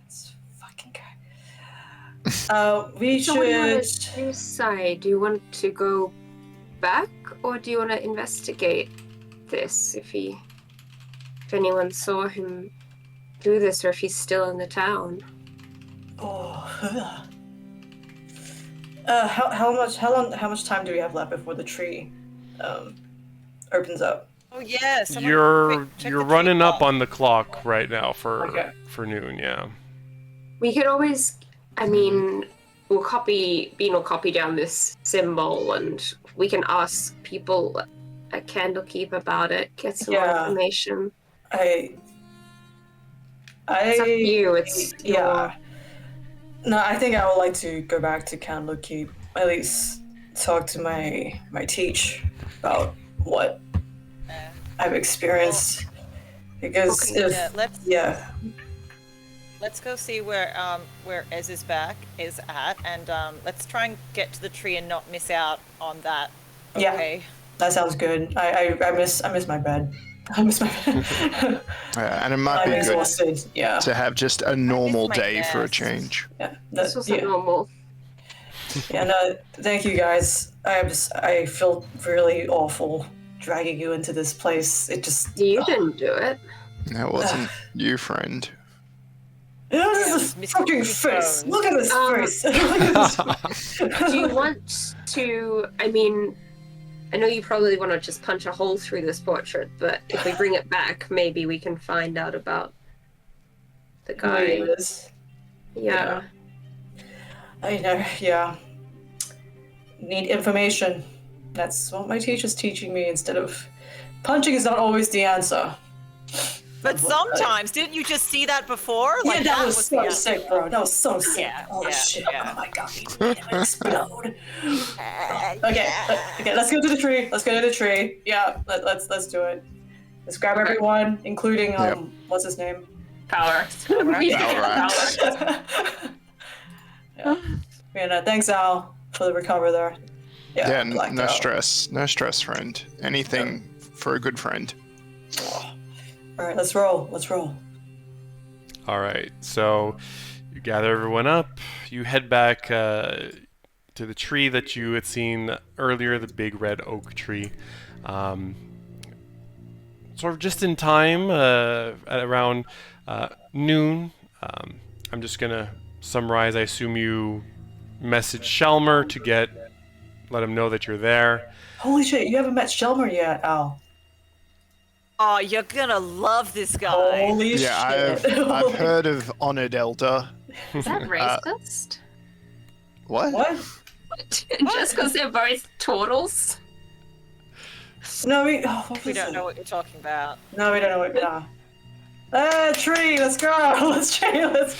this fucking guy. We So what do you want should. to decide? Do you want to go back, or do you want to investigate this? If anyone saw him do this, or if he's still in the town. Oh. How much time do we have left before the tree opens up? Oh yeah. someone You're quick, check you're the tree running up clock. on the clock right now for Okay. noon. Yeah. We could always, I mean, Bean will copy down this symbol, and we can ask people at Candlekeep about it, get some more Yeah. information. It's up to you. It's your... No, I think I would like to go back to Candlekeep. At least talk to my teach about what I've experienced. Because Okay, if Let's go see where Ez is at, and let's try and get to the tree and not miss out on that. Yeah. Okay. that sounds good. I miss my bed. I miss my bed. And it might I'm be good exhausted. Yeah. to have just a normal my day for a nest. change. Yeah. This wasn't yeah. normal. And thank you guys. I feel really awful dragging you into this place. It just You didn't do it. That wasn't you, friend. This is Mr. fucking Mr. face. Bones. Look at this face. Look at this face. Do you want to, I mean, I know you probably want to just punch a hole through this portrait, but if we bring it back, maybe we can find out about the guy. Yeah. I know. Yeah. Need information. That's what my teacher's teaching me. Instead of punching is not always the answer. But sometimes, didn't you just see that before? Yeah, that was the so answer. sick, bro. That was so sick. Yeah, oh yeah, shit! yeah. Oh my god, he made him explode. Okay, let's go to the tree. Let's go to the tree. Yeah, let's do it. Let's grab everyone, including Yep. what's his name? Power. Yeah. And thanks, Al, for the recover there. Yeah, blacked no out. stress. No stress, friend. Anything for a good friend. All right, let's roll. Let's roll. All right, so you gather everyone up. You head back to the tree that you had seen earlier, the big red oak tree. Sort of just in time, at around noon. I'm just gonna summarize. I assume you message Shelmer to let him know that you're there. Holy shit, you haven't met Shelmer yet, Al. Oh, you're gonna love this guy. Holy Yeah, shit. I've heard of Honored Elder. Is that racist? What? What? Just because they're both turtles? No, We don't know what you're talking about. No, we don't know what. Tree, let's go. Let's tree. Let's.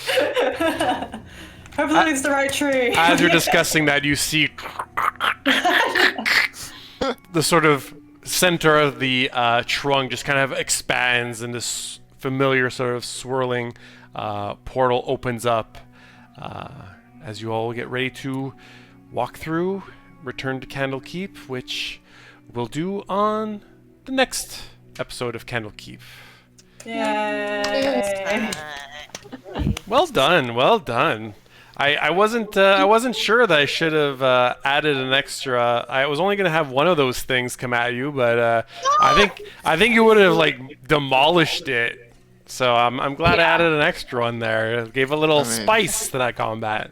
Hopefully, it's the right tree. As you're discussing that, you see the sort of center of the trunk just kind of expands, and this familiar sort of swirling portal opens up as you all get ready to walk through, return to Candlekeep, which we'll do on the next episode of Candlekeep. Yay. Well done, well done. I wasn't sure that I should have added an extra. I was only gonna have one of those things come at you, but I think you would have like demolished it. So I'm glad I added an extra one there. It gave a little spice to that combat.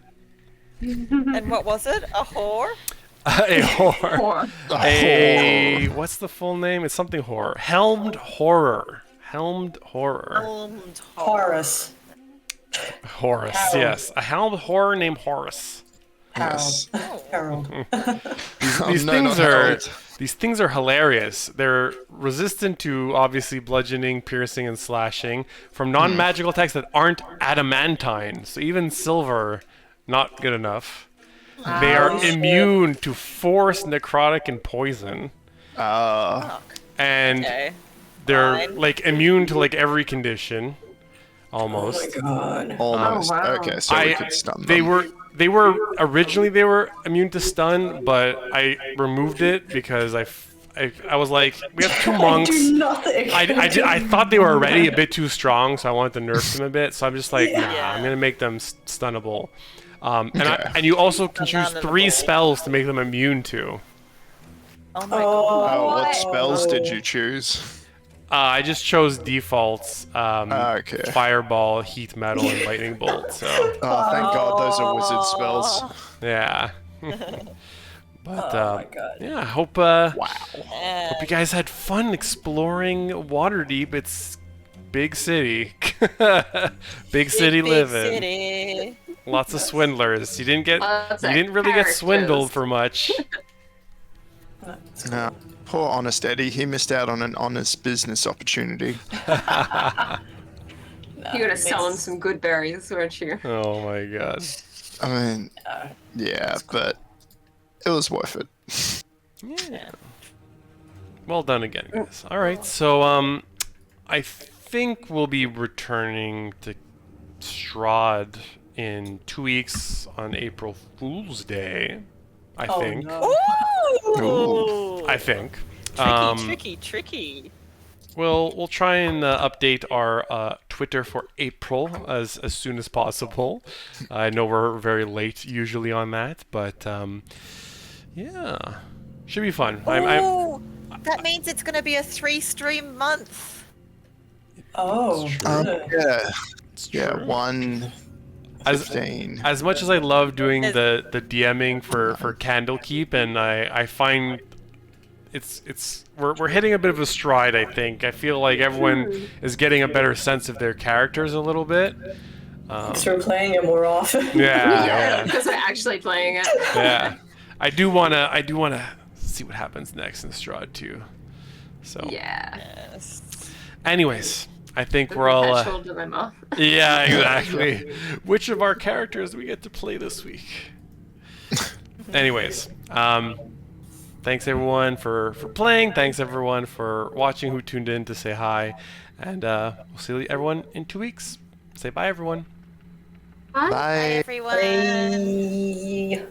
And what was it? A whore? A whore. Or A what's the full name? It's something horror. Helmed horror. Helmed horror. Helmed Horus. Horus. Harold. Yes, a helmed horror named Horus. Yes. Harold. These no, things not are Harold. these things are hilarious. They're resistant to obviously bludgeoning, piercing, and slashing from non-magical attacks that aren't adamantine. So even silver, not good enough. They are immune to force, necrotic, and poison, and Okay. they're Fine. like immune to like every condition, Oh almost. my god. Almost. Oh, wow. Okay, so we could stun They them. were originally they were immune to stun, but I removed it because I was like, we have two monks. Do nothing. I thought they were already a bit too strong, so I wanted to nerf them a bit. So I'm just like, nah, Yeah. I'm gonna make them stunnable. Okay. And you also can choose 3 Banana spells to make them immune to. Oh my god. Oh, what What? spells did you choose? I just chose defaults: Okay. Fireball, Heat Metal, and Lightning Bolt. So Oh, thank God, those are wizard spells. yeah. But Oh my god. yeah, I hope Wow. you guys had fun exploring Waterdeep. It's big city, big city Big living. city. Lots of swindlers. You didn't Lots you of didn't really get characters. swindled for much. No. Poor honest Eddie, he missed out on an honest business opportunity. you gotta sell him some good berries, weren't you? Oh my god. I mean, yeah, but it was worth it. Yeah. Well done again, guys. All right, so I think we'll be returning to Strahd in 2 weeks on April Fool's Day. I Oh, think. no. Ooh. I think. Tricky. We'll try and update our Twitter for April as soon as possible. I know we're very late usually on that, but yeah, should be fun. Ooh, that means it's going to be a 3-stream month. Oh, good. Yeah. It's Yeah, true. 1:15. As much as I love doing the DMing for Candlekeep, and I find we're hitting a bit of a stride. I think I feel like everyone is getting a better sense of their characters a little bit. Start playing it more often. Yeah. Because we're actually playing it. Yeah. I do wanna see what happens next in Strahd too. So Yeah. Yes. anyways, I think The we're all perpetual dilemma. yeah, exactly. Which of our characters do we get to play this week? Anyways, thanks everyone for playing. Thanks everyone for watching who tuned in to say hi. And we'll see everyone in 2 weeks. Say bye everyone. Bye. Everyone. Bye.